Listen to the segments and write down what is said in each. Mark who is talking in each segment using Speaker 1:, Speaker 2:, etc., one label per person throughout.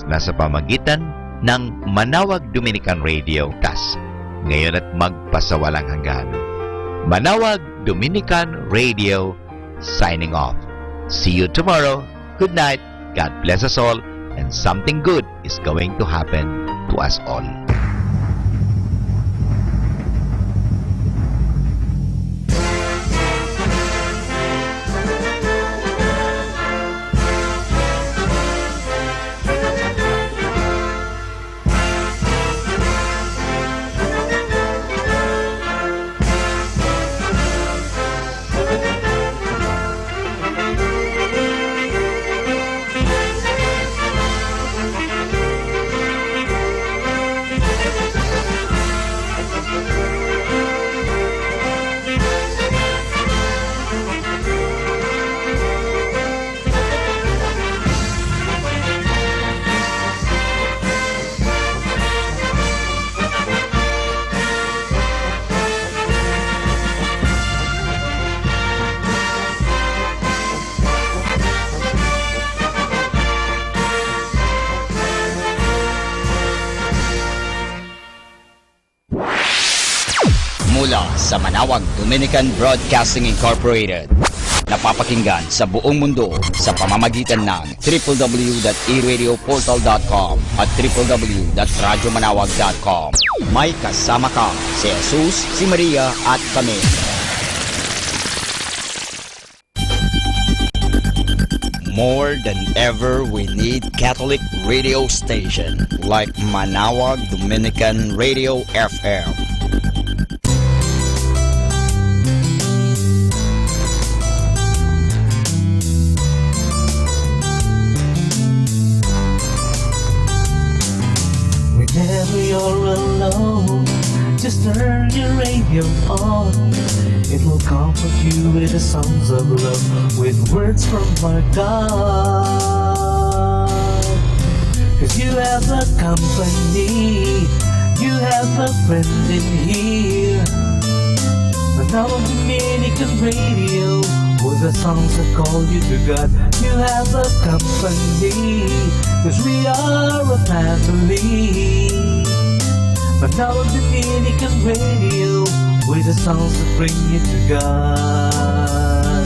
Speaker 1: na sa pamagitan ng Manawag Dominican Radio Cast ngayon at magpasawalang hanggan. Manawag Dominican Radio signing off. See you tomorrow. Good night. God bless us all, and something good is going to happen to us all.
Speaker 2: Mula sa Manawag Dominican Broadcasting Incorporated, napapakinggan sa buong mundo sa pamamagitan ng www.eradioportal.com at www.radyomanawag.com. May kasama ka si Jesus, si Maria at kami. More than ever, we need Catholic radio station like Manawag Dominican Radio FM.
Speaker 3: Whenever you're alone, just turn your radio on. It will comfort you with the songs of love, with words from our God. 'Cause you have a company, you have a friend in here. Manawag Dominican Radio, with the songs that call you to God. You have a company, 'cause we are a family. Manawag Dominican Radio, with the songs that bring you to God.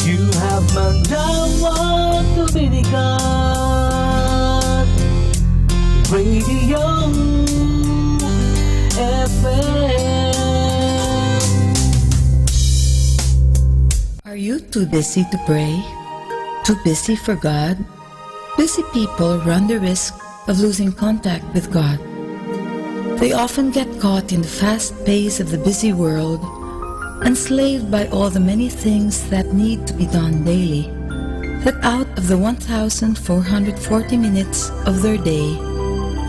Speaker 3: You have Manawag Dominican Radio FM.
Speaker 4: Are you too busy to pray? Too busy for God? Busy people run the risk of losing contact with God. They often get caught in the fast pace of the busy world, enslaved by all the many things that need to be done daily, that out of the 1,440 minutes of their day,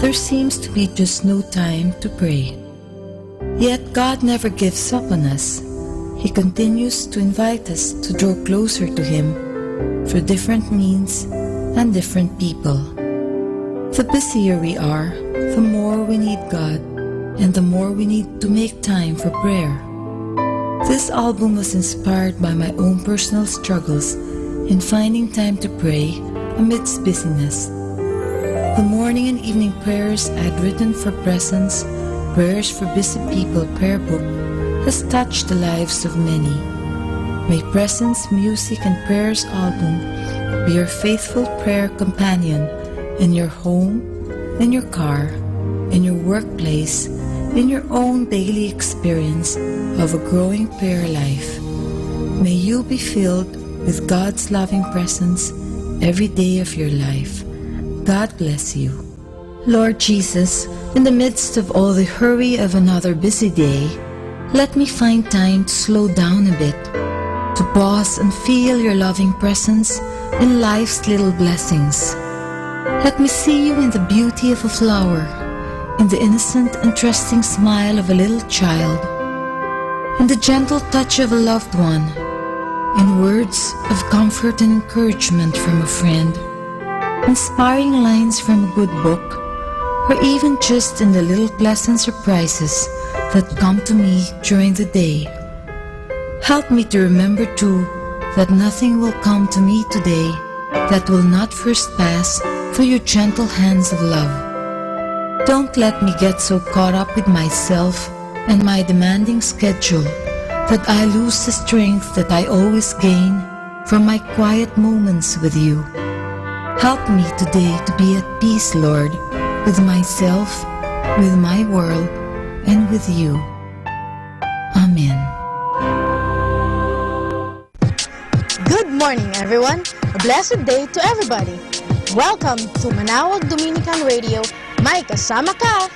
Speaker 4: there seems to be just no time to pray. Yet God never gives up on us. He continues to invite us to draw closer to Him through different means and different people. The busier we are, the more we need God, and the more we need to make time for prayer. This album was inspired by my own personal struggles in finding time to pray amidst busyness. The morning and evening prayers I had written for Presence, Prayers for Busy People prayer book has touched the lives of many. May Presence Music and Prayers album be your faithful prayer companion in your home, in your car, in your workplace, in your own daily experience of a growing prayer life. May you be filled with God's loving presence every day of your life. God bless you. Lord Jesus, in the midst of all the hurry of another busy day, let me find time to slow down a bit, to pause and feel your loving presence in life's little blessings. Let me see you in the beauty of a flower, in the innocent and trusting smile of a little child, in the gentle touch of a loved one, in words of comfort and encouragement from a friend, inspiring lines from a good book, or even just in the little pleasant surprises that come to me during the day. Help me to remember too that nothing will come to me today that will not first pass through your gentle hands of love. Don't let me get so caught up with myself and my demanding schedule that I lose the strength that I always gain from my quiet moments with you. Help me today to be at peace, Lord, with myself, with my world, and with you. Amen.
Speaker 5: Good morning, everyone. A blessed day to everybody. Welcome to Manawag Dominican Radio. May kasama ka!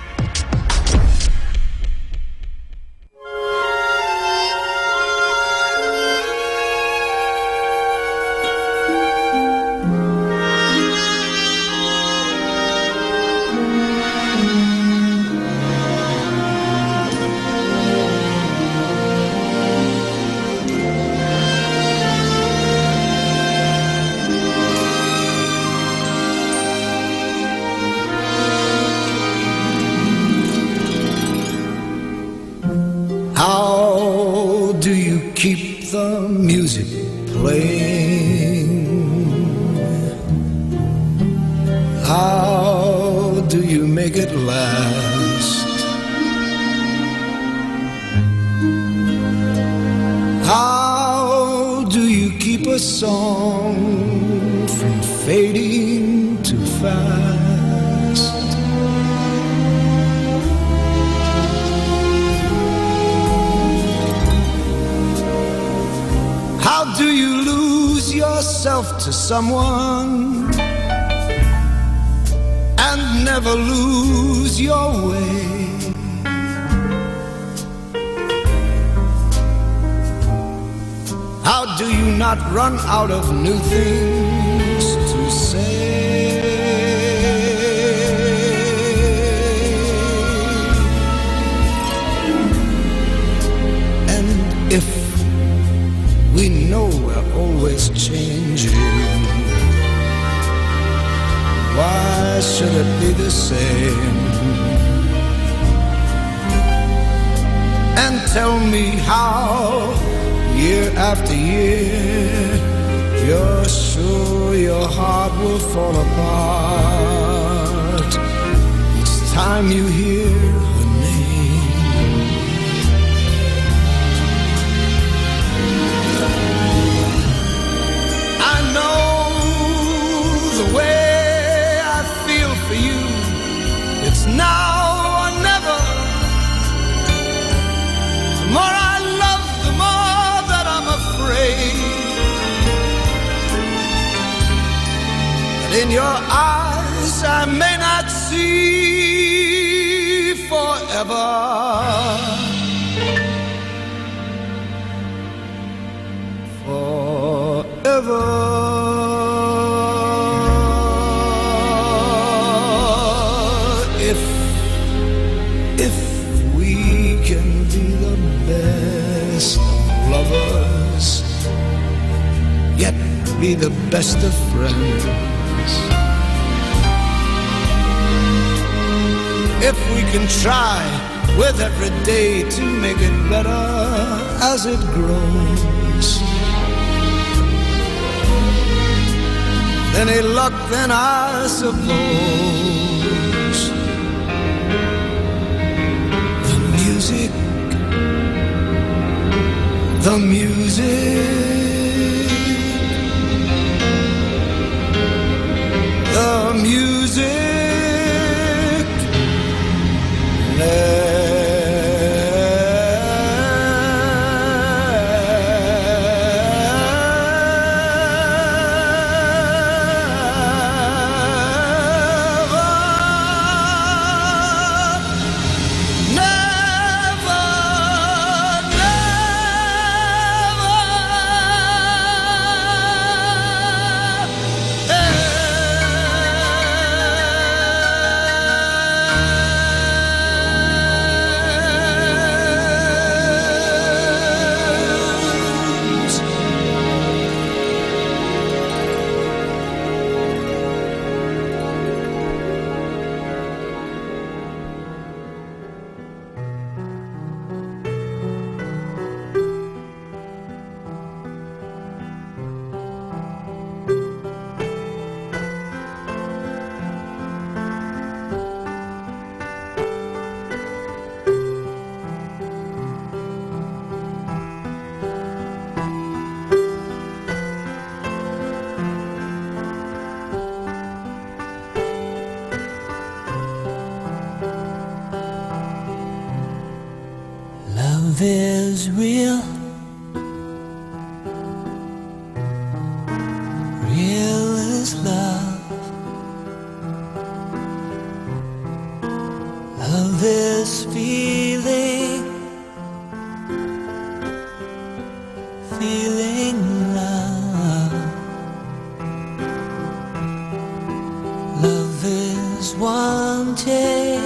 Speaker 6: How do you keep the music playing? How do you make it last? How do you keep a song from fading too fast? How do you lose yourself to someone and never lose your way? How do you not run out of new things to say? And if we know we're always changing, why should it be the same? And tell me how, year after year, you're sure your heart will fall apart each time you hear her name. I know the way I feel for you, it's now or never. The more I love, the more that I'm afraid that in your eyes I may not see forever. If we can be the best of lovers, yet be the best of friends, if we can try with every day to make it better as it grows, any luck then I suppose. The music, the music, the music
Speaker 3: Love is real. Real is love. Love is feeling. Feeling love. Love is wanting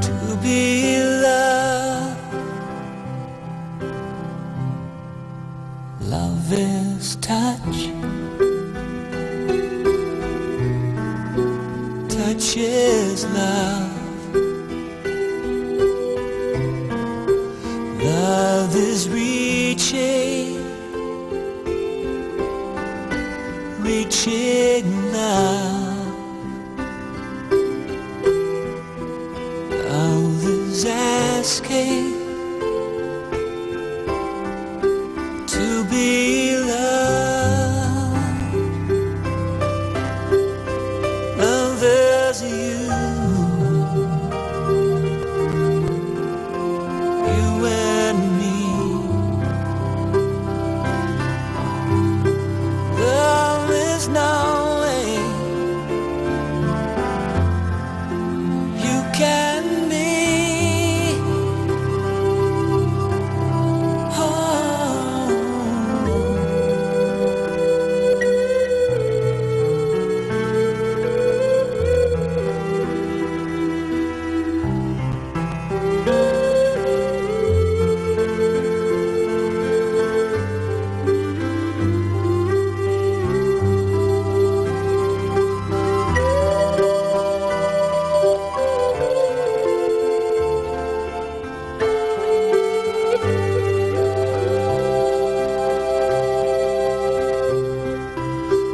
Speaker 3: to be loved. Love is touch. Touch is love. Love is reaching. Reaching love. Love is asking to be loved. Love is you. You and me. Love is knowing you can be.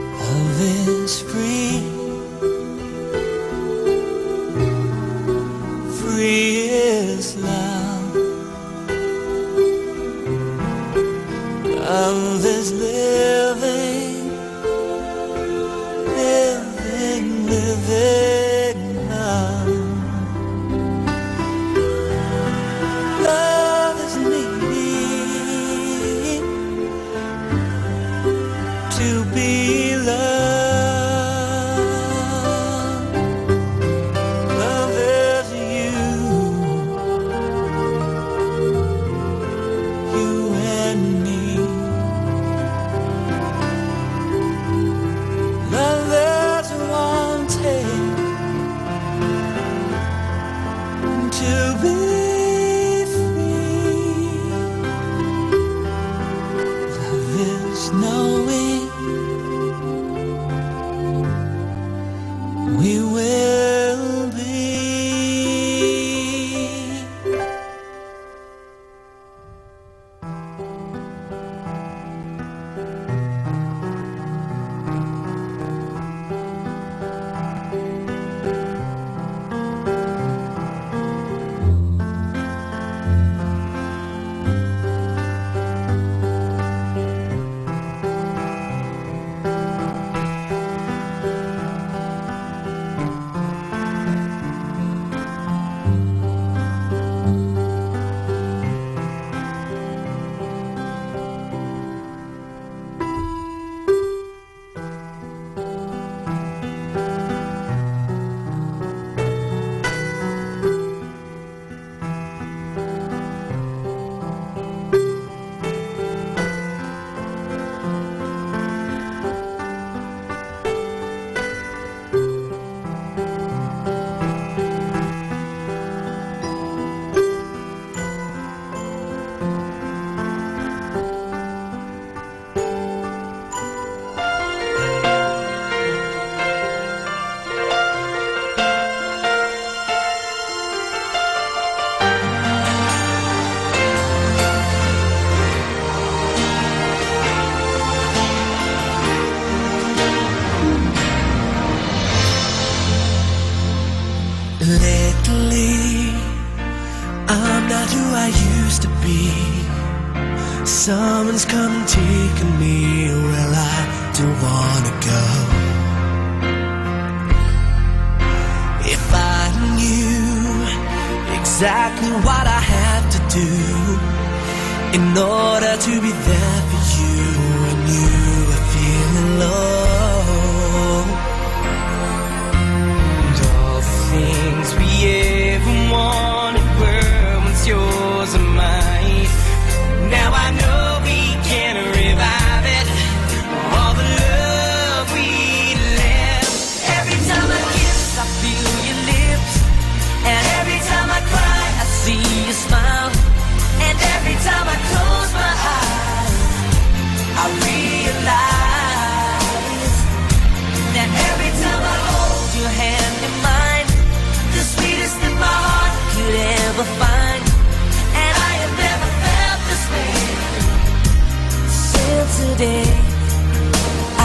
Speaker 3: Love is free. Free is love. Love is living. Living, living love. Love is needing to be loved. Love is you. You and me. Love is wanting to be free. Love is knowing we will be. Lately, I'm not who I used to be. Someone's come and taken me where I don't wanna go. If I knew exactly what I have to do in order to be there for you when you are feeling low. And all the things we ever wanted were once yours and mine. Now I know we can revive it. All the love we left. Every time I kiss, I feel your lips. And every time I cry, I see you smile. And every time I close my eyes, I realize that every time I hold your hand in mine, the sweetest thing my heart could ever find. And I have never felt this way since the day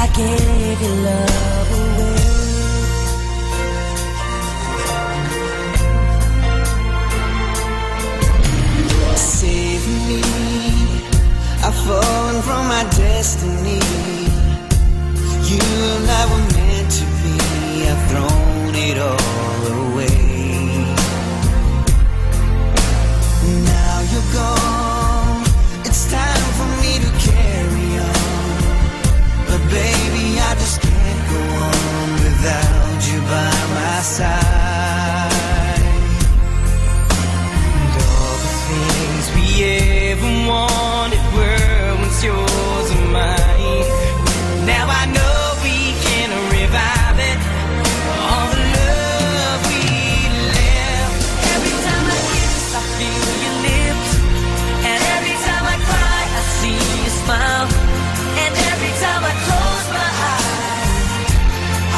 Speaker 3: I gave your love away. Save me, I've fallen from my destiny. You and I were meant to be, I've thrown it all away. Now you're gone, it's time for me to carry on. But baby, I just can't go on without you by my side. And all the things we ever wanted were once yours and mine. Now I know we can revive it. All the love we left. Every time I kiss, I feel your lips. And every time I cry, I see you smile. And every time I close my eyes,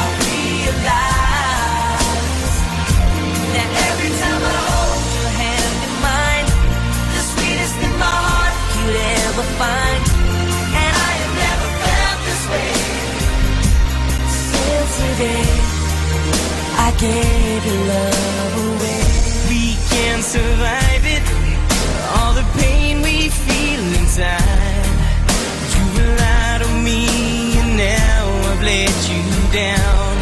Speaker 3: I realize that every time I hold your hand in mine, the sweetest thing my heart could ever find. And I have never felt this way since the day I gave your love away. We can survive it, all the pain we feel inside. You relied on me and now I've let you down.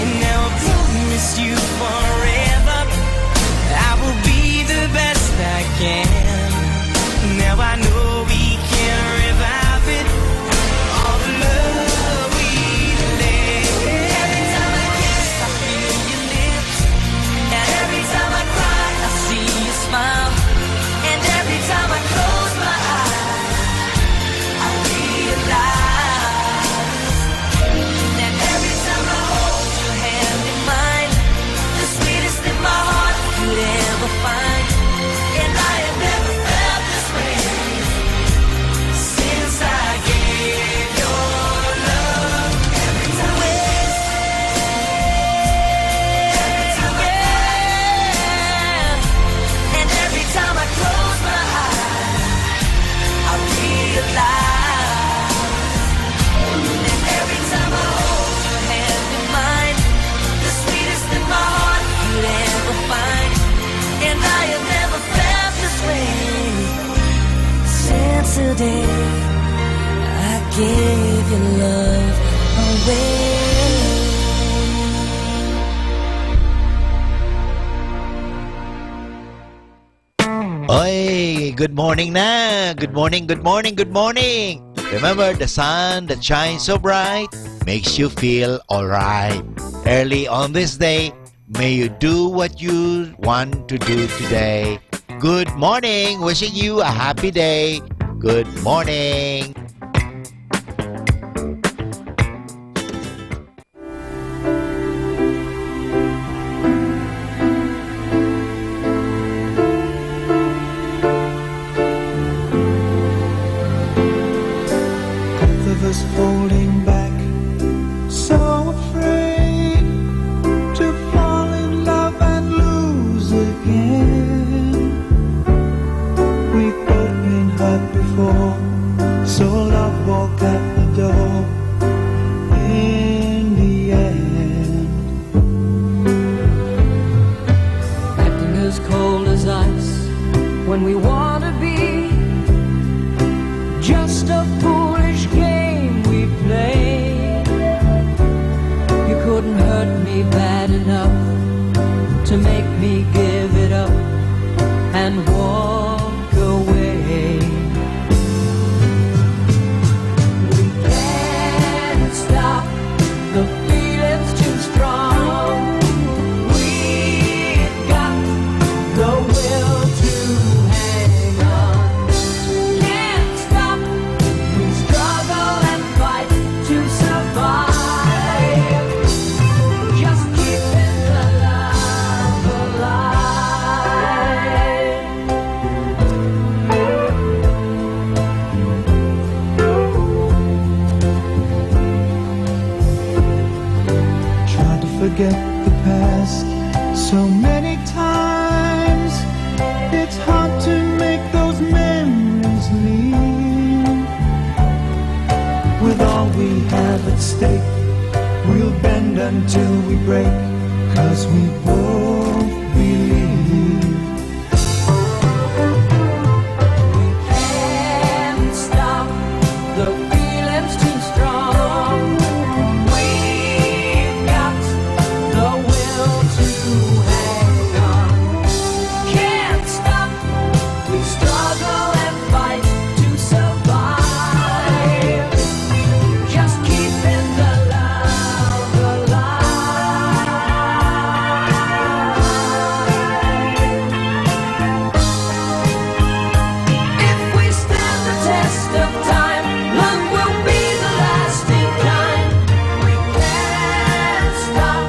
Speaker 3: And now I promise you forever I will be the best I can. Now I know we can revive it. All the love we left. Every time I kiss, I feel your lips. And every time I cry, I see you smile. And every time I close my eyes, I realize that every time I hold your hand in mine, the sweetest thing my heart could ever find. And I have never felt this way since I gave your love every time I kiss. Every time I cry, and every time I close my eyes, I realize that every time I hold your hand in mine, the sweetest thing my heart could ever find. And I have never felt this way since the day I gave your love away.
Speaker 1: Oy, good morning na. Good morning, good morning, good morning. Remember, the sun that shines so bright makes you feel alright. Early on this day, may you do what you want to do today. Good morning. Wishing you a happy day. Good morning.
Speaker 3: Both of us holding back, so afraid to fall in love and lose again. We've both been hurt before, so forget the past. So many times it's hard to make those memories leave. With all we have at stake, we'll bend until we break, 'cause we both believe.
Speaker 7: Can't stop, the feeling's too strong. We've got the will to hang on. Can't stop, we struggle and fight to survive. Just keeping the love alive. If we stand the test of time, love will be the lasting kind. We can't stop,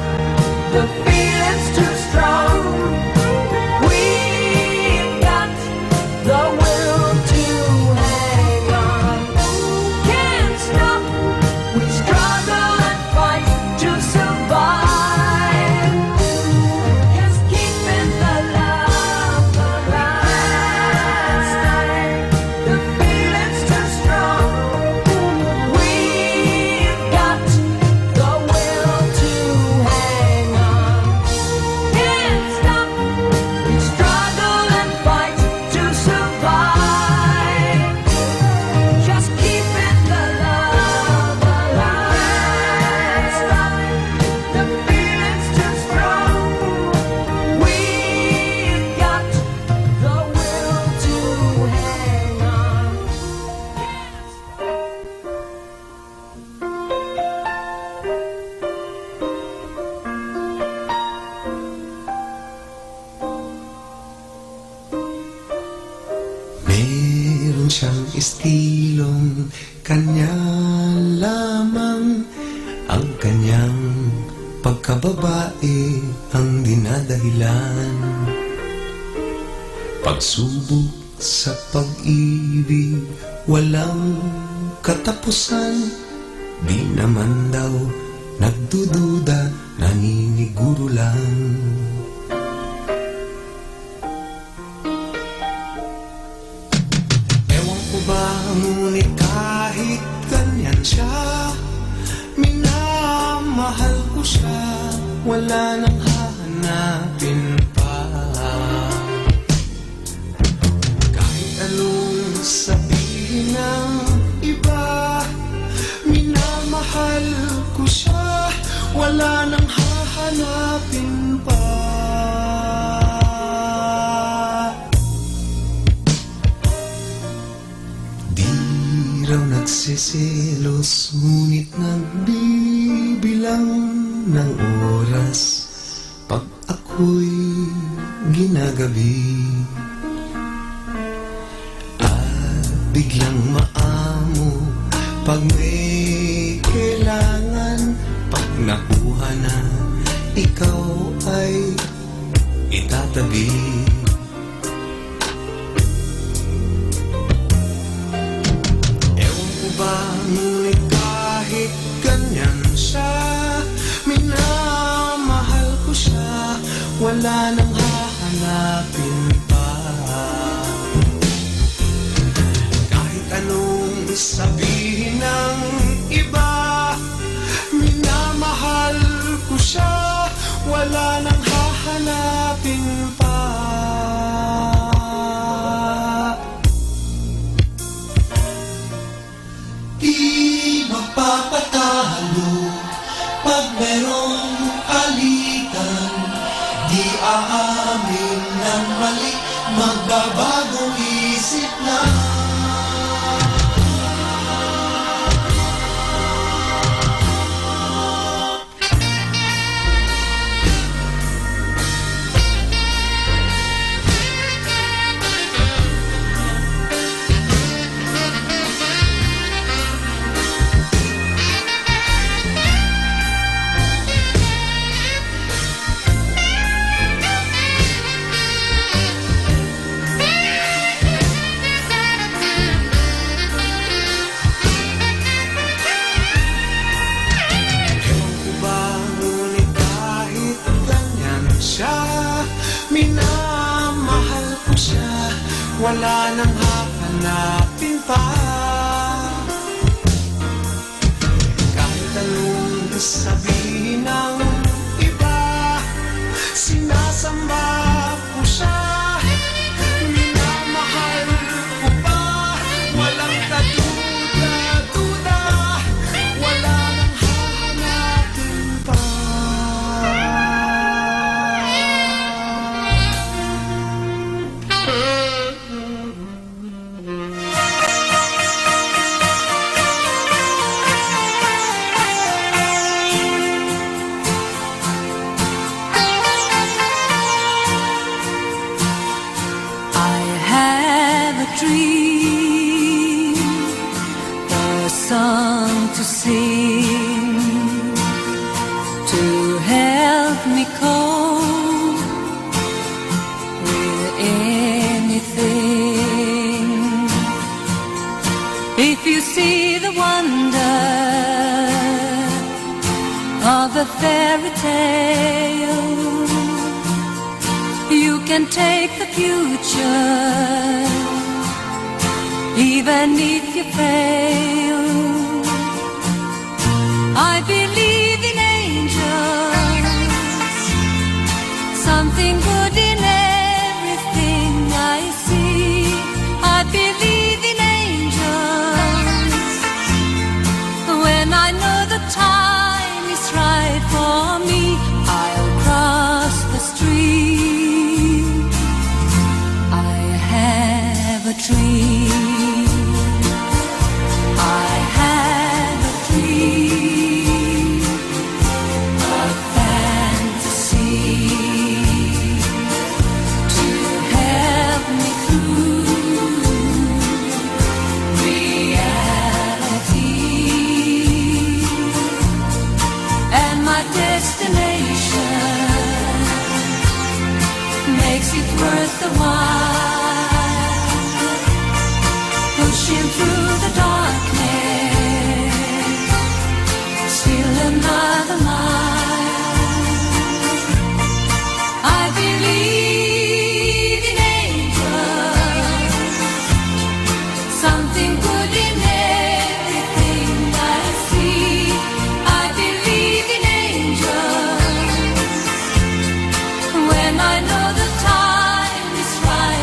Speaker 7: the feeling's too strong. We've got the will to hang on. Can't stop, we struggle and fight to survive. Just keeping the love alive. The feeling's too strong. We've got the will to hang on. Can't stop, we struggle and fight to survive. Just keeping the love alive. The feeling's too strong. We've got the will to hang on.
Speaker 3: Meron siyang estilong kanya lamang. Ang kanyang pagkababae ang dinadahilan. Pagsubok sa pag-ibig walang katapusan. Di naman daw nagdududa, naniniguro lang. Ewan ko ba, ngunit kahit ganyan siya, minamahal ko siya, wala nang hahanapin pa. Kahit anong sabihin ng iba, minamahal ko siya, wala nang hahanapin pa. Di raw nagsiselos, ngunit nagbibilang ng oras pag ako'y ginagabi. At biglang maamo pag may kailangan. Pag nakuha na, ikaw ay itatabi. Ewan ko ba, ngunit kahit ganyan siya, minamahal ko siya, wala nang hahanapin pa. Kahit anong sabihin ng iba, minamahal ko siya, wala nang hahanapin pa. Di magpapatalo pag merong alitan. Di aamin ng mali, magbabagong isip na.
Speaker 6: wala nang hahanapin pa. Kahit anong sabihin ng iba, sinasamba ko siya, minamahal ko pa. Walang kaduda-duda, wala nang hahanapin pa.
Speaker 7: I have a dream, a song to sing, to help me cope with anything. If you see the wonder of a fairy tale, you can take the future, even if you fail. I believe in angels, something good in everything I see. I believe in angels, when I know the time is right for me, I'll cross the street. I have a dream, I have a dream, a fantasy to help me through reality. And my destination makes it worth the while, pushing through the darkness, still another mile. I believe in angels, something good in everything I see. I believe in angels, when I know the time is right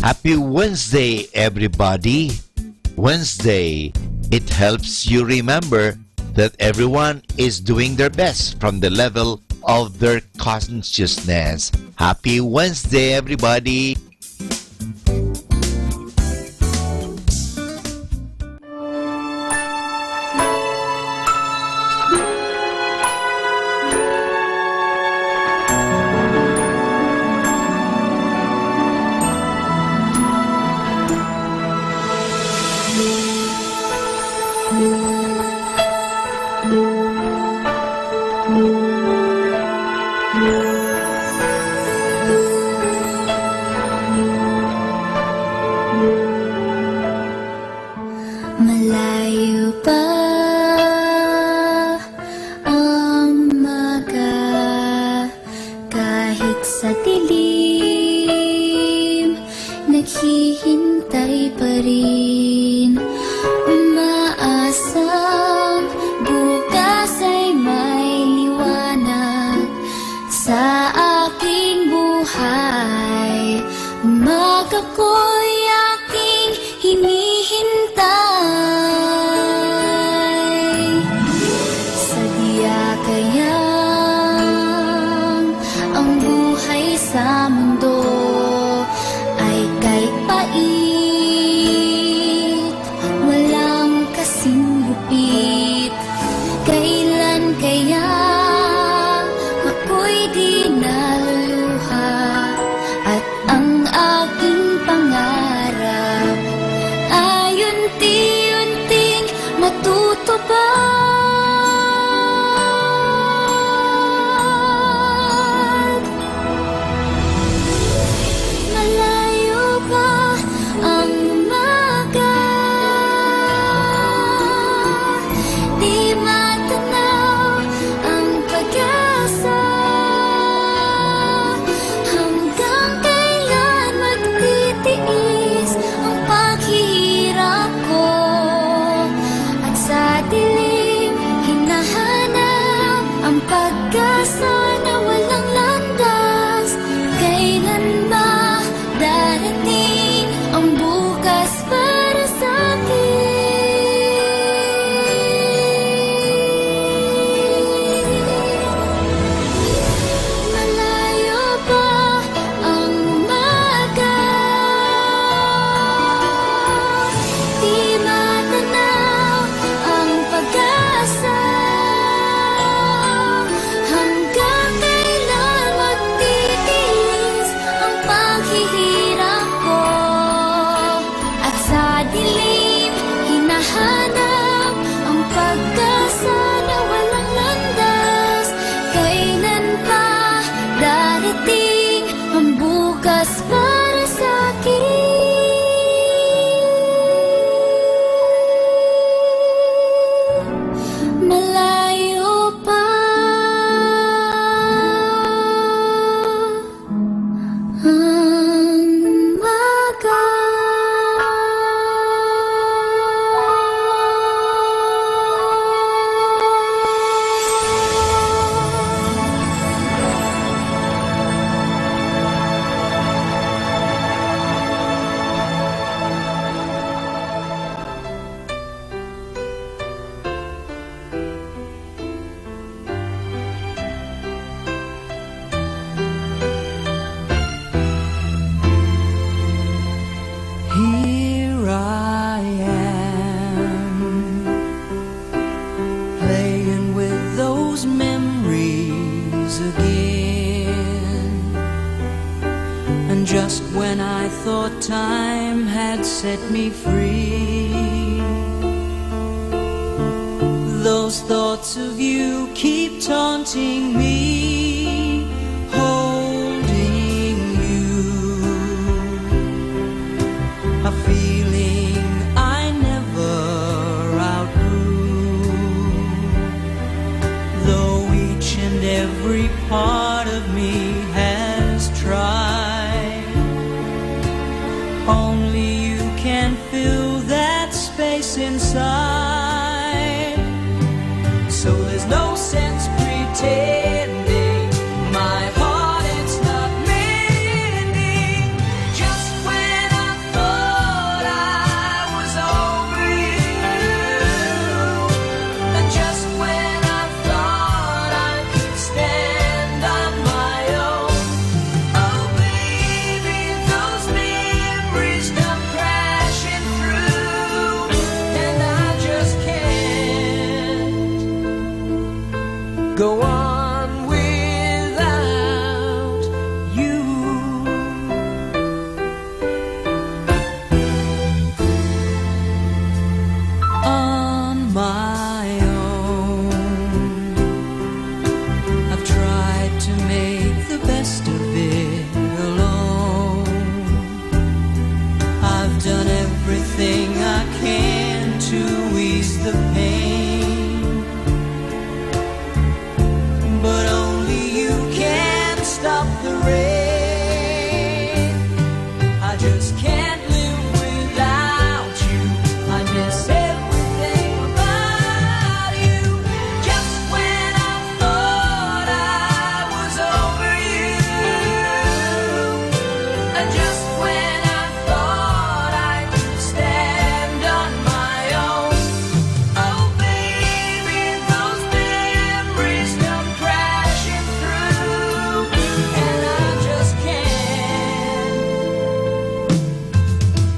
Speaker 1: Happy Wednesday, everybody! Wednesday, it helps you remember that everyone is doing their best from the level of their consciousness. Happy Wednesday, everybody!
Speaker 8: Malayo pa ang umaga, kahit sa dilim, naghihintay pa rin. Umaasang bukas ay may liwanag sa aking buhay. Umaga ko'y aking hinihintay. Sadya kayang ang buhay sa mundo ay kay pait, walang kasing gupit. Kailan kaya ako'y di naluluha at ang aking pangarap ay unti-unting matutupad. Malayo pa ang umaga, di matanaw ang pag-asa. Hanggang kailan magtitiis ang paghihirap ko, at sa dilim hinahanap ang pag-asa na walang landas. Kailan ba darating ang bukas para sa akin? Malayo pa ang umaga, di matanaw ang pag-asa. Hanggang kailan magtitiis ang paghihirap ko, at sa dilim hinahanap ang pag-asa na walang landas. Kailan pa darating ang bukas para sa akin? Malayo pa ang umaga.
Speaker 3: Here I am, playing with those memories again. And just when I thought time had set me free, those thoughts of you keep taunting me, holding you. A feeling I never outgrew, though each and every part of me has tried. Only you can fill that space inside. So there's no sense pretending my heart it's not mending. Just when
Speaker 7: go on without you. On my own, I've tried to make the best of it alone. I've done everything I can to ease the pain, but only you can stop the rain. I just can't live without you. I miss everything about you. Just when I thought I was over you, and just when I thought I could stand on my own, oh baby, those memories come crashing through, and I just can't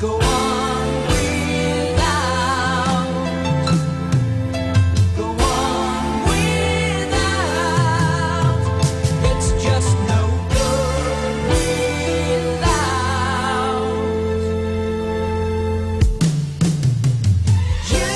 Speaker 7: go on without, go on without. It's just no good without you.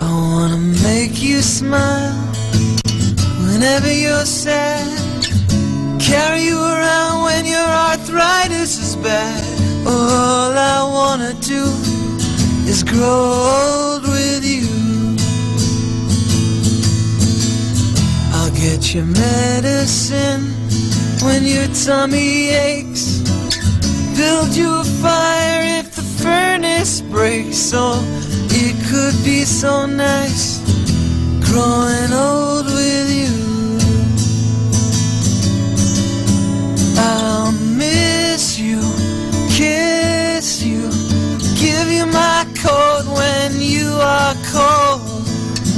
Speaker 3: I wanna make you smile whenever you're sad. Carry you around when your arthritis is bad. All I wanna do is grow old with you. I'll get you medicine when your tummy aches. Build you a fire if the furnace breaks. Oh, it could be so nice growing old with you. I'll miss you, kiss you, give you my coat when you are cold.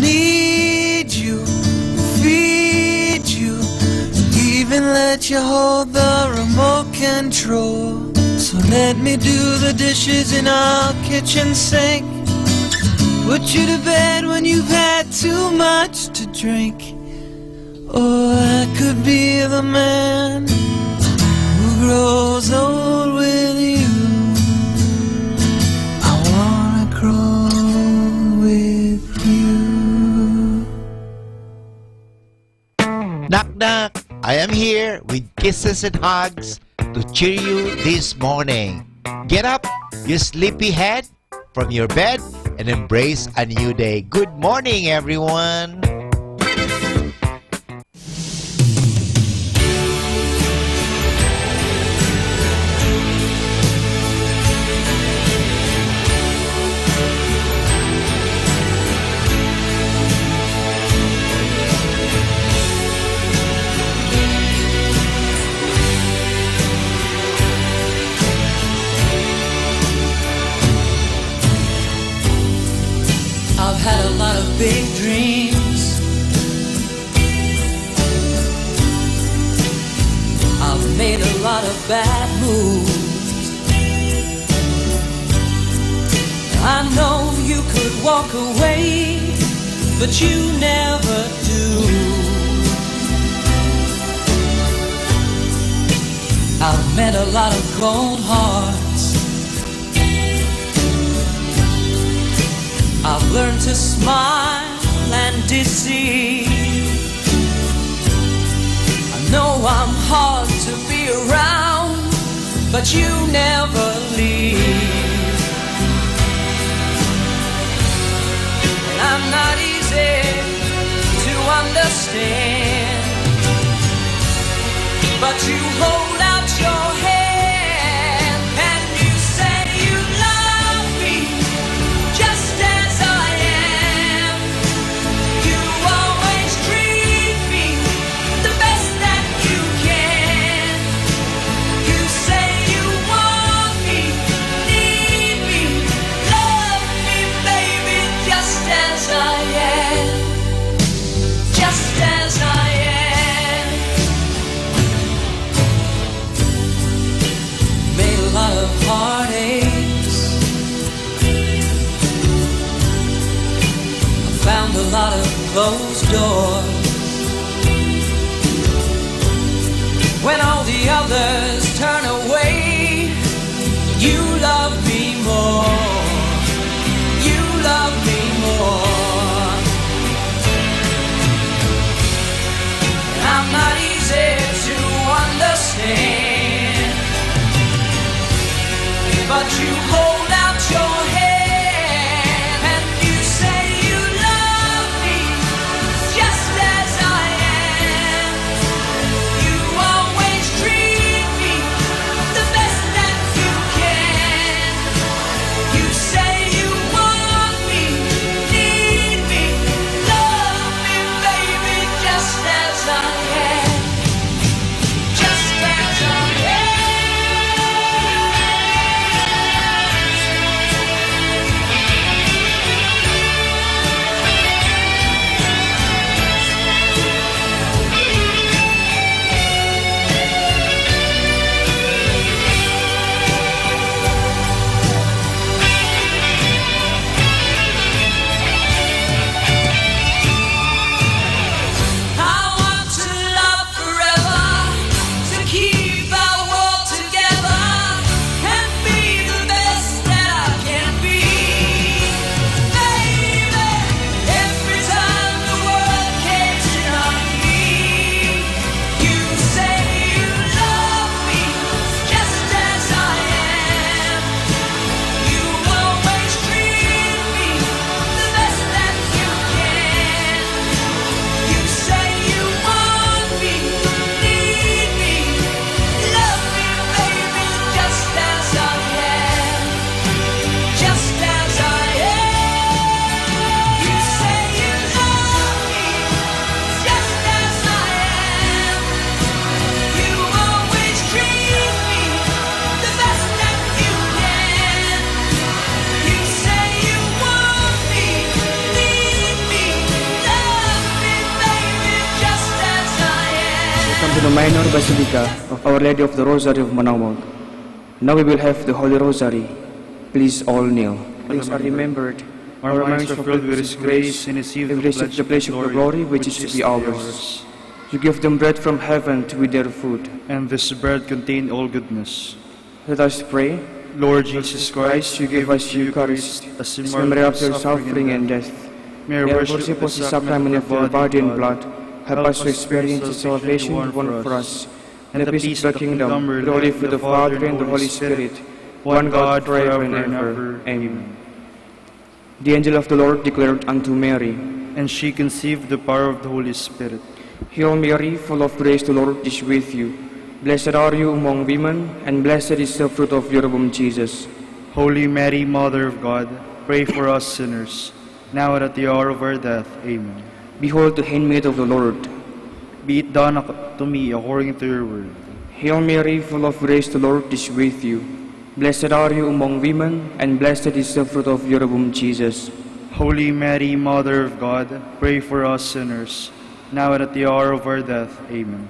Speaker 3: Need you, feed you, even let you hold the remote control. So let me do the dishes in our kitchen sink, put you to bed when you've had too much to drink. Or I could be the man who grows old with you. I wanna grow with you.
Speaker 1: Knock knock, I am here with kisses and hugs to cheer you this morning. Get up, you sleepy head, from your bed and embrace a new day. Good morning, everyone.
Speaker 7: I've had a lot of big dreams. I've made a lot of bad moves. I know you could walk away, but you never do. I've met a lot of cold hearts. I've learned to smile and deceive. I know I'm hard to be around, but you never leave. And I'm not easy to understand, but you hold out your hand and you say you love me just as I am. You always treat more. When all the others turn away, you love me more. You love me more. I'm not easy to understand, but you hold out your hand and you say you love me just as I am. You always treat me the best that you can. You say you want me, need me, love me, baby, just as I am. Just as I am. I want to love forever, to keep our world together, and be the best that I can be. Baby, every time the world caves in on me, you say you love me just as I am. You always treat me the best that you can. You say you want me, need me, love me, baby, just as I am. Just as I am. You say you love me, just as I am. You always treat me the best that you can. You say you want me, need me, love me, baby, just as I am.
Speaker 9: Welcome to the Minor Basilica of Our Lady of the Rosary of Manaoag. Now we will have the Holy Rosary. Please all kneel. Please are remembered. Our minds are filled with His grace and receive the pledge of the glory which is to be ours. You give them bread from heaven to eat their food.
Speaker 10: And this bread contained all goodness.
Speaker 9: Let us pray.
Speaker 10: Lord Jesus Christ,
Speaker 9: You give us Eucharist as memory of your suffering and death.
Speaker 10: may our
Speaker 9: May our
Speaker 10: worship
Speaker 9: worship
Speaker 10: the
Speaker 9: of the sacrament of your body and blood help us to experience the salvation you won for us, and the peace of the kingdom, glory for the Father and the Holy Spirit, one God forever and ever. Amen. The angel of the Lord declared unto Mary,
Speaker 10: And she conceived the power of the Holy Spirit.
Speaker 9: Hail Mary, full of grace, the Lord is with you. Blessed are you among women, and blessed is the fruit of your womb, Jesus.
Speaker 10: Holy Mary, Mother of God, pray for us sinners, now and at the hour of our death. Amen.
Speaker 9: Behold the handmaid of the Lord.
Speaker 10: Be it done to me according to your word.
Speaker 9: Hail Mary, full of grace, the Lord is with you. Blessed are you among women, and blessed is the fruit of your womb, Jesus.
Speaker 10: Holy Mary, Mother of God, pray for us sinners, now and at the hour of our death. Amen.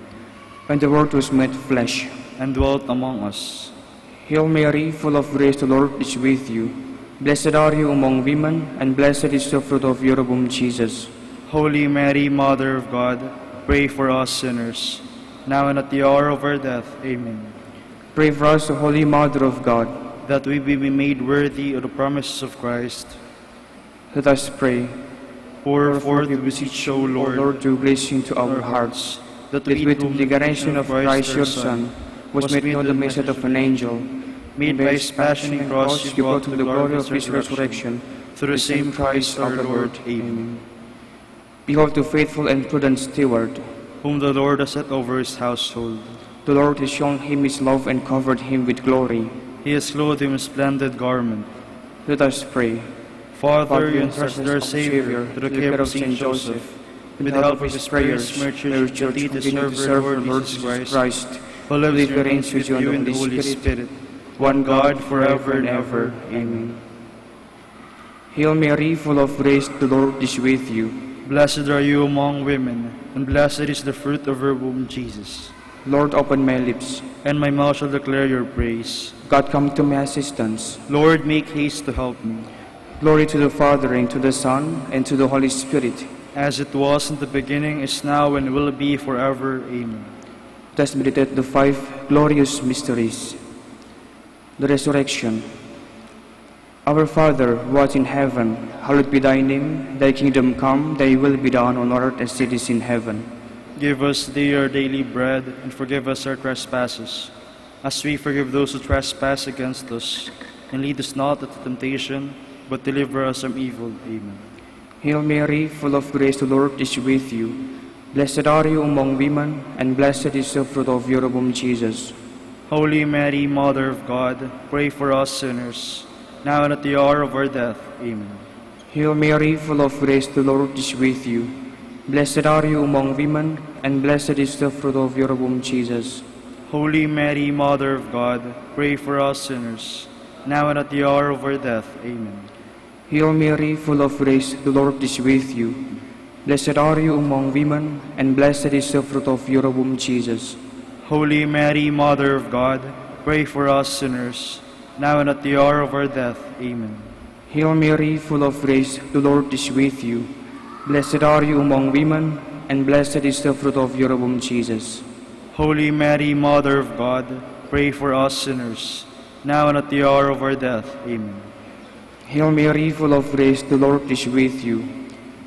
Speaker 9: And the Word was made flesh,
Speaker 10: And dwelt among us.
Speaker 9: Hail Mary, full of grace, the Lord is with you. Blessed are you among women, and blessed is the fruit of your womb, Jesus.
Speaker 10: Holy Mary, Mother of God, pray for us sinners, now and at the hour of our death. Amen.
Speaker 9: Pray for us, O Holy Mother of God.
Speaker 10: That we be made worthy of the promises of Christ.
Speaker 9: Let us pray.
Speaker 10: Pour forth, we beseech, O Lord,
Speaker 9: your grace into our hearts, that with the declaration of Christ your Son was made known the message of an angel,
Speaker 10: made by His passion and cross,
Speaker 9: you brought to the glory of His resurrection,
Speaker 10: through the same Christ our Lord. Amen.
Speaker 9: Behold the faithful and prudent steward.
Speaker 10: Whom the Lord has set over His household.
Speaker 9: The Lord has shown him His love and covered him with glory.
Speaker 10: He has clothed him in splendid garment.
Speaker 9: Let us pray.
Speaker 10: Father, you entrusted our Savior to the care of Saint Joseph. With the help of His prayers, may our church continue to serve our Lord Jesus Christ, who lives and reigns with you in the Holy Spirit, one God, forever and ever. Amen.
Speaker 9: Hail Mary, full of grace, the Lord is with you.
Speaker 10: Blessed are you among women, and blessed is the fruit of your womb, Jesus.
Speaker 9: Lord, open my lips,
Speaker 10: and my mouth shall declare your praise.
Speaker 9: God, come to my assistance.
Speaker 10: Lord, make haste to help me.
Speaker 9: Glory to the Father, and to the Son, and to the Holy Spirit,
Speaker 10: as it was in the beginning, is now, and will be forever. Amen.
Speaker 9: Let us meditate the 5 glorious mysteries. The Resurrection. Our Father, who art in heaven, hallowed be thy name. Thy kingdom come, thy will be done on earth as it is in heaven.
Speaker 10: Give us today our daily bread, and forgive us our trespasses, as we forgive those who trespass against us. And lead us not into temptation, but deliver us from evil. Amen.
Speaker 9: Hail Mary, full of grace, the Lord is with you. Blessed are you among women, and blessed is the fruit of your womb, Jesus.
Speaker 10: Holy Mary, Mother of God, pray for us sinners, now and at the hour of our death. Amen.
Speaker 9: Hail Mary, full of grace, the Lord is with you. Blessed are you among women, and blessed is the fruit of your womb, Jesus.
Speaker 10: Holy Mary, Mother of God, pray for us sinners, now and at the hour of our death. Amen.
Speaker 9: Hail Mary, full of grace, the Lord is with you. Blessed are you among women, and blessed is the fruit of your womb, Jesus.
Speaker 10: Holy Mary, Mother of God, pray for us sinners, now and at the hour of our death. Amen.
Speaker 9: Hail Mary, full of grace, the Lord is with you. Blessed are you among women, and blessed is the fruit of your womb, Jesus.
Speaker 10: Holy Mary, Mother of God, pray for us sinners, now and at the hour of our death. Amen.
Speaker 9: Hail Mary, full of grace, the Lord is with you.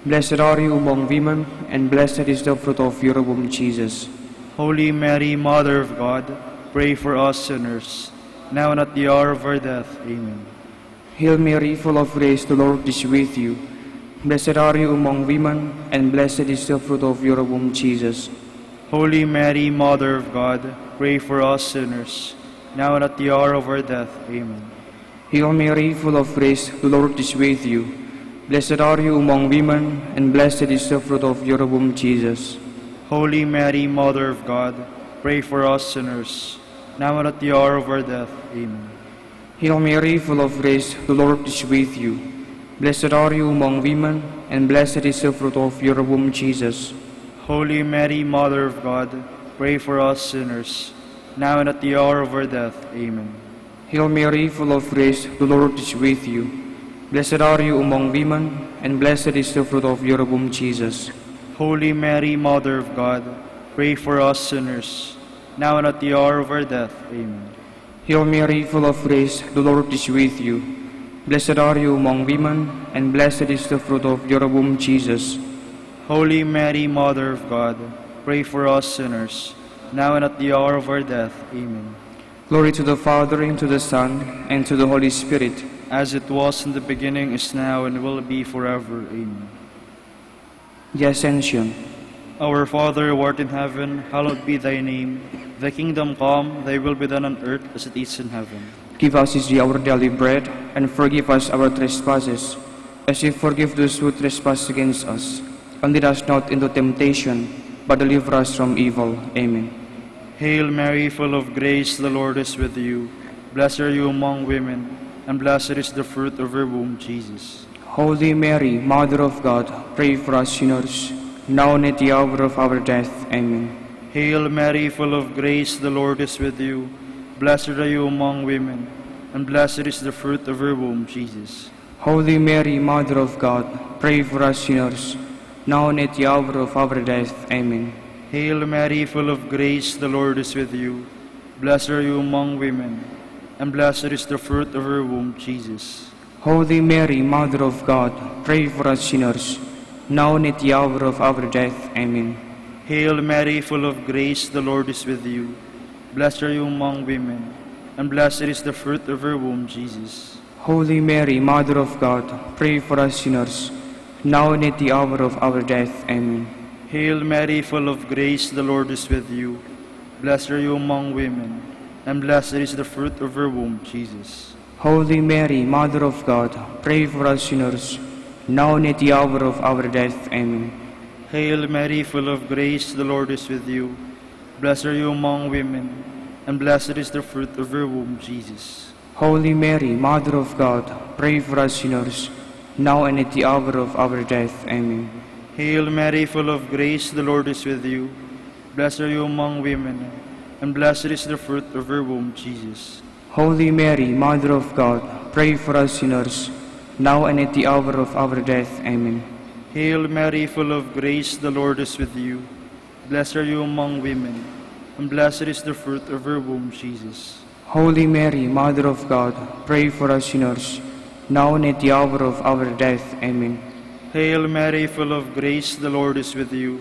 Speaker 9: Blessed are you among women, and blessed is the fruit of your womb, Jesus.
Speaker 10: Holy Mary, Mother of God, pray for us sinners, now and at the hour of our death. Amen.
Speaker 9: Hail Mary, full of grace, the Lord is with you. Blessed are you among women, and blessed is the fruit of your womb, Jesus.
Speaker 10: Holy Mary, Mother of God, pray for us sinners, now and at the hour of our death. Amen.
Speaker 9: Hail Mary, full of grace, the Lord is with you. Blessed are you among women, and blessed is the fruit of your womb, Jesus.
Speaker 10: Holy Mary, Mother of God, pray for us sinners, now and at the hour of our death. Amen.
Speaker 9: Hail Mary, full of grace, the Lord is with you. Blessed are you among women, and blessed is the fruit of your womb, Jesus.
Speaker 10: Holy Mary, Mother of God, pray for us sinners, now and at the hour of our death. Amen.
Speaker 9: Hail Mary, full of grace, the Lord is with you. Blessed are you among women, and blessed is the fruit of your womb, Jesus.
Speaker 10: Holy Mary, Mother of God, pray for us sinners, now and at the hour of our death. Amen.
Speaker 9: Hail Mary, full of grace, the Lord is with you. Blessed are you among women, and blessed is the fruit of your womb, Jesus.
Speaker 10: Holy Mary, Mother of God, pray for us sinners, now and at the hour of our death. Amen.
Speaker 9: Glory to the Father, and to the Son, and to the Holy Spirit.
Speaker 10: As it was in the beginning, is now, and will be forever. Amen.
Speaker 9: The Ascension.
Speaker 10: Our Father, who art in heaven, hallowed be thy name. Thy kingdom come, thy will be done on earth as it is in heaven.
Speaker 9: Give us this day our daily bread, and forgive us our trespasses, as we forgive those who trespass against us. And lead us not into temptation, but deliver us from evil. Amen.
Speaker 10: Hail Mary, full of grace, the Lord is with you. Blessed are you among women, and blessed is the fruit of your womb, Jesus.
Speaker 9: Holy Mary, Mother of God, pray for us sinners, now and at the hour of our death. Amen.
Speaker 10: Hail Mary, full of grace, the Lord is with you. Blessed are you among women, and blessed is the fruit of your womb, Jesus.
Speaker 9: Holy Mary, Mother of God, pray for us sinners, now and at the hour of our death. Amen.
Speaker 10: Hail Mary, full of grace, the Lord is with you. Blessed are you among women, and blessed is the fruit of your womb, Jesus.
Speaker 9: Holy Mary, Mother of God, pray for us sinners, now and at the hour of our death. Amen.
Speaker 10: Hail Mary, full of grace, the Lord is with you. Blessed are you among women, and blessed is the fruit of your womb, Jesus.
Speaker 9: Holy Mary, Mother of God, pray for us sinners, now and at the hour of our death. Amen.
Speaker 10: Hail Mary, full of grace, the Lord is with you. Blessed are you among women, and blessed is the fruit of your womb, Jesus.
Speaker 9: Holy Mary, Mother of God, pray for us sinners, now and at the hour of our death. Amen.
Speaker 10: Hail Mary, full of grace, the Lord is with you. Blessed are you among women, and blessed is the fruit of your womb, Jesus.
Speaker 9: Holy Mary, Mother of God, pray for us sinners, now and at the hour of our death. Amen.
Speaker 10: Hail Mary, full of grace, the Lord is with you. Blessed are you among women, and blessed is the fruit of your womb, Jesus.
Speaker 9: Holy Mary, Mother of God, pray for us sinners, now and at the hour of our death. Amen.
Speaker 10: Hail Mary, full of grace, the Lord is with you. Blessed are you among women, and blessed is the fruit of your womb, Jesus.
Speaker 9: Holy Mary, Mother of God, pray for us sinners, now and at the hour of our death. Amen.
Speaker 10: Hail Mary, full of grace, the Lord is with you.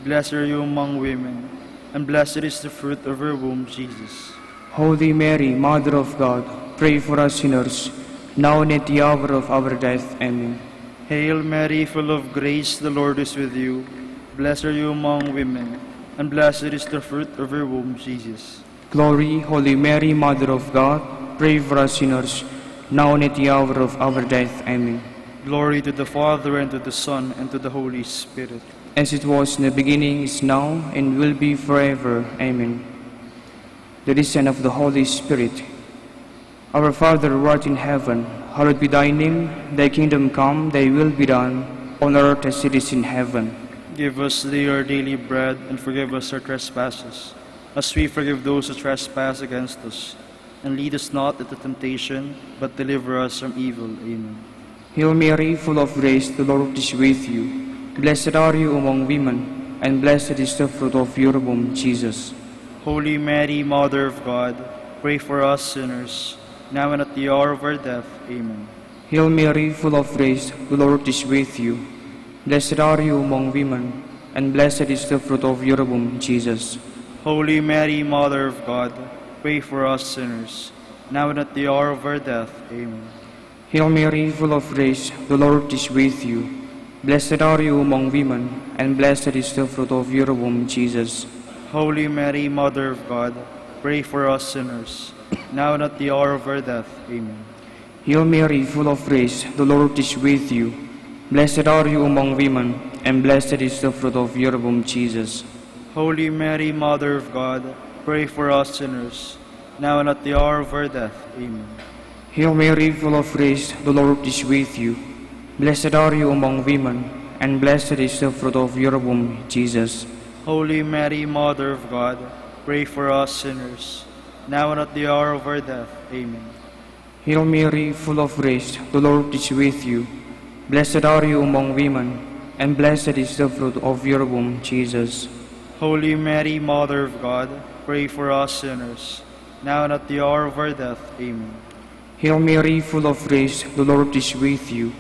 Speaker 10: Blessed are you among women, and blessed is the fruit of your womb, Jesus.
Speaker 9: Holy Mary, Mother of God, pray for us sinners, now and at the hour of our death. Amen.
Speaker 10: Hail Mary, full of grace, the Lord is with you. Blessed are you among women, and blessed is the fruit of your womb, Jesus.
Speaker 9: Glory, Holy Mary, Mother of God, pray for us sinners, now and at the hour of our death. Amen.
Speaker 10: Glory to the Father, and to the Son, and to the Holy Spirit.
Speaker 9: As it was in the beginning, is now, and will be forever. Amen. The descent of the Holy Spirit. Our Father, who art in heaven, hallowed be thy name. Thy kingdom come, thy will be done, on earth as it is in heaven.
Speaker 10: Give us today our daily bread, and forgive us our trespasses, as we forgive those who trespass against us. And lead us not into temptation, but deliver us from evil. Amen.
Speaker 9: Hail Mary, full of grace, the Lord is with you. Blessed are you among women, and blessed is the fruit of your womb, Jesus.
Speaker 10: Holy Mary, Mother of God, pray for us sinners, now and at the hour of our death. Amen.
Speaker 9: Hail Mary, full of grace, the Lord is with you. Blessed are you among women, and blessed is the fruit of your womb, Jesus.
Speaker 10: Holy Mary, Mother of God, pray for us sinners, now and at the hour of our death. Amen.
Speaker 9: Hail Mary, full of grace, the Lord is with you. Blessed are you among women, and blessed is the fruit of your womb, Jesus.
Speaker 10: Holy Mary, Mother of God, pray for us sinners, now and at the hour of our death. Amen.
Speaker 9: Hail Mary, full of grace, the Lord is with you. Blessed are you among women, and blessed is the fruit of your womb, Jesus.
Speaker 10: Holy Mary, Mother of God, pray for us sinners, now and at the hour of our death. Amen.
Speaker 9: Hail Mary, full of grace, the Lord is with you. Blessed are you among women, and blessed is the fruit of your womb, Jesus.
Speaker 10: Holy Mary, Mother of God, pray for us sinners, now and at the hour of our death. Amen.
Speaker 9: Hail Mary, full of grace, the Lord is with you. Blessed are you among women, and blessed is the fruit of your womb, Jesus.
Speaker 10: Holy Mary, Mother of God, pray for us sinners, now and at the hour of our death. Amen.
Speaker 9: Hail Mary, full of grace, the Lord is with you.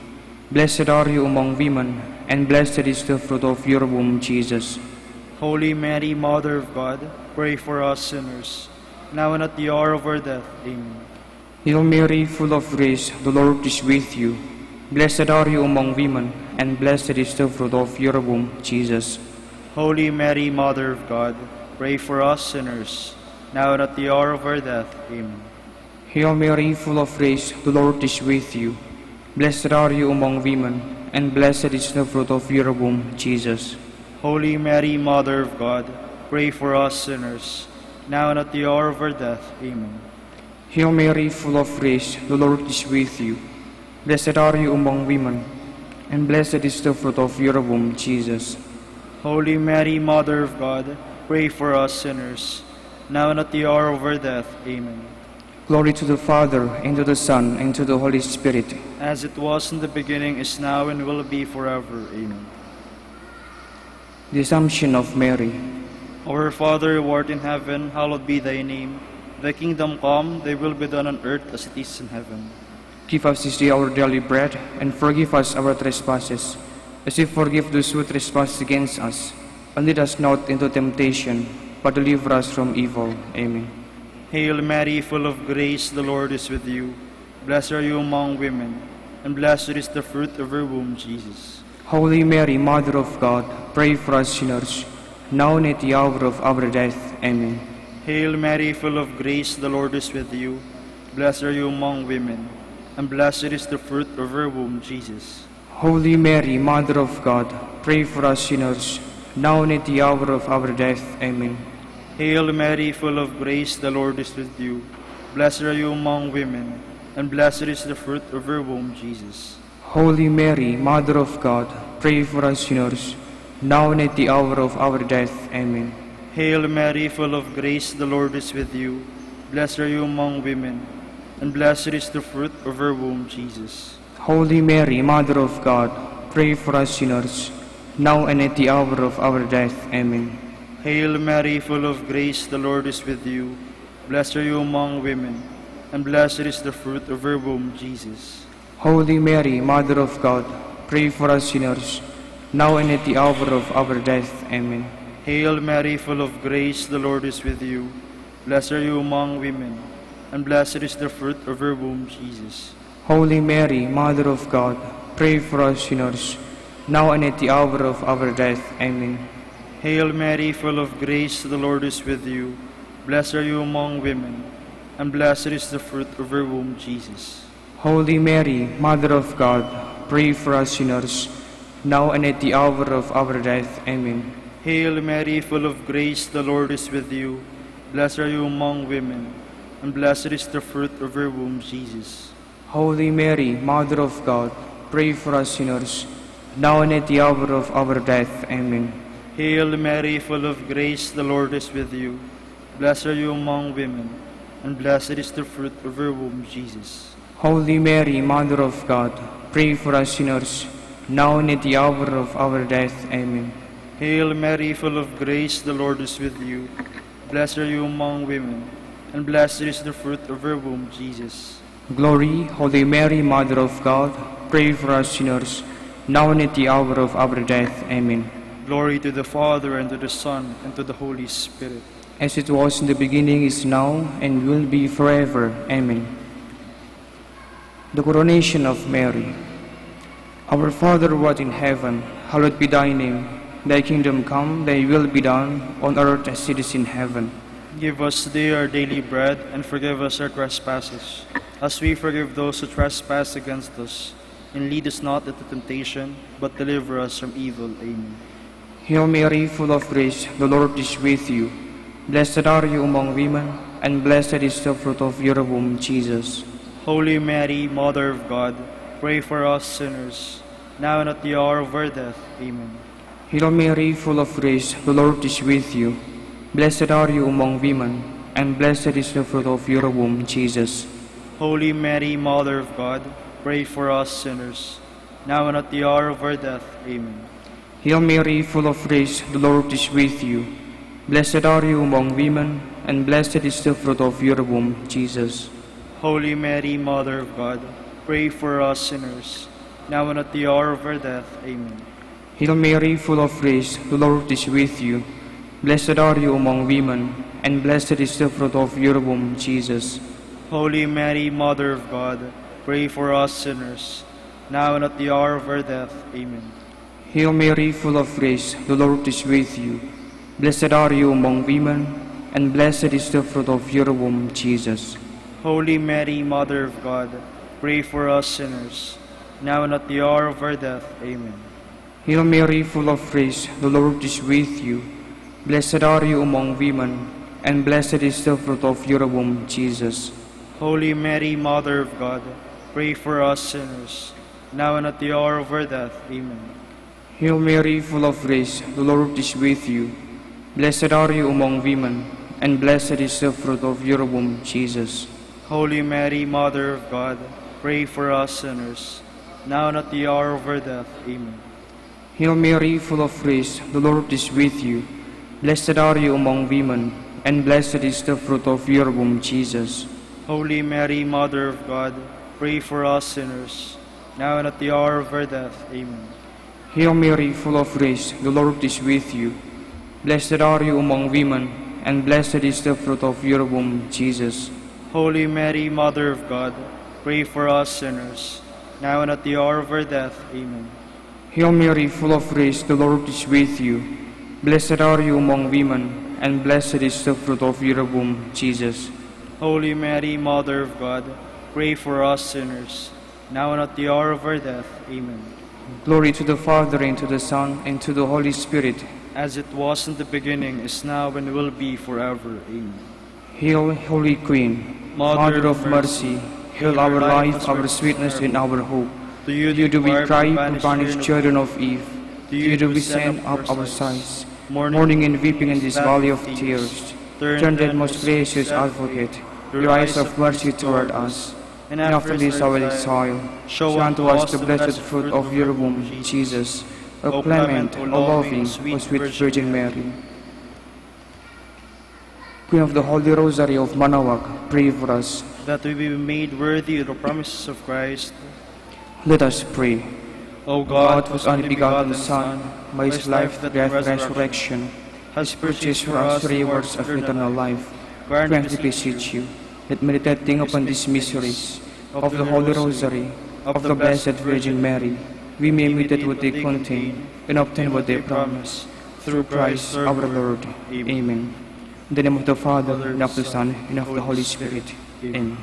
Speaker 9: Blessed are you among women, and blessed is the fruit of your womb, Jesus.
Speaker 10: Holy Mary, Mother of God, pray for us sinners, now and at the hour of our death. Amen.
Speaker 9: Hail Mary, full of grace, the Lord is with you. Blessed are you among women, and blessed is the fruit of your womb, Jesus.
Speaker 10: Holy Mary, Mother of God, pray for us sinners, now and at the hour of our death. Amen.
Speaker 9: Hail Mary, full of grace, the Lord is with you. Blessed are you among women, and blessed is the fruit of your womb, Jesus.
Speaker 10: Holy Mary, Mother of God, pray for us sinners, now and at the hour of our death. Amen.
Speaker 9: Hail Mary, full of grace, the Lord is with you. Blessed are you among women, and blessed is the fruit of your womb, Jesus.
Speaker 10: Holy Mary, Mother of God, pray for us sinners, now and at the hour of our death. Amen.
Speaker 9: Glory to the Father, and to the Son, and to the Holy Spirit.
Speaker 10: As it was in the beginning, is now, and will be forever. Amen.
Speaker 9: The Assumption of Mary.
Speaker 10: Our Father, who art in heaven, hallowed be thy name. Thy kingdom come, thy will be done on earth as it is in heaven.
Speaker 9: Give us this day our daily bread, and forgive us our trespasses, as we forgive those who trespass against us. And lead us not into temptation, but deliver us from evil. Amen.
Speaker 10: Hail Mary, full of grace, the Lord is with you. Blessed are you among women, and blessed is the fruit of your womb, Jesus.
Speaker 9: Holy Mary, Mother of God, pray for us sinners, now and at the hour of our death. Amen.
Speaker 10: Hail Mary, full of grace, the Lord is with you. Blessed are you among women, and blessed is the fruit of your womb, Jesus.
Speaker 9: Holy Mary, Mother of God, pray for us sinners, now and at the hour of our death. Amen.
Speaker 10: Hail Mary, full of grace, the Lord is with you. Blessed are you among women, and blessed is the fruit of your womb, Jesus.
Speaker 9: Holy Mary, Mother of God, pray for us sinners, now and at the hour of our death. Amen.
Speaker 10: Hail Mary, full of grace, the Lord is with you. Blessed are you among women, and blessed is the fruit of your womb, Jesus.
Speaker 9: Holy Mary, Mother of God, pray for us sinners, now and at the hour of our death. Amen.
Speaker 10: Hail Mary, full of grace, the Lord is with you. Blessed are you among women, and blessed is the fruit of your womb, Jesus.
Speaker 9: Holy Mary, Mother of God, pray for us sinners, now and at the hour of our death. Amen.
Speaker 10: Hail Mary, full of grace, the Lord is with you. Blessed are you among women, and blessed is the fruit of your womb, Jesus.
Speaker 9: Holy Mary, Mother of God, pray for us sinners, now and at the hour of our death. Amen.
Speaker 10: Hail Mary, full of grace, the Lord is with you. Blessed are you among women, and blessed is the fruit of your womb, Jesus.
Speaker 9: Holy Mary, Mother of God, pray for us sinners, now and at the hour of our death. Amen.
Speaker 10: Hail Mary, full of grace, the Lord is with you. Blessed are you among women, and blessed is the fruit of your womb, Jesus.
Speaker 9: Holy Mary, Mother of God, pray for us sinners, now and at the hour of our death. Amen.
Speaker 10: Hail Mary, full of grace, the Lord is with you. Blessed are you among women, and blessed is the fruit of your womb, Jesus.
Speaker 9: Holy Mary, Mother of God, pray for us sinners, now and at the hour of our death. Amen.
Speaker 10: Hail Mary, full of grace, the Lord is with you. Blessed are you among women, and blessed is the fruit of your womb, Jesus.
Speaker 9: Glory, Holy Mary, Mother of God, pray for us sinners, now and at the hour of our death. Amen.
Speaker 10: Glory to the Father, and to the Son, and to the Holy Spirit.
Speaker 9: As it was in the beginning, is now, and will be forever. Amen. The Coronation of Mary. Our Father who art in heaven, hallowed be thy name. Thy kingdom come, thy will be done, on earth as it is in heaven.
Speaker 10: Give us today our daily bread, and forgive us our trespasses, as we forgive those who trespass against us. And lead us not into temptation, but deliver us from evil. Amen.
Speaker 9: Hail Mary, full of grace, the Lord is with you. Blessed are you among women, and blessed is the fruit of your womb, Jesus.
Speaker 10: Holy Mary, Mother of God, pray for us sinners, now and at the hour of our death. Amen.
Speaker 9: Hail Mary, full of grace, the Lord is with you. Blessed are you among women, and blessed is the fruit of your womb, Jesus.
Speaker 10: Holy Mary, Mother of God, pray for us sinners, now and at the hour of our death. Amen.
Speaker 9: Hail Mary, full of grace, the Lord is with you. Blessed are you among women, and blessed is the fruit of your womb, Jesus.
Speaker 10: Holy Mary, Mother of God, pray for us sinners, now and at the hour of our death. Amen.
Speaker 9: Hail Mary, full of grace, the Lord is with you. Blessed are you among women, and blessed is the fruit of your womb, Jesus.
Speaker 10: Holy Mary, Mother of God, pray for us sinners, now and at the hour of our death. Amen.
Speaker 9: Hail Mary, full of grace, the Lord is with you. Blessed are you among women, and blessed is the fruit of your womb, Jesus.
Speaker 10: Holy Mary, Mother of God, pray for us sinners, now and at the hour of our death. Amen.
Speaker 9: Hail Mary, full of grace, the Lord is with you. Blessed are you among women, and blessed is the fruit of your womb, Jesus.
Speaker 10: Holy Mary, Mother of God, pray for us sinners, now and at the hour of our death. Amen.
Speaker 9: Hail Mary, full of grace, the Lord is with you. Blessed are you among women, and blessed is the fruit of your womb, Jesus.
Speaker 10: Holy Mary, Mother of God, pray for us sinners, now and at the hour of our death. Amen.
Speaker 9: Hail Mary, full of grace, the Lord is with you. Blessed are you among women, and blessed is the fruit of your womb, Jesus.
Speaker 10: Holy Mary, Mother of God, pray for us sinners, now and at the hour of our death. Amen.
Speaker 9: Hail Mary, full of grace, the Lord is with you. Blessed are you among women, and blessed is the fruit of your womb, Jesus.
Speaker 10: Holy Mary, Mother of God, pray for us sinners, now and at the hour of our death. Amen.
Speaker 9: Hail Mary, full of grace, the Lord is with you. Blessed are you among women, and blessed is the fruit of your womb, Jesus.
Speaker 10: Holy Mary, Mother of God, pray for us sinners, now and at the hour of our death. Amen.
Speaker 9: Glory to the Father, and to the Son, and to the Holy Spirit.
Speaker 10: As it was in the beginning, is now, and will be forever. Amen.
Speaker 9: Hail, Holy Queen, Mother of Mercy, hail our life, our sweetness, and our hope.
Speaker 10: To you
Speaker 9: do we cry,
Speaker 10: banished
Speaker 9: banished children of Eve. To you do we send up our sighs, mourning and weeping in this valley of tears. Turn then, most gracious Advocate, your eyes of mercy toward us,
Speaker 10: and
Speaker 9: and after this our exile,
Speaker 10: show
Speaker 9: unto us the blessed fruit of your womb, Jesus. O clement, O loving, O sweet Virgin Mary. Queen of the Holy Rosary of Manaoag, pray for us.
Speaker 10: that we be made worthy of the promises of Christ.
Speaker 9: Let us pray.
Speaker 10: O
Speaker 9: God,
Speaker 10: God,
Speaker 9: whose only begotten Son, by his life, death, resurrection, has purchased for us the rewards of eternal life, grant, we beseech you, that meditating upon these mysteries of the Holy Rosary of the Blessed Virgin Mary, we may meditate what they contain and obtain what they promise. Through Christ our Lord. Amen. In the name of the Father, and of the Son, and of the Holy Spirit. Amen.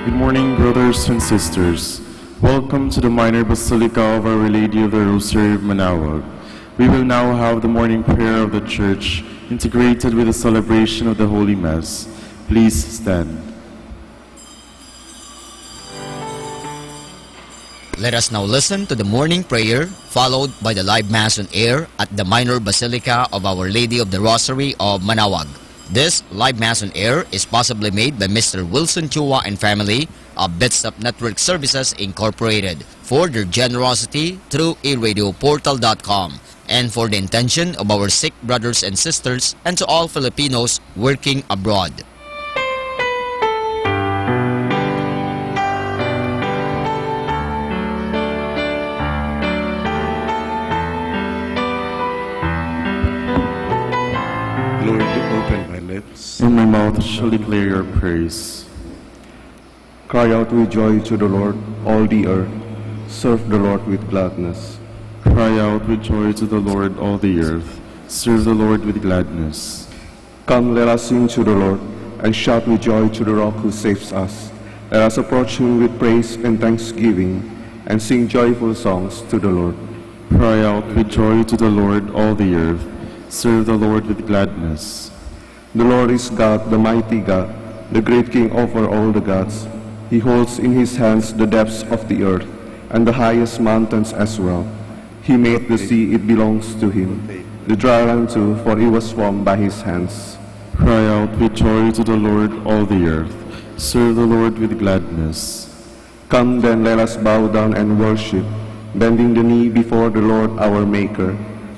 Speaker 11: Good morning, brothers and sisters. Welcome to the Minor Basilica of Our Lady of the Rosary of Manaoag. We will now have the morning prayer of the Church integrated with the celebration of the Holy Mass. Please stand.
Speaker 2: Let us now listen to the morning prayer, followed by the live Mass on air at the Minor Basilica of Our Lady of the Rosary of Manaoag. This live Mass on air is possibly made by Mr. Wilson Chua and family of Bitsap Network Services Incorporated for their generosity through eradioportal.com and for the intention of our sick brothers and sisters and to all Filipinos working abroad.
Speaker 11: Lord, open my lips, and my mouth shall declare your praise.
Speaker 12: Cry out with joy to the Lord, all the earth. Serve the Lord with gladness.
Speaker 11: Cry out with joy to the Lord, all the earth. Serve the Lord with gladness.
Speaker 12: Come, let us sing to the Lord, and shout with joy to the Rock who saves us. Let us approach him with praise and thanksgiving, and sing joyful songs to the Lord.
Speaker 11: Cry out with joy to the Lord, all the earth. Serve the Lord with gladness.
Speaker 12: The Lord is God, the mighty God, the great King over all the gods. He holds in his hands the depths of the earth, and the highest mountains as well. He made the sea, it belongs to him. The dry land too, for it was formed by his hands.
Speaker 11: Cry out with joy to the Lord, all the earth. Serve the Lord with gladness.
Speaker 12: Come then, let us bow down and worship, bending the knee before the Lord our Maker.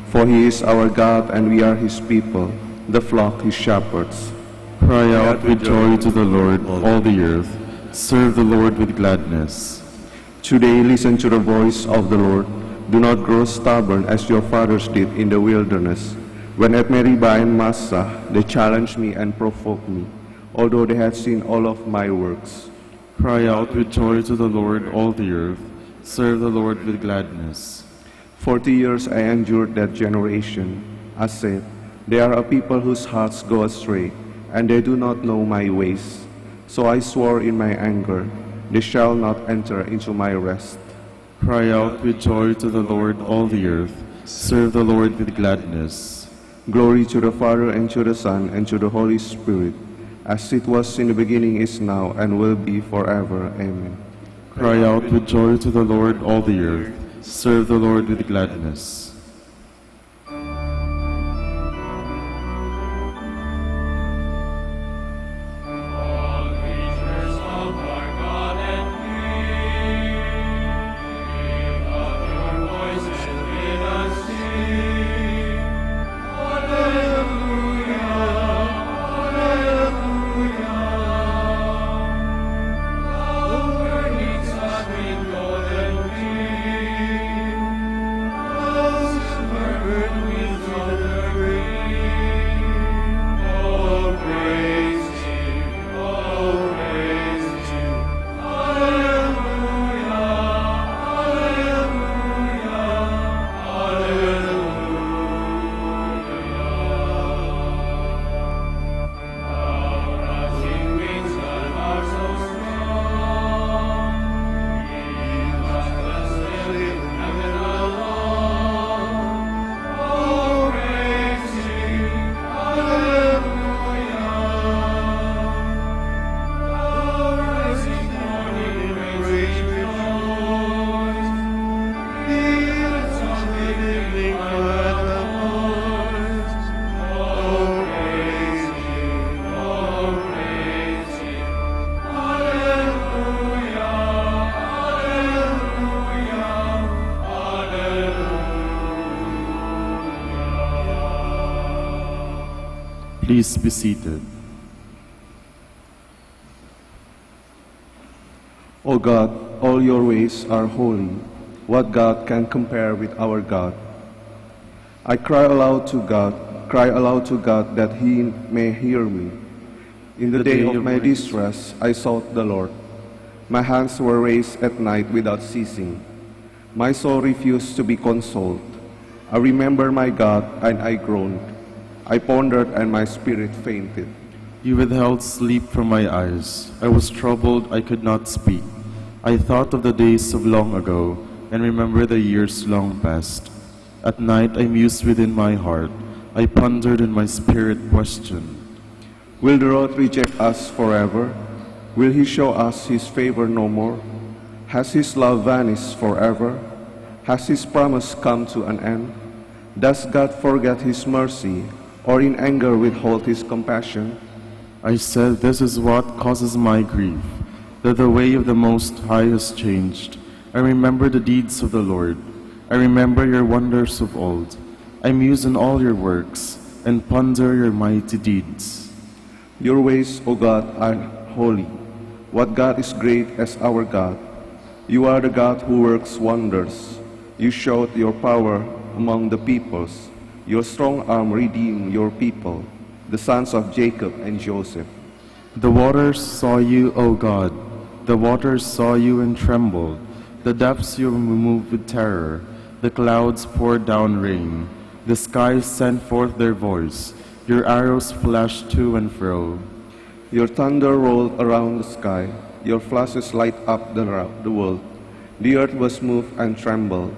Speaker 12: For he is our God, and we are his people, the flock his shepherds.
Speaker 11: Cry out with joy to the Lord, all the earth. Serve the Lord with gladness.
Speaker 12: Today listen to the voice of the Lord. Do not grow stubborn as your fathers did in the wilderness. When at Meribah and Massah they challenged me and provoked me, although they had seen all of my works.
Speaker 11: Cry out with joy to the Lord, all the earth. Serve the Lord with gladness.
Speaker 12: 40 years I endured that generation. I said, they are a people whose hearts go astray, and they do not know my ways. So I swore in my anger, they shall not enter into my rest.
Speaker 11: Cry out with joy to the Lord, all the earth. Serve the Lord with gladness.
Speaker 12: Glory to the Father, and to the Son, and to the Holy Spirit, as it was in the beginning, is now, and will be forever. Amen.
Speaker 11: Cry out with joy to the Lord, all the earth. Serve the Lord with gladness. Please be seated.
Speaker 12: O God, all your ways are holy. What God can compare with our God? I cry aloud to God that he may hear me. In the day of my distress, I sought the Lord. My hands were raised at night without ceasing. My soul refused to be consoled. I remember my God, and I groaned. I pondered, and my spirit fainted.
Speaker 11: You withheld sleep from my eyes. I was troubled, I could not speak. I thought of the days of long ago, and remember the years long past. At night I mused within my heart. I pondered, and my spirit questioned.
Speaker 12: Will the Lord reject us forever? Will he show us his favor no more? Has his love vanished forever? Has his promise come to an end? Does God forget his mercy, or in anger withhold his compassion?
Speaker 11: I said, this is what causes my grief, that the way of the Most High has changed. I remember the deeds of the Lord. I remember your wonders of old. I muse on all your works, and ponder your mighty deeds.
Speaker 12: Your ways, O God, are holy. What God is great as our God? You are the God who works wonders. You showed your power among the peoples. Your strong arm redeemed your people, the sons of Jacob and Joseph.
Speaker 11: The waters saw you, O God. The waters saw you and trembled. The depths you removed with terror. The clouds poured down rain. The skies sent forth their voice. Your arrows flashed to and fro.
Speaker 12: Your thunder rolled around the sky. Your flashes light up the world. The earth was moved and trembled.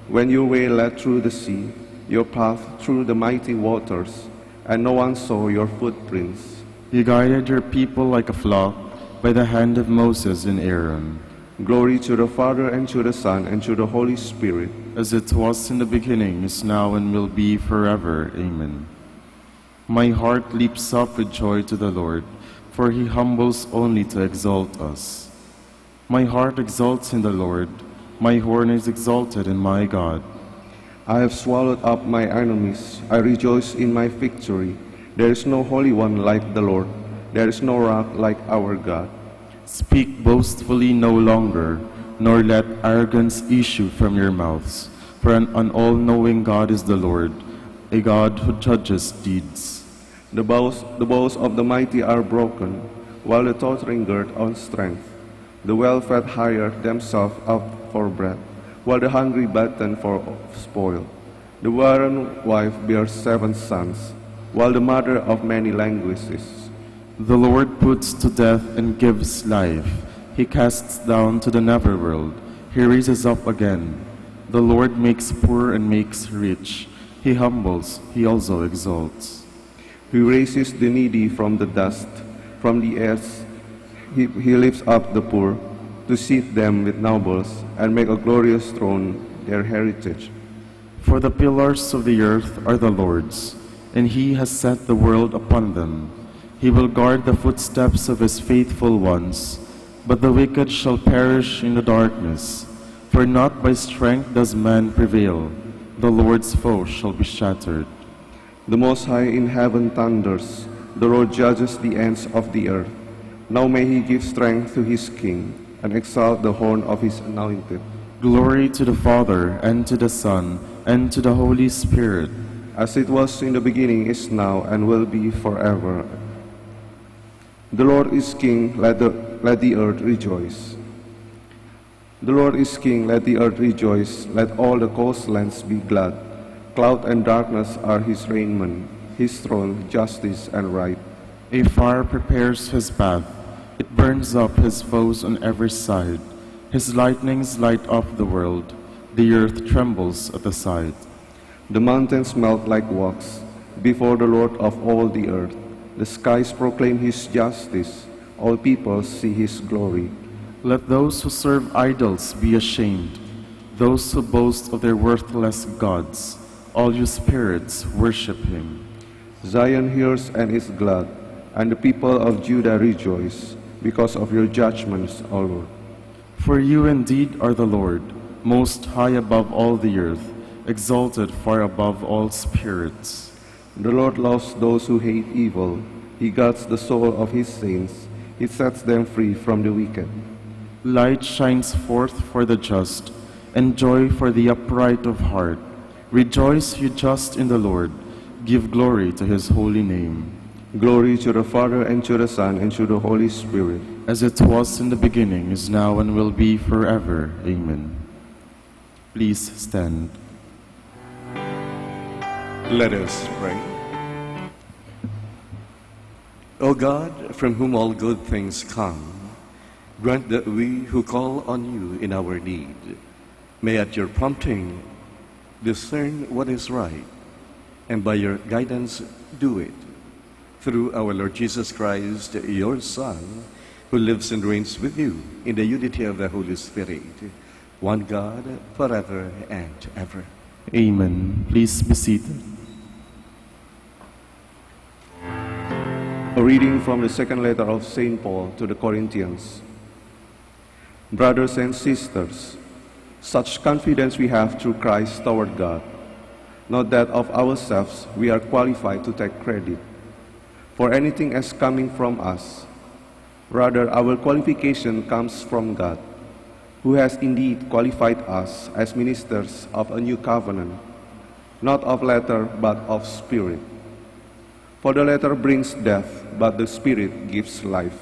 Speaker 12: When your way led through the sea, your path through the mighty waters, and no one saw your footprints.
Speaker 11: You guided your people like a flock by the hand of Moses and Aaron.
Speaker 12: Glory to the Father, and to the Son, and to the Holy Spirit.
Speaker 11: As it was in the beginning, is now, and will be forever. Amen. My heart leaps up with joy to the Lord, for he humbles only to exalt us. My heart exults in the Lord. My horn is exalted in my God.
Speaker 12: I have swallowed up my enemies. I rejoice in my victory. There is no Holy One like the Lord. There is no rock like our God.
Speaker 11: Speak boastfully no longer, nor let arrogance issue from your mouths. For an all-knowing God is the Lord, a God who judges deeds.
Speaker 12: The bows of the mighty are broken, while the tottering gird on strength. The well-fed hire themselves out for bread, while the hungry batten for spoil. The barren wife bears 7 sons, while the mother of many languishes.
Speaker 11: The Lord puts to death and gives life. He casts down to the netherworld. He raises up again. The Lord makes poor and makes rich. He humbles, he also exalts.
Speaker 12: He raises the needy from the dust, from the earth. He lifts up the poor, to seat them with nobles, and make a glorious throne their heritage.
Speaker 11: For the pillars of the earth are the Lord's, and he has set the world upon them. He will guard the footsteps of his faithful ones, but the wicked shall perish in the darkness. For not by strength does man prevail. The Lord's foe shall be shattered.
Speaker 12: The Most High in heaven thunders. The Lord judges the ends of the earth. Now may he give strength to his king, and exalt the horn of his anointed.
Speaker 11: Glory to the Father, and to the Son, and to the Holy Spirit.
Speaker 12: As it was in the beginning, is now, and will be forever. The Lord is King, let the earth rejoice. The Lord is King, let the earth rejoice. Let all the coastlands be glad. Cloud and darkness are his raiment, his throne, justice and right.
Speaker 11: A fire prepares his path. It burns up his foes on every side. His lightnings light up the world. The earth trembles at the sight.
Speaker 12: The mountains melt like wax before the Lord of all the earth. The skies proclaim his justice. All peoples see his glory.
Speaker 11: Let those who serve idols be ashamed, those who boast of their worthless gods. All you spirits worship him.
Speaker 12: Zion hears and is glad, and the people of Judah rejoice, because of your judgments, O Lord.
Speaker 11: For you indeed are the Lord, most high above all the earth, exalted far above all spirits.
Speaker 12: The Lord loves those who hate evil. He guards the soul of his saints. He sets them free from the wicked.
Speaker 11: Light shines forth for the just, and joy for the upright of heart. Rejoice, you just, in the Lord. Give glory to his holy name.
Speaker 12: Glory to the Father, and to the Son, and to the Holy Spirit.
Speaker 11: As it was in the beginning, is now, and will be forever. Amen. Please stand.
Speaker 13: Let us pray. O God, from whom all good things come, grant that we who call on you in our need may at your prompting discern what is right, and by your guidance do it. Through our Lord Jesus Christ, your Son, who lives and reigns with you in the unity of the Holy Spirit, one God, forever and ever.
Speaker 11: Amen. Please be seated.
Speaker 12: A reading from the second letter of St. Paul to the Corinthians. Brothers and sisters, such confidence we have through Christ toward God, not that of ourselves we are qualified to take credit for anything as coming from us. Rather, our qualification comes from God, who has indeed qualified us as ministers of a new covenant, not of letter but of spirit. For the letter brings death, but the Spirit gives life.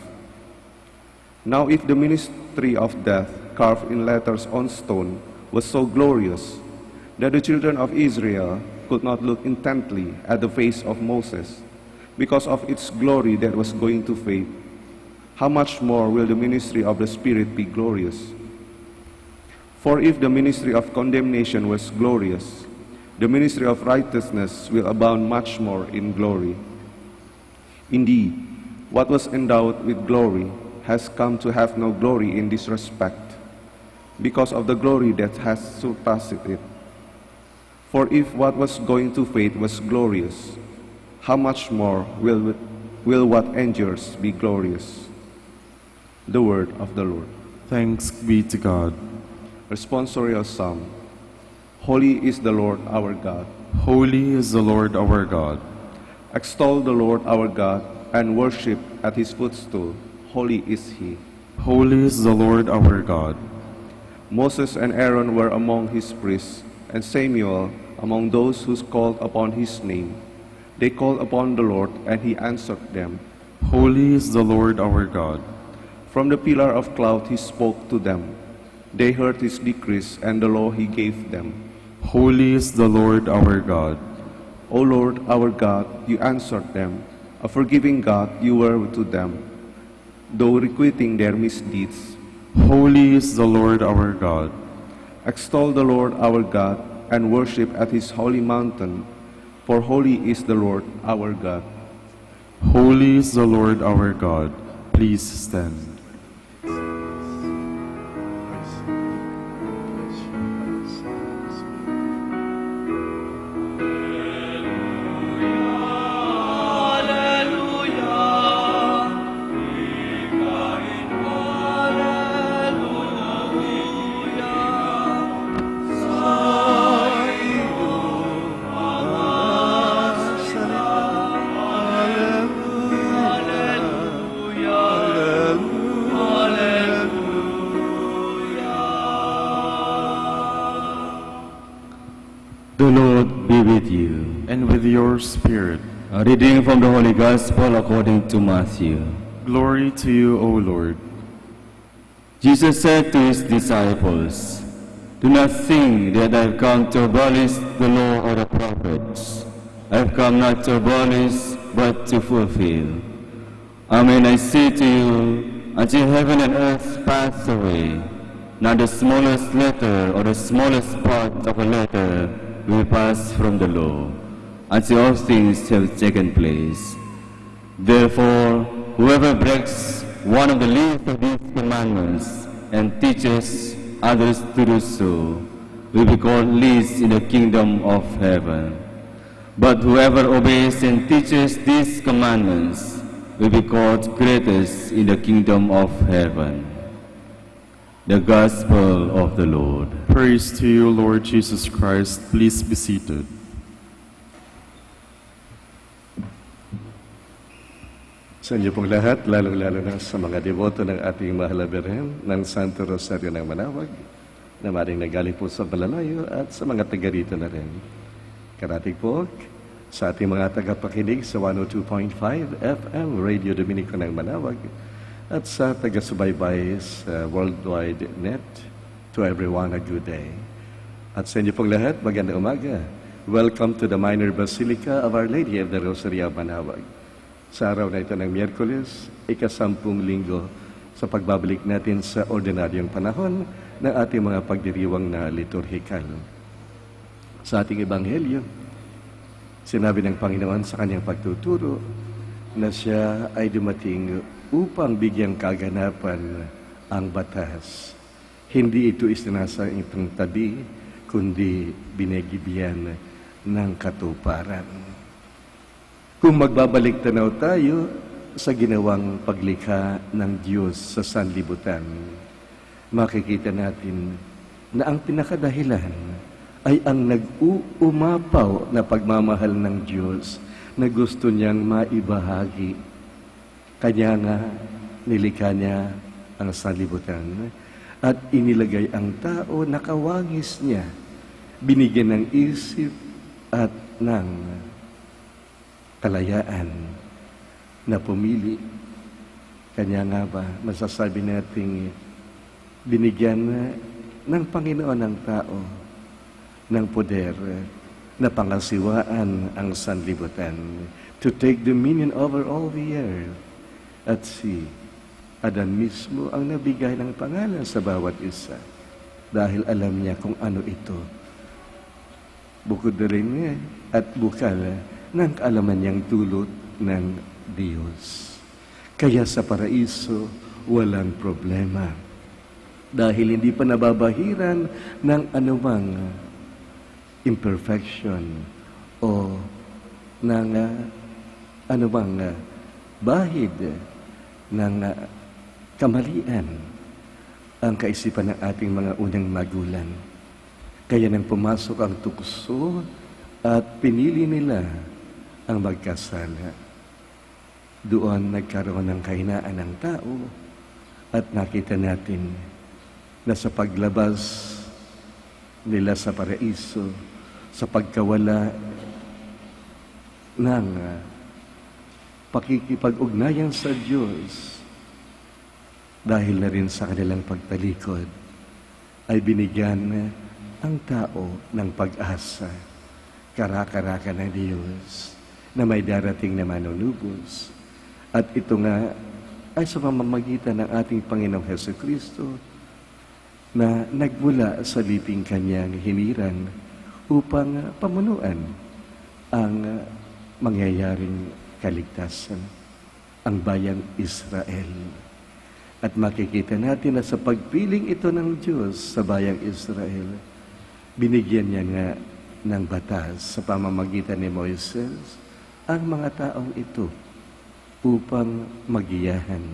Speaker 12: Now if the ministry of death, carved in letters on stone, was so glorious that the children of Israel could not look intently at the face of Moses, because of its glory that was going to fade, how much more will the ministry of the Spirit be glorious? For if the ministry of condemnation was glorious, the ministry of righteousness will abound much more in glory. Indeed, what was endowed with glory has come to have no glory in this respect, because of the glory that has surpassed it. For if what was going to fade was glorious, how much more will what endures be glorious? The word of the Lord.
Speaker 11: Thanks be to God.
Speaker 12: Responsorial Psalm. Holy is the Lord our God.
Speaker 11: Holy is the Lord our God.
Speaker 12: Extol the Lord our God, and worship at his footstool. Holy is he.
Speaker 11: Holy is the Lord our God.
Speaker 12: Moses and Aaron were among his priests, and Samuel among those who called upon his name. They called upon the Lord, and he answered them.
Speaker 11: Holy is the Lord our God.
Speaker 12: From the pillar of cloud he spoke to them. They heard his decrees and the law he gave them.
Speaker 11: Holy is the Lord our God.
Speaker 12: O Lord our God, you answered them. A forgiving God you were to them, though requiting their misdeeds.
Speaker 11: Holy is the Lord our God.
Speaker 12: Extol the Lord our God, and worship at his holy mountain, for holy is the Lord our God.
Speaker 11: Holy is the Lord our God. Please stand.
Speaker 14: The Lord be with you.
Speaker 11: And with your spirit.
Speaker 14: A reading from the Holy Gospel according to Matthew.
Speaker 11: Glory to you, O Lord.
Speaker 14: Jesus said to his disciples, "Do not think that I have come to abolish the law or the prophets. I have come not to abolish, but to fulfill. Amen, I say to you, until heaven and earth pass away, not the smallest letter or the smallest part of a letter will pass from the law, until all things have taken place. Therefore, whoever breaks one of the least of these commandments and teaches others to do so will be called least in the kingdom of heaven. But whoever obeys and teaches these commandments will be called greatest in the kingdom of heaven." The Gospel of the Lord.
Speaker 11: Praise to you, Lord Jesus Christ. Please be seated.
Speaker 13: Sa inyo pong lahat, lalong-lalo na sa mga deboto ng ating mahal na Birhen ng Santo Rosario ng Manawag, na maring nagaling po sa Balalayo at sa mga taga rito na rin. Karatig po sa ating mga tagapakinig sa 102.5 FM Radio Dominico ng Manawag at sa taga-subaybay sa Worldwide Net. To everyone, a good day. At sa inyo pong lahat, magandang umaga. Welcome to the Minor Basilica of Our Lady of the Rosary of Manawag. Sa araw na ito ng Miyerkules, ika-10 linggo sa pagbabalik natin sa ordinaryong panahon ng ating mga pagdiriwang na liturhikal. Sa ating Ebanghelyo, sinabi ng Panginoon sa kanyang pagtuturo na siya ay dumating upang bigyang kaganapan ang batas. Hindi ito isinasa itong tabi, kundi binigyan ng katuparan. Kung magbabalik tanaw tayo sa ginawang paglikha ng Diyos sa sanlibutan, makikita natin na ang pinakadahilan ay ang nag-uumapaw na pagmamahal ng Diyos na gusto niyang maibahagi. Kanya nga nilikha niya ang sanlibutan at inilagay ang tao na kawangis niya, binigyan ng isip at ng kalayaan na pumili. Kanya nga ba, masasabi nating binigyan ng Panginoon ng tao ng poder na pangasiwaan ang sanlibutan, to take dominion over all the earth. At si Adan mismo ang nabigay ng pangalan sa bawat isa dahil alam niya kung ano ito. Bukod na rin niya at bukal ng kaalaman niyang dulot ng Diyos. Kaya sa paraiso, walang problema. Dahil hindi pa nababahiran ng anumang imperfection o ng anumang bahid ng kamalian ang kaisipan ng ating mga unang magulang. Kaya nang pumasok ang tukso at pinili nila ang magkasala, doon nagkaroon ng kahinaan ng tao at nakita natin na sa paglabas nila sa paraiso, sa pagkawala ng pakikipag-ugnayan sa Diyos, dahil na rin sa kanilang pagtalikod, ay binigyan ang tao ng pag-asa, karakaraka ng Diyos, na may darating na manunubos. At ito nga ay sa pamamagitan ng ating Panginoong Hesukristo na nagmula sa liping kanyang hiniran upang pamunuan ang mangyayaring kaligtasan, ang bayang Israel. At makikita natin na sa pagpiling ito ng Diyos sa bayang Israel, binigyan niya nga ng batas sa pamamagitan ni Moises ang mga taong ito upang magiyahan,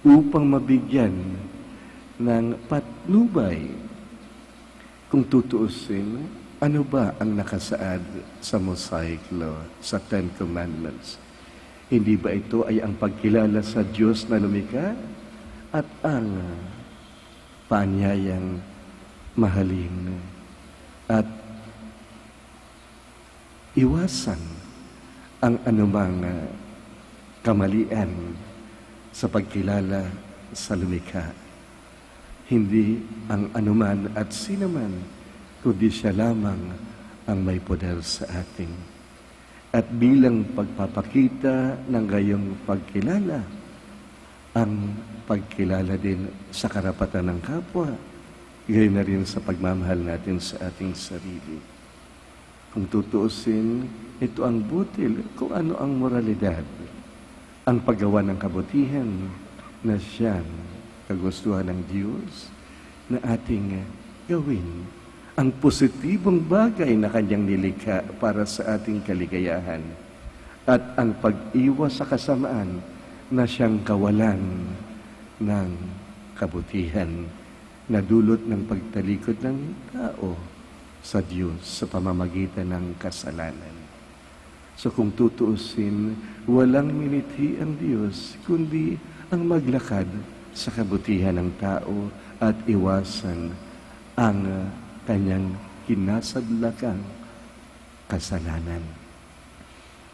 Speaker 13: upang mabigyan ng patnubay. Kung tutuusin, ano ba ang nakasaad sa Mosaic Law, sa Ten Commandments? Hindi ba ito ay ang pagkilala sa Diyos na lumikha at ang paanyayang mahalin at iwasan ang anumang kamalian sa pagkilala sa lumikha. Hindi ang anuman at sinuman, kundi siya lamang ang may poder sa atin. At bilang pagpapakita ng gayong pagkilala, ang pagkilala din sa karapatan ng kapwa, gayon na rin sa pagmamahal natin sa ating sarili. Kung tutuusin, ito ang butil kung ano ang moralidad, ang paggawa ng kabutihan na siyang kagustuhan ng Diyos na ating gawin, ang positibong bagay na kanyang nilikha para sa ating kaligayahan, at ang pag-iwas sa kasamaan na siyang kawalan ng kabutihan na dulot ng pagtalikod ng tao sa Diyos sa pamamagitan ng kasalanan. So kung tutuusin, walang minithi ang Diyos, kundi ang maglakad sa kabutihan ng tao at iwasan ang kanyang kinasadlakang kasalanan.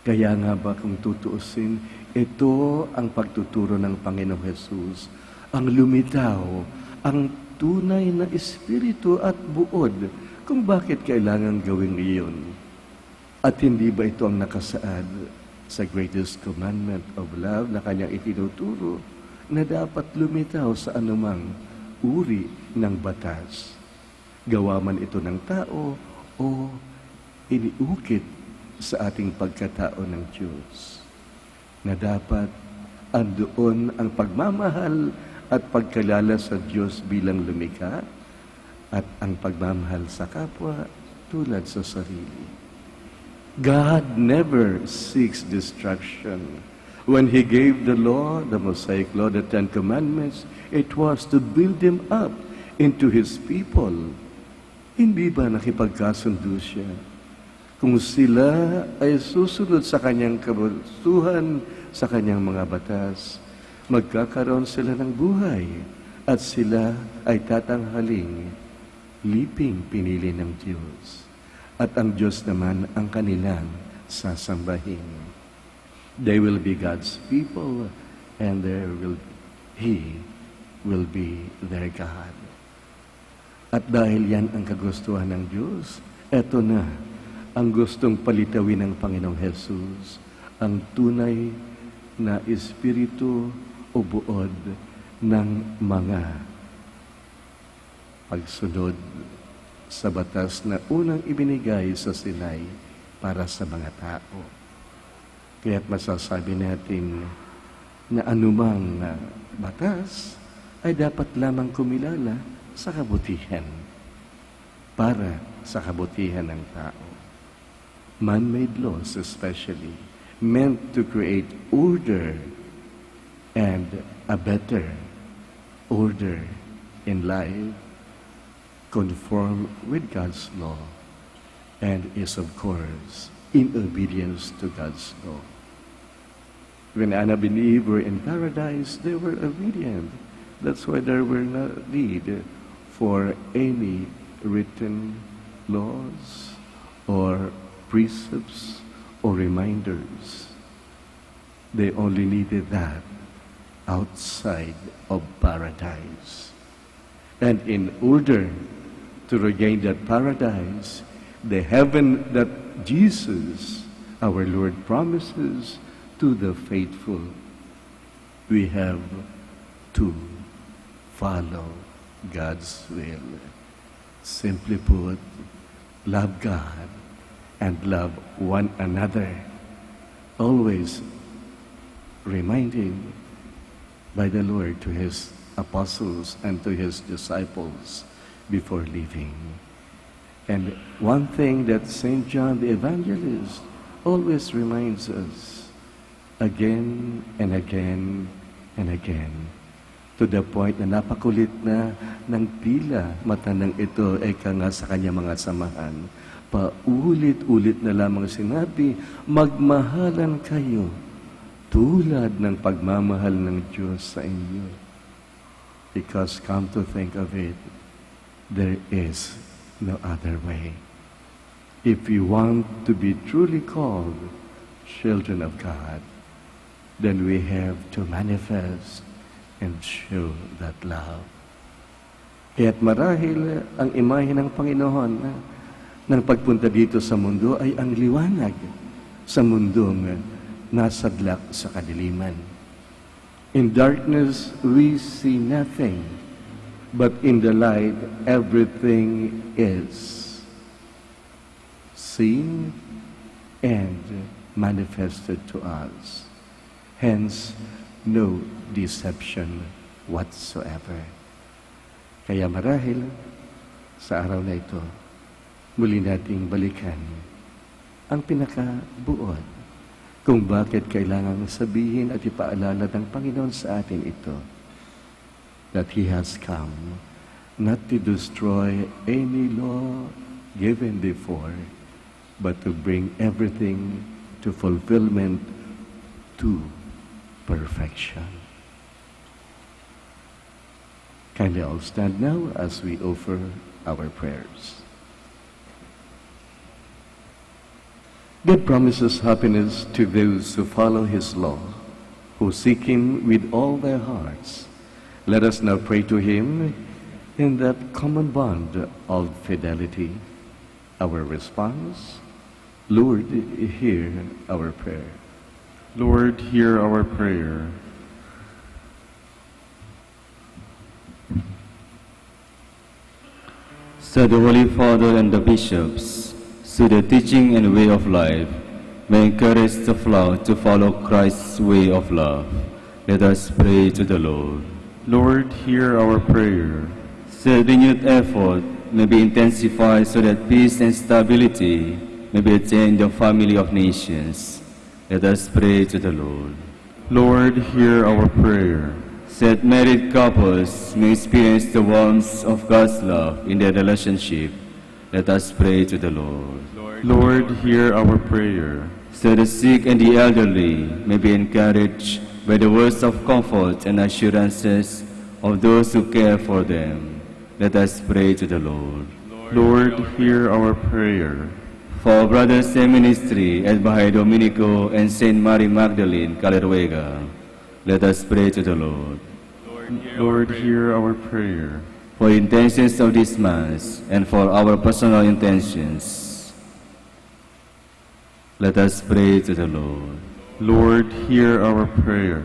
Speaker 13: Kaya nga ba kung tutuusin, ito ang pagtuturo ng Panginoong Hesus, ang lumitaw, ang tunay na espiritu at buod kung bakit kailangan gawin iyon. At hindi ba ito ang nakasaad sa greatest commandment of love na kanyang itinuturo na dapat lumitaw sa anumang uri ng batas? Gawa man ito ng tao o iniukit sa ating pagkatao ng Diyos, na dapat andoon ang pagmamahal at pagkalala sa Diyos bilang lumikha at ang pagmamahal sa kapwa tulad sa sarili. God never seeks destruction. When He gave the law, the Mosaic law, the Ten Commandments, it was to build them up into His people. Hindi ba nakipagkasundo siya? Kung sila ay susunod sa kanyang kagustuhan, sa kanyang mga batas, magkakaroon sila ng buhay at sila ay tatanghaling liping pinili ng Diyos. At ang Diyos naman ang kanilang sasambahin. They will be God's people and He will be their God. At dahil yan ang kagustuhan ng Diyos, eto na ang gustong palitawin ng Panginoong Hesus, ang tunay na espiritu o buod ng mga pagsunod sa batas na unang ibinigay sa Sinai para sa mga tao. Kaya't masasabi natin na anumang batas ay dapat lamang kumilala sa kabutihan para sa kabutihan ng tao. Man-made laws especially, meant to create order and a better order in life, conform with God's law, and is of course in obedience to God's law. When Adam and Eve were in paradise, they were obedient. That's why there were no need for any written laws or precepts or reminders. They only needed that outside of paradise. And in order to regain that paradise, the heaven that Jesus, our Lord, promises to the faithful, we have to follow God's will. Simply put, love God and love one another, always reminding by the Lord to His apostles and to His disciples before leaving. And one thing that St. John the Evangelist always reminds us again and again and again, to the point na napakulit na ng tila mata ng ito ay kanga sa kanyang mga samahan. Paulit-ulit na lamang sinabi, magmahalan kayo tulad ng pagmamahal ng Diyos sa inyo. Because come to think of it, there is no other way. If you want to be truly called children of God, then we have to manifest and show that love. Kaya't marahil ang imahe ng Panginoon ng pagpunta dito sa mundo ay ang liwanag sa mundong nasadlak sa kadiliman. In darkness, we see nothing, but in the light, everything is seen and manifested to us. Hence, no deception whatsoever. Kaya marahil, sa araw na ito, muli nating balikan ang pinakabuod kung bakit kailangan sabihin at ipaalala ng Panginoon sa atin ito, that He has come not to destroy any law given before, but to bring everything to fulfillment, to perfection. Kindly all stand now as we offer our prayers. God promises happiness to those who follow His law, who seek Him with all their hearts. Let us now pray to Him in that common bond of fidelity. Our response, Lord, hear our prayer.
Speaker 11: Lord, hear our prayer.
Speaker 14: So the Holy Father and the bishops, through the teaching and way of life, may encourage the flock to follow Christ's way of love. Let us pray to the Lord.
Speaker 11: Lord, hear our prayer.
Speaker 14: So renewed effort may be intensified so that peace and stability may be attained in the family of nations. Let us pray to the Lord.
Speaker 11: Lord, hear our prayer.
Speaker 14: So that married couples may experience the warmth of God's love in their relationship. Let us pray to the Lord.
Speaker 11: Lord, hear our prayer.
Speaker 14: So the sick and the elderly may be encouraged by the words of comfort and assurances of those who care for them. Let us pray to the Lord.
Speaker 11: Lord, hear our prayer.
Speaker 14: For our brothers in ministry at Bahay Dominico and Saint Mary Magdalene, Caleruega, let us pray to the Lord.
Speaker 11: Lord, hear our prayer.
Speaker 14: For the intentions of this Mass and for our personal intentions, let us pray to the Lord.
Speaker 11: Lord, hear our prayer.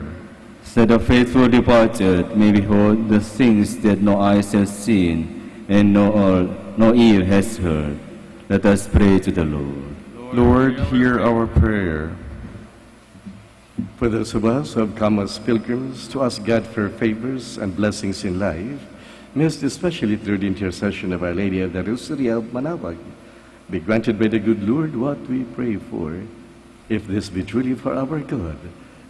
Speaker 14: So the faithful departed may behold the things that no eyes have seen and no ear has heard. Let us pray to the Lord.
Speaker 11: Lord, hear our prayer.
Speaker 13: For those of us who have come as pilgrims to ask God for favors and blessings in life, most especially through the intercession of Our Lady of the Rosary of Manawag, be granted by the good Lord what we pray for, if this be truly for our good,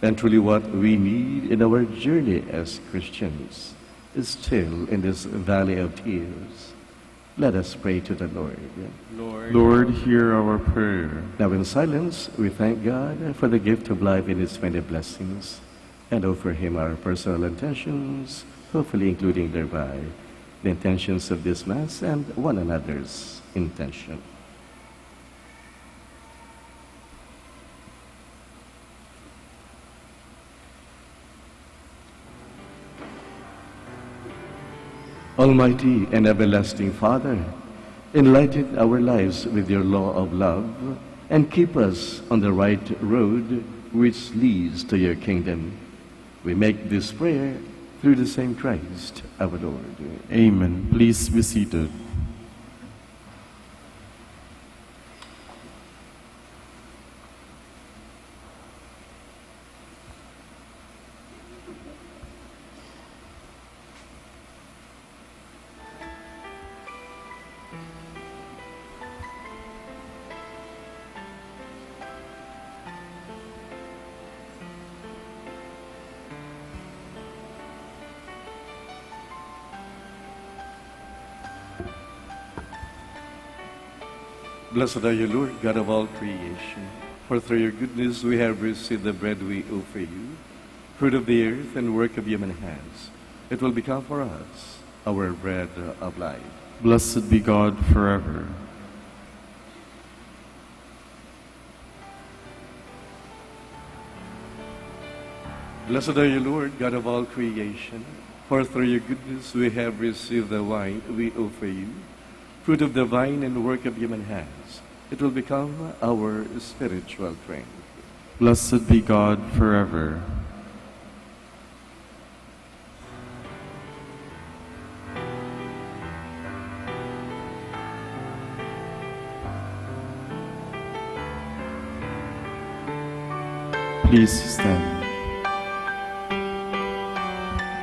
Speaker 13: and truly what we need in our journey as Christians, is still in this valley of tears. Let us pray to the Lord.
Speaker 11: Lord, hear our prayer.
Speaker 13: Now in silence, we thank God for the gift of life and His many blessings, and offer Him our personal intentions, hopefully including thereby the intentions of this Mass and one another's intention. Almighty and everlasting Father, enlighten our lives with your law of love, and keep us on the right road which leads to your kingdom. We make this prayer through the same Christ, our Lord.
Speaker 11: Amen. Please be seated.
Speaker 13: Blessed are you, Lord, God of all creation, for through your goodness we have received the bread we offer you, fruit of the earth and work of human hands. It will become for us our bread of life.
Speaker 11: Blessed be God forever.
Speaker 13: Blessed are you, Lord, God of all creation, for through your goodness we have received the wine we offer you, fruit of the vine and work of human hands. It will become our spiritual drink.
Speaker 11: Blessed be God forever. Please stand.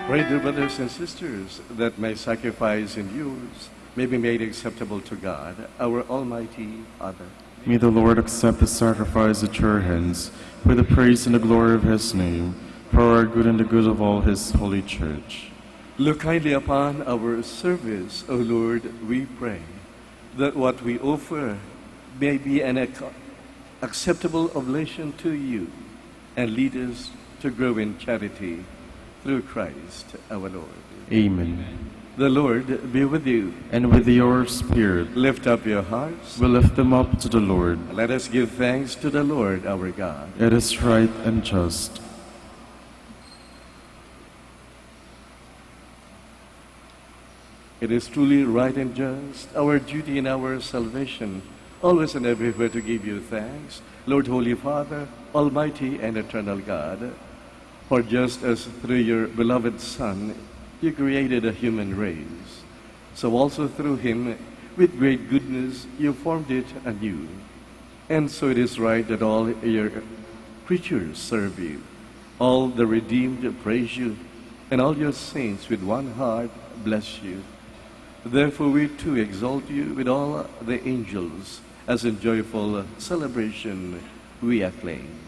Speaker 13: Pray, dear brothers and sisters, that my sacrifice and yours may be made acceptable to God, our Almighty Father.
Speaker 11: May the Lord accept the sacrifice at your hands for the praise and the glory of his name, for our good and the good of all his holy church.
Speaker 13: Look kindly upon our service, O Lord, we pray, that what we offer may be an acceptable oblation to you, and lead us to grow in charity through Christ our Lord.
Speaker 11: Amen.
Speaker 13: The Lord be with you.
Speaker 11: And with your spirit,
Speaker 13: Lift up your hearts.
Speaker 11: we lift them up to the Lord.
Speaker 13: Let us give thanks to the Lord our God.
Speaker 11: It is right and just.
Speaker 13: It is truly right and just, our duty and our salvation, always and everywhere to give you thanks, Lord, Holy Father, Almighty and Eternal God. For just as through your beloved Son you created a human race, so also through him, with great goodness, you formed it anew. And so it is right that all your creatures serve you, all the redeemed praise you, and all your saints with one heart bless you. Therefore we too exalt you with all the angels, as in joyful celebration we acclaim.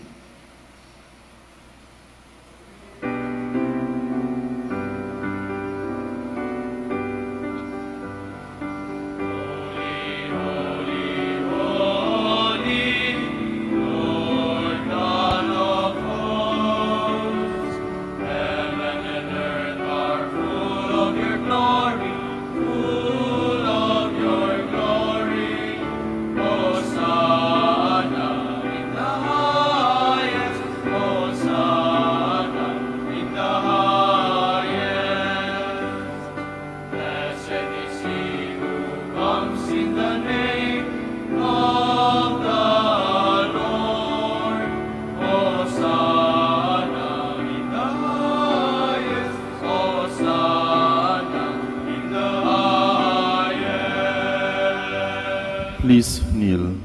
Speaker 11: Please kneel.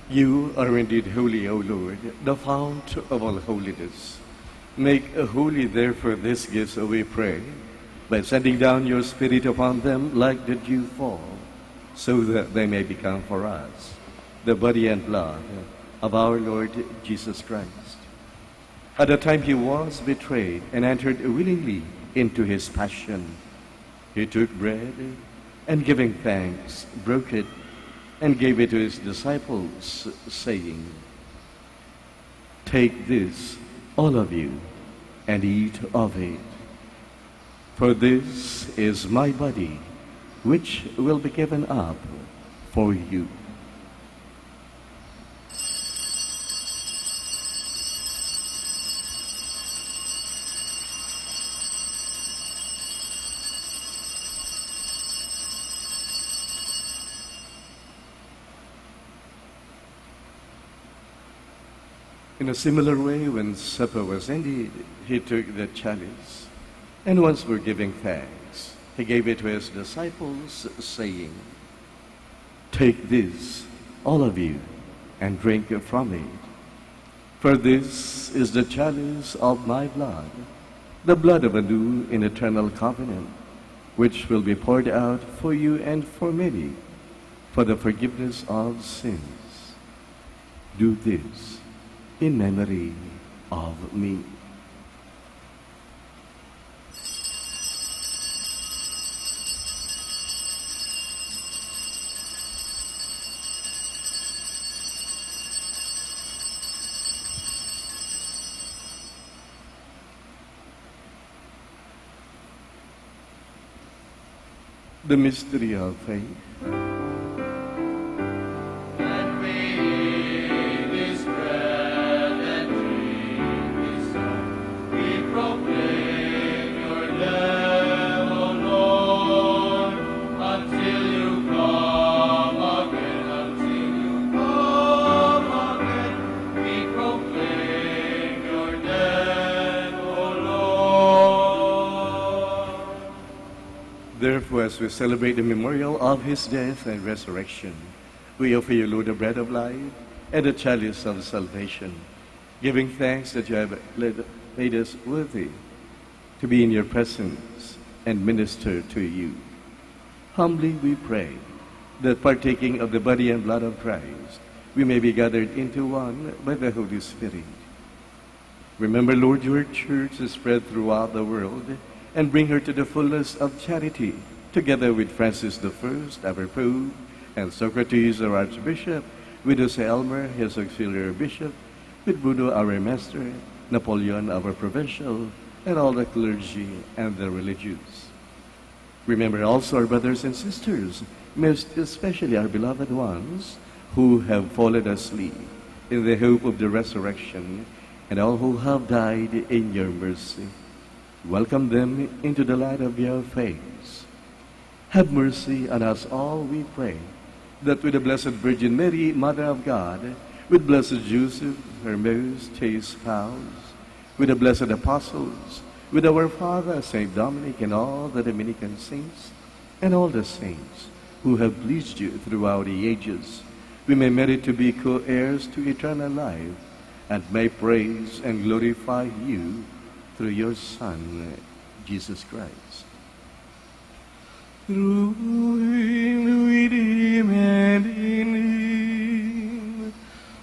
Speaker 13: You are indeed holy, O Lord, the fount of all holiness. Make holy, therefore, these gifts, we pray, by sending down your Spirit upon them like the dew fall, so that they may become for us the body and blood of our Lord Jesus Christ. At the time he was betrayed and entered willingly into his passion, he took bread, and giving thanks, broke it, and gave it to his disciples, saying, "Take this, all of you, and eat of it. For this is my body, which will be given up for you." In a similar way, when supper was ended, he took the chalice, and once more giving thanks, he gave it to his disciples, saying, "Take this, all of you, and drink from it. For this is the chalice of my blood, the blood of a new and eternal covenant, which will be poured out for you and for many, for the forgiveness of sins. Do this in memory of me." The mystery of faith. Therefore, as we celebrate the memorial of his death and resurrection, we offer you, Lord, the bread of life and the chalice of salvation, giving thanks that you have made us worthy to be in your presence and minister to you. Humbly we pray that partaking of the body and blood of Christ, we may be gathered into one by the Holy Spirit. Remember, Lord, your church is spread throughout the world, and bring her to the fullness of charity, together with Francis I, our Pope, and Socrates, our Archbishop, with Jose Elmer, his auxiliary bishop, with Bruno, our master, Napoleon, our provincial, and all the clergy and the religious. Remember also our brothers and sisters, most especially our beloved ones who have fallen asleep in the hope of the resurrection, and all who have died in your mercy. Welcome them into the light of your face. Have mercy on us all, we pray, that with the Blessed Virgin Mary, Mother of God, with Blessed Joseph, her most chaste spouse, with the blessed apostles, with our Father, Saint Dominic, and all the Dominican saints, and all the saints who have pleased you throughout the ages, we may merit to be co-heirs to eternal life, and may praise and glorify you through your Son, Jesus Christ.
Speaker 6: Through him we redeem and in him,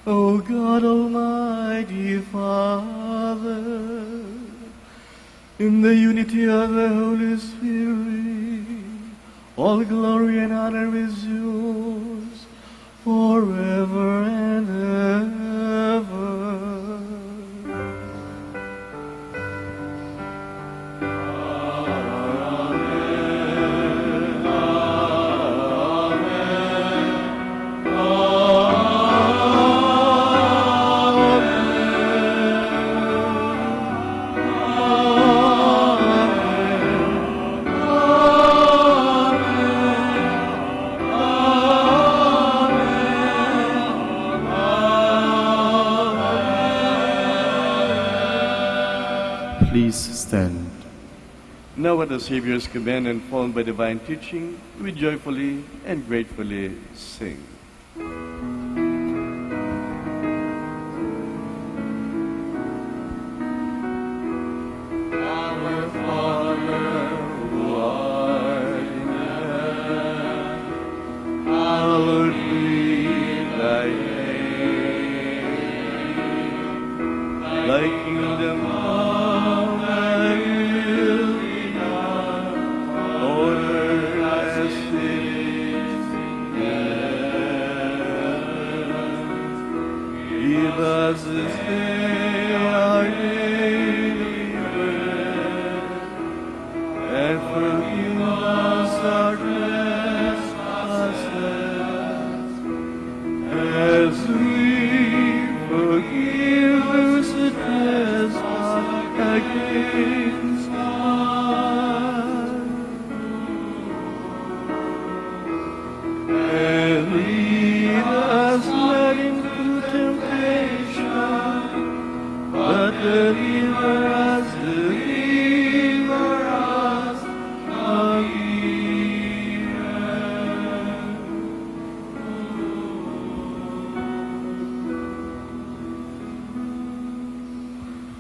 Speaker 6: O God Almighty Father, in the unity of the Holy Spirit, all glory and honor is yours forever and ever.
Speaker 11: Please stand.
Speaker 13: Now at the Savior's command and formed by divine teaching, we joyfully and gratefully sing.
Speaker 6: Our Father, who art in heaven, hallowed be thy name. Thy kingdom come, thy will be done, on earth as it is in heaven. Give us this day our daily bread, and forgive us our trespasses, as we forgive those who trespass against us. And lead us not into temptation, but deliver us from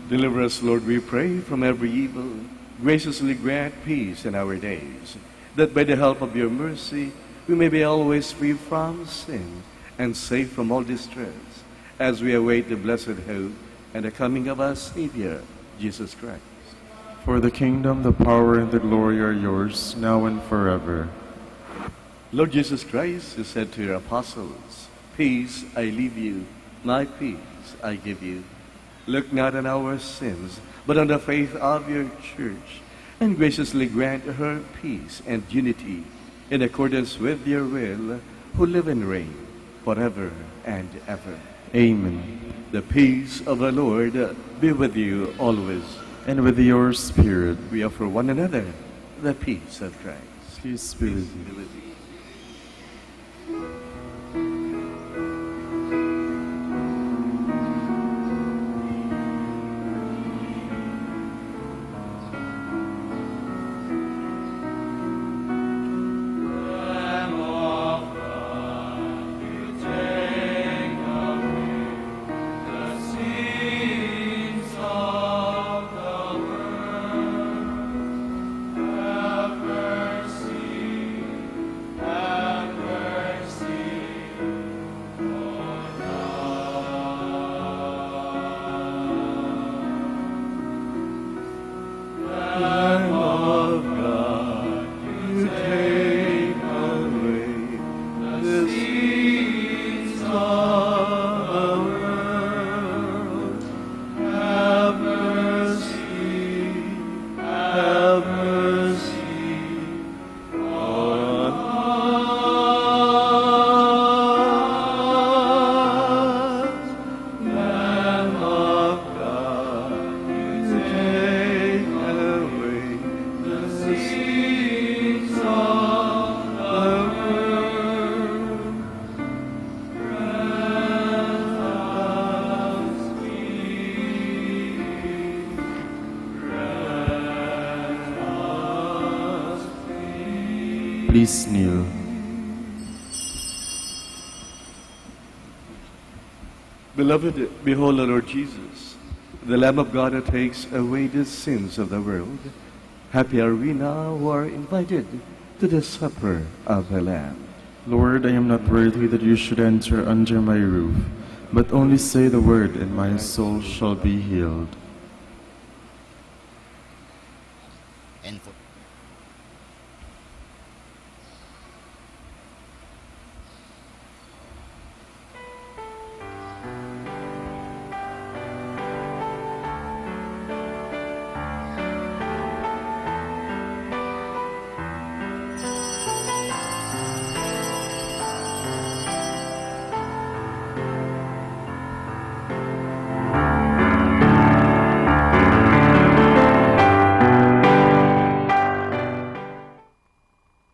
Speaker 13: Deliver us, Lord, we pray, from every evil. Graciously grant peace in our days, that by the help of your mercy we may be always free from sin and safe from all distress, as we await the blessed hope and the coming of our Savior, Jesus Christ.
Speaker 11: For the kingdom, the power, and the glory are yours, now and forever.
Speaker 13: Lord Jesus Christ, you said to your apostles, "Peace I leave you, my peace I give you. Look not on our sins, but on the faith of your church, and graciously grant her peace and unity in accordance with your will, who live and reign forever and ever."
Speaker 11: Amen.
Speaker 13: The peace of the Lord be with you always.
Speaker 11: And with your spirit.
Speaker 13: We offer one another the peace of Christ.
Speaker 11: Peace be with you.
Speaker 13: Be with you.
Speaker 11: please kneel.
Speaker 13: Beloved, behold the Lord Jesus, the Lamb of God that takes away the sins of the world. Happy are we now who are invited to the supper of the Lamb.
Speaker 11: Lord, I am not worthy that you should enter under my roof, but only say the word, and my soul shall be healed.
Speaker 2: And for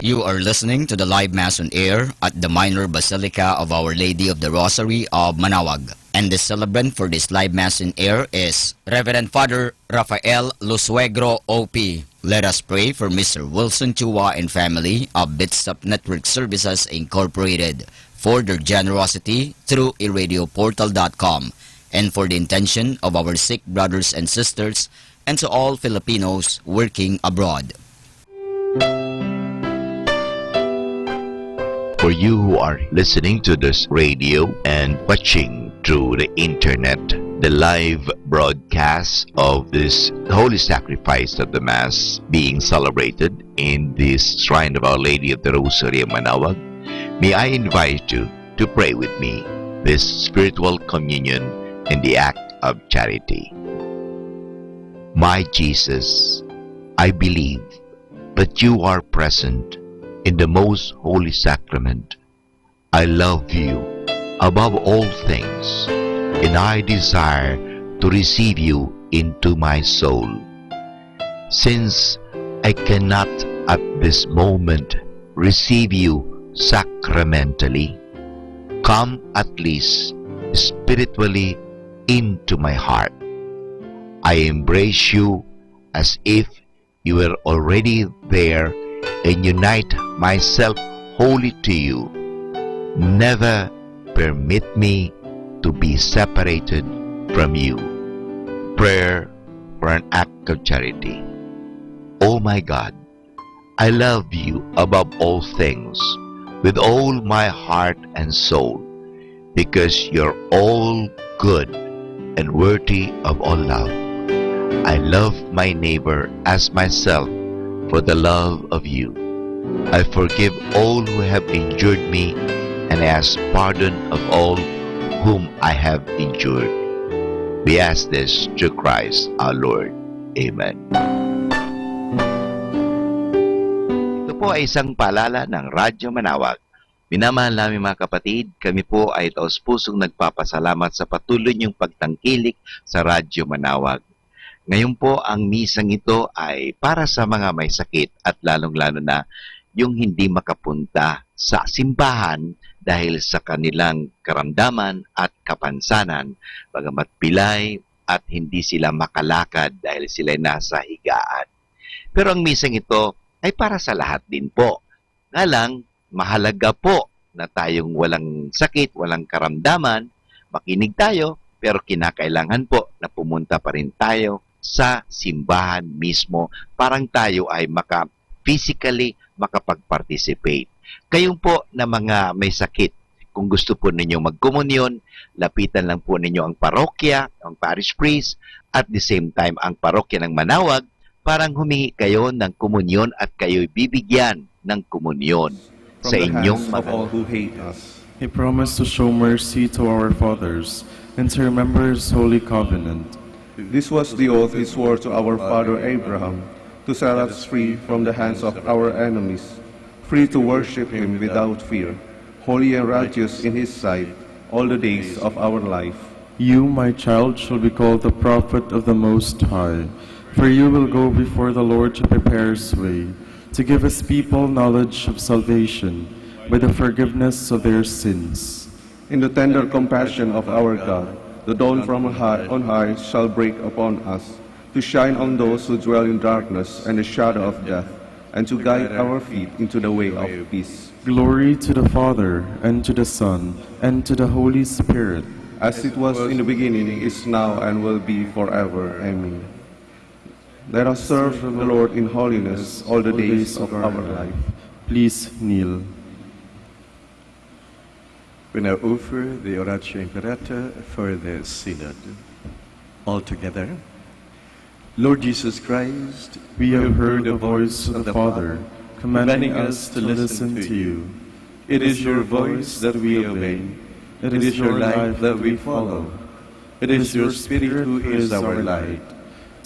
Speaker 2: You are listening to the live Mass on air at the Minor Basilica of Our Lady of the Rosary of Manaoag. And the celebrant for this live Mass on air is Reverend Father Rafael Lusuegro OP. Let us pray for Mr. Wilson Chua and family of Bitsap Network Services Incorporated for their generosity through iradioportal.com and for the intention of our sick brothers and sisters and to all Filipinos working abroad.
Speaker 1: For you who are listening to this radio and watching through the internet, the live broadcast of this Holy Sacrifice of the Mass being celebrated in this Shrine of Our Lady of the Rosary of Manaoag, may I invite you to pray with me this spiritual communion in the act of charity. My Jesus, I believe that you are present in the most holy sacrament. I love you above all things, and I desire to receive you into my soul. Since I cannot at this moment receive you sacramentally, come at least spiritually into my heart. I embrace you as if you were already there and unite myself wholly to you. Never permit me to be separated from you. Prayer for an act of charity. Oh my God, I love you above all things with all my heart and soul, because you're all good and worthy of all love. I love my neighbor as myself for the love of you. I forgive all who have injured me and ask pardon of all whom I have injured. We ask this through Christ our Lord. Amen. Ito po ay isang paalala ng Radyo Manaoag. Minamahal namin mga kapatid, kami po ay taos-pusong nagpapasalamat sa patuloy niyong pagtangkilik sa Radyo Manaoag. Ngayon po, ang misang ito ay para sa mga may sakit at lalong-lalo na yung hindi makapunta sa simbahan dahil sa kanilang karamdaman at kapansanan, bagamat pilay at hindi sila makalakad dahil sila nasa higaan. Pero ang misang ito ay para sa lahat din po. Nga lang, mahalaga po na tayong walang sakit, walang karamdaman, makinig tayo, pero kinakailangan po na pumunta pa rin tayo sa simbahan mismo, parang tayo ay physically makapag-participate. Kayong po na mga may sakit, kung gusto po ninyo magkomunyon, lapitan lang po ninyo ang parokya, ang parish priest, at the same time ang parokya ng Manaoag, parang humingi kayo ng komunyon at kayo'y bibigyan ng komunyon sa inyong mga
Speaker 13: all who hate us.
Speaker 11: He promised to show mercy to our fathers and to remember his holy covenant.
Speaker 12: This was the oath he swore to our father Abraham, to set us free from the hands of our enemies, free to worship him without fear, holy and righteous in his sight, all the days of our life.
Speaker 11: You, my child, shall be called the prophet of the Most High, for you will go before the Lord to prepare his way, to give his people knowledge of salvation by the forgiveness of their sins.
Speaker 12: In the tender compassion of our God, the dawn from on high shall break upon us, to shine on those who dwell in darkness and the shadow of death, and to guide our feet into the way of peace.
Speaker 11: Glory to the Father, and to the Son, and to the Holy Spirit.
Speaker 12: As it was in the beginning, is now, and will be forever. Amen. Let us serve the Lord in holiness all the days of our life.
Speaker 11: Please kneel.
Speaker 13: We now offer the Oratio Imperata for the Synod. All together. Lord Jesus Christ,
Speaker 11: We have heard the voice of the Father, commanding us to listen to you.
Speaker 13: It is your voice that we obey. It is your life that we follow. It is your Spirit who is our light.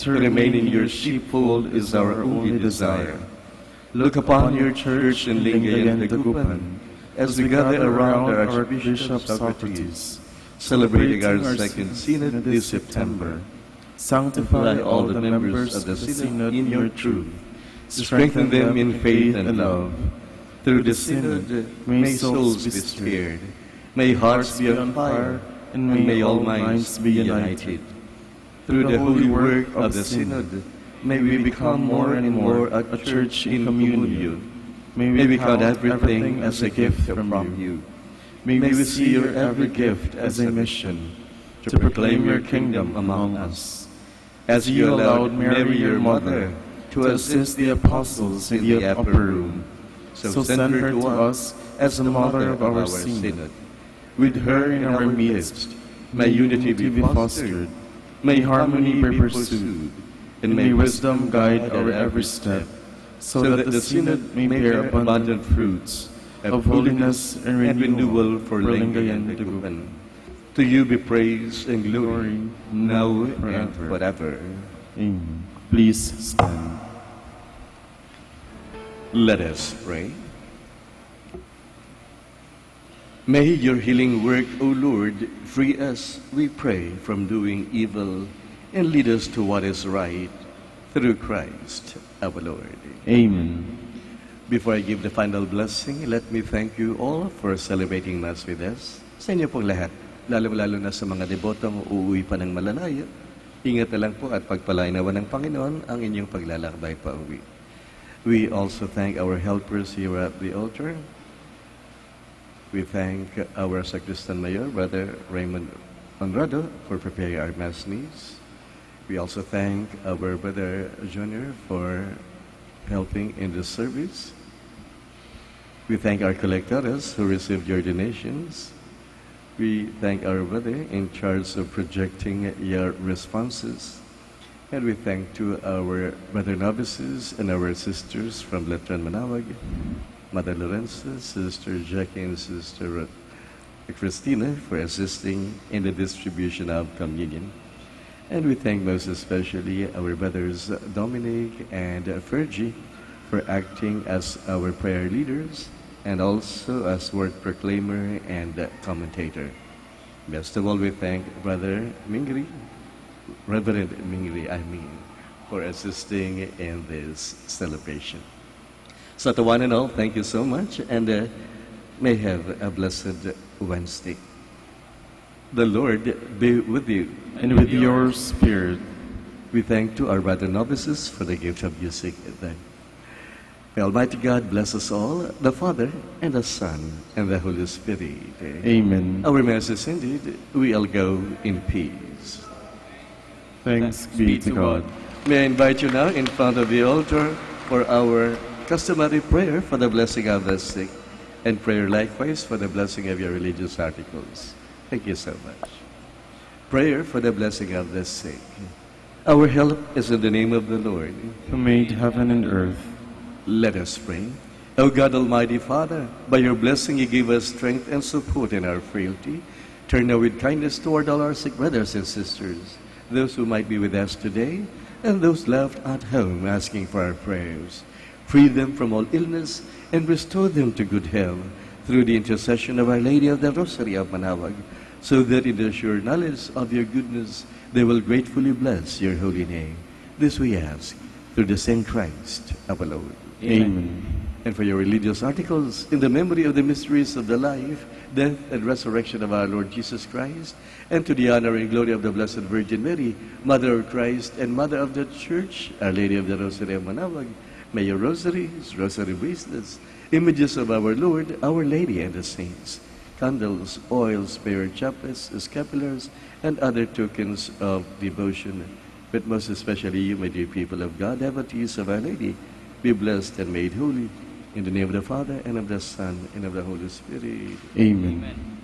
Speaker 13: To remain in your sheepfold is our only desire. Look upon your church in Lingayen, Dagupan, as we gather around our Archbishop Socrates, celebrating our second Synod this September.
Speaker 11: Sanctify all the members of the Synod
Speaker 13: in your truth. Strengthen them in faith and love. Through the Synod, may souls be spared. May hearts be on fire, and may all minds be united. Through the holy work of the Synod, may we become more and more a church in communion. May we count everything as a gift from you. May we see your every gift as a mission to proclaim your kingdom among us. As you allowed Mary, your mother, to assist the apostles in the upper room, so send her to us as the mother of our Synod. With her in our midst, may unity be fostered, may harmony be pursued, and may wisdom guide our every step, so that the Synod may bear abundant fruits of holiness and renewal for Lingayen and Dagupan. To you be praise and glory, now and forever.
Speaker 11: Amen. Please stand.
Speaker 13: Let us pray. May your healing work, O Lord, free us, we pray, from doing evil and lead us to what is right, through Christ our Lord.
Speaker 11: Amen.
Speaker 13: Before I give the final blessing, let me thank you all for celebrating Mass with us. Sa inyo pong lahat, lalo-lalo na sa mga debotong uuwi pa ng malalayo, ingat na lang po at pagpalainawan ng Panginoon ang inyong paglalakbay pa uwi. We also thank our helpers here at the altar. We thank our Sacristan Mayor, Brother Raymond Honrado, for preparing our Mass needs. We also thank our Brother Junior for helping in this service. We thank our collectors who received your donations. We thank our brother in charge of projecting your responses. And we thank to our brother novices and our sisters from Letran Manawag, Mother Lorenza, Sister Jackie, and Sister Christina for assisting in the distribution of communion. And we thank most especially our brothers Dominic and Fergie for acting as our prayer leaders and also as word proclaimer and commentator. Best of all, we thank Brother Mingri, Reverend Mingri, for assisting in this celebration. So to one and all, thank you so much, and may have a blessed Wednesday. The Lord be with you.
Speaker 11: And with your spirit.
Speaker 13: We thank to our brother novices for the gift of music. May Almighty God bless us all, the Father, and the Son, and the Holy Spirit.
Speaker 11: Amen.
Speaker 13: Our Mass is ended. We all go in peace.
Speaker 11: Thanks be to God.
Speaker 13: May I invite you now in front of the altar for our customary prayer for the blessing of the sick, and prayer likewise for the blessing of your religious articles. Thank you so much. Prayer for the blessing of the sick. Our help is in the name of the Lord,
Speaker 11: who made heaven and earth.
Speaker 13: Let us pray. O God, Almighty Father, by your blessing you give us strength and support in our frailty. Turn now with kindness toward all our sick brothers and sisters, those who might be with us today, and those left at home asking for our prayers. Free them from all illness and restore them to good health through the intercession of Our Lady of the Rosary of Manawag, so that in the sure knowledge of your goodness they will gratefully bless your holy name. This we ask through the same Christ our Lord.
Speaker 11: Amen.
Speaker 13: And for your religious articles, in the memory of the mysteries of the life, death, and resurrection of our Lord Jesus Christ, and to the honor and glory of the Blessed Virgin Mary, Mother of Christ and Mother of the Church, Our Lady of the Rosary of Manawag, May your rosaries, rosary bracelets, images of our Lord, Our Lady, and the saints, candles, oils, prayer chaplets, scapulars, and other tokens of devotion. But most especially you, my dear people of God, devotees of Our Lady, be blessed and made holy. In the name of the Father, and of the Son, and of the Holy Spirit.
Speaker 11: Amen.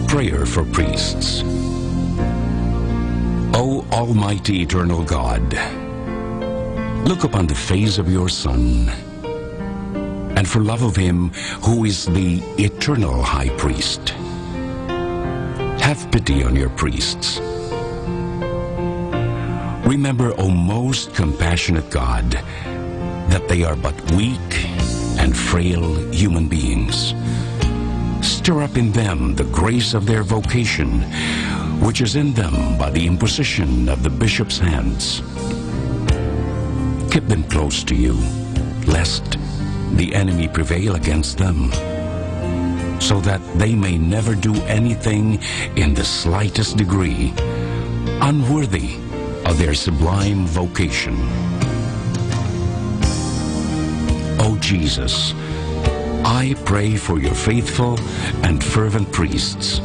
Speaker 15: Prayer for Priests. O Almighty Eternal God, look upon the face of your Son, and for love of him who is the eternal High Priest, have pity on your priests. Remember, O most compassionate God, that they are but weak and frail human beings. Stir up in them the grace of their vocation, which is in them by the imposition of the bishop's hands. Keep them close to you, lest, the enemy prevail against them, so that they may never do anything in the slightest degree unworthy of their sublime vocation. O Jesus, I pray for your faithful and fervent priests,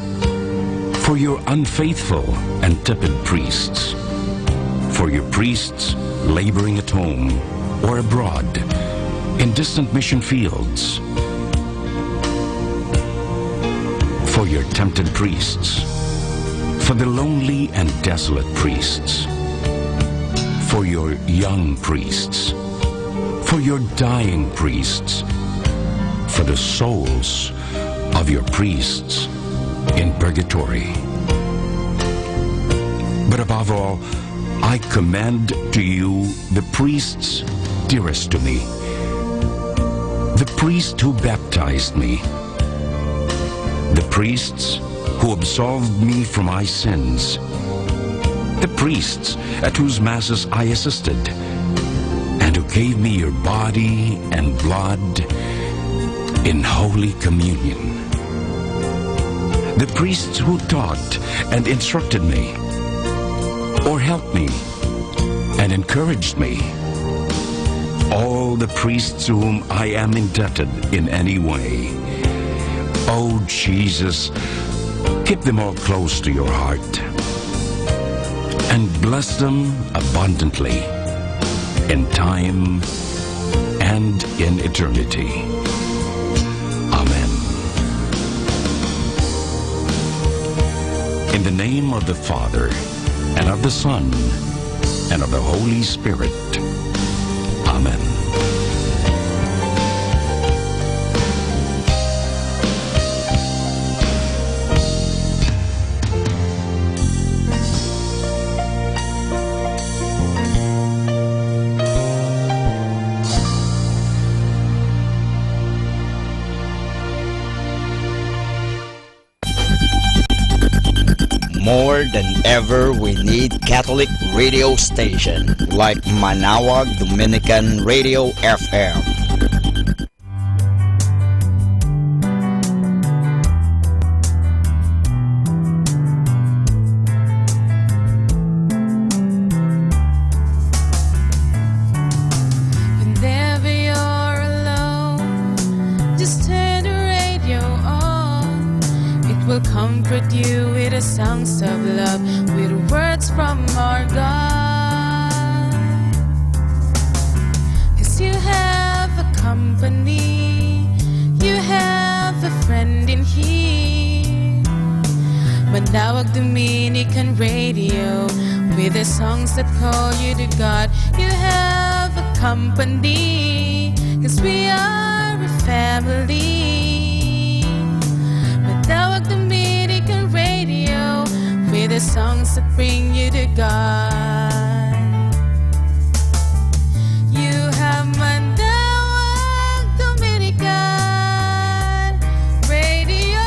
Speaker 15: for your unfaithful and tepid priests, for your priests laboring at home or abroad in distant mission fields, for your tempted priests, for the lonely and desolate priests, for your young priests, for your dying priests, for the souls of your priests in purgatory. But above all, I commend to you the priests dearest to me, the priest who baptized me, the priests who absolved me from my sins, the priests at whose masses I assisted, and who gave me your body and blood in Holy Communion, the priests who taught and instructed me, or helped me and encouraged me, all the priests to whom I am indebted in any way. Oh Jesus, keep them all close to your heart and bless them abundantly in time and in eternity. Amen. In the name of the Father, and of the Son, and of the Holy Spirit. Amen.
Speaker 2: More than ever, we need Catholic radio station like Manaoag Dominican Radio FM.
Speaker 16: Whenever you're alone, just turn the radio on. It will comfort you with the songs of love, with words from our God. 'Cause you have a company, you have a friend in here. Manaoag Dominican Radio, with the songs that call you to God. You have a company, 'cause we are a family. Manaoag Dominican Radio, with the songs that bring you to God. You have Manaoag Dominican Radio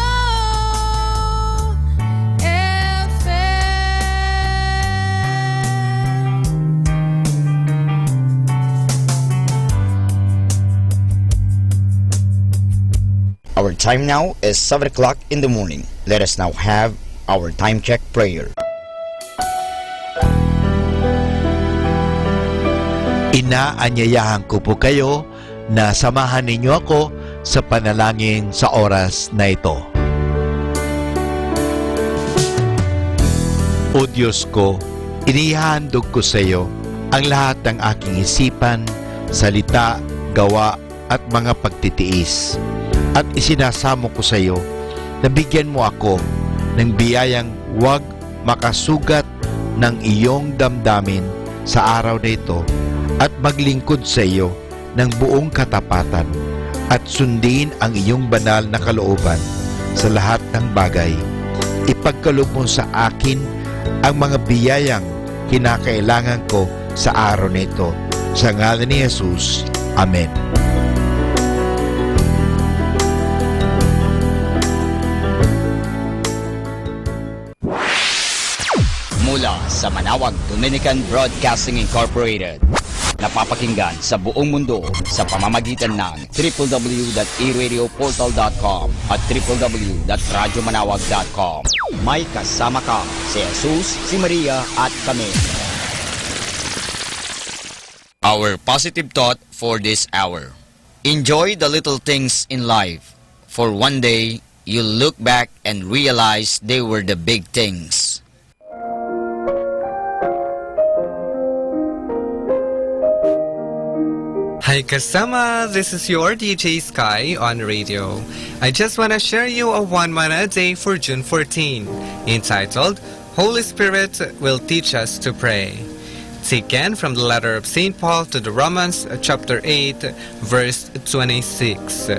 Speaker 2: Our time now is 7 o'clock in the morning. Let us now have our time check prayer.
Speaker 1: Inaanyayahan ko po kayo na samahan ninyo ako sa panalangin sa oras na ito. O Diyos ko, inihandog ko sa iyo ang lahat ng aking isipan, salita, gawa at mga pagtitiis. At isinasamo ko sa iyo na bigyan mo ako ng biyayang huwag makasugat ng iyong damdamin sa araw na ito at maglingkod sa iyo ng buong katapatan at sundin ang iyong banal na kalooban sa lahat ng bagay. Ipagkaloob mo sa akin ang mga biyayang kinakailangan ko sa araw na ito. Sa ngalan ni Jesus. Amen.
Speaker 2: Mula sa Manaoag Dominican Broadcasting Incorporated, napapakinggan sa buong mundo sa pamamagitan ng www.eradioportal.com at www.radyomanawag.com. May kasama ka si Jesus, si Maria at kami. Our positive thought for this hour. Enjoy the little things in life, for one day you'll look back and realize they were the big things.
Speaker 17: Hi kasama, this is your DJ Sky on radio. I just want to share you a 1 mana a day for June 14, entitled Holy Spirit Will Teach Us to Pray. Taken from the letter of St. Paul to the Romans, chapter 8, verse 26.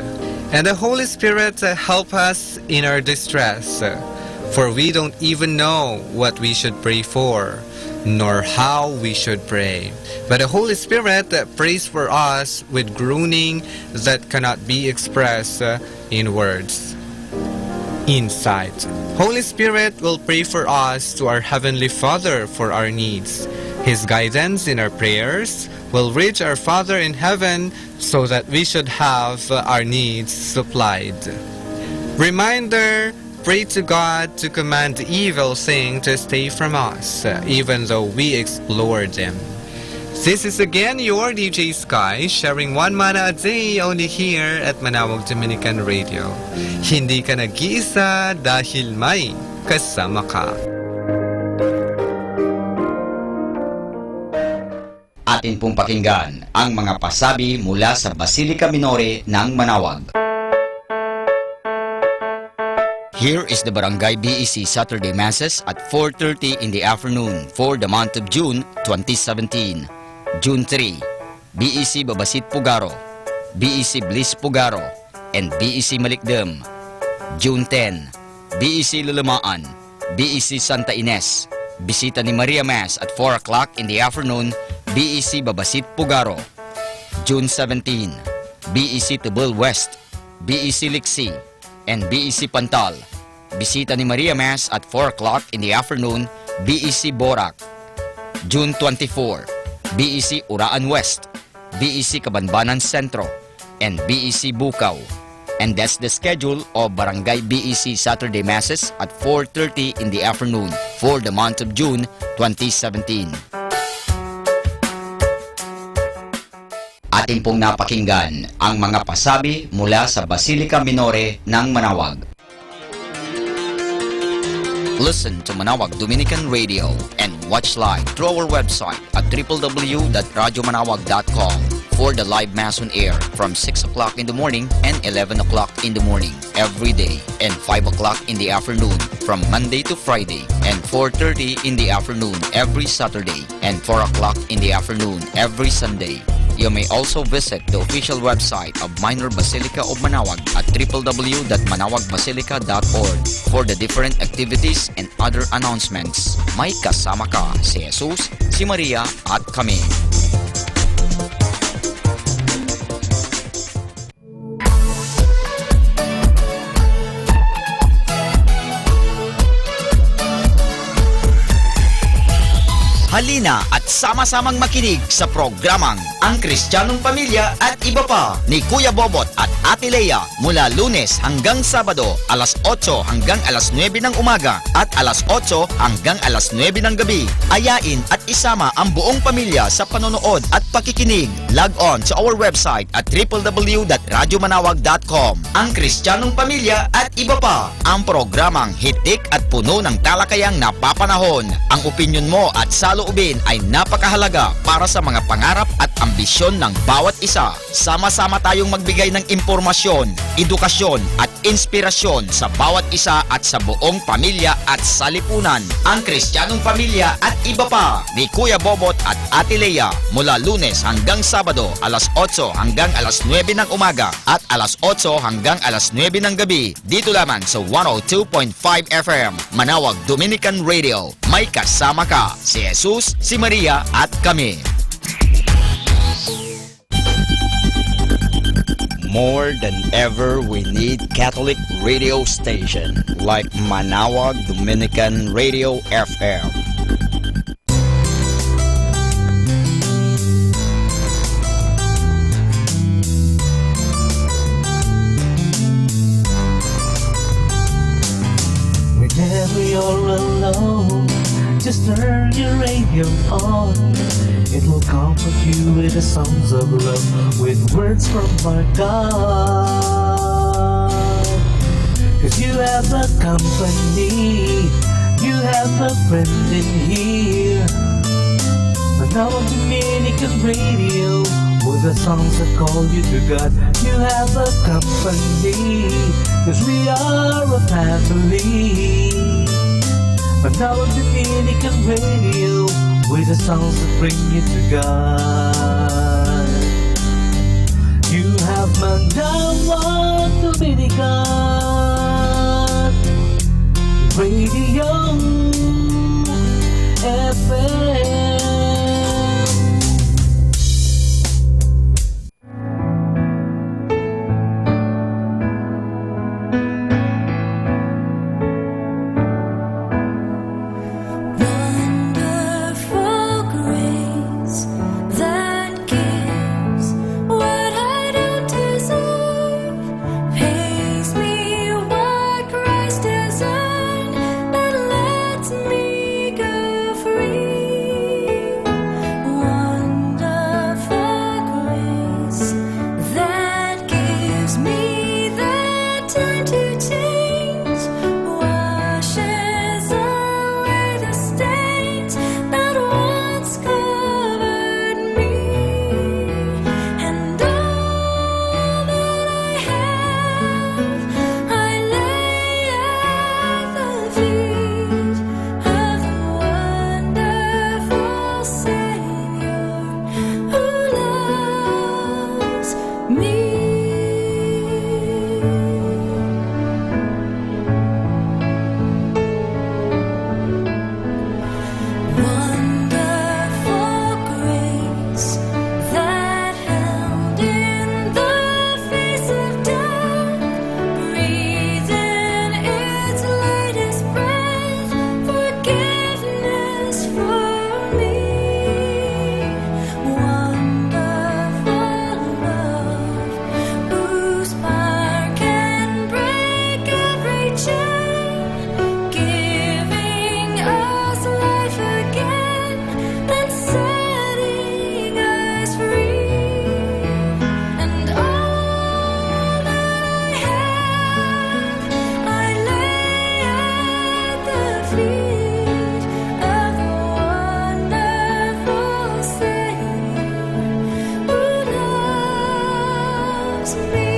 Speaker 17: And the Holy Spirit help us in our distress, for we don't even know what we should pray for, nor how we should pray. But the Holy Spirit prays for us with groaning that cannot be expressed in words. Insight. Holy Spirit will pray for us to our Heavenly Father for our needs. His guidance in our prayers will reach our Father in heaven so that we should have our needs supplied. Reminder, pray to God to command the evil thing to stay from us, even though we explore them. This is again your DJ Sky, sharing 1 mana a day only here at Manawag Dominican Radio. Hindi ka nag-iisa dahil may kasama ka.
Speaker 2: Atin pong pakinggan ang mga pasabi mula sa Basilica Minore ng Manawag. Here is the Barangay BEC Saturday Masses at 4:30 in the afternoon for the month of June 2017. June 3, BEC Babasit Pugaro, BEC Bliss Pugaro, and BEC Malikdem. June 10, BEC Lulamaan, BEC Santa Ines, Bisita ni Maria Mass at 4 o'clock in the afternoon, BEC Babasit Pugaro. June 17, BEC Tubul West, BEC Liksi, and BEC Pantal. Bisita ni Maria Mass at 4 o'clock in the afternoon, BEC Borac. June 24, BEC Uraan West, BEC Kabanbanan Sentro, and BEC Bukaw. And that's the schedule of Barangay BEC Saturday Masses at 4:30 in the afternoon for the month of June 2017. Atin pong napakinggan ang mga pasabi mula sa Basilica Minore ng Manawag. Listen to Manawag Dominican Radio and watch live through our website at www.radyomanawag.com for the live Mass on air from 6 o'clock in the morning and 11 o'clock in the morning every day, and 5 o'clock in the afternoon from Monday to Friday, and 4:30 in the afternoon every Saturday, and 4 o'clock in the afternoon every Sunday. You may also visit the official website of Minor Basilica of Manawag at www.manawagbasilica.org for the different activities and other announcements. May kasama ka si Jesus, si Maria at kami. Halina at sama-samang makinig sa programang Ang Kristiyanong Pamilya at Iba Pa ni Kuya Bobot at Ate Lea mula Lunes hanggang Sabado alas 8 hanggang alas 9 ng umaga at alas 8 hanggang alas 9 ng gabi. Ayain at isama ang buong pamilya sa panonood at pakikinig. Log on to our website at www.radyomanawag.com. Ang Kristiyanong Pamilya at Iba Pa, ang programang hitik at puno ng talakayang napapanahon. Ang opinyon mo at saloobin ay napakahalaga para sa mga pangarap at ambisyon ng bawat isa. Sama-sama tayong magbigay ng impormasyon, edukasyon at inspirasyon sa bawat isa at sa buong pamilya at salipunan. Ang Kristiyanong Pamilya at Iba Pa ni Kuya Bobot at Ate Lea mula Lunes hanggang Sabado alas 8 hanggang alas 9 ng umaga at alas 8 hanggang alas 9 ng gabi dito lamang sa 102.5 FM Manawag Dominican Radio. May kasama ka si Jesus, si Maria at kami. More than ever, we need Catholic radio station like Manawag Dominican Radio FM.
Speaker 3: Him on. It will comfort you with the songs of love, with words from our God. 'Cause you have a company, you have a friend in here. Manawag Dominican Radio, with the songs that call you to God. You have a company, 'cause we are a family. Manawag Dominican Radio, with the songs that bring you to God. You have Manawag Dominican Radio FM.
Speaker 8: Wonderful grace that gives what I don't deserve, pays me what Christ has earned, that lets me go free. Wonderful grace that gives me the time to change, washes away the stains that once covered me, and all that I have I lay at the feet of the wonderful Savior who loves me. Wonderful grace that held in the face of death, breathed in its latest breath, forgiveness for me. Wonderful love, whose power can break every chain, giving us life again, then setting us free. And all that I have I lay at the feet of the wonderful Savior who loves me.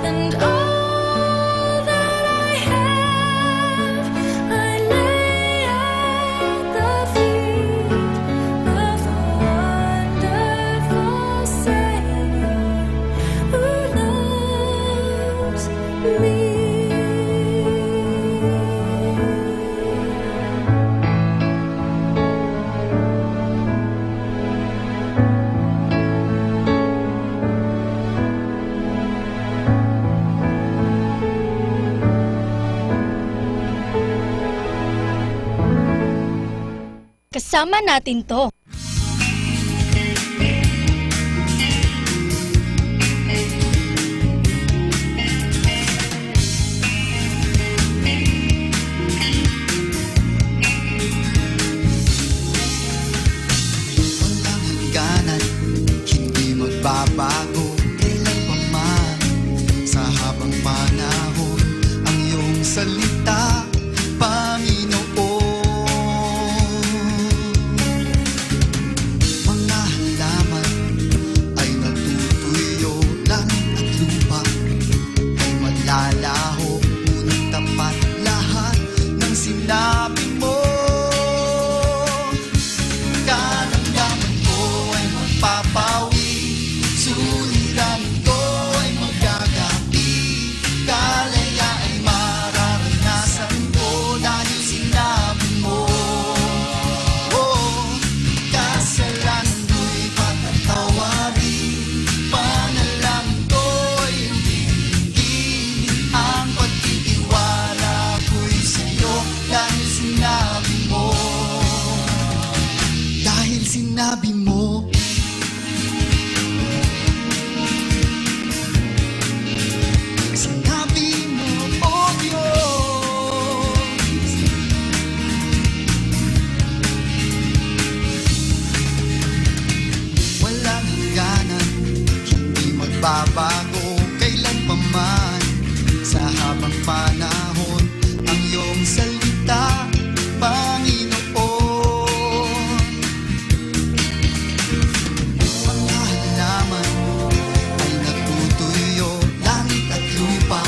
Speaker 8: And all that I have I lay at the feet of the wonderful Savior who loves me.
Speaker 5: Kasama natin to.
Speaker 18: hangganan, hindi magbabago kailanman sa habang panahon ang iyong salita, Panginoon. Mga halaman ay natutuyo, langit at lupa ay maglalaho, ngunit tapat lahat ng sinabi mo. Karamdaman ko ay magpapawi, suliranin ko ay magagapi, kalaya ay mararanasan ko dahil sinabi mo. Kasalanan ko'y patatawarin, panalangin ko'y ibigin, ang pagtitiwala ko'y sa'yo dahil sinabi mo. Dahil sinabi mo. Sinabi mo, oh Diyos, magbabago kailanpaman. Sa habang panahon, ang iyong salita, Panginoon. Mga halaman ay nagtutuyo, langit at lupa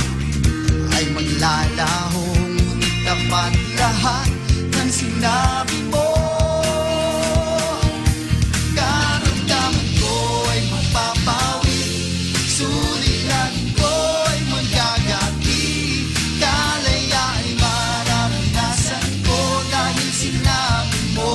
Speaker 18: ay maglalaho, ngunit tapat lahat ng sinabi mo. Karamdaman ko ay mapapawi, suliran ko ay magagati, kalaya ay mararanasan ko dahil sinabi mo.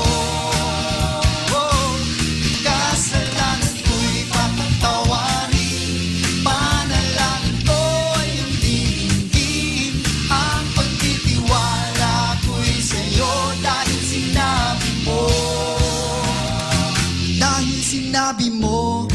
Speaker 18: Kasalanan ko'y papatawarin, panalangin ko ay iyong diinggin, ang pagtitiwala ko'y sa'yo dahil sinabi mo. Dahil sinabi mo.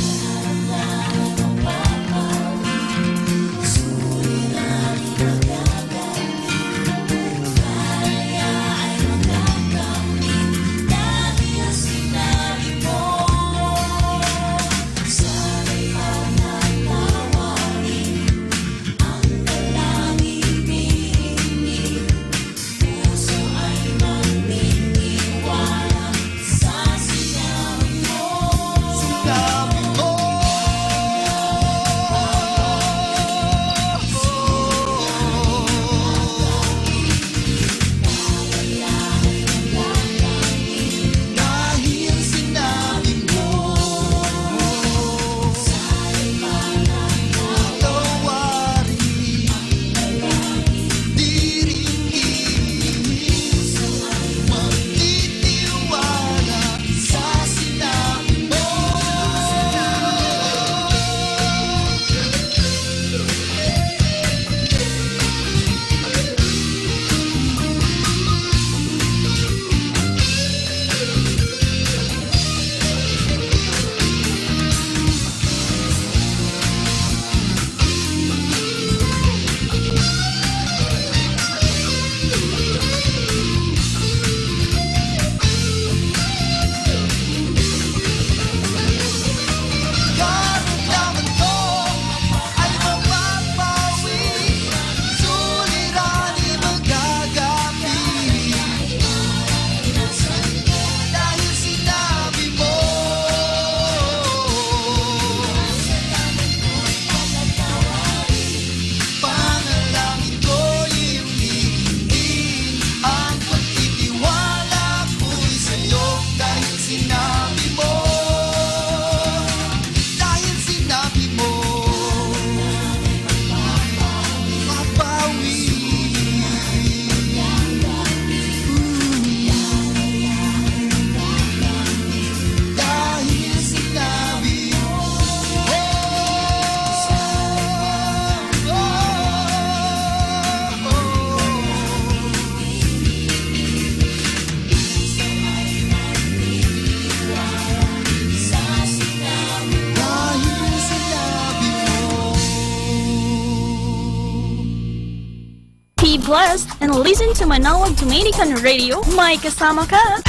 Speaker 19: Be blessed and listen to Manawag Dominican Radio. May kasama ka.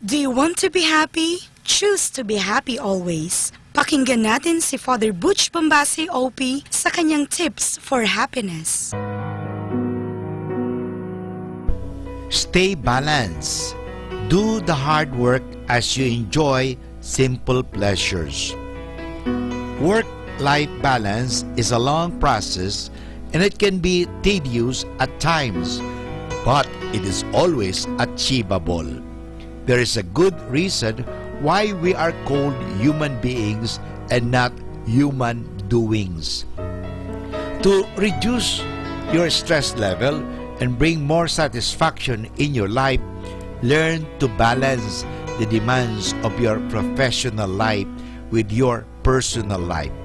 Speaker 20: Do you want to be happy? Choose to be happy always. Pakinggan natin si Father Butch Bombasi OP sa kanyang tips for happiness.
Speaker 1: Stay balanced. Do the hard work as you enjoy simple pleasures. Work-life balance is a long process and it can be tedious at times, but it is always achievable. There is a good reason why we are called human beings and not human doings. To reduce your stress level and bring more satisfaction in your life, learn to balance the demands of your professional life with your personal life.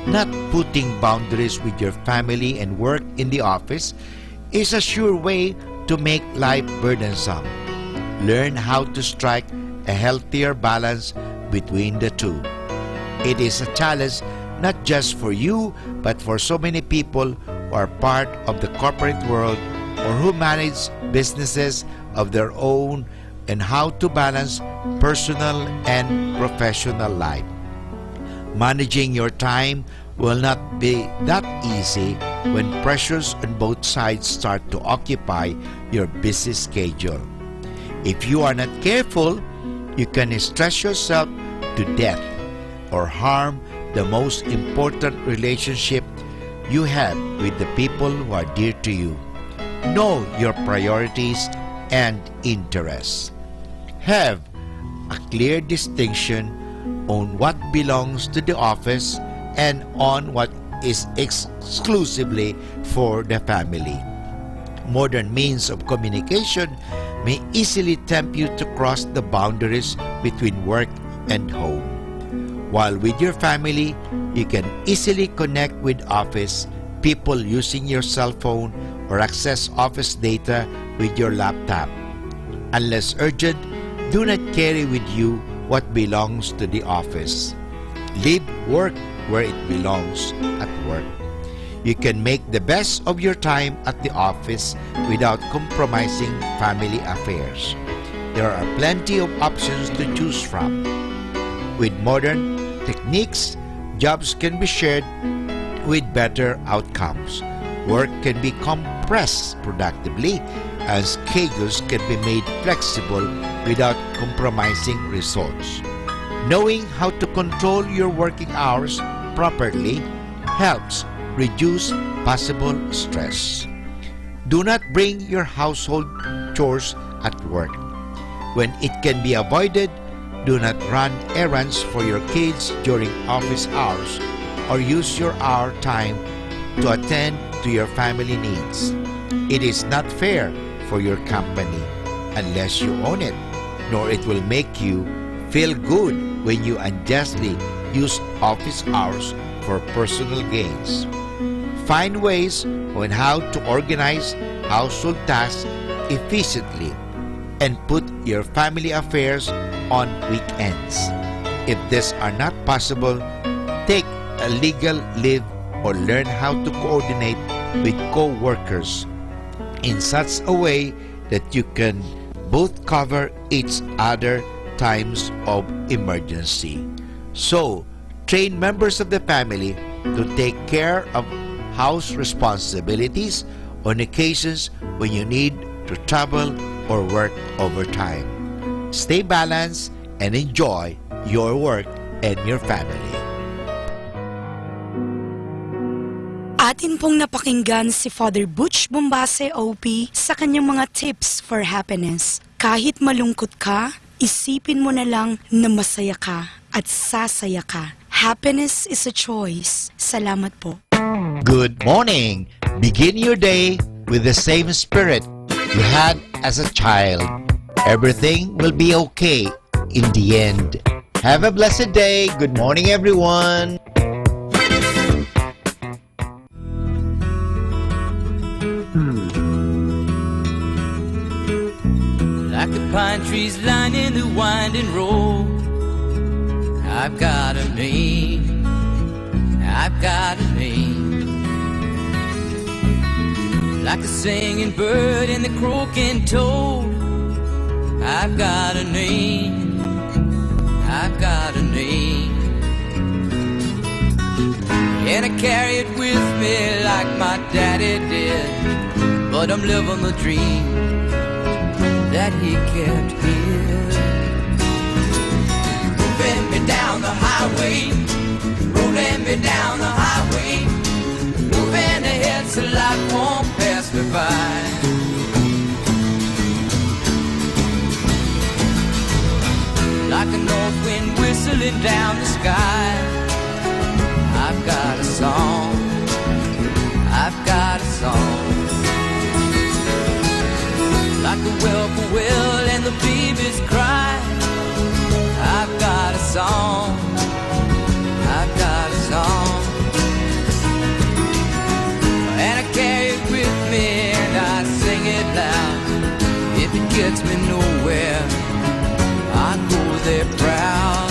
Speaker 1: Not putting boundaries with your family and work in the office is a sure way to make life burdensome. Learn how to strike a healthier balance between the two. It is a challenge not just for you, but for so many people who are part of the corporate world or who manage businesses of their own, and how to balance personal and professional life. Managing your time will not be that easy when pressures on both sides start to occupy your busy schedule. If you are not careful, you can stress yourself to death or harm the most important relationship you have with the people who are dear to you. Know your priorities and interests. Have a clear distinction on what belongs to the office and on what is exclusively for the family. Modern means of communication may easily tempt you to cross the boundaries between work and home. While with your family, you can easily connect with office people using your cell phone or access office data with your laptop. Unless urgent, do not carry with you what belongs to the office. Leave work where it belongs, at work. You can make the best of your time at the office without compromising family affairs. There are plenty of options to choose from. With modern techniques, jobs can be shared with better outcomes. Work can be compressed productively, and schedules can be made flexible without compromising results. Knowing how to control your working hours properly helps reduce possible stress. Do not bring your household chores at work. When it can be avoided, do not run errands for your kids during office hours or use your hour time to attend to your family needs. It is not fair for your company unless you own it, nor it will make you feel good when you unjustly use office hours for personal gains. Find ways on how to organize household tasks efficiently and put your family affairs on weekends. If these are not possible, take a legal leave or learn how to coordinate with co-workers in such a way that you can both cover each other times of emergency. So, train members of the family to take care of house responsibilities on occasions when you need to travel or work overtime. Stay balanced and enjoy your work and your family.
Speaker 20: Atin pong napakinggan si Father Butch Bombase OP sa kanyang mga tips for happiness. Kahit malungkot ka, isipin mo na lang na masaya ka at sasaya ka. Happiness is a choice. Salamat po.
Speaker 1: Good morning. Begin your day with the same spirit you had as a child. Everything will be okay in the end. Have a blessed day. Good morning, everyone.
Speaker 21: Like the pine trees lining the winding road, I've got a name, I've got a name. Like the singing bird and the croaking toad, I've got a name, I've got a name. And I carry it with me like my daddy did, but I'm living the dream that he kept here. Moving me down the highway, rolling me down the highway, moving ahead so life won't pass me by. Like a north wind whistling down the sky, I've got a song, I've got a song. Like the whippoorwill and the babies cry, I've got a song, I've got a song. And I carry it with me and I sing it loud. If it gets me nowhere, I go there proud.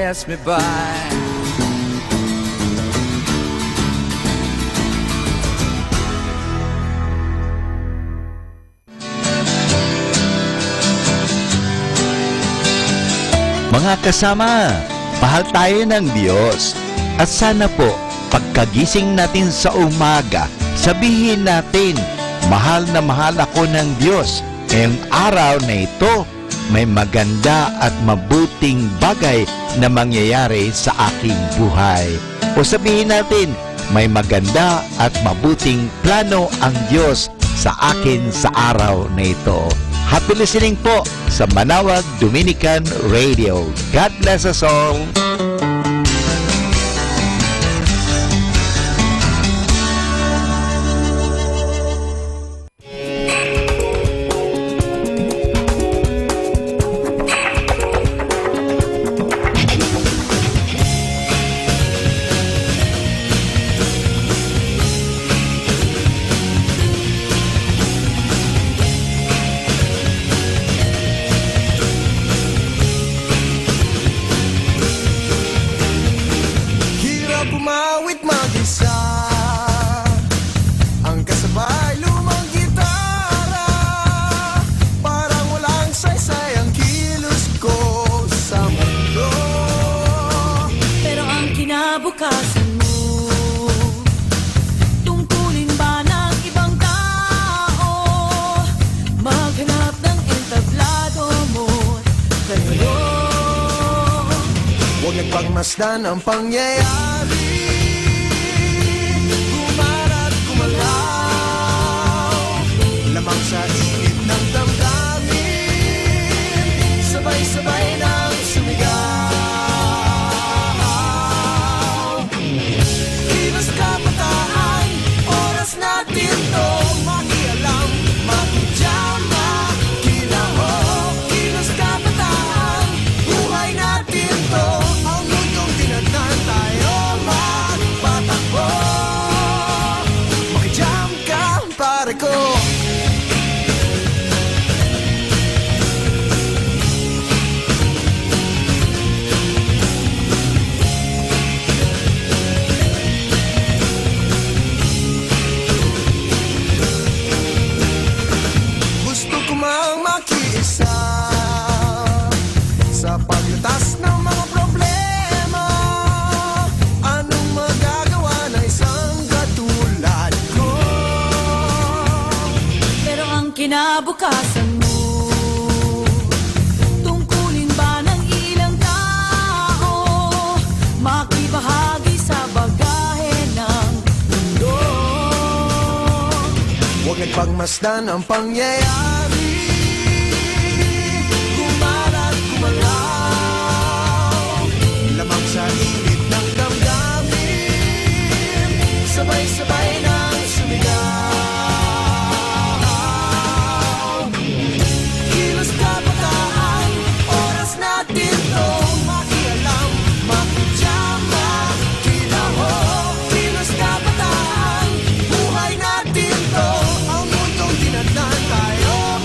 Speaker 21: pass me by.
Speaker 1: Mga kasama, mahal tayo ng Diyos. At sana po, pagkagising natin sa umaga, sabihin natin, mahal na mahal ako ng Diyos. Ngayong araw na ito, may maganda at mabuting bagay na mangyayari sa aking buhay. O sabihin natin, may maganda at mabuting plano ang Diyos sa akin sa araw na ito. Happy listening po sa Manawag Dominican Radio. God bless us all.
Speaker 18: Hirap umawit mag-isa, ang kasabay lumang gitara, parang walang saysay ang kilos ko sa mundo.
Speaker 8: Pero ang kinabukasan mo, tungkulin ba ng ibang tao? Maghanap ng entablado mo kayo.
Speaker 18: Huwag nagpagmasdan ang pangyayari, kumara't kumalaw, lamang sa init ng damdamin, sabay-sabay nang sumigaw. Kilos kabataan, oras natin to makialam, makijama, kinaho. Kilos kabataan, buhay natin to, ang mundong tinadhan tayo magpatakbo. Makijam ka, pare ko. Gusto ko mang makiisa sa paglutas ng mga problema. Anong magagawa ng isang katulad ko?
Speaker 8: Pero ang kinabukasan mo, tungkulin ba ng ilang tao? Makibahagi sa bagahe ng mundo.
Speaker 18: Huwag nagpagmasdan ang pangyayari, kumara't kumalaw, lamang sa init ng damdamin, sabay-sabay nang sumigaw. Kilos kabataan, oras natin to makialam, makijama, kinaho. Kilos kabataan, buhay natin to, ang mundong tinadhan tayo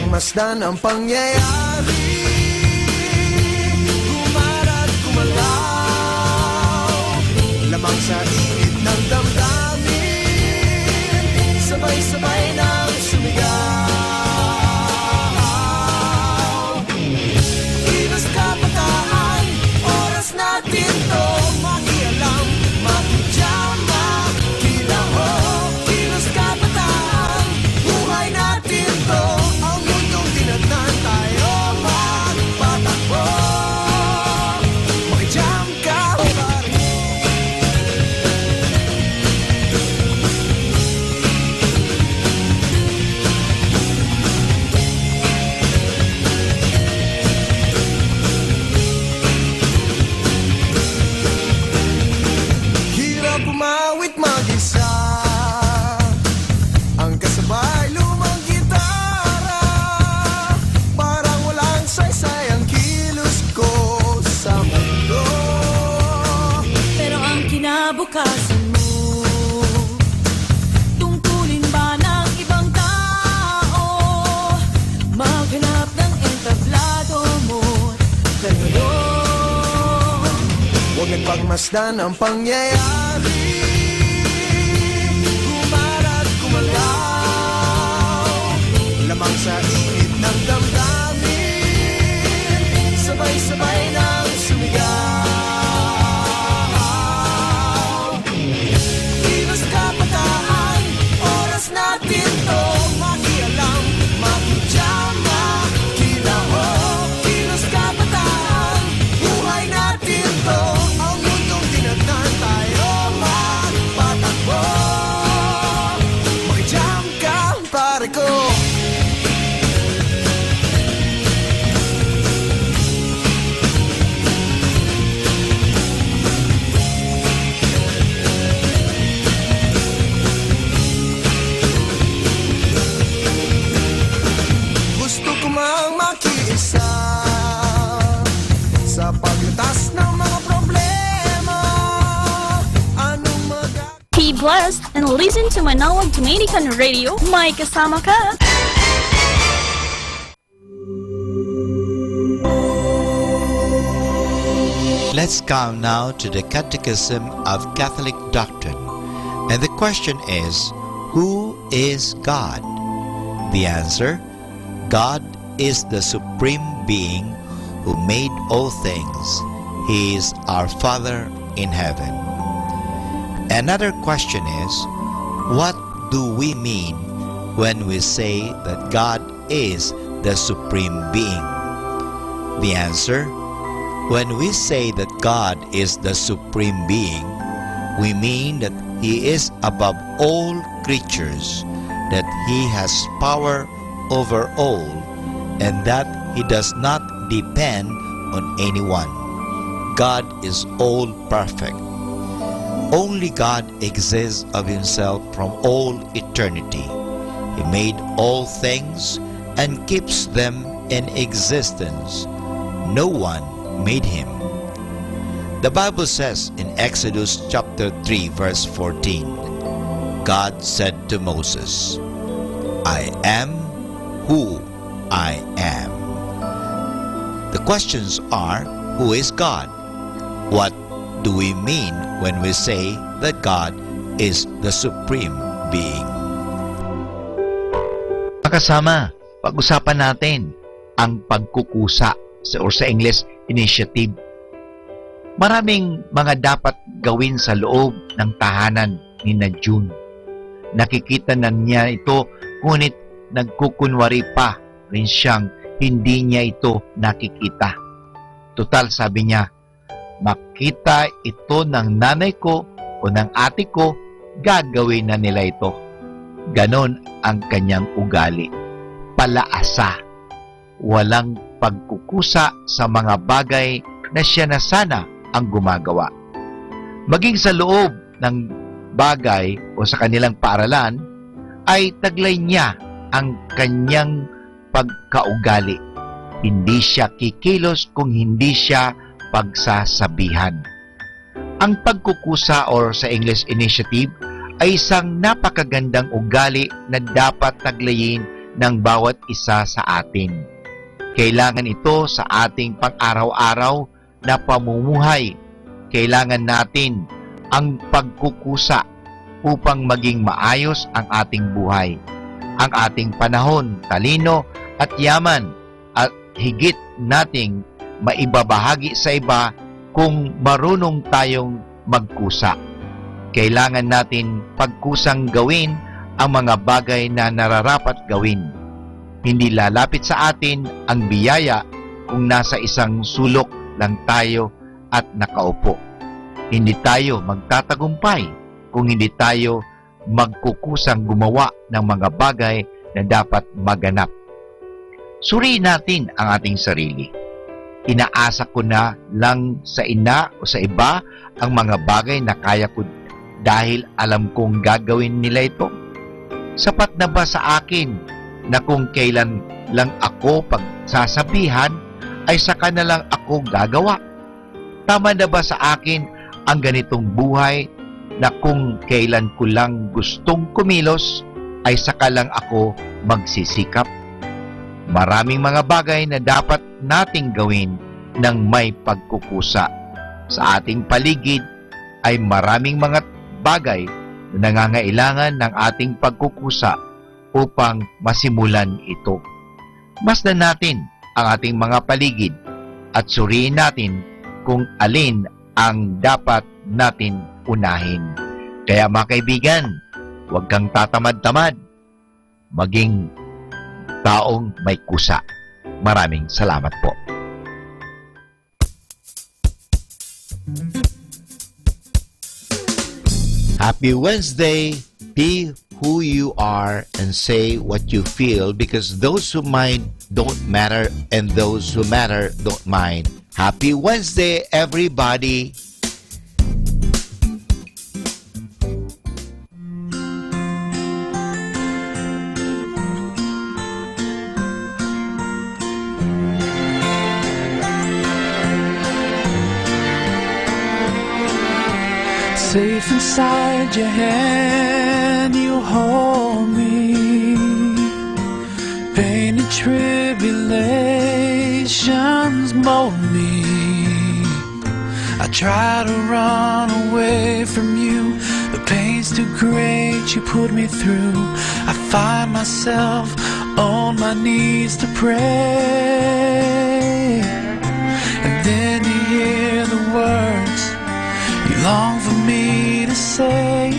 Speaker 6: pagmasdan ang pangyayari, gumarat gumalaw, lamang sa init ng damdamin, sabay-sabay nang sumigaw. Kilos kabataan, oras natin to, makialam, makijam, makilaho. Kilos kabataan, buhay natin to, ang mundong tinatnan tayo magpatakbo. Makijam ka, pare. Hirap umawit mag-isa, ang kasabay lumang gitara, parang walang saysay ang kilos ko sa mundo.
Speaker 8: Pero ang kinabukasan mo, tungkulin ba ng ibang tao? Maghanap ng entablado mo, ganito.
Speaker 6: Huwag nagpagmasdan ang pangyayari, gumarat gumalaw, lamang sa init ng damdamin, sabay-sabay nang sumigaw. Kilos kabataan, oras natin to, makialam, makijam, makilaho. Kilos kabataan, buhay natin to, ang mundong tinatnan tayo magpatakbo. Makijam ka, pare ko. Gusto ko mang makiisa sa paglutas ng mga problema. Anong
Speaker 19: Be blessed and listen to Manawag Dominican Radio. May kasama ka.
Speaker 1: Let's come now to the Catechism of Catholic Doctrine. And the question is, who is God? The answer, God is the supreme being who made all things. He is our Father in heaven. Another question is, what do we mean when we say that God is the supreme being? The answer, when we say that God is the supreme being, we mean that He is above all creatures, that He has power over all, and that He does not depend on anyone. God is all perfect. Only God exists of Himself from all eternity. He made all things and keeps them in existence. No one made Him. The Bible says in Exodus chapter 3 verse 14, God said to Moses, I am who I am. The questions are, who is God? What do we mean when we say that God is the supreme being? Kasama, pag-usapan natin ang pagkukusa or sa English, initiative. Maraming mga dapat gawin sa loob ng tahanan ni na June. Nakikita na niya ito, ngunit nagkukunwari pa rin siyang hindi niya ito nakikita. Total, sabi niya, makita ito ng nanay ko o ng ate ko, gagawin na nila ito. Ganon ang kanyang ugali. Palaasa. Walang pagkukusa sa mga bagay na siya na sana ang gumagawa. Maging sa loob ng bagay o sa kanilang paaralan, ay taglay niya ang kanyang pagkaugali. Hindi siya kikilos kung hindi siya pagsasabihan. Ang pagkukusa or sa English initiative ay isang napakagandang ugali na dapat taglayin ng bawat isa sa atin. Kailangan ito sa ating pang-araw-araw na pamumuhay. Kailangan natin ang pagkukusa upang maging maayos ang ating buhay. Ang ating panahon, talino at yaman at higit nating maibabahagi sa iba kung marunong tayong magkusa. Kailangan natin pagkusang gawin ang mga bagay na nararapat gawin. Hindi lalapit sa atin ang biyaya kung nasa isang sulok lang tayo at nakaupo. Hindi tayo magtatagumpay kung hindi tayo magkukusang gumawa ng mga bagay na dapat maganap. Suriin natin ang ating sarili. Inaasa ko na lang sa ina o sa iba ang mga bagay na kaya ko dahil alam kong gagawin nila ito? Sapat na ba sa akin na kung kailan lang ako pagsasabihan ay saka na lang ako gagawa? Tama na ba sa akin ang ganitong buhay na kung kailan ko lang gustong kumilos ay saka lang ako magsisikap? Maraming mga bagay na dapat nating gawin ng may pagkukusa. Sa ating paligid ay maraming mga bagay na nangangailangan ng ating pagkukusa upang masimulan ito. Masdan natin ang ating mga paligid at suriin natin kung alin ang dapat natin unahin. Kaya mga kaibigan, huwag kang tatamad-tamad. Maging taong may kusa. Maraming salamat po. Happy Wednesday! Be who you are and say what you feel, because those who mind don't matter and those who matter don't mind. Happy Wednesday, everybody!
Speaker 3: Safe inside your hand, you hold me. Pain and tribulations mold me. I try to run away from you. The pain's too great, you put me through. I find myself on my knees to pray. And then you hear the words you long for me to say.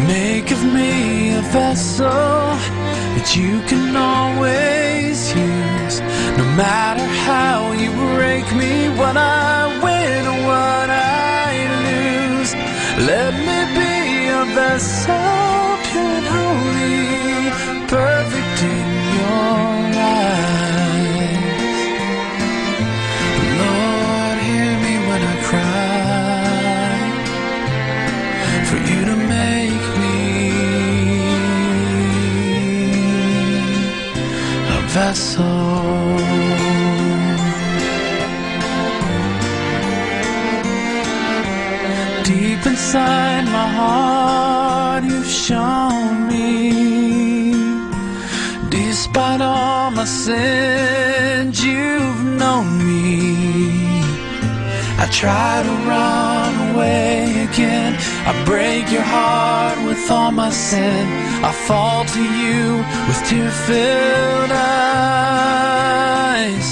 Speaker 3: Make of me a vessel that you can always use. No matter how you break me, what I win or what I lose. Let me be a vessel, pure and holy, perfect in your eyes. Lord, hear me when I cry, for you to make me a vessel. Deep inside my heart, you've shown me. Despite all my sins, you've known me. I try to run away again. I break your heart with all my sin. I fall to you with tear-filled eyes.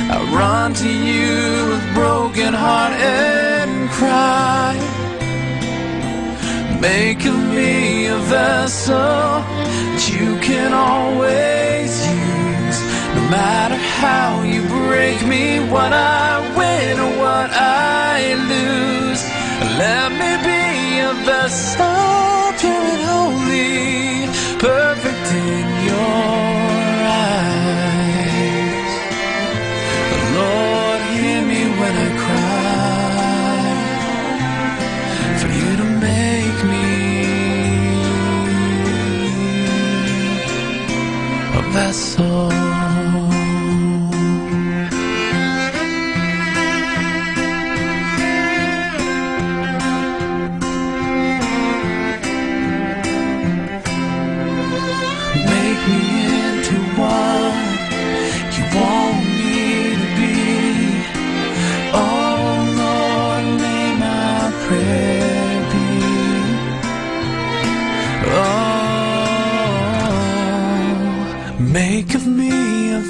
Speaker 3: I run to you with broken heart and cry. Make of me a vessel that you can always use. No matter how you break me, what I win or what I lose. Let me be a vessel, pure and holy, perfect in your eyes. Lord, hear me when I cry, for you to make me a vessel.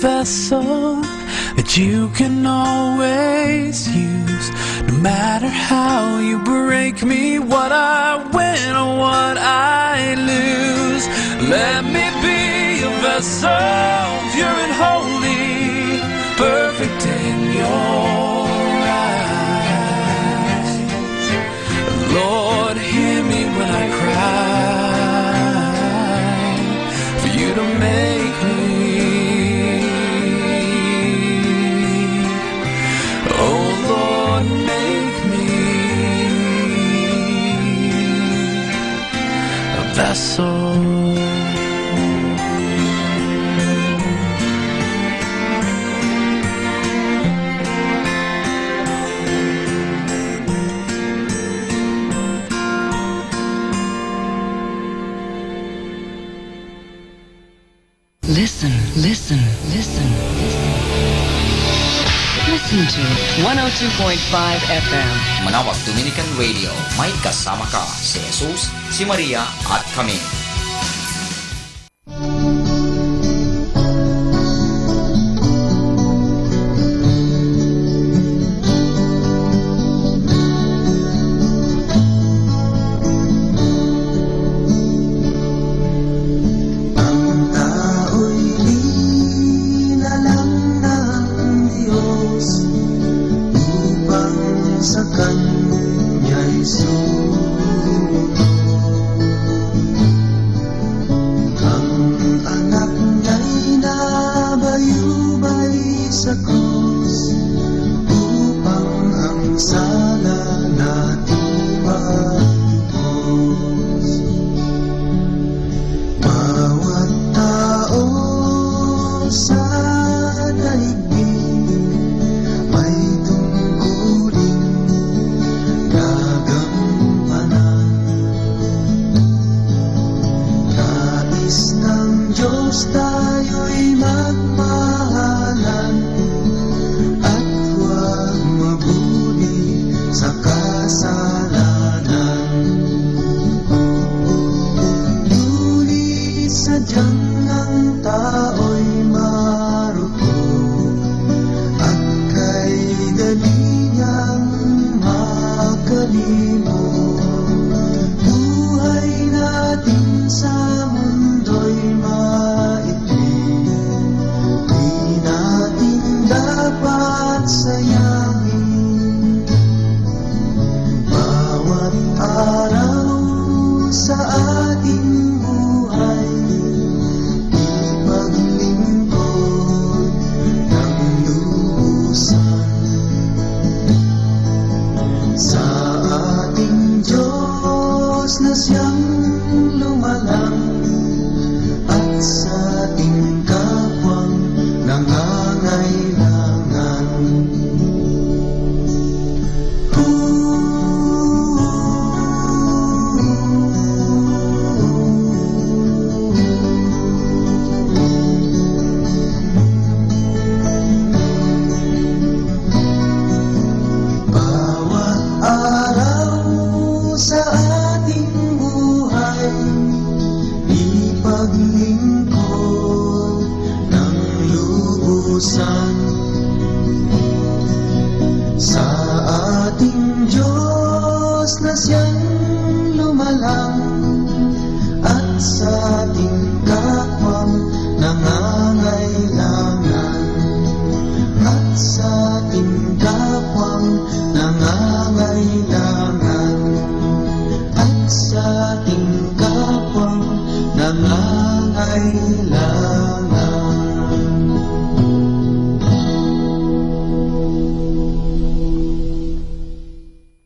Speaker 3: vessel that you can always use. No matter how you break me, what I win or what I lose. Let me be a vessel, pure and holy, perfect in your eyes. Lord, hear me when I cry, for you to make me. Oh Lord, make me a vessel.
Speaker 4: Listen, listen, listen, listen. Listen to 102.5 FM.
Speaker 2: Manawag Dominican Radio, may kasama ka si Jesus, si Maria at kami.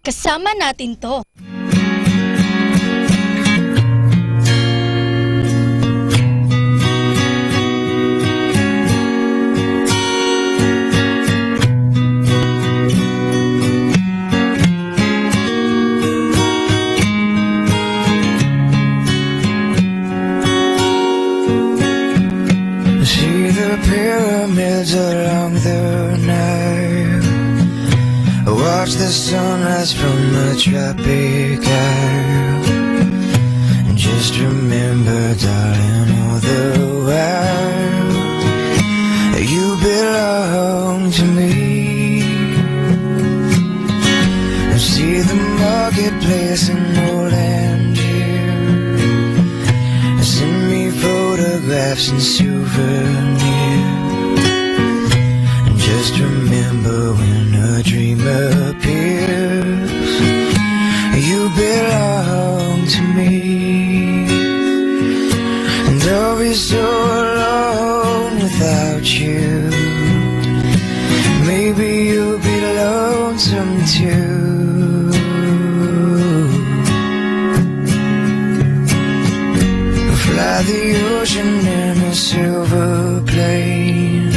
Speaker 19: Kasama natin to.
Speaker 3: See the pyramids along the Nile. Watch the sunrise from the tropic isle. And just remember, darling, all the while
Speaker 7: belong to me. I see the marketplace in old Angier. Send me photographs and souvenirs. And just remember when a dream appears, you belong to me. And I'll be so alone without you. Maybe you'll be lonesome too. Fly the ocean in a silver plane.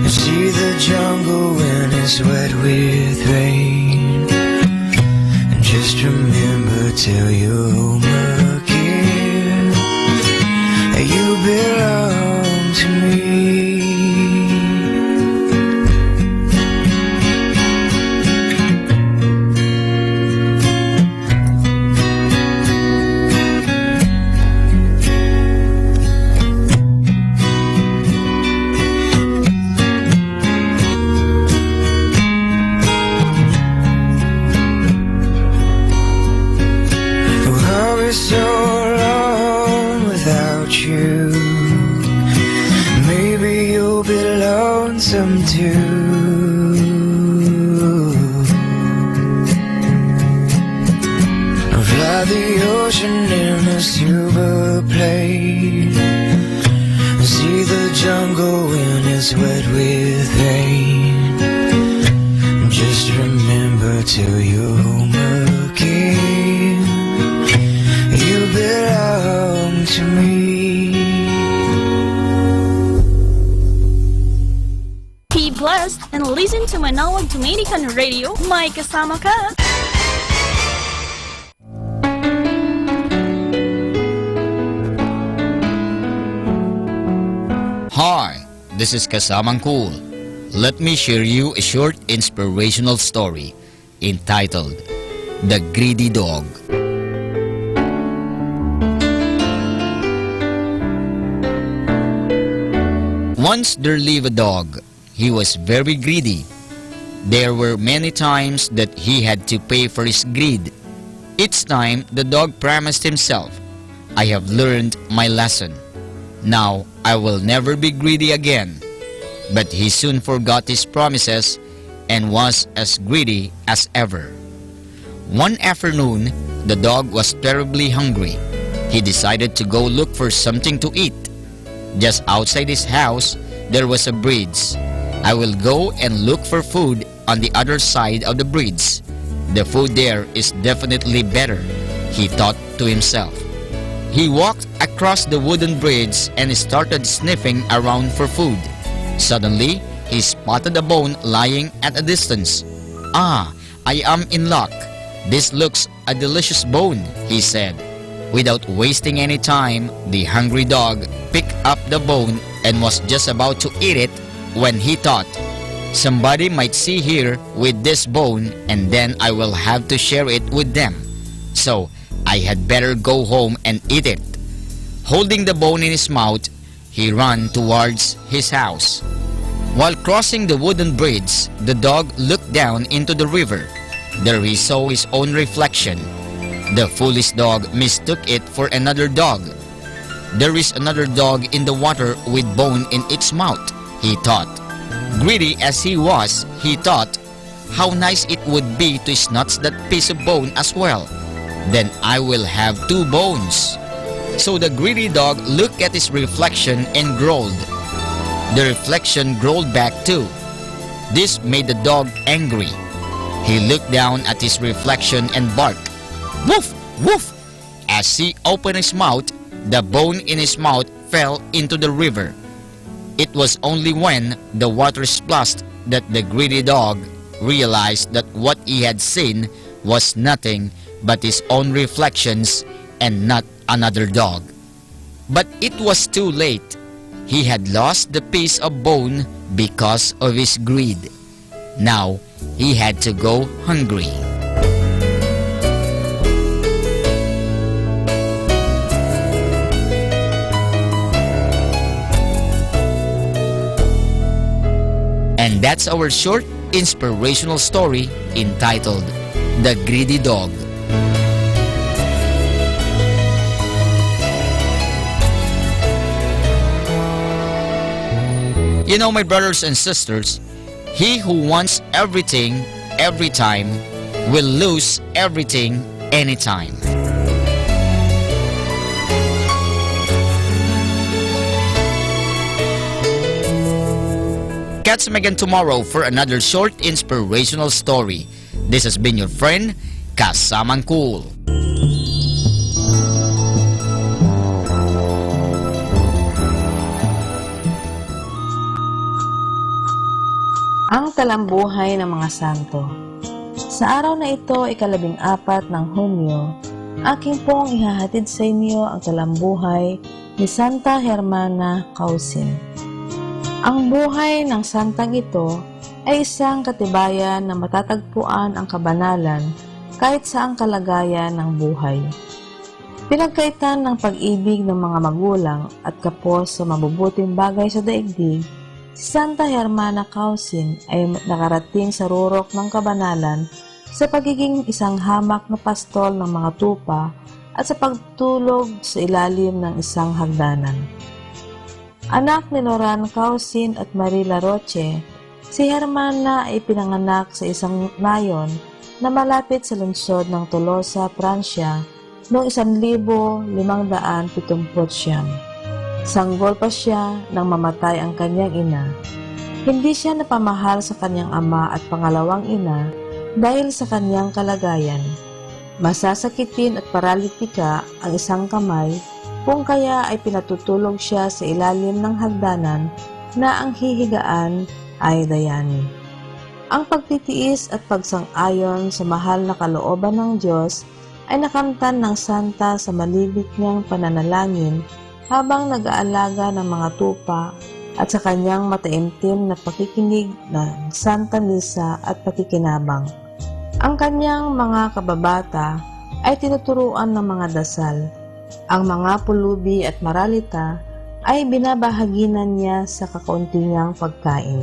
Speaker 7: See the jungle when it's wet with rain. And just remember till you're home again, you belong to me. So alone without you. Maybe you'll be lonesome too. Fly the ocean in a silver plane. See the jungle when it's wet with rain. Just remember till you're home again, you belong to me.
Speaker 19: Be blessed and listen to Manawag Dominican Radio. May kasama ka.
Speaker 2: Hi, this is Kasamang Cool. Let me share you a short inspirational story entitled The Greedy Dog. Once there lived a dog. He was very greedy. There were many times that he had to pay for his greed. Each time the dog promised himself, I have learned my lesson. Now I will never be greedy again. But he soon forgot his promises and was as greedy as ever. One afternoon, the dog was terribly hungry. He decided to go look for something to eat. Just outside his house, there was a bridge. I will go and look for food on the other side of the bridge. The food there is definitely better, he thought to himself. He walked across the wooden bridge and started sniffing around for food. Suddenly, he spotted a bone lying at a distance. Ah, I am in luck. This looks a delicious bone, he said. Without wasting any time, the hungry dog picked up the bone and was just about to eat it when he thought, somebody might see here with this bone and then I will have to share it with them. So I had better go home and eat it. Holding the bone in his mouth, he ran towards his house. While crossing the wooden bridge, the dog looked down into the river. There he saw his own reflection. The foolish dog mistook it for another dog. There is another dog in the water with bone in its mouth, he thought. Greedy as he was, he thought, how nice it would be to snatch that piece of bone as well. Then I will have two bones. So the greedy dog looked at his reflection and growled. The reflection growled back too. This made the dog angry. He looked down at his reflection and barked, "Woof! Woof!" As he opened his mouth, the bone in his mouth fell into the river. It was only when the water splashed that the greedy dog realized that what he had seen was nothing but his own reflections and not another dog. But it was too late. He had lost the piece of bone because of his greed. Now he had to go hungry. And That's our short inspirational story entitled The Greedy Dog. You know, my brothers and sisters, he who wants everything every time will lose everything anytime. Catch me again tomorrow for another short inspirational story. This has been your friend, Kasamang Cool.
Speaker 10: Ang talambuhay ng mga santo. Sa araw na ito, ika-14 ng Hunyo, aking pong ihahatid sa inyo ang talambuhay ni Santa Hermana Causin. Ang buhay ng santang ito ay isang katibayan na matatagpuan ang kabanalan kahit saang kalagayan ng buhay. Pinagkaitan ng pag-ibig ng mga magulang at kapos sa mabubuting bagay sa daigdig, si Santa Hermana Causin ay nakarating sa rurok ng kabanalan sa pagiging isang hamak na pastol ng mga tupa at sa pagtulog sa ilalim ng isang hagdanan. Anak ni Loran Causin at Marie Laroche, si Hermana ay pinanganak sa isang nayon na malapit sa lungsod ng Tolosa, Pransya noong 1579. Sanggol pa siya nang mamatay ang kanyang ina. Hindi siya napamahal sa kanyang ama at pangalawang ina dahil sa kanyang kalagayan. Masasakitin at paralitika ang isang kamay kung kaya ay pinatutulog siya sa ilalim ng hagdanan na ang hihigaan ay dayani. Ang pagtitiis at pagsang-ayon sa mahal na kalooban ng Diyos ay nakamtan ng santa sa malibit niyang pananalangin habang nag-aalaga ng mga tupa at sa kanyang mataimtim na pakikinig ng Santa Misa at pakikinabang. Ang kanyang mga kababata ay tinuturuan ng mga dasal. Ang mga pulubi at maralita ay binabahaginan niya sa kakaunti niyang pagkain.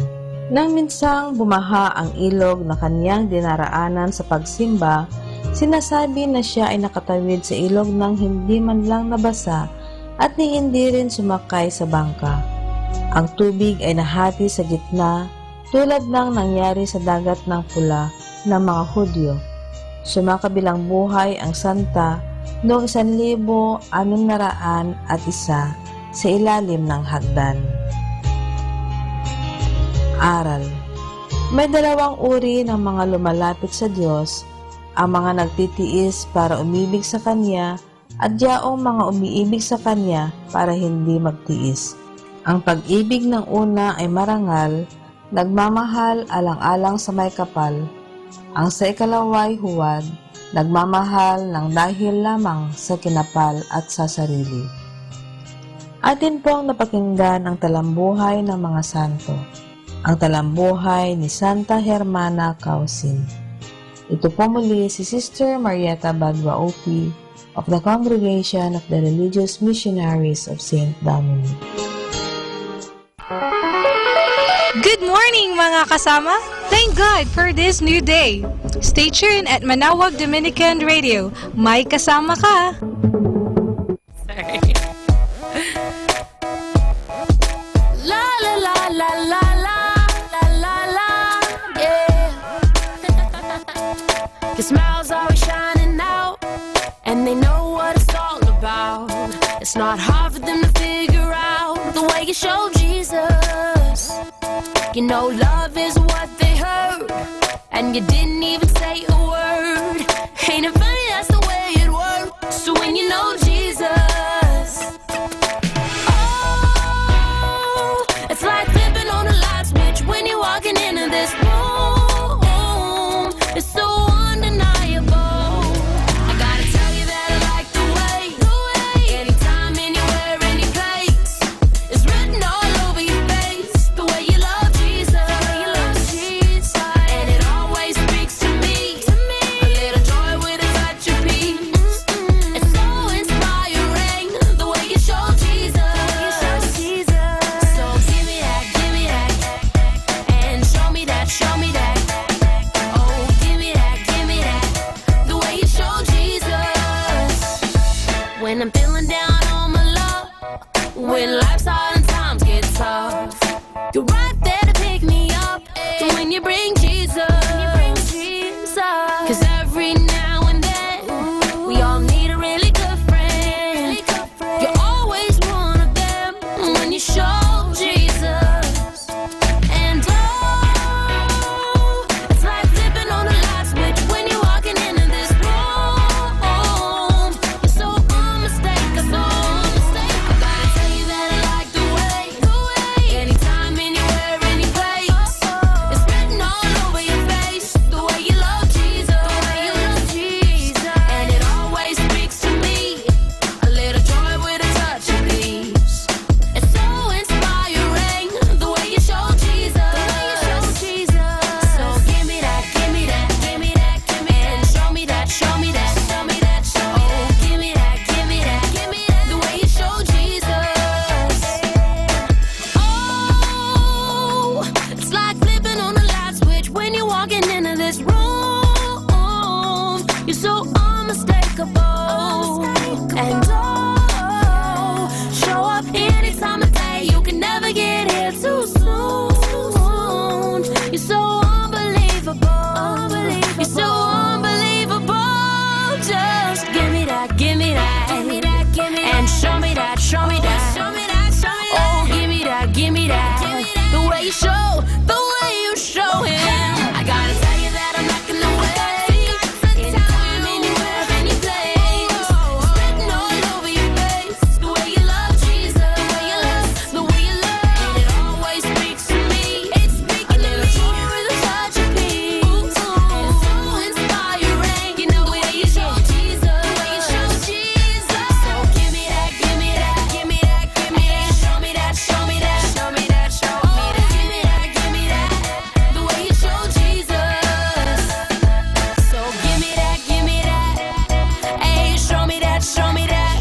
Speaker 10: Nang minsang bumaha ang ilog na kanyang dinaraanan sa pagsimba, sinasabi na siya ay nakatawid sa ilog nang hindi man lang nabasa at hindi rin sumakay sa bangka. Ang tubig ay nahati sa gitna tulad ng nangyari sa dagat ng pula ng mga Hudyo. Sumakabilang buhay ang santa noong 1601 sa ilalim ng hagdan. Aral. May dalawang uri ng mga lumalapit sa Diyos, ang mga nagtitiis para umibig sa Kanya at yaong mga umiibig sa Kanya para hindi magtiis. Ang pag-ibig ng una ay marangal, nagmamahal alang-alang sa may kapal. Ang sa ikalawa ay huwad, nagmamahal ng dahil lamang sa kinapal at sa sarili. Atin pong napakinggan ang talambuhay ng mga santo. Ang talambuhay ni Santa Hermana Causin. Ito po muli si Sister Marieta Badwa OP of the Congregation of the Religious Missionaries of St. Dominic.
Speaker 22: Good morning mga kasama! Thank God for this new day! Stay tuned at Manawag Dominican Radio. May kasama ka!
Speaker 8: La la la la la la la la la, yeah. Your smile's always shining out, and they know what it's all about. It's not hard for them to figure out the way you show Jesus. You know love is what they heard, and you didn't even say a word. Ain't it funny, that's the way it works. So when you know Jesus, oh, it's like flipping on a light switch when you're walking into this room. It's so undeniable. I gotta tell you that I like the way anytime, anywhere, any place, it's written all over your face. The way you love Jesus, and it always speaks to me. A little when life's hard and times get tough. You're right there to pick me up. And when you bring Jesus, 'cause every now and then we all need a really good friend. You're always one of them when you show Jesus. And oh, it's like flipping on a light switch when you're walking into this room. You're so unmistakable. I gotta tell you that I like the way anytime, anywhere, any place, it's written all over your face. The way you love Jesus, and it always speaks to me. A little joy with a touch of peace. It's so inspiring the way you show Jesus. So give me that, give me that, give me that, give me that. Show me that, show me that, show me that, show me that. Give me that, give me that, give me that. The way you show Jesus. Oh, it's like flipping on a light switch when you're walking into this room. You're so unmistakable. And oh, show up any time of day. You can never get here too soon. You're so unbelievable. You're so unbelievable. Just give me that, give me that, give me that, give me that. And show me that, show me that, show me that, show me that. Oh, give me that, give me that. The way you show, the way you show him. I gotta tell you that I'm not gonna wait. Anytime, anywhere, any place, it's written all over your face. The way you love Jesus, the way you love, and it always speaks to me. It's speaking to me with a touch of peace. It's so inspiring, you know the way you show Jesus, the way you show Jesus. So give me that, give me that, give me that, give me that. Show me that, show me that, show me that, show me that. Give me that, give me that, the way you show Jesus. So give me that, give me that. Hey, show me that, show me that.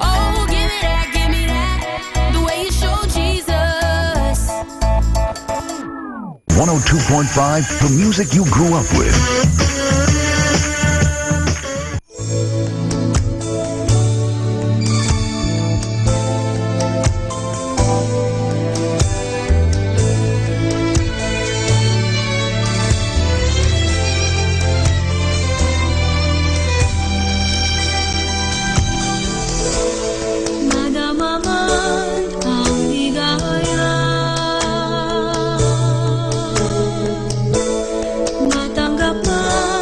Speaker 8: Oh, give me that, the way you show Jesus.
Speaker 9: 102.5, the music you grew up with.
Speaker 18: Madama man ang ligaya, matanggap man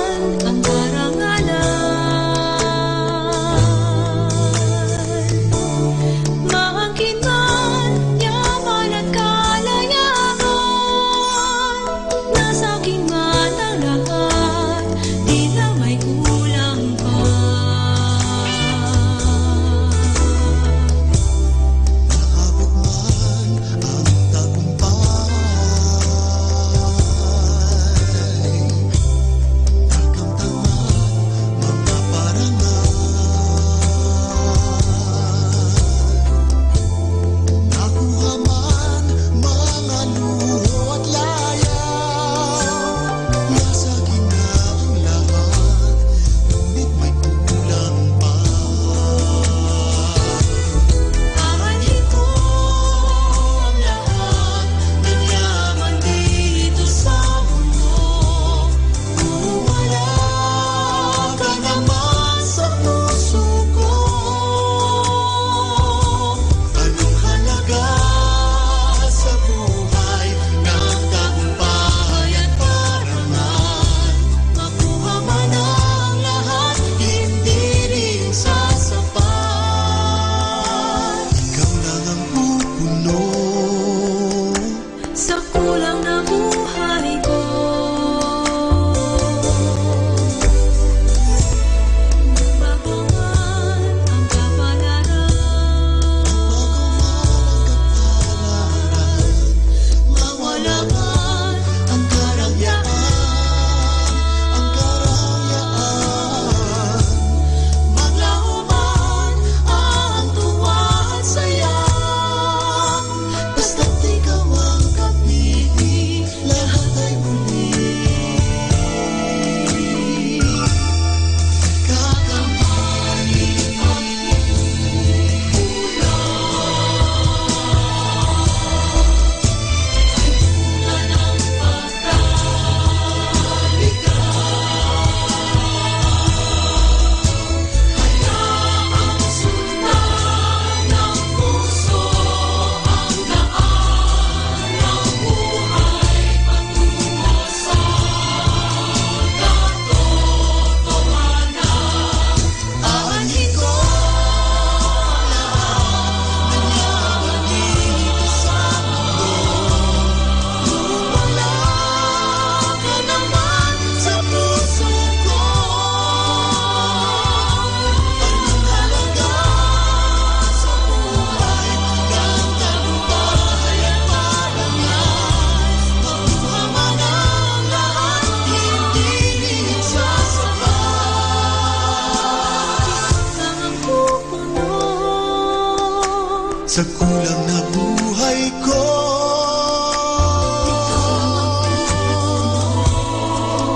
Speaker 6: sa kulang na buhay ko.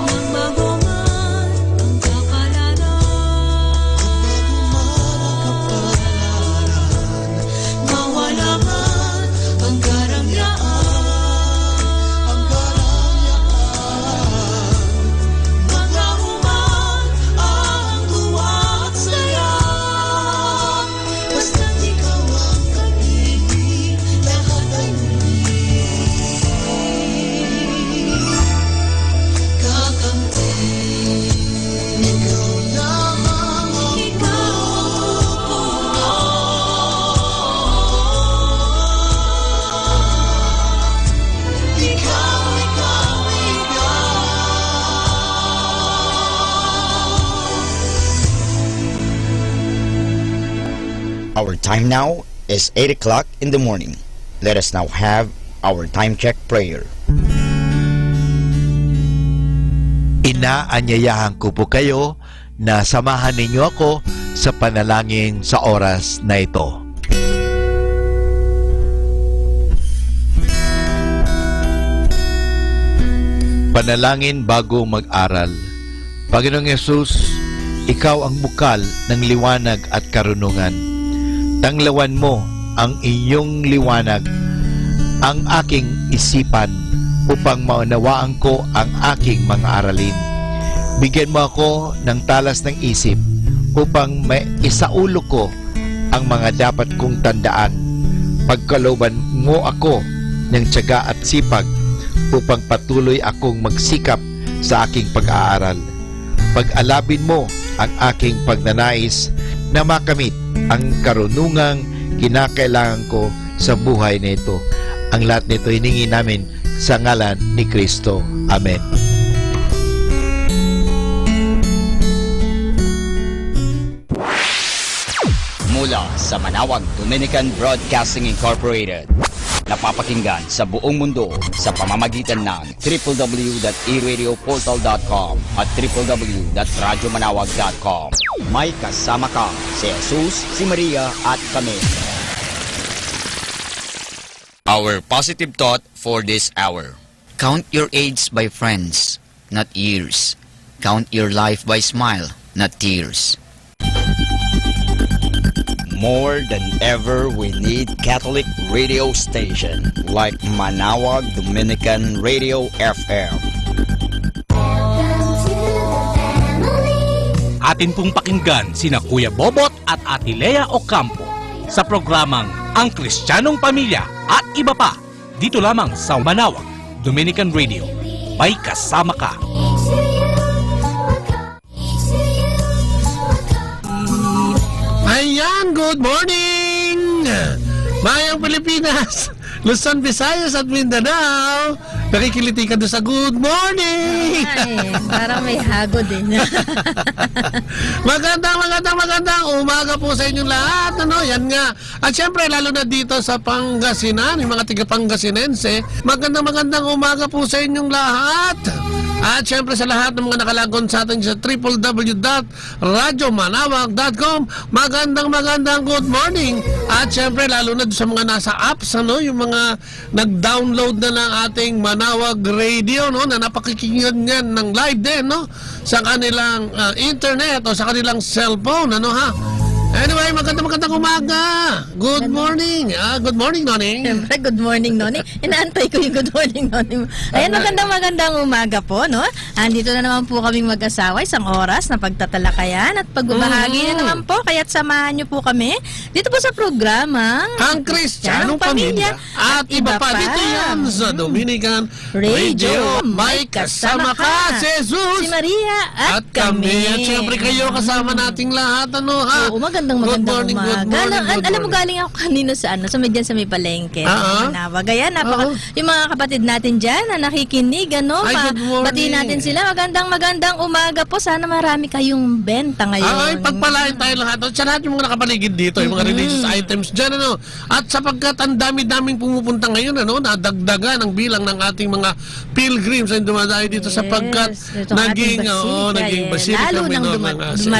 Speaker 18: Magbago man ang kapalaran, mawala man ang karangyaan, maglaho man ang tuwa at saya, basta't ikaw ang kapiling, lahat ay muli kakamti. Ikaw lamang ang ikaw, ikaw,
Speaker 2: Our time now is 8 o'clock in the morning. Let us now have our time check prayer.
Speaker 1: Inaanyayahan ko po kayo na samahan ninyo ako sa panalangin sa oras na ito. Panalangin bago mag-aral. Panginoong Yesus, Ikaw ang bukal ng liwanag at karunungan. Tanglawan mo ang iyong liwanag, ang aking isipan, upang maunawaan ko ang aking mga aralin. Bigyan mo ako ng talas ng isip upang maisaulo ko ang mga dapat kong tandaan. Pagkalooban mo ako ng tiyaga at sipag upang patuloy akong magsikap sa aking pag-aaral. Pag-alabin mo ang aking pagnanais na makamit ang karunungang kinakailangan ko sa buhay na ito. Ang lahat nito hiningi namin sa ngalan ni Kristo. Amen.
Speaker 2: Mula sa Manawag Dominican Broadcasting Incorporated, napapakinggan sa buong mundo sa pamamagitan ng www.eradioportal.com at www.radyomanawag.com. May kasama ka si Jesus, si Maria at kami. Our positive thought for this hour. Count your age by friends, not years. Count your life by smile, not tears. More than ever, we need Catholic radio station like Manawag Dominican Radio FM.
Speaker 12: Atin pong pakinggan sina Kuya Bobot at Ate Lea Ocampo sa programang Ang Kristiyanong Pamilya at iba pa dito lamang sa Manawag Dominican Radio. May kasama ka.
Speaker 14: Ayan, good morning! Mayang Pilipinas, Luzon, Visayas at Mindanao. Nakikiliti ka doon sa good morning!
Speaker 5: Ay, parang may hago din.
Speaker 14: Magandang umaga po sa inyong lahat. Ano? Yan nga. At syempre, lalo na dito sa Pangasinan, yung mga tiga-Pangasinense, magandang umaga po sa inyong lahat. At syempre sa lahat ng mga nakalagon sa atin sa www.radyomanawag.com, magandang good morning. At syempre lalo na sa mga nasa apps, ano, yung mga nag-download na ng ating Manawag Radio, no, na napakikinggan yan ng live din, no, sa kanilang internet o sa kanilang cellphone, ano ha. Anyway, magandang umaga. Good morning. Good morning, Noni.
Speaker 5: Siyempre, good morning, Noni. Inaantay ko yung good morning, Noni. Ayan, magandang umaga po, no? Andito na naman po kaming mag-asawa, isang oras na pagtatalakayan at pagbabahagi na naman po. Kaya't samahan niyo po kami dito po sa programang
Speaker 14: Ang Kristiyanong Pamilya at iba pa. Dito yan sa Dominican Radio. May kasama ka, si Jesus,
Speaker 5: si Maria at kami.
Speaker 14: At syempre kayo kasama nating lahat, ano ha?
Speaker 5: Oo, magandang umaga. Alam mo, galing ako kanina sa sa may palengke. Manawag. Ayan, yung mga kapatid natin dyan na nakikinig, ano, batiin natin sila. Magandang umaga po. Sana marami kayong benta ngayon.
Speaker 14: Ay, pagpalain tayo lahat. Sa lahat yung mga nakapaligid dito, yung mga religious items dyan, ano. At sapagkat ang dami-daming pumupunta ngayon, ano, nadagdagan ang bilang ng ating mga pilgrims na dumadayo dito sapagkat naging basilika.
Speaker 5: Lalo nang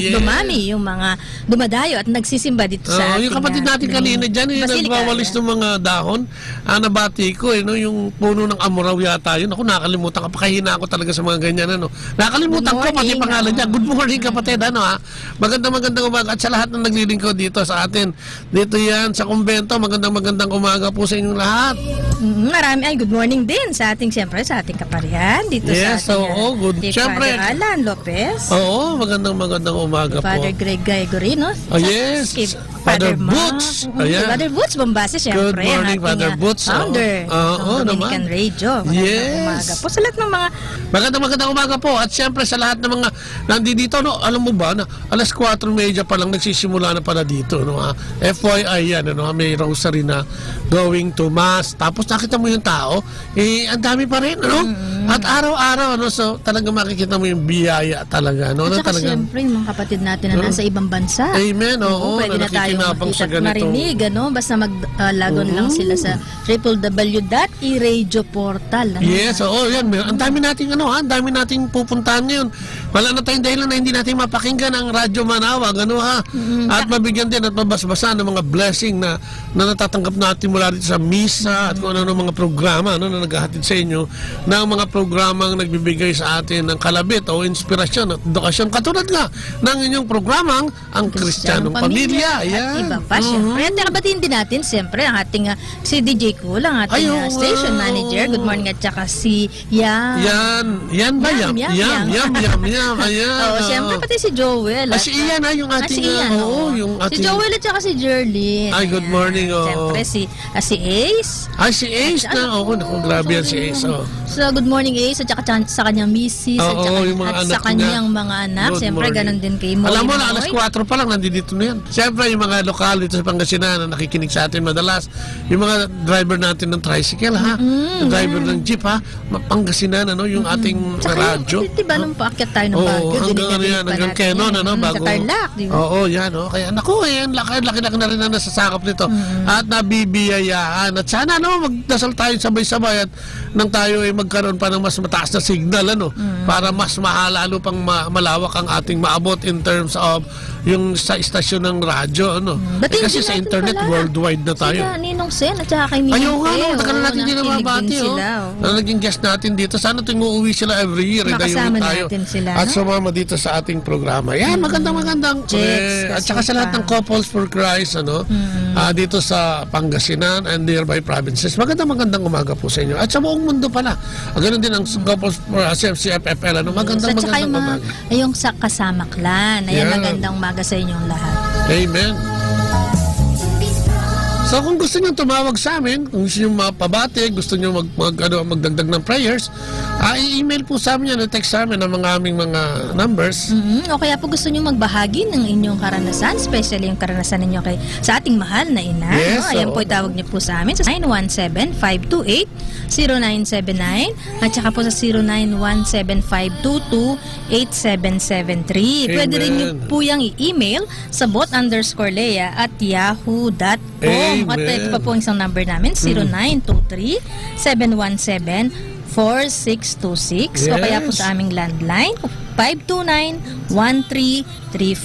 Speaker 5: dumami yung mga dumadayo at magsisimba dito sa ating
Speaker 14: yung kapatid natin kanina dyan, nagwawalis ng mga dahon. Nabati ko, no, yung puno ng amuraw yata yun. Ako, nakalimutan ka. Pakahina ako talaga sa mga ganyan. Ano. Nakalimutan ko, pati pangalan niya. Good morning, kapatid. Ano, ha? Magandang umaga. At sa lahat ng naglilingkod dito sa atin. Dito yan, sa kumbento. Magandang umaga po sa inyong lahat.
Speaker 5: Marami. Good morning din sa ating, siyempre, sa ating kaparihan. Dito
Speaker 14: yes,
Speaker 5: sa ating,
Speaker 14: good.
Speaker 5: Siyempre, Father Alan Lopez.
Speaker 14: Oo, magandang umaga po.
Speaker 5: Father Greg Gaigorino.
Speaker 14: Yes. Father Boots.
Speaker 5: Father Boots Bombase, siyempre.
Speaker 14: Good morning, Father Boots.
Speaker 5: Founder ng Dominican Radio. Magandang umaga po sa lahat ng mga...
Speaker 14: Magandang umaga po. At siyempre sa lahat ng mga nandito, no, alam mo ba na alas 4:30 pa lang nagsisimula na pala dito. No, FYI yan, no, may rosary na going to mass. Tapos nakita mo yung tao, ang dami pa rin. No? At araw-araw, no, so talaga makikita mo yung biyaya talaga. No?
Speaker 5: At saka
Speaker 14: talagang,
Speaker 5: siyempre, yung mga kapatid natin na nasa ibang bansa.
Speaker 14: Amen, oo.
Speaker 5: Pwede na tayo makita at marinig, ano? Basta maglagon lang sila sa www.eradioportal.
Speaker 14: Yes, oo, yan. Ang dami nating ang dami nating pupuntahan ngayon. Wala na tayong dahilan na hindi natin mapakinggan ang Radyo Manawag, At mabigyan din at mabasbasa ng mga blessing na natatanggap natin mula dito sa misa at kung ano mga programa na naghahatid sa inyo ng mga programang nagbibigay sa atin ng kalabit o inspirasyon at edukasyon. Katulad nga ng inyong programang Ang Kristiyanong Pamilya.
Speaker 5: At iba pa, siyempre. At nakabatiin din natin, siyempre, ang ating si DJ Cool, ang ating station manager. Good morning, at saka si Yam.
Speaker 14: Yan ba? Yam. Ayan.
Speaker 5: Oo, siyempre, pati si Joel.
Speaker 14: Si Ian, yung ating...
Speaker 5: Si Joel at saka si Jerlyn.
Speaker 14: Ay, good morning.
Speaker 5: Siyempre, si Ace.
Speaker 14: Si Ace na. Grabe yan si Ace.
Speaker 5: So, good morning, Ace, at saka sa kanyang misis, at sa kanyang mga anak. Siyempre, ganun din kay Moy.
Speaker 14: Alam mo na, alas 4 pa lang, nandito na yan. Siyempre, yung mga lokal dito sa Pangasinan na nakikinig sa atin madalas, yung mga driver natin ng tricycle, yung driver ng jeep, Pangasinan, yung ating radyo.
Speaker 5: Diba, nung paakyat tayo ng Baguio,
Speaker 14: hanggang Quezon, bago.
Speaker 5: Sa Tarlac, diba?
Speaker 14: Oo, yan, kaya, naku, laki-laki na rin na nasasakop nito. At nabibiyayaan. At sana, magdasal tayo sabay-sabay at nang tayo ay magkaroon pa ng mas mataas na signal, para mas lalo pang malawak ang ating maabot in terms of yung sa istasyon ng radyo, kasi sa internet, worldwide na tayo.
Speaker 5: Sila, Ninong Sen, at saka kay Ninong
Speaker 14: Ayaw nga, matagal na natin hindi na mabati, naging guest natin dito. Sana tuwing uuwi sila every year,
Speaker 5: makasama natin sila,
Speaker 14: at sumama dito sa ating programa. Yan, magandang. At saka sa lahat ng Couples for Christ, dito sa Pangasinan and nearby provinces. Magandang umaga po sa inyo. At sa buong mundo pala. Ganun din ang Couples for CFFL. Magandang umaga.
Speaker 5: Yung sa Kasama Clan. Ayan, magandang umaga sa inyong lahat.
Speaker 14: Amen. So kung gusto niyo tumawag sa amin, kung gusto niyo mapabati, gusto niyo magdagdag ng prayers, i-email po sa amin yan, text sa amin ang mga aming mga numbers.
Speaker 5: O kaya po gusto niyo magbahagi ng inyong karanasan, especially yung karanasan ninyo sa ating mahal na ina.
Speaker 14: Yes,
Speaker 5: Ayan po, itawag niyo po sa amin sa 917-528-0979 at saka po sa 0917-522-8773. Pwede rin niyo po yung i-email sa bot_lea@yahoo.com. At ito pa po ang isang number namin, 0923-717-4626. O kaya po sa aming landline, 529-1334.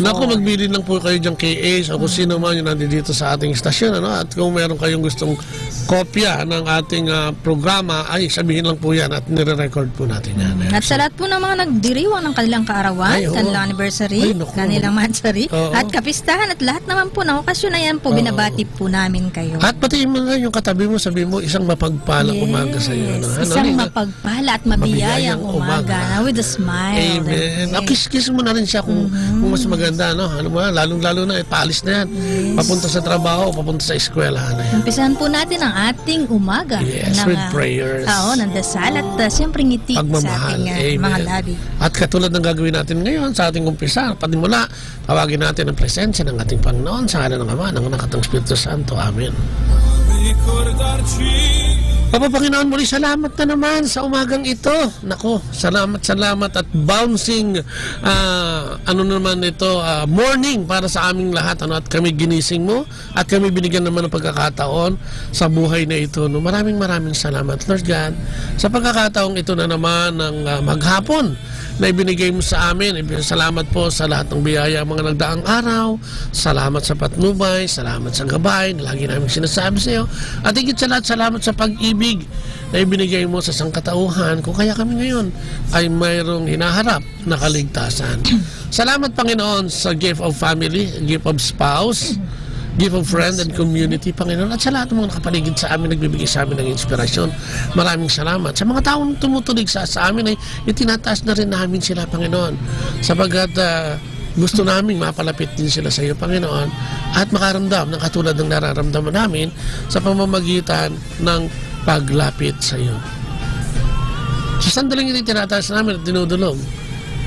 Speaker 14: Naku, magbili lang po kayo dyan kay Ace o kung sino man yung nandito sa ating istasyon. At kung meron kayong gustong kopya ng ating programa, ay sabihin lang po yan at nire-record po natin yan.
Speaker 5: At sa lahat po ng mga nagdiriwang ng kanilang kaarawan, kanilang anniversary, kanilang mansari, at kapistahan at lahat naman po ng okasyon na yan po, binabati po namin kayo.
Speaker 14: At pati mo yung katabi mo, sabi mo, isang mapagpalang umaga sa iyo.
Speaker 5: Isang mapagpala at mabiyayang umaga with a smile.
Speaker 14: Amen. Kiss mo na rin siya kung mas maganda, lalong-lalo na, paalis na yan. Papunta sa trabaho, papunta sa eskwela.
Speaker 5: Umpisahan po natin ang ating umaga.
Speaker 14: Yes, with prayers.
Speaker 5: Ng dasal at siyempre ngiti sa ating mga labi.
Speaker 14: At katulad ng gagawin natin ngayon sa ating umpisa, panimula, tawagin natin ang presensya ng ating Panginoon sa ngalan ng Ama, ng Anak at ng Espiritu Santo. Amen. Papa Panginoon, muli salamat na naman sa umagang ito. Nako, salamat at bouncing morning para sa aming lahat. At kami ginising mo at kami binigyan naman ng pagkakataon sa buhay na ito. Maraming salamat, Lord God, sa pagkakataong ito na naman ng maghapon na ibinigay mo sa amin. Salamat po sa lahat ng biyaya mga nagdaang araw. Salamat sa patnubay, salamat sa gabay na lagi namin sinasabi sa iyo. At higit sa lahat, salamat sa pag-ibig na ibinigay mo sa sangkatauhan kung kaya kami ngayon ay mayroong hinaharap na kaligtasan. Salamat, Panginoon, sa gift of family, gift of spouse, gift of friend and community, Panginoon, at sa lahat ng mga nakapaligid sa amin, nagbibigay sa amin ng inspirasyon. Maraming salamat. Sa mga taong tumutulig sa amin ay itinataas na rin namin sila, Panginoon, sapagkat gusto namin mapalapit din sila sa iyo, Panginoon, at makaramdam ng katulad ng nararamdaman namin sa pamamagitan ng paglapit sa iyo. Sa sandaling ito tinataas namin at dinudulog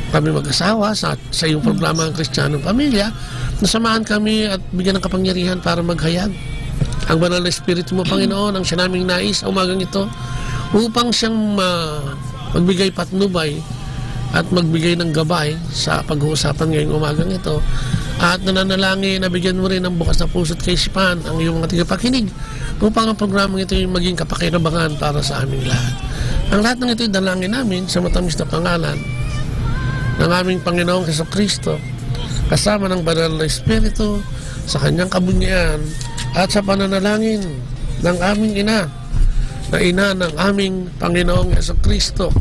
Speaker 14: kami mag-asawa sa iyong programa ng Kristiyanong Pamilya, nasamahan kami at bigyan ng kapangyarihan para maghayag ang banal na Espiritu mo, Panginoon, ang siya naming nais sa umagang ito upang siyang magbigay patnubay at magbigay ng gabay sa pag-uusapan ngayong umagang ito. At nananalangin na bigyan mo rin ng bukas na puso't kaisipan ang iyong mga tagapakinig upang ang programang ito yung maging kapakinabangan para sa aming lahat. Ang lahat ng ito ay dalangin namin sa matamis na pangalan ng aming Panginoong Jesucristo, kasama ng banal na Espiritu, sa kanyang kabunyian at sa pananalangin ng aming ina, na ina ng aming Panginoong Jesucristo,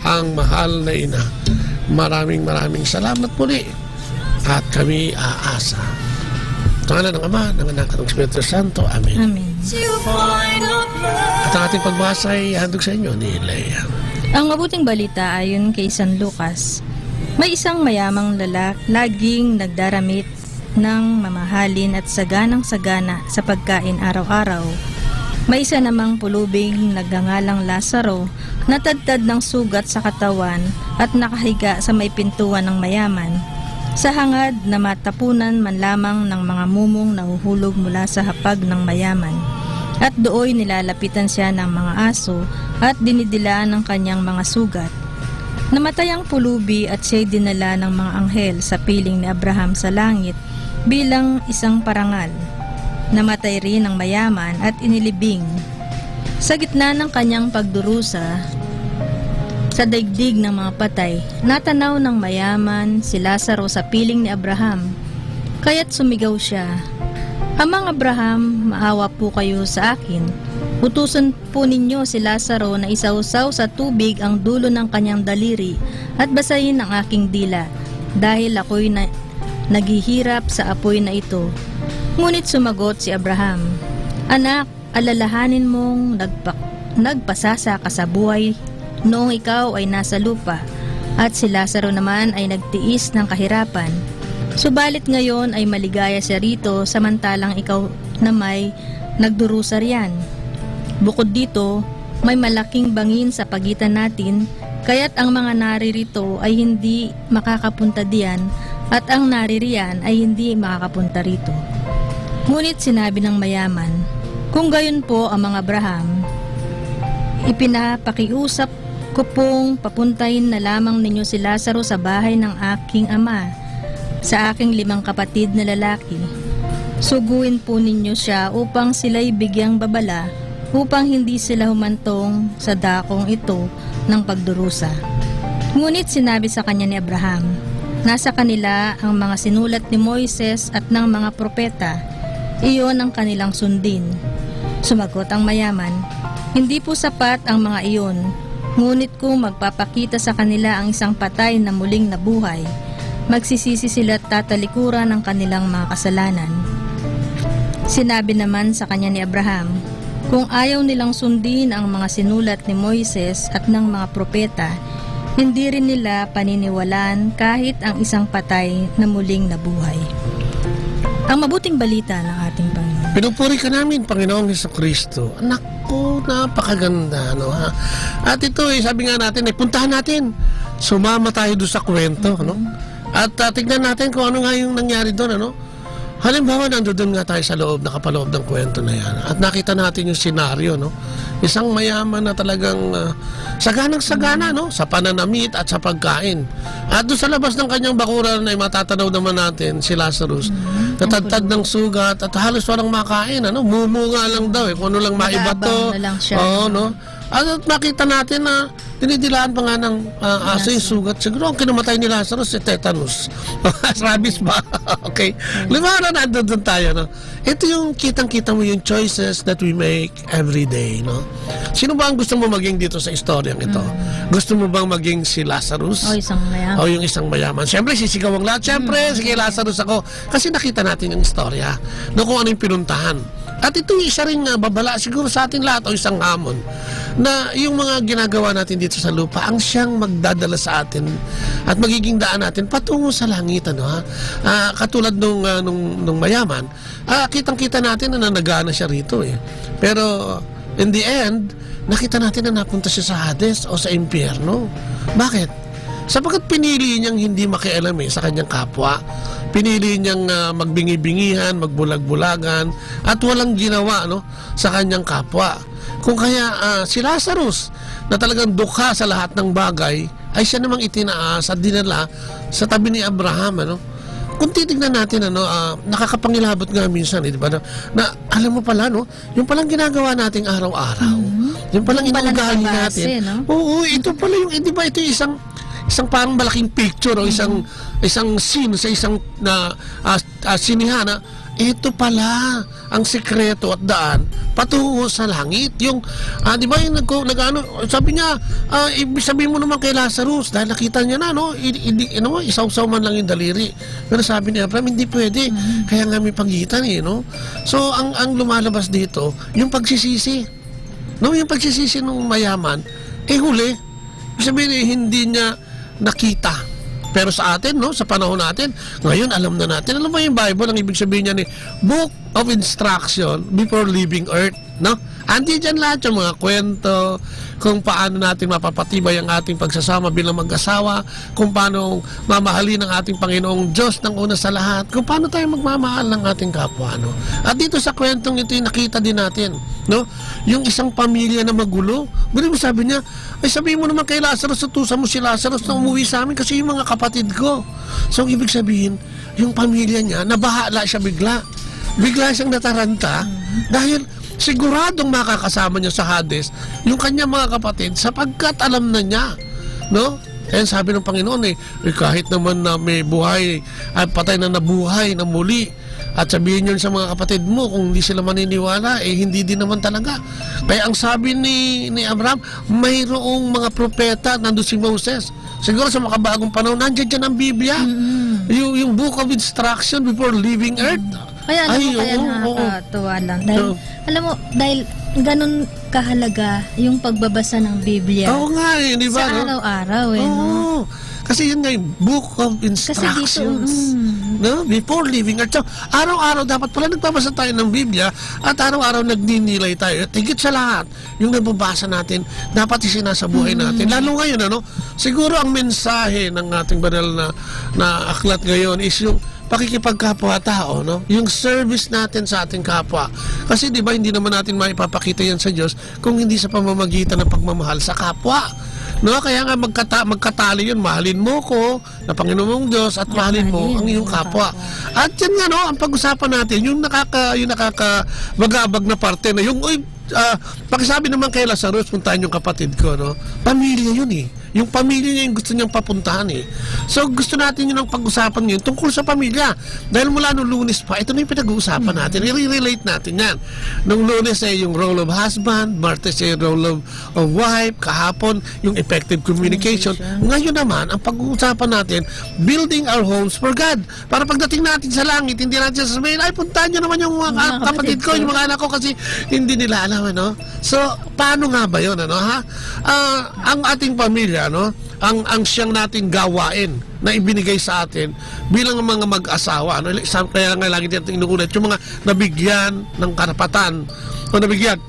Speaker 14: ang mahal na ina. Maraming salamat muli at kami aasa. Pangalan ng Ama, ng Anak at ng Espiritu Santo. Amen.
Speaker 5: Amen.
Speaker 14: At ang ating pagbasa ay handog sa inyo ni Leia.
Speaker 5: Ang mabuting balita ayon kay San Lucas, may isang mayamang laging nagdaramit ng mamahalin at saganang-sagana sa pagkain araw-araw. May isa namang pulubing nagngangalang Lazaro na tadtad ng sugat sa katawan at nakahiga sa may pintuan ng mayaman, sa hangad na matapunan man lamang ng mga mumong nahuhulog mula sa hapag ng mayaman. At dooy nilalapitan siya ng mga aso at dinidilaan ng kanyang mga sugat. Namatay ang pulubi at siya'y dinala ng mga anghel sa piling ni Abraham sa langit bilang isang parangal. Namatay rin ang mayaman at inilibing. Sa gitna ng kanyang pagdurusa sa daigdig ng mga patay, natanaw ng mayaman si Lazaro sa piling ni Abraham. Kaya't sumigaw siya, "Amang Abraham, maawa po kayo sa akin. Utusan po ninyo si Lazaro na isawsaw sa tubig ang dulo ng kanyang daliri at basahin ang aking dila, dahil ako'y naghihirap sa apoy na ito." Ngunit sumagot si Abraham, "Anak, alalahanin mong nagpasasa ka sa buhay noong ikaw ay nasa lupa, at si Lazaro naman ay nagtiis ng kahirapan. Subalit ngayon ay maligaya siya rito, samantalang ikaw na may nagdurusa riyan. Bukod dito, may malaking bangin sa pagitan natin, kaya't ang mga naririto ay hindi makakapunta diyan at ang naririyan ay hindi makakapunta rito." Ngunit sinabi ng mayaman, "Kung gayon po, Amang Abraham, ipinapakiusap ko pong papuntahin na lamang ninyo si Lazaro sa bahay ng aking ama, sa aking 5 kapatid na lalaki. Suguin po ninyo siya upang sila'y bigyang babala, upang hindi sila humantong sa dakong ito ng pagdurusa." Ngunit sinabi sa kanya ni Abraham, "Nasa kanila ang mga sinulat ni Moises at ng mga propeta. Iyon ang kanilang sundin." Sumagot ang mayaman, "Hindi po sapat ang mga iyon, ngunit kung magpapakita sa kanila ang isang patay na muling nabuhay, magsisisi sila at tatalikuran ng kanilang mga kasalanan." Sinabi naman sa kanya ni Abraham, kung ayaw nilang sundin ang mga sinulat ni Moises at ng mga propeta, hindi rin nila paniniwalaan kahit ang isang patay na muling nabuhay. Ang mabuting balita ng ating Panginoon.
Speaker 14: Pinupuri ka namin, Panginoong Jesucristo. Anak ko, napakaganda, no, ha? At ito, sabi nga natin, puntahan natin. Sumama tayo doon sa kwento, no? At tignan natin kung ano nga yung nangyari doon, ano? Halimbawa, nandoon nga tayo sa loob, nakapaloob ng kwento na yan. At nakita natin yung senaryo, no? Isang mayaman na talagang saganang-sagana, no? Sa pananamit at sa pagkain. At doon sa labas ng kanyang bakuran ay matatanaw naman natin si Lazarus. Tatagtad ng sugat at halos walang makain, ano? Mumunga lang daw, kung ano lang maibato.
Speaker 5: Na lang siya.
Speaker 14: Oo, no? At makita natin na dinidilaan pa nga ng aso yung sugat. Siguro ang kinamatay ni Lazarus si tetanus. Rabies ba? Okay. Limara na doon tayo, no? Ito yung kitang-kita mo yung choices that we make every day, no? Sino ba ang gusto mo maging dito sa istoryang ito? Gusto mo bang maging si Lazarus?
Speaker 5: O isang mayaman.
Speaker 14: O yung isang mayaman. Siyempre, sisigaw ang lahat. Siyempre, sige Lazarus ako. Kasi nakita natin yung istorya, no, kung ano yung pinuntahan. At ito yung isa rin babala siguro sa ating lahat o isang hamon na yung mga ginagawa natin dito sa lupa ang siyang magdadala sa atin at magiging daan natin patungo sa langit, ano, ha? Katulad nung mayaman, kitang-kita natin na nagana siya rito eh. Pero in the end, nakita natin na napunta siya sa Hades o sa impyerno. Bakit? Sapagkat pinili niyang hindi makialam sa kanyang kapwa. Pinili niyang magbingi-bingihan, magbulag-bulagan, at walang ginawa, no, sa kanyang kapwa. Kung kaya si Lazarus, na talagang dukha sa lahat ng bagay, ay siya namang itinaas at dinala sa tabi ni Abraham, ano. Kung titignan natin, nakakapangilabot nga minsan, di ba, na alam mo pala, no, yung palang ginagawa nating araw-araw, yung palang inuugali natin, no? Oo, ito pala yung, di ba, ito yung isang parang malaking picture o isang scene sa isang sinihan, ito pala ang sekreto at daan patungo sa langit. Yung di ba yung sabi niya, ibig sabihin mo naman kay Lazarus dahil nakita niya na, no, isaw-saw man lang yung daliri. Pero sabi ni Abraham, hindi pwede, kaya nga may pagitan, no. So ang lumalabas dito yung pagsisisi, no, yung pagsisisi ng mayaman huli. Ibig sabihin hindi niya nakita. Pero sa atin, no, sa panahon natin, ngayon alam na natin. Alam mo yung Bible, ang ibig sabihin niya ni Book of Instruction before leaving earth, no? Andi dyan lahat yung mga kwento, kung paano natin mapapatibay ang ating pagsasama bilang mag-asawa, kung paano mamahalin ang ating Panginoong Diyos ng una sa lahat, kung paano tayo magmamahal ng ating kapwa, no? At dito sa kwentong ito, nakita din natin, no, yung isang pamilya na magulo. Pero sabi niya, ay sabihin mo naman kay Lazarus, utusan mo si Lazarus na umuwi sa amin kasi yung mga kapatid ko. So ang ibig sabihin, yung pamilya niya, nabahala siya bigla. Bigla siyang nataranta dahil siguradong makakasama niya sa Hades yung kanya mga kapatid sapagkat alam na niya, no? Kaya sabi ng Panginoon kahit naman na may buhay at patay na nabuhay na muli, at sabihin yun sa mga kapatid mo, kung hindi sila maniniwala, hindi din naman talaga. Kaya ang sabi ni Abraham, mayroong mga propeta, nandun si Moses. Siguro sa makabagong panahon, nandiyan dyan ang Biblia. Yung Book of Instruction before leaving earth.
Speaker 5: Kaya nakakatuwa lang. Dahil, alam mo, dahil ganun kahalaga yung pagbabasa ng Biblia.
Speaker 14: Oo nga di ba?
Speaker 5: Sa araw-araw, no?
Speaker 14: Kasi yun nga yung Book of Instructions. No? Before leaving earth. So, araw-araw dapat pala nagbabasa tayo ng Biblia at araw-araw nagninilay tayo. At higit sa lahat, yung nababasa natin, dapat isinasa buhay natin. Lalo ngayon, siguro ang mensahe ng ating banal na aklat ngayon is yung pakikipagkapwa-tao, no? Yung service natin sa ating kapwa. Kasi di ba hindi naman natin maipapakita yan sa Diyos kung hindi sa pamamagitan ng pagmamahal sa kapwa. No, kaya nga magkatali yun, mahalin mo ko na Panginoong Diyos at mahalin mo ang iyong kapwa. At yan nga, no, ang pag-usapan natin, yung nakakabagabag na parte na yung pakisabi naman kay Lazarus, puntahan yung kapatid ko, no? Pamilya yun Yung pamilya niya yung gusto niyang papuntahan So gusto natin yun ang pag-usapan ngayon tungkol sa pamilya. Dahil mula nung Lunes pa, ito na yung pinag-uusapan natin. I-relate natin yan. Nung Lunes yung role of husband, Martes yung role of wife, kahapon yung effective communication. Ngayon naman, ang pag-uusapan natin, building our homes for God. Para pagdating natin sa langit, hindi natin sasabihin, ay puntahan niyo naman yung mga kapatid ko, yung mga anak ko kasi hindi nila alam, So, paano nga ba yun, ang ating pamilya, ang siyang nating gawain na ibinigay sa atin bilang mga mag-asawa, kaya nga lagi natin inuulit yung mga nabigyan ng karapatan o nabigyan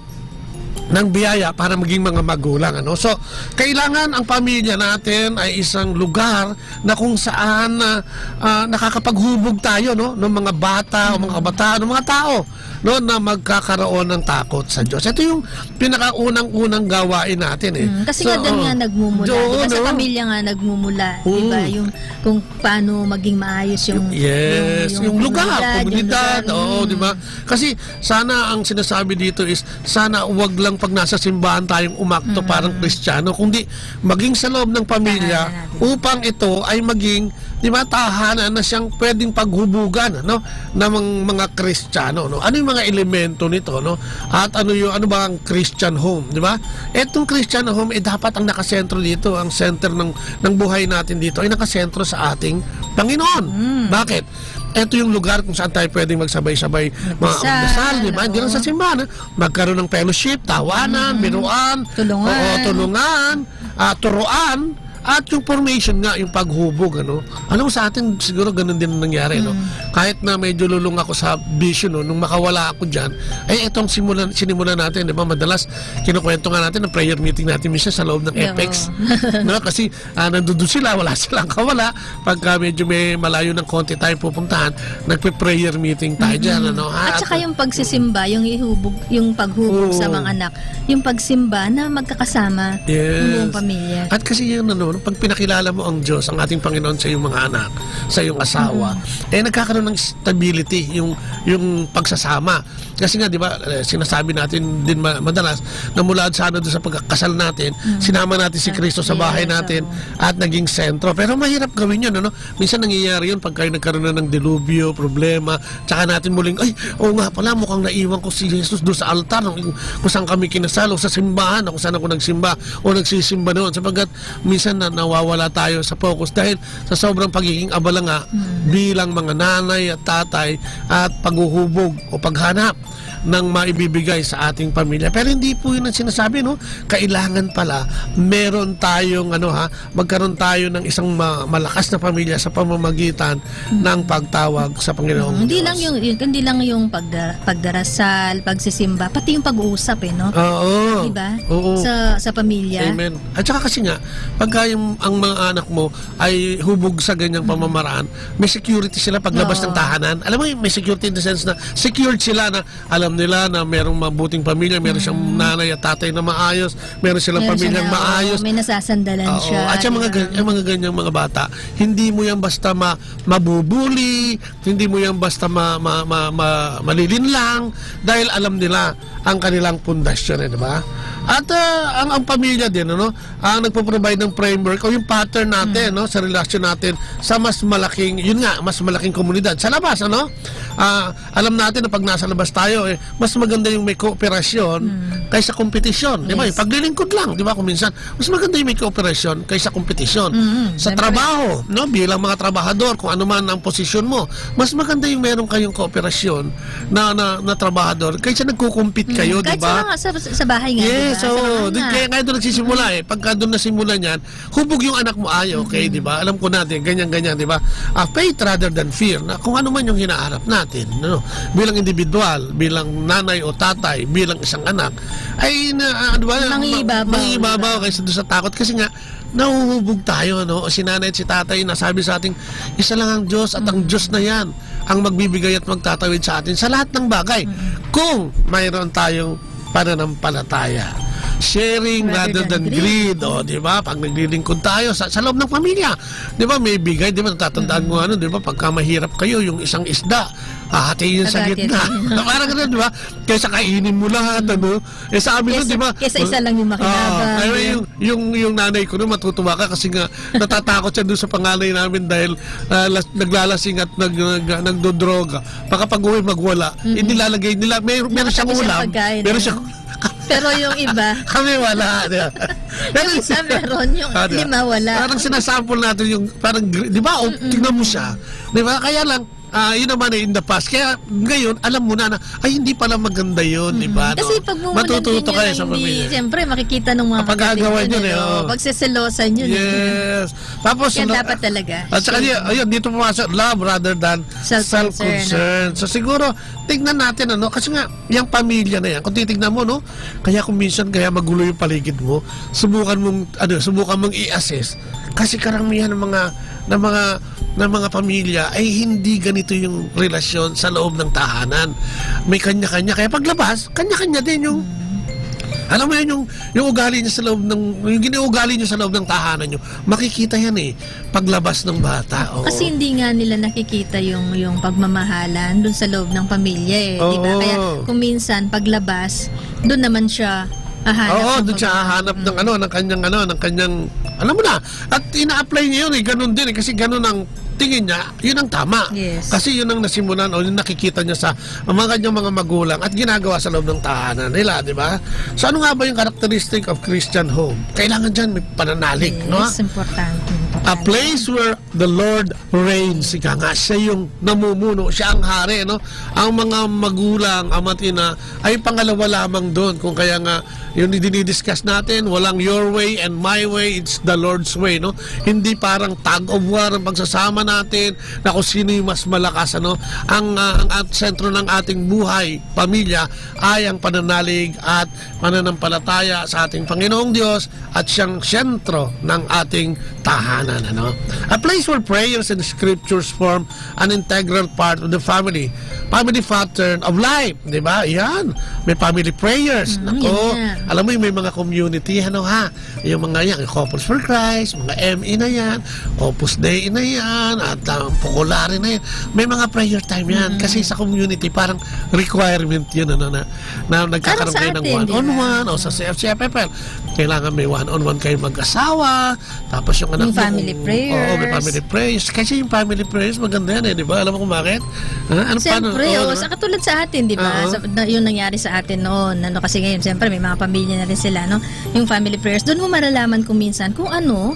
Speaker 14: ng biyaya para maging mga magulang, So, kailangan ang pamilya natin ay isang lugar na kung saan nakakapaghubog tayo, ng mga bata o mga kabataan, ng mga tao, na magkakaroon ng takot sa Diyos. Ito yung pinakaunang-unang gawain natin
Speaker 5: Kasi nga doon nga nagmumula. Diba? Sa pamilya nga nagmumula. Diba? Yung kung paano maging maayos yung
Speaker 14: yung lugar, komunidad. Diba? Kasi sana ang sinasabi dito is sana huwag lang pag nasa simbahan tayong umakto parang Kristiyano, kundi maging sa loob ng pamilya upang ito ay maging, di ba, tahanan na siyang pwedeng paghubugan, no, ng mga Kristiyano, no. Ano yung mga elemento nito, no? At ano ba ang Christian home, di ba? Etong Christian home dapat ang nakasentro dito, ang center ng buhay natin dito ay nakasentro sa ating Panginoon. Bakit? Ito yung lugar kung saan tayo pwedeng magsabay-sabay magdasal, di ba? Hindi lang sa simbahan, magkaroon ng fellowship, tawanan, biruan, tulungan, turuan, at yung formation nga, yung paghubog, ano? Alam mo, sa atin siguro ganun din ang nangyari, no? Kahit na medyo lulung ako sa vision, no? Nung makawala ako dyan, ay itong sinimulan natin, di ba? Madalas, kinukwento nga natin ng prayer meeting natin minsan sa loob ng Apex. No? Kasi nandun sila, wala silang kawala. Pagka medyo may malayo ng konti tayo pupuntahan, nagpe-prayer meeting tayo dyan, ano?
Speaker 5: At saka yung pagsisimba, yung paghubog sa mga anak, yung pagsimba na magkakasama ng buong pamilya.
Speaker 14: At kasi yun, ano, pag pinakilala mo ang Diyos, ang ating Panginoon sa iyong mga anak, sa iyong asawa, nagkakaroon ng stability, yung pagsasama. Kasi nga, di ba, sinasabi natin din madalas na mula sa doon sa pagkakasal natin, sinama natin si Kristo sa bahay natin at naging sentro. Pero mahirap gawin yun, ano? Minsan nangyayari yun pagka nagkaroon na ng dilubyo, problema, tsaka natin muling, oo nga pala, mukhang naiwan ko si Jesus doon sa altar, kung saan kami kinasal, o sa simbahan, kung saan ako nagsimba, o nagsisimba noon, sapagkat minsan na nawawala tayo sa focus dahil sa sobrang pagiging abala nga bilang mga nanay at tatay at paghuhubog o paghanap ng maibibigay sa ating pamilya. Pero hindi po yun ang sinasabi, no? Kailangan pala meron tayong magkaroon tayo ng isang malakas na pamilya sa pamamagitan ng pagtawag sa Panginoong
Speaker 5: Hindi
Speaker 14: Diyos.
Speaker 5: hindi lang yung pagdarasal, pagsisimba, pati yung pag-uusap, no?
Speaker 14: Oo.
Speaker 5: Diba?
Speaker 14: Oo.
Speaker 5: Sa pamilya.
Speaker 14: Amen. At saka kasi nga, pagka ang mga anak mo ay hubog sa ganyang pamamaraan, may security sila paglabas ng tahanan. Alam mo, may security in the sense na secured sila, na alam nila na merong mabuting pamilya, meron siyang nanay at tatay na maayos, meron silang pamilyang maayos.
Speaker 5: May nasasandalan siya.
Speaker 14: At yung mga ganyang mga bata, hindi mo yan basta mabubuli, hindi mo yan basta malilinlang, dahil alam nila ang kanilang pundasyon, di ba? At ang pamilya din, ano, ang nagpo-provide ng framework o yung pattern natin, no, sa relasyon natin sa mas malaking komunidad sa labas, ano? Alam natin na pag nasa labas tayo, mas maganda yung may kooperasyon kaysa kompetisyon, di ba? Yung paglilingkod lang, di ba? Kung minsan, mas maganda yung may kooperasyon kaysa kompetisyon. Sa trabaho, no, bilang mga trabahador, kung ano man ang posisyon mo, mas maganda yung meron kayong kooperasyon na trabahador kaysa nagkukumpit kayo, di ba?
Speaker 5: Kahit sa bahay nga,
Speaker 14: yes, kaya doon nagsisimula pagka doon nasimula niyan, hubog yung anak mo, okay, di ba? Alam ko natin, ganyan-ganyan, di ba? Faith rather than fear, na kung ano man yung hinaharap natin, no? Bilang individual, bilang nanay o tatay, bilang isang anak, ay mangibabaw kaysa doon sa takot. Kasi nga, nahuhubog tayo, no? Si nanay at si tatay, nasabi sa ating, isa lang ang Diyos, at ang Diyos na yan ang magbibigay at magtatawid sa atin sa lahat ng bagay. Kung mayroon tayong pananampalataya. Sharing rather than greed, di ba? Pag naglilingkod tayo sa loob ng pamilya, di ba? May bigay, di ba? Natatandaan mo di ba? Pagka mahirap kayo, yung isang isda, hahatiin sa gitna. Parang gano'n, di ba? Kaysa kainin mo lahat, ano? Sa amin, di ba?
Speaker 5: Kaysa isa lang yung makinabang.
Speaker 14: Yung nanay ko, matutuwa ka kasi nga natatakot siya doon sa panganay namin dahil naglalasing at nagdodroga. Pagkapag-uwi, magwala. Inilalagay nila, meron siyang ulam. Meron siyang
Speaker 5: pero yung iba,
Speaker 14: kami wala. Diba?
Speaker 5: Yung isa meron, yung lima wala.
Speaker 14: Parang sinasample natin yung, parang, di ba? Tingnan mo siya. Di ba? Kaya lang, yun naman in the past. Kaya ngayon, alam mo na hindi pala maganda yun, di ba?
Speaker 5: Kasi pag
Speaker 14: matututo kayo sa pamilya.
Speaker 5: Siyempre, makikita ng mga
Speaker 14: kapatid yun,
Speaker 5: pagseselosan yun.
Speaker 14: Yes. Tapos,
Speaker 5: yan dapat talaga.
Speaker 14: At saka, dito pumasok, love rather than self-concern. So, siguro, tignan natin, kasi nga, yung pamilya na yan, kung titignan mo, kaya kung minsan, kaya magulo yung paligid mo, subukan mong i-assess. Kasi karamihan ng mga pamilya ay hindi ganito yung relasyon sa loob ng tahanan. May kanya-kanya. Kaya paglabas, kanya-kanya din yung Alam mo yun, yung ugali niya sa loob ng, yung ginaugali niyo sa loob ng tahanan niyo, makikita yan paglabas ng bata. Oo.
Speaker 5: Kasi hindi nga nila nakikita yung pagmamahalan dun sa loob ng pamilya di ba? Kaya kung minsan paglabas, dun naman siya hahanap.
Speaker 14: Doon siya hahanap ng kanyang, alam mo na, at ina-apply niya yun ganun din kasi ganun ang tingin niya, yun ang tama.
Speaker 5: Yes.
Speaker 14: Kasi yun ang nasimulan o yung nakikita niya sa mga kanyang mga magulang at ginagawa sa loob ng tahanan nila, di ba? So ano nga ba yung characteristic of Christian home? Kailangan dyan may pananalig, no?
Speaker 5: Yes, importante.
Speaker 14: A place where the Lord reigns. Ika nga, siya yung namumuno, siya ang hari, no? Ang mga magulang, ama at ina, ay pangalawa lamang doon. Kung kaya nga, yung dinidiscuss natin, walang your way and my way, it's the Lord's way, no? Hindi parang tag of war ang pagsasama natin na kung sino yung mas malakas, ano? Ang sentro ng ating buhay, pamilya, ay ang pananalig at pananampalataya sa ating Panginoong Diyos at siyang sentro ng ating tahanan, ano? A place where prayers and scriptures form an integral part of the family pattern of life, di ba? Yan, may family prayers. Nako, alam mo yung may mga community, ano ha? Yung mga yan, Couples for Christ, mga ME na yan, Opus Dei na yan, at Popular na yan. May mga prayer time yan. Kasi sa community, parang requirement yun, ano, na nagkakaroon kayo ng one-on-one, o sa CFCFFL. Kailangan may one-on-one kayo mag-asawa, tapos yung anak
Speaker 5: yung family prayers.
Speaker 14: Oo, may family prayers. Kasi yung family prayers, maganda yan di ba? Alam mo kung bakit?
Speaker 5: Siyempre, katulad sa atin, di ba? Yung nangyari sa atin noon, ano, kasi ngayon, siyempre, may mga pamilya na rin sila, no? Yung family prayers, doon mo malalaman kung minsan, kung ano,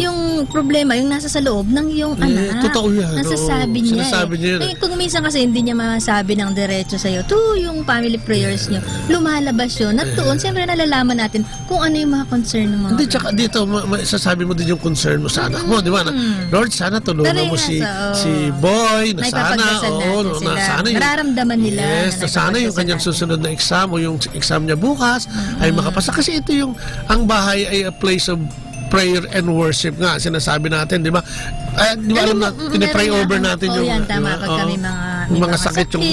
Speaker 5: yung problema, yung nasa sa loob ng yung anak.
Speaker 14: Totoo yan.
Speaker 5: Nasasabi niya.
Speaker 14: Sinasabi niya.
Speaker 5: Kung minsan kasi hindi niya masabi ng diretso sa'yo, yung family prayers niyo, lumalabas yun. At doon, siyempre, nalalaman natin kung ano yung mga concern ng mga.
Speaker 14: Hindi, tsaka dito, sasabi mo din yung concern mo sa anak mo, di ba? Lord, sana tulungan mo si Boy, na sana, sana yung,
Speaker 5: nararamdaman nila.
Speaker 14: Yes, na sana yung kanyang susunod na exam o yung exam niya bukas ay makapasa. Kasi ito yung, ang bahay ay a place of prayer and worship nga, sinasabi natin, di ba? Di ba alam na, pinipray over natin yung,
Speaker 5: yan, tama, pag kami
Speaker 14: mga sakit, yung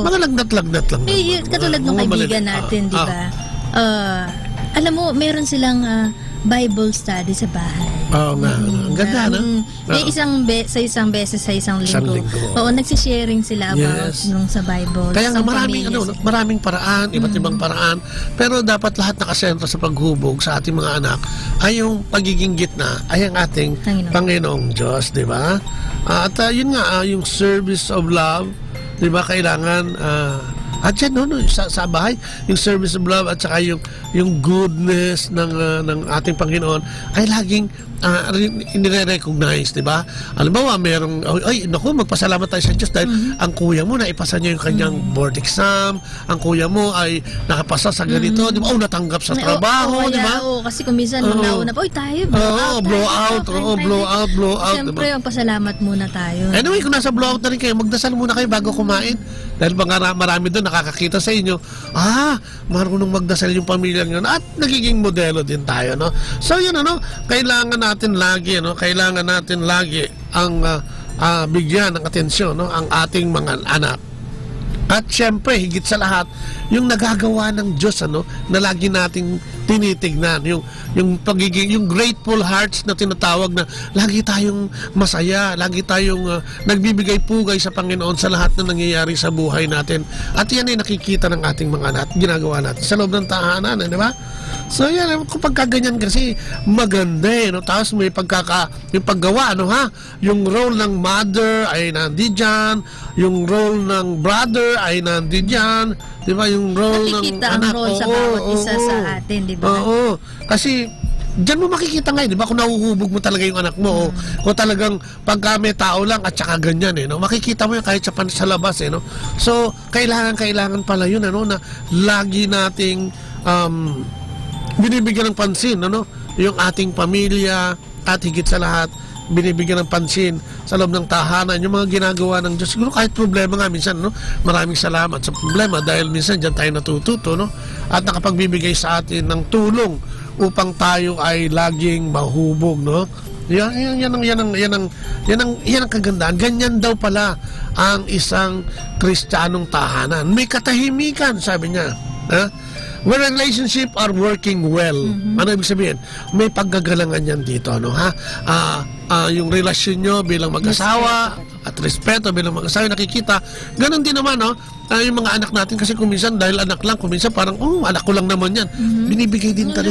Speaker 14: mga lagnat-lagnat lang.
Speaker 5: Katulad ng kaibigan natin, di ba? Alam mo, meron silang Bible study sa bahay.
Speaker 14: Oo nga. Ang ganda, no?
Speaker 5: May isang beses sa isang linggo. Oo, nagsisharing sila about nung sa Bible.
Speaker 14: Kaya nga maraming paraan, iba't ibang paraan. Pero dapat lahat nakasentro sa paghubog sa ating mga anak ay yung pagiging gitna ay ang ating Panginoong Diyos, di ba? At yun nga, yung service of love, di ba, kailangan at yan, sa bahay, yung service of love at saka yung goodness ng ating Panginoon ay laging nire-recognize, di ba? Halimbawa, merong, magpasalamat tayo sa Diyos dahil ang kuya mo, naipasa niya yung kanyang board exam, ang kuya mo ay nakapasa sa ganito, di ba? Natanggap sa trabaho, di ba?
Speaker 5: Oo, kasi kung minsan, nauna pa, tayo,
Speaker 14: blow out.
Speaker 5: Siyempre, pasalamat muna tayo.
Speaker 14: Anyway, kung nasa blow out na rin kayo, magdasal muna kayo bago kumain. Dahil marami doon nakakakita sa inyo, marunong magdasal yung pamilya nyo at nagiging modelo din tayo, no? So, yun, kailangan natin lagi ang bigyan ng atensyon, no, ang ating mga anak. At syempre, higit sa lahat, yung nagagawa ng Diyos, na lagi nating tinitignan, yung pagiging, yung grateful hearts na tinatawag na lagi tayong masaya, lagi tayong nagbibigay pugay sa Panginoon sa lahat na nangyayari sa buhay natin. At yan ay nakikita ng ating mga anak, ginagawa natin sa loob ng tahanan, di ba? So yan, kapag kaganyan kasi maganda no? Tapos may yung paggawa, yung role ng mother ay nandiyan, yung role ng brother ay nandiyan, di ba? Yung role ng anak,
Speaker 5: ang role sa bawat isa sa atin, di ba?
Speaker 14: Oo, kasi diyan mo makikita ngayon, di ba? Kung nahuhubog mo talaga yung anak mo, kung talagang pagka may tao lang at saka ganyan, no? Makikita mo yan kahit sa labas, no? So, kailangan pala yun, na lagi nating binibigyan ng pansin, yung ating pamilya at higit sa lahat, binibigyan ng pansin sa loob ng tahanan, yung mga ginagawa ng Diyos. Siguro kahit problema nga minsan, maraming salamat sa problema dahil minsan dyan tayo natututo, at nakapagbibigay sa atin ng tulong upang tayo ay laging mahubog, Yan ang kagandaan. Ganyan daw pala ang isang Kristiyanong tahanan. May katahimikan, sabi niya. when relationship are working well, ano ibig sabihin? May paggagalangan yan dito, ano ha? Yung relasyon nyo bilang mag-asawa at respeto bilang mag-asawa nakikita. Ganon din naman, no? Yung mga anak natin kasi kuminsan dahil anak lang, kuminsan parang, anak ko lang naman yan. Binibigay din tayo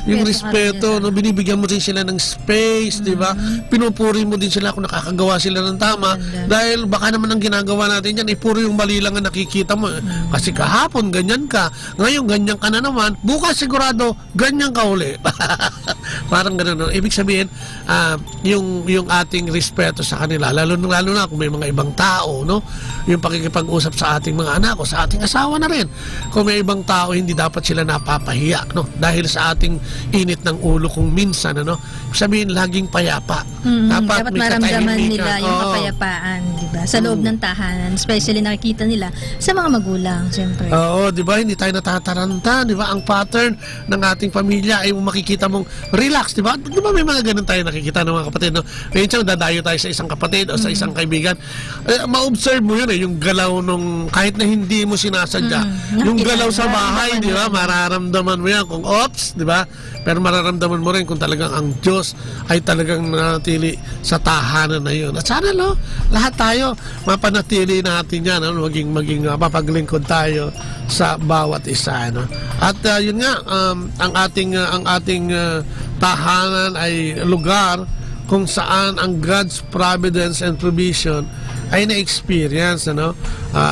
Speaker 14: yung respeto, no? Binibigyan mo din sila ng space, di ba? Pinupuri mo din sila kung nakakagawa sila ng tama. Dahil baka naman ang ginagawa natin yan, puro yung mali lang ang nakikita mo. Kasi kahapon, ganyan ka. Ngayon, ganyan ka na naman. Bukas sigurado, ganyan ka uli. Parang ganun, no? Ibig sabihin, yung ating respeto sa kanila, lalo na kung may mga ibang tao, no? Yung pakikipag-usap sa ating mga anak o sa ating asawa na rin. Kung may ibang tao, hindi dapat sila napapahiya, no? Dahil sa ating init ng ulo kung minsan, ano? Sabihin, laging payapa.
Speaker 5: Dapat
Speaker 14: may
Speaker 5: maramdaman nila
Speaker 14: katahimikan.
Speaker 5: yung kapayapaan, di ba? Sa loob ng tahanan, especially nakikita nila sa mga magulang, siyempre.
Speaker 14: Oo, di ba? Hindi tayo natataranta, di ba? Ang pattern ng ating pamilya ay makikita mong relax, di ba? Di ba may mga ganun tayo nakikita ng mga kapatid, no? Minsan dadayo tayo sa isang kapatid o sa isang kaibigan. Ma-observe mo yun, yung galaw nung kahit na hindi mo sinasadya. Yung galaw sa bahay, di ba? Mararamdaman mo yan kung ops, di ba? Pero mararamdaman mo rin kung talagang ang Diyos ay talagang nanatili sa tahanan na yun. At sana, no? Lahat tayo mapanatili natin yan, no? Maging mapaglingkod tayo sa bawat isa, no? At yun nga, ang ating tahanan ay lugar kung saan ang God's providence and provision ay na-experience, ano?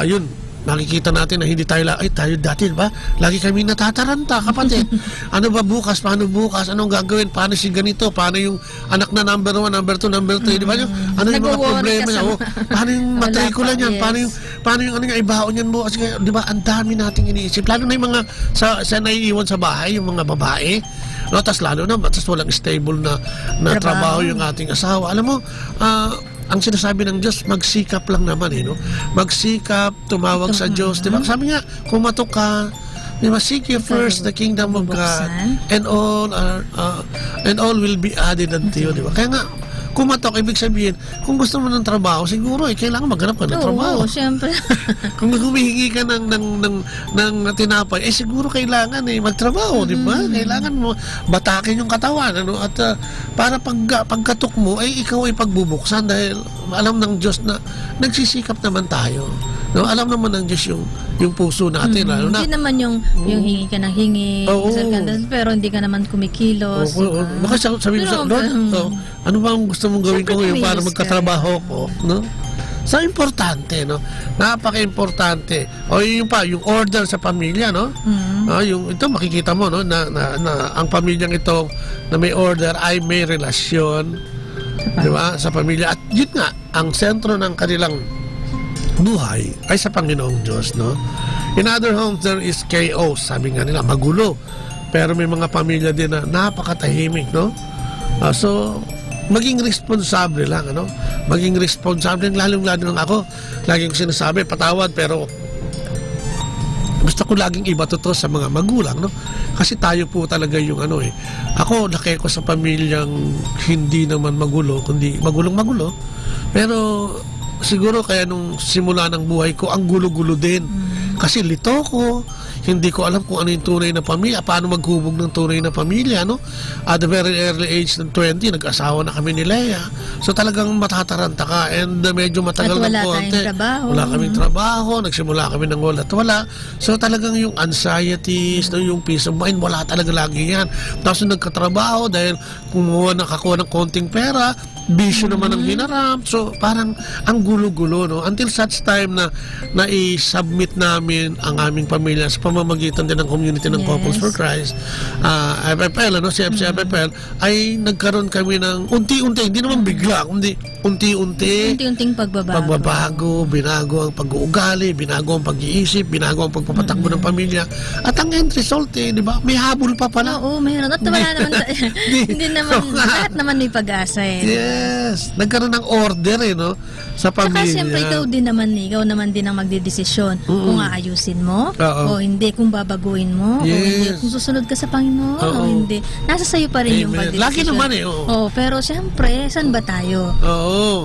Speaker 14: Yun, nakikita natin na hindi tayo tayo dati, ba? Lagi kami natataranta, kapatid. Ano ba bukas? Paano bukas? Anong gagawin? Paano si ganito? Paano yung anak na number 1, number 2, number 3? Di ba? Ano yung mga problema niya? Paano yung matrikula niyan? Paano yung ano nga ibaon niyan bukas? Di ba? Ang dami nating iniisip. Lalo na yung mga sa naiiwan sa bahay, yung mga babae. No, tas lalo na, tas walang stable na trabaho yung ating asawa. Alam mo, ang sinasabi ng Diyos, magsikap lang naman, no? Magsikap, tumawag sa Diyos, di ba? Sabi nga, kumatok ka, di ba? Seek ye first the kingdom of God, and all will be added unto you, di ba? Kaya nga, kumatok, ibig sabihin, kung gusto mo ng trabaho, siguro, kailangan maghanap ka ng trabaho.
Speaker 5: Oo, siyempre.
Speaker 14: Kung humihingi ka ng tinapay, siguro kailangan magtrabaho, di ba? Kailangan mo batakin yung katawan, ano? At para pagkatok mo, ikaw ay pagbubuksan dahil alam ng Diyos na nagsisikap naman tayo. No, alam naman ng Diyos yung puso natin, lalo na.
Speaker 5: Hindi naman yung hingi ka ng hingi, pero hindi ka naman kumikilos.
Speaker 14: Baka sabi mo sa Lord, ano ba ang gusto mong gawin ko ngayon para magkatrabaho ko, no? So, importante, no? Napaka-importante. O yung order sa pamilya, no? Ito makikita mo, no? Na ang pamilyang ito na may order ay may relasyon, di ba? Sa pamilya. At yun nga, ang sentro ng kanilang buhay ay sa Panginoong Diyos, no? In other homes, there is chaos. Sabi nga nila, magulo. Pero may mga pamilya din na napakatahimik, no? So, maging responsable lang, ano? Maging responsable, lalong-lalo ng ako. Lagi ko sinasabi, patawad, pero gusto ko laging iba to sa mga magulang, no? Kasi tayo po talaga yung ano Ako, laki ko sa pamilyang hindi naman magulo, kundi magulong-magulo. Pero siguro kaya nung simula ng buhay ko, ang gulo-gulo din. Kasi lito ko, hindi ko alam kung ano yung tunay na pamilya, paano maghubog ng tunay na pamilya, no? At the very early age ng 20, nag-asawa na kami ni Leia. So talagang matataranta ka and medyo matagal ng konti. Wala kaming trabaho, nagsimula kami ng wala. So talagang yung anxieties, no, yung peace of mind, wala talaga lagi yan. Tapos nagkatrabaho dahil nakakuha ng konting pera, bisyo naman ang hinarap. So parang ang gulo-gulo, no? Until such time na i-submit namin ang aming pamilya sa pamamagitan din ng community ng Couples for Christ, FFL, ano, CFC FFL, ay nagkaroon kami ng unti-unti, hindi naman bigla, kundi unti-unting pagbabago, binago ang pag-uugali, binago ang pag-iisip, binago ang pagpapatakbo ng pamilya. At ang end result, di ba? May habol pa pala.
Speaker 5: Oo, mayroon. At wala naman, hindi naman, lahat naman may pag-asa.
Speaker 14: Yes. Nagkaroon ng order, no? sa pamilya.
Speaker 5: Saka siyempre ikaw naman din ang magdedesisyon kung aayusin mo o hindi, kung babaguhin mo o hindi, kung susunod ka sa Panginoon o hindi. Nasa sayo pa rin yung pagdedesisyon.
Speaker 14: Lagi naman
Speaker 5: pero siyempre, saan ba tayo?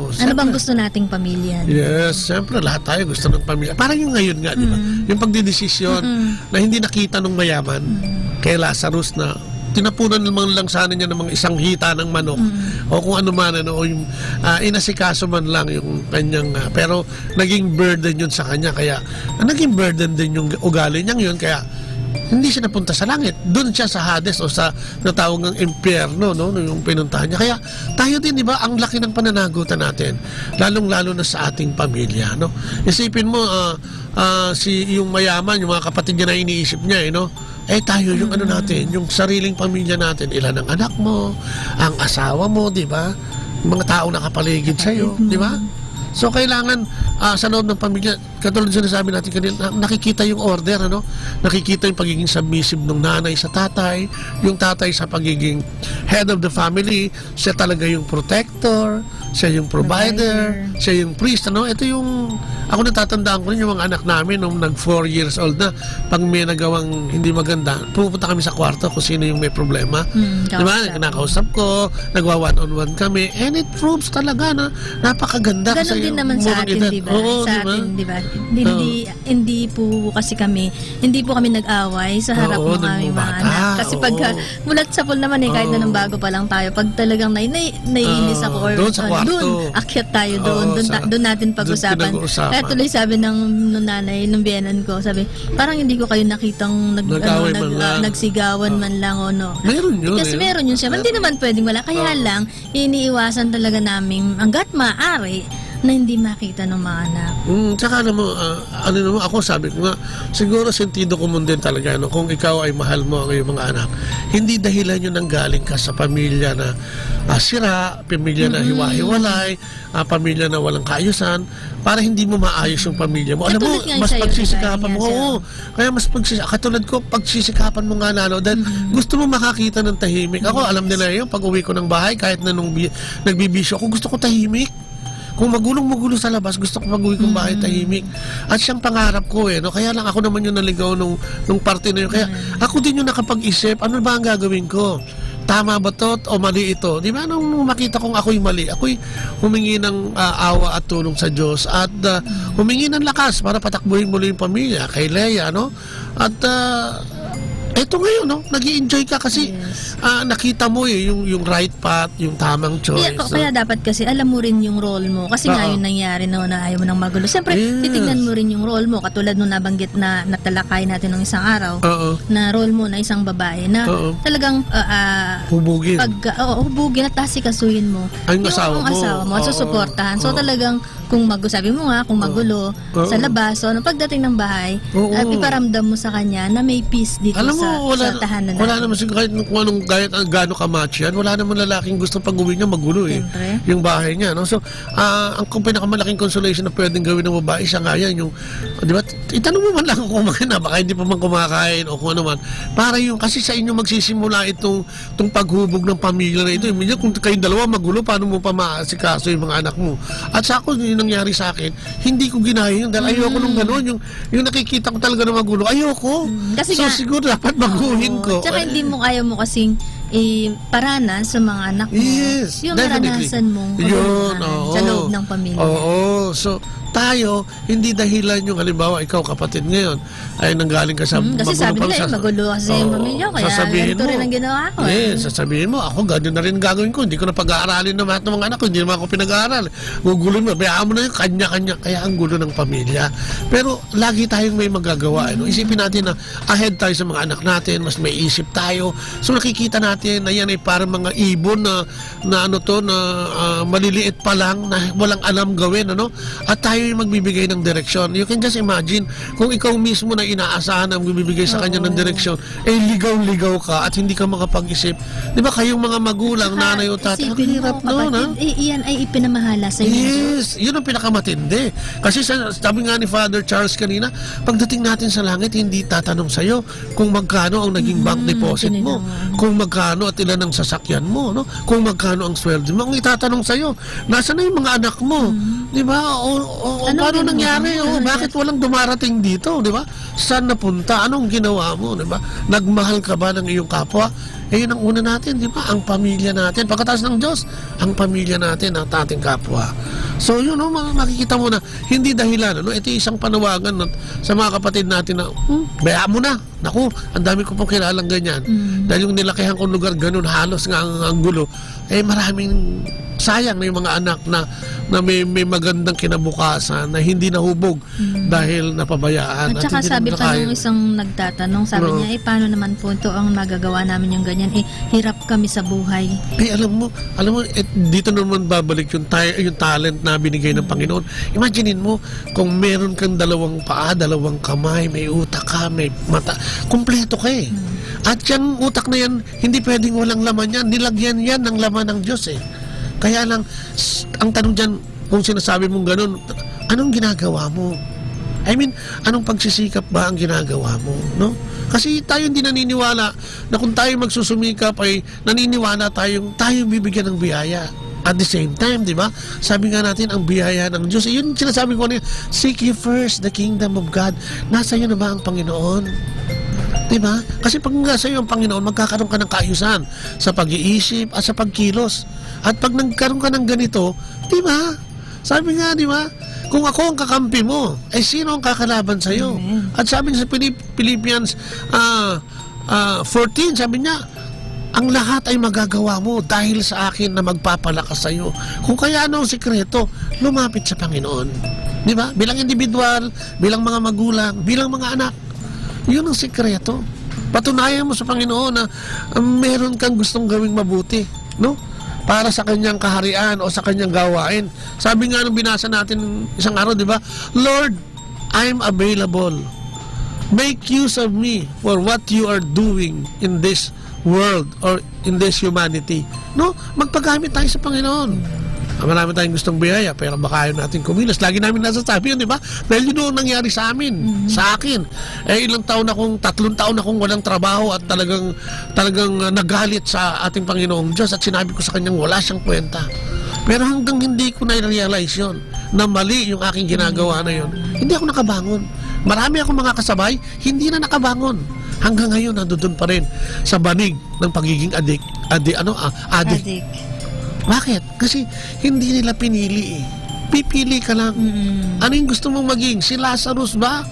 Speaker 5: Ano bang gusto nating pamilya?
Speaker 14: Yes, siyempre lahat tayo gusto ng pamilya. Parang yung ngayon nga, di ba? Yung pagdedesisyon na hindi nakita ng mayaman kay Lazarus na tinapunan naman lang sana niya ng mga isang hita ng manok o kung ano man o yung inasikaso man lang yung kanyang pero naging burden yun sa kanya, kaya naging burden din yung ugali niyang yun, kaya hindi siya napunta sa langit. Doon siya sa Hades o sa natawag ng impyerno, no, yung pinuntahan niya. Kaya tayo din, di ba, ang laki ng pananagutan natin, lalong-lalo na sa ating pamilya, no. Isipin mo yung mayaman, yung mga kapatid niya na iniisip niya, no. Tayo yung ano natin, yung sariling pamilya natin, ilan ang anak mo, ang asawa mo, di ba? Mga taong nakapaligid sa iyo, di ba? So kailangan sa loob ng pamilya, katulad sinasabi natin kanina, nakikita yung order, ano? Nakikita yung pagiging submissive ng nanay sa tatay, yung tatay sa pagiging head of the family, siya talaga yung protector, siya yung provider, siya yung priest, ano? Ito yung ako natatandaan ko rin yung mga anak namin nung nag 4 years old na, pag may nagawang hindi maganda, pupunta kami sa kwarto kung sino yung may problema. Di ba? Nakausap ko, nagwa one-on-one kami, and it proves talaga na napakaganda.
Speaker 5: Ganon din naman sa atin, di ba? Sa atin, di ba? Hindi po kasi kami, hindi po kami nag-away sa harap ng aming mga anak. Kasi pag mulat sa pool naman kahit na nang bago pa lang tayo, pag talagang naiinis ako or doon, akyat tayo doon natin pag-usapan. Kaya tuloy sabi ng nanay, ng biyenan ko, sabi, parang hindi ko kayo nakitang nagsigawan man lang o no.
Speaker 14: Meron yun.
Speaker 5: Kasi meron yun siya. Hindi naman pwedeng wala. Kaya lang, iniiwasan talaga namin hanggat maaari na hindi makita ng mga anak.
Speaker 14: Tsaka ako sabi ko nga, siguro sentido común din talaga, no? Kung ikaw ay mahal mo ang iyong mga anak, hindi dahilan yun nang galing ka sa pamilya na sira, pamilya na hiwa-hiwalay, pamilya na walang kaayusan, para hindi mo maayos yung pamilya mo. Alam mo, mas pagsisikapan mo. Kaya mas katulad ko, pagsisikapan mo nga lalo, dahil gusto mo makakita ng tahimik. Ako, alam nila yun, pag uwi ko ng bahay, kahit na nung nagbibisyo ako, gusto ko tahimik. Kung magulong-magulo sa labas, gusto ko mag-uwi kong bahay tahimik. At siyang pangarap ko no? Kaya lang ako naman yung naligaw nung parte na yun. Kaya ako din yung nakapag-isip, ano ba ang gagawin ko? Tama ba to o mali ito? Di ba nung makita kong ako'y mali, ako'y humingi ng awa at tulong sa Diyos at humingi ng lakas para patakbuhin muli yung pamilya kay Leia, no? At eto ngayon, no? Nag-i-enjoy ka kasi nakita mo yung right path, yung tamang choice.
Speaker 5: Kaya dapat kasi alam mo rin yung role mo. Kasi nga yun nangyari na ayaw mo nang magulo. Siyempre, titignan mo rin yung role mo. Katulad nung nabanggit na natalakay natin nung isang araw, na role mo na isang babae na talagang
Speaker 14: hubugin.
Speaker 5: Hubugin at tasikasuhin mo.
Speaker 14: Yung asawa
Speaker 5: mo at susuportahan. So talagang kung sabi mo nga, kung magulo sa labas, so pagdating ng bahay, iparamdam mo sa kanya na may peace dito sa tahanan natin.
Speaker 14: Wala naman kahit kung anong gaano ka-match yan, wala naman lalaking gusto pag-uwi niya magulo yung bahay niya, no? So, ang pinakamalaking consolation na pwedeng gawin ng babae, siya nga yan, yung, di ba, itanong mo man lang kung magana, baka hindi pa man kumakain o kung ano man, para yung, kasi sa inyo magsisimula itong paghubog ng pamilya na ito. Minsan kung kayong dalawa magulo, paano mo pa maasikaso yung mga anak mo? At sa ako, yung nangyari sa akin, hindi ko ginaya yun dahil ayoko nung gano'n, yung nakikita ko talaga na magulo, ayoko.
Speaker 5: Kasi
Speaker 14: so siguro dapat baguhin ko.
Speaker 5: Tsaka hindi mo ayaw mo kasing paranas sa mga anak mo.
Speaker 14: Yes,
Speaker 5: yung
Speaker 14: definitely.
Speaker 5: naranasan mong sa loob ng pamilya.
Speaker 14: So tayo, hindi dahilan yung halimbawa ikaw kapatid ngayon ay nanggaling ka sa
Speaker 5: kasi sabi nila magulo kasi yung pamilya kaya ganito rin ang ginawa ko.
Speaker 14: Sasabihin mo, ako ganyan na rin gagawin ko, hindi ko na pag-aaralin ng mga anak ko, hindi naman ako pinag-aaral, gugulo mo, bayaan mo na yung kanya-kanya, kaya ang gulo ng pamilya. Pero lagi tayong may magagawa, isipin natin na ahead tayo sa mga anak natin, mas may isip tayo, so nakikita natin na yan ay parang mga ibon na maliliit pa lang, na walang alam gawin, at tayo yung magbibigay ng direksyon. You can just imagine, kung ikaw mismo na inaasahan ang magbibigay sa kanya ng direksyon, ligaw-ligaw ka at hindi ka makapag-isip. Di ba kayong mga magulang, nanay o tatay, ang hirap noon,
Speaker 5: iyan ay ipinamahala sa inyo.
Speaker 14: Yes, yun ang pinakamatindi. Kasi sabi nga ni Father Charles kanina, pagdating natin sa langit, hindi tatanong sa'yo kung magkano ang naging bank deposit mo, kung magkano eroplano at ilan ang sasakyan mo, no? Kung magkano ang sweldo mo, ang itatanong sa'yo, nasaan na yung mga anak mo? Di ba? O paano nangyari? O bakit walang dumarating dito? Di ba? Saan napunta? Anong ginawa mo? Di ba? Nagmahal ka ba ng iyong kapwa? Eh, yun ang una natin, di ba? Ang pamilya natin. Pagkatapos ng Diyos, ang pamilya natin, ang ating kapwa. So, yun, no, makikita mo na, hindi dahilan, no? Ito isang panawagan no, sa mga kapatid natin na, bayaan mo na. Naku, ang dami ko pong kilalang ganyan. Dahil yung nilakihan kong lugar, ganun, halos nga ang gulo. Eh, maraming sayang na yung mga anak na may magandang kinabukasan na hindi nahubog dahil napabayaan.
Speaker 5: At saka
Speaker 14: hindi
Speaker 5: sabi
Speaker 14: naman
Speaker 5: pa
Speaker 14: nakaya.
Speaker 5: nung isang nagtatanong, sabi niya, paano naman po ito ang magagawa namin yung ganyan? Hirap kami sa buhay.
Speaker 14: Alam mo, dito naman babalik yung talent na binigay ng Panginoon. Imaginein mo, kung meron kang dalawang paa, dalawang kamay, may utak ka, may mata, kumpleto ka eh. At yung utak na yan, hindi pwedeng walang laman yan. Nilagyan yan ng laman ng Diyos eh. Kaya lang, ang tanong dyan, kung sinasabi mong ganun, anong ginagawa mo? I mean, anong pagsisikap ba ang ginagawa mo? No? Kasi tayo hindi naniniwala na kung tayo magsusumikap ay naniniwala tayo bibigyan ng biyaya. At the same time, di ba? Sabi nga natin, ang biyaya ng Diyos. Yun sinasabi ko na, seek ye first the kingdom of God. Nasa iyo na ba ang Panginoon? Diba? Kasi pag nasa iyo ang Panginoon, magkakaroon ka ng kaayusan sa pag-iisip at sa pagkilos. At pag nagkaroon ka ng ganito, diba? Sabi nga, diba? Kung ako ang kakampi mo, ay sino ang kakalaban sa iyo? At sabi niya sa Philippians 14, sabi niya, ang lahat ay magagawa mo dahil sa akin na magpapalakas sa iyo. Kung kaya ano ang sikreto, lumapit sa Panginoon. Diba? Bilang individual, bilang mga magulang, bilang mga anak. Yun ang sikreto. Patunayan mo sa Panginoon na meron kang gustong gawing mabuti, no? Para sa kanyang kaharian o sa kanyang gawain. Sabi nga nung binasa natin isang araw, di ba? Lord, I'm available. Make use of me for what you are doing in this world or in this humanity. No? Magpagamit tayo sa Panginoon. Marami tayong gustong biyaya, pero baka ayaw natin kumilos. Lagi namin nasasabi yun, di ba? Dahil yun ang nangyari sa amin, sa akin. Eh, 3 taon akong walang trabaho at talagang nagalit sa ating Panginoong Diyos at sinabi ko sa kanyang wala siyang kwenta. Pero hanggang hindi ko na-realize yun, na mali yung aking ginagawa na yun, hindi ako nakabangon. Marami akong mga kasabay, hindi na nakabangon. Hanggang ngayon, nandun pa rin sa banig ng pagiging adik. Bakit? Kasi hindi nila pinili eh. Pipili ka lang. Ano yung gusto mong maging? Si Lazarus ba?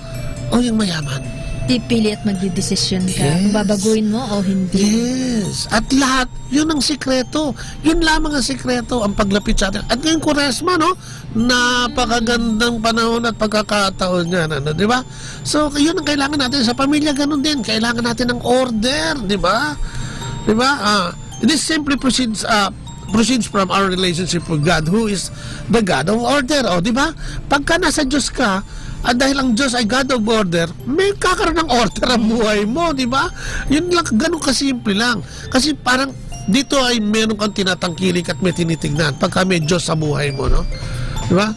Speaker 14: O yung mayaman?
Speaker 5: Pipili at magdidesisyon ka. Kung babaguhin mo o hindi.
Speaker 14: Yes. At lahat, yun ang sikreto. Yun lamang ang sikreto, ang paglapit sa atin. At ngayong Kuresma, no? Napakagandang panahon at pagkakataon niyan. Ano, di ba? So, yun ang kailangan natin. Sa pamilya, ganun din. Kailangan natin ng order. Di ba? Di ba? This simply proceeds from our relationship with God, who is the God of order. O, di ba? Pagka nasa Diyos ka, at dahil ang Diyos ay God of order, may kakaroon ng order ang buhay mo, di ba? Yun lang, ganun kasimple lang. Kasi parang dito ay meron kang tinatangkilik at may tinitignan pagka may Diyos sa buhay mo, no? Di ba?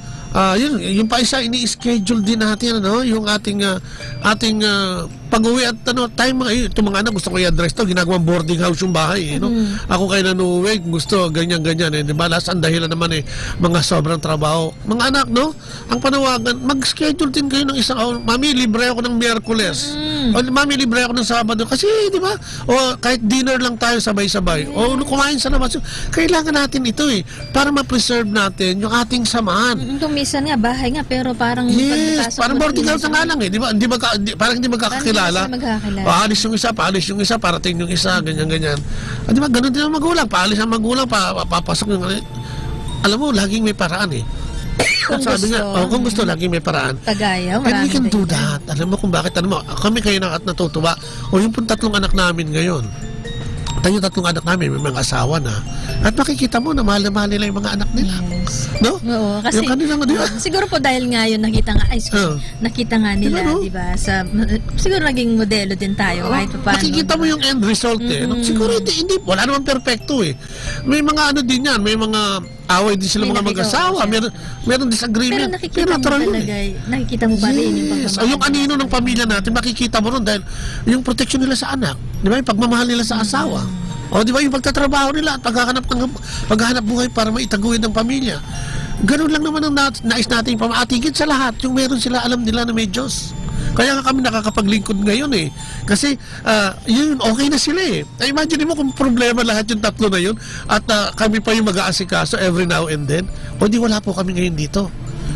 Speaker 14: Yung pa isa, ini-schedule din natin, ano? Yung ating pag-uwi at itong mga anak gusto ko i-address to, ginagawang boarding house yung bahay, no? Ako kailan uuwi, gusto ganyan-ganyan, eh, di ba? Ang dahilan naman eh, mga sobrang trabaho. Mga anak, no? Ang panawagan, mag-schedule din kayo ng isang, mami, libre ako ng Miyerkules. O, mami, libre ako ng Sabado. Kasi, di ba? O, kahit dinner lang tayo sabay-sabay. O, kumain sa labas. Kailangan natin ito eh, para ma-preserve natin yung ating samahan.
Speaker 5: Minsan nga, bahay nga, pero parang
Speaker 14: yes, parang boarding house na nga lang eh. Di ba? Parang hindi magkakakilala. Paalis yung isa, parating yung isa, ganyan-ganyan. Di ba? Ganun din ang magulang. Paalis ang magulang, papasok yung... Alam mo, laging may paraan eh. Kung gusto, laging may paraan.
Speaker 5: Tagayaw,
Speaker 14: and we can do that. Alam mo kung bakit, kami kayo na at natutuwa. O yung 3 anak namin ngayon. Yung 3 anak namin, may mga asawa na. At makikita mo na mahal na mahal nila yung mga anak nila.
Speaker 5: Yes.
Speaker 14: No?
Speaker 5: Oo, kasi siguro po dahil nga yun nakita nga nila, di ba? Siguro naging modelo din tayo kahit paano.
Speaker 14: Makikita mo yung end result eh. Siguro hindi, wala naman perfecto eh. May mga ano din yan, may mga away din sila mga mag-asawa, meron disagreement.
Speaker 5: Pero nakikita mo ba rin yung pagmamahal?
Speaker 14: Yung anino ng pamilya natin, makikita mo ron dahil yung protection nila sa anak, di ba? Yung pagmamahal nila sa asawa. O, di ba, yung pagtatrabaho nila at paghahanap buhay para maitaguyod ng pamilya. Ganun lang naman ang nais natin pamatigid sa lahat. Yung meron sila, alam nila na may Diyos. Kaya nga kami nakakapaglingkod ngayon eh. Kasi yun, okay na sila eh. Imagine mo kung problema lahat yung tatlo na yun at kami pa yung mag-aasikaso every now and then. O di wala po kami ngayon dito.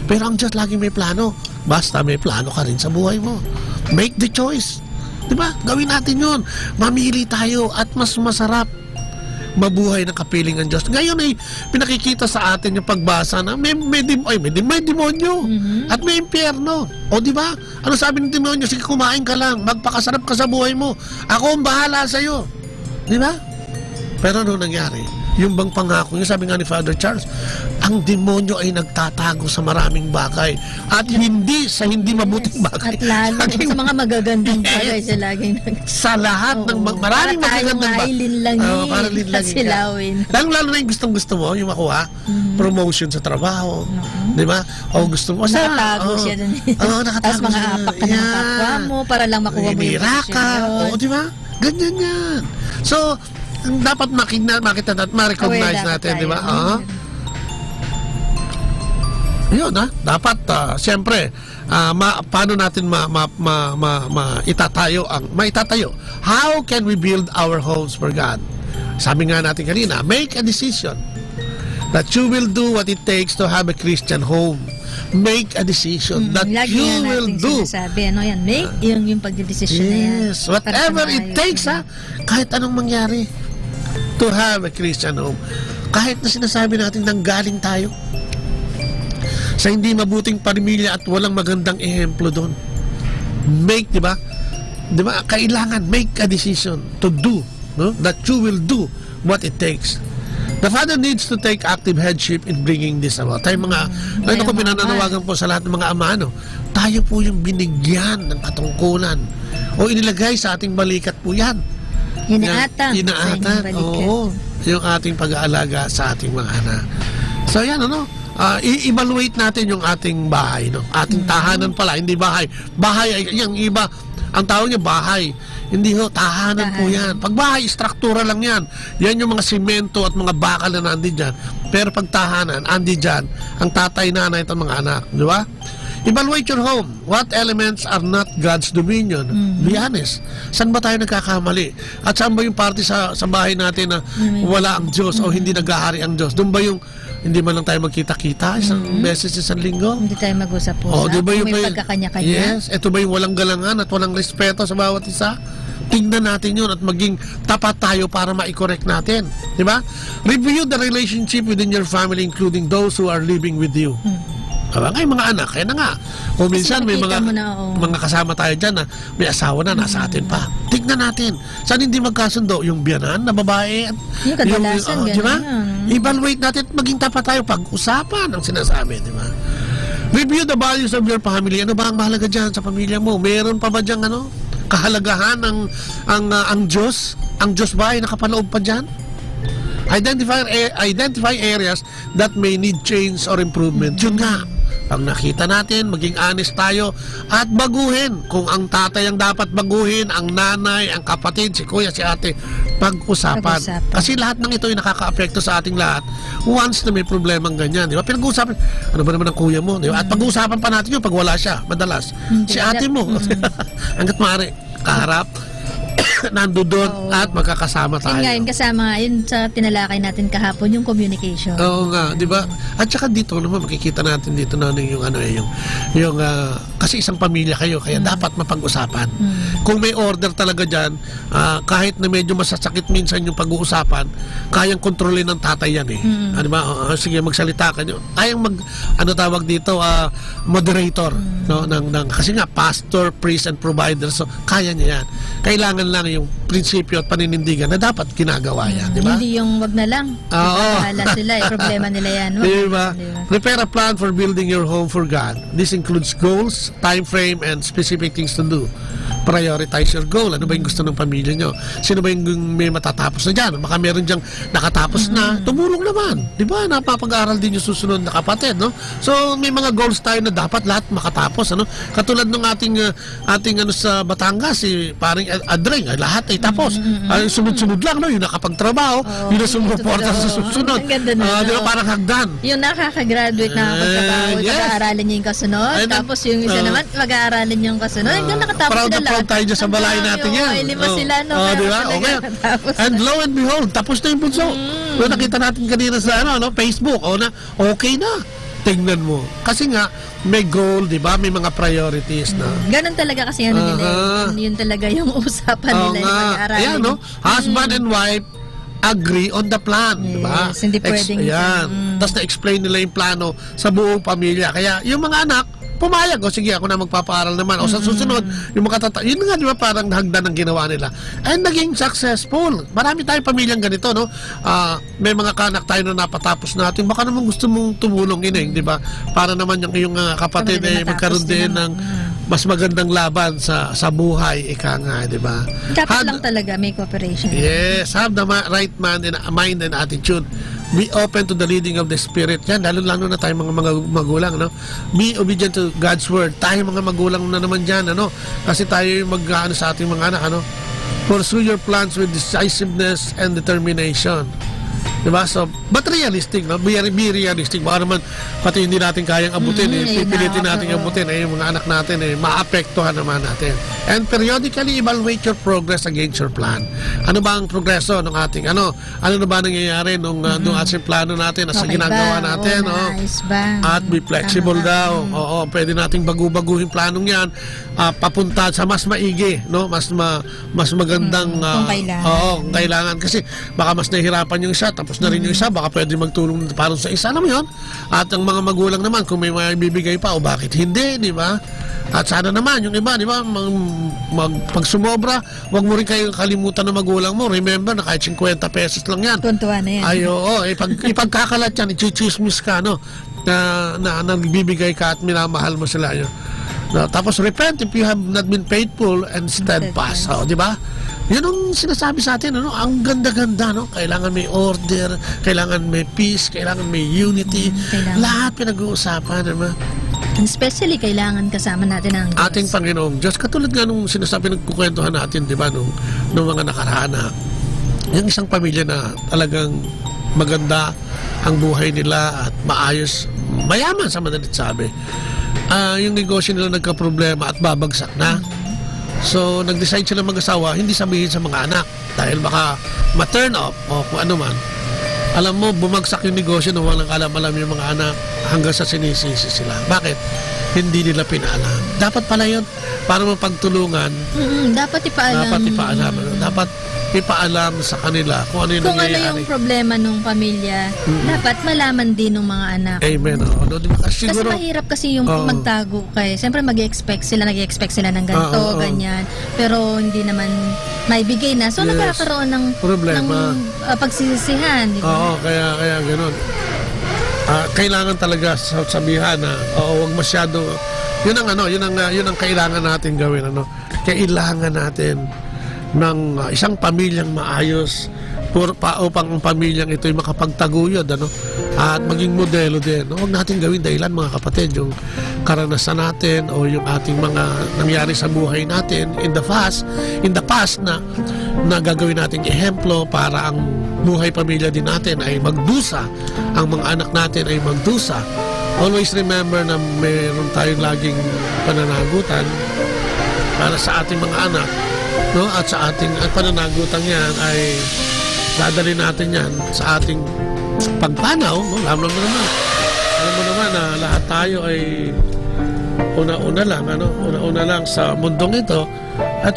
Speaker 14: Pero ang Diyos lagi may plano. Basta may plano ka rin sa buhay mo. Make the choice. Diba? Gawin natin yun. Mamili tayo at mas masarap mabuhay ng kapiling ng Diyos. Ngayon ay pinakikita sa atin yung pagbasa na may demonyo at may impyerno. O di ba? Ano sabi ng demonyo? Sige, kumain ka lang. Magpakasarap ka sa buhay mo. Ako ang bahala sa iyo. Di ba? Pero ano nangyari? Yung bang pangako niya, sabi nga ni Father Charles, ang demonyo ay nagtatago sa maraming bagay at hindi sa hindi mabuting bagay.
Speaker 5: At lalo sa mga magagandang bagay siya laging
Speaker 14: sa lahat ng maraming magagandang bagay. Para linlangin ka. Lalo na yung gustong-gusto mo, yung makuha, promotion sa trabaho, di ba? O gusto mo,
Speaker 5: nakatago siya dun. Tapos mga apak ka ng kapwa mo para lang makuha mo yung posisyon.
Speaker 14: O, di ba? Ganyan yan. So, dapat makita natin, ma-recognize natin, di ba? Yun, dapat, siyempre, paano natin maitatayo? How can we build our homes for God? Sabi nga natin kanina, make a decision that you will do what it takes to have a Christian home. Make a decision that you will do.
Speaker 5: Sinasabi, ano yan? Make yung pagdedesisyon na yan.
Speaker 14: Yes, whatever it takes, kahit anong mangyari, to have a Christian home. Kahit na sinasabi natin nanggaling tayo sa hindi mabuting pamilya at walang magandang ehemplo doon. Make, di ba? Di ba? Kailangan make a decision to do, no? That you will do what it takes. The father needs to take active headship in bringing this about. Tayo mga, ngayon ako pinananawagan po sa lahat ng mga ama, no? Tayo po yung binigyan ng katungkulan o inilagay sa ating balikat po yan.
Speaker 5: Inaatang.
Speaker 14: Oo. Yung ating pag-aalaga sa ating mga anak. So yan, i-evaluate natin yung ating bahay, no? Ating tahanan pala, hindi bahay. Bahay ay yung iba, ang tawag niya bahay. Hindi tahanan po yan. Pag bahay, struktura lang yan. Yan yung mga simento at mga bakal na nandun dyan. Pero pag tahanan, andi dyan, ang tatay, nanay, at ang mga anak. Di ba? Evaluate your home. What elements are not God's dominion? Be honest. Saan ba tayo nagkakamali? At saan ba yung parte sa bahay natin na wala ang Diyos o hindi nag-ahari ang Diyos? Doon ba yung hindi man lang tayo magkita-kita isang beses isang linggo?
Speaker 5: Hindi tayo mag-usap-usap.
Speaker 14: Diba yung
Speaker 5: may pagkakanya-kanya.
Speaker 14: Yes. Ito ba yung walang galangan at walang respeto sa bawat isa? Tingnan natin yun at maging tapat tayo para ma-correct natin. Diba? Review the relationship within your family including those who are living with you. Ngay mga anak, kaya na nga. Kung minsan may mga kasama tayo dyan na may asawa na, nasa atin pa. Tignan natin. Saan hindi magkasundo? Yung biyanan na babae?
Speaker 5: Yung kadalasan,
Speaker 14: diba? Evaluate natin at maging tapat tayo pag-usapan ang sinasabi, di ba? Review the values of your family. Ano ba ang mahalaga dyan sa pamilya mo? Meron pa ba dyan kahalagahan ang Diyos? Ang Diyos ba ay nakapaloob pa dyan? Identify areas that may need change or improvement. Yun nga. Pag nakita natin, maging honest tayo at baguhin. Kung ang tatay ang dapat baguhin, ang nanay, ang kapatid, si kuya, si ate, pag-usapan. Kasi lahat ng ito ay nakaka-apekto sa ating lahat. Once na may problemang ganyan, di ba? Pinag-uusapan, ano ba naman ang kuya mo? Di ba? At pag-uusapan pa natin yun pag wala siya, madalas. Si ate mo, hanggat maaari, kaharap, nandoon at magkakasama tayo.
Speaker 5: Ngayon kasama yun sa tinalakay natin kahapon yung communication.
Speaker 14: Oo nga, di ba? At saka dito naman makikita natin dito na yung kasi isang pamilya kayo kaya dapat mapag-usapan. Kung may order talaga diyan, kahit na medyo masasakit minsan yung pag-uusapan, kayang kontrolin ng tatay yan eh. Di ba? Sige, magsalita ka nyo. Kayang tawag dito, moderator, no? Kasi nga pastor, priest and provider. So kaya niya yan. Kailangan lang yung prinsipyo at paninindigan na dapat ginagawa yan, di ba?
Speaker 5: Hindi yung wag na lang. Bahala sila, problema nila yan.
Speaker 14: Di ba? Prepare a plan for building your home for God. This includes goals, time frame, and specific things to do. prioritize your goal. Ano ba yung gusto ng pamilya nyo? Sino ba yung may matatapos na dyan? Baka meron dyang nakatapos na, tumulong naman. Di ba? Napapag-aral din yung susunod na kapatid, no? So, may mga goals tayo na dapat lahat makatapos, ano? Katulad ng ating sa Batangas, si paring Adreng, lahat ay tapos. Sunod-sunod lang, no? Yung nakapagtrabaho, yung sumuporta sa susunod.
Speaker 5: Ang ganda na.
Speaker 14: Di ba? Parang hagdan.
Speaker 5: Yung nakaka-graduate na pagtrabaho,
Speaker 14: Yes.
Speaker 5: mag-aaralin niya yung kasunod. Tapos yung isa naman, mag-aaralin niya yung kasunod. Hanggang nakatapos
Speaker 14: Proud
Speaker 5: sila
Speaker 14: na proud tayo dyan sa balay natin yan.
Speaker 5: Ay, lima sila, no? Kaya
Speaker 14: Di ba?
Speaker 5: talaga
Speaker 14: Okay.
Speaker 5: nakatapos
Speaker 14: And lo and behold, tapos na yung bunso. So, nakita natin kanina sa Facebook, okay na. Tingnan mo. Kasi nga, may goal, di ba? May mga priorities na.
Speaker 5: Ganon talaga kasi nila. Yun talaga yung usapan nila. Yung mag-aaralin.
Speaker 14: Ayan, no? Husband and wife agree on the plan, di ba?
Speaker 5: Yes, hindi pwedeng
Speaker 14: Tapos na-explain nila yung plano sa buong pamilya. Kaya yung mga anak, pumayag. O sige, ako na magpapaaral naman. O sa susunod, yung mga yun nga, di ba, parang hagdan ng ginawa nila. And naging successful. Marami tayong pamilyang ganito, no? May mga kanak tayo na napatapos natin. Baka naman gusto mong tumulong, Ineng, di ba? Para naman yung iyong kapatid ay magkaroon din ng mas magandang laban sa buhay, ika nga, di ba?
Speaker 5: Dapat lang talaga may cooperation.
Speaker 14: Yes, have the right mind and attitude. Be open to the leading of the Spirit. Yan, lalo na tayo mga magulang, no? Be obedient to God's Word. Tayo mga magulang na naman dyan, ano? Kasi tayo yung sa ating mga anak, ano? Pursue your plans with decisiveness and determination. Diba? So, but realistic, no? Be realistic. Baka naman, pati hindi natin kayang abutin, pipilitin natin abutin, yung mga anak natin, maapektuhan naman natin. And periodically evaluate your progress against your plan. Ano ba ang progreso ng ating, ano na ba nangyayari nung ating plano natin, sa ginagawa natin, At be flexible daw. Oo, pwede nating baguhin planong yan, papunta sa mas maigi, no? Mas magandang, kung kailangan. Kasi, baka mas nahihirapan yung isa, tapos na rin yung isa, baka pwede magtulong para sa isa, alam mo yun? At ang mga magulang naman, kung may bibigay pa, o bakit hindi, di ba? At sana naman, yung iba, di ba, pag sumobra, wag mo rin kayo kalimutan ng magulang mo. Remember na kahit 50 pesos lang yan.
Speaker 5: Tuntuan na yan.
Speaker 14: Ay, oo. Ipagkakalat yan, i-chismis ka, no? Na nagbibigay ka at minamahal mo sila yun. Tapos repent if you have not been faithful and steadfast. Di ba? Yun ang sinasabi sa atin, ano? Ang ganda-ganda, no? Kailangan may order, kailangan may peace, kailangan may unity. Lahat pinag-uusapan, diba?
Speaker 5: Especially, kailangan kasama natin ang Diyos.
Speaker 14: Ating Panginoong Diyos. Katulad nga nung sinasabi, nagkukwentuhan natin, di ba, nung mga nakaraan na yung isang pamilya na talagang maganda ang buhay nila at maayos, mayaman sa madalit sabi. Yung negosyo nila nagka-problema at babagsak na. So, nag-decide sila mag-asawa, hindi sabihin sa mga anak dahil baka ma-turn off o kung ano man. Alam mo, bumagsak yung negosyo na walang alam-alam yung mga anak hanggang sa sinisisi sila. Bakit? Hindi nila pinaalam. Dapat pala yun, para mapagtulungan.
Speaker 5: Dapat ipaalam.
Speaker 14: Dapat ipaalam sa kanila kung ano yung nangyayari.
Speaker 5: Kung ano yung problema ng pamilya, dapat malaman din ng mga anak.
Speaker 14: Amen.
Speaker 5: Kasi mahirap kasi yung magtago kay. Siyempre nag-expect sila ng ganito, ganyan. Pero hindi naman maibigay na. So nagkakaroon ng problema, ng pagsisisihan. Di ba?
Speaker 14: Oo, kaya gano'n. Kailangan talaga sabihan na huwag masyado. Yun ang kailangan natin gawin, ano. Kailangan natin ng isang pamilyang maayos upang ang pamilyang ito ay makapagtaguyod, ano, at maging modelo din. Huwag natin gawin dahilan, mga kapatid, yung karanasan natin o yung ating mga nangyari sa buhay natin in the past na gagawin nating ehemplo para ang buhay pamilya din natin ay magdusa, ang mga anak natin ay magdusa. Always remember na mayroon tayong laging pananagutan para sa ating mga anak, no? At sa ating pananagutan yan ay dadali natin yan sa ating pagpanaw, no? Alam mo naman na lahat tayo ay una-una lang sa mundong ito, at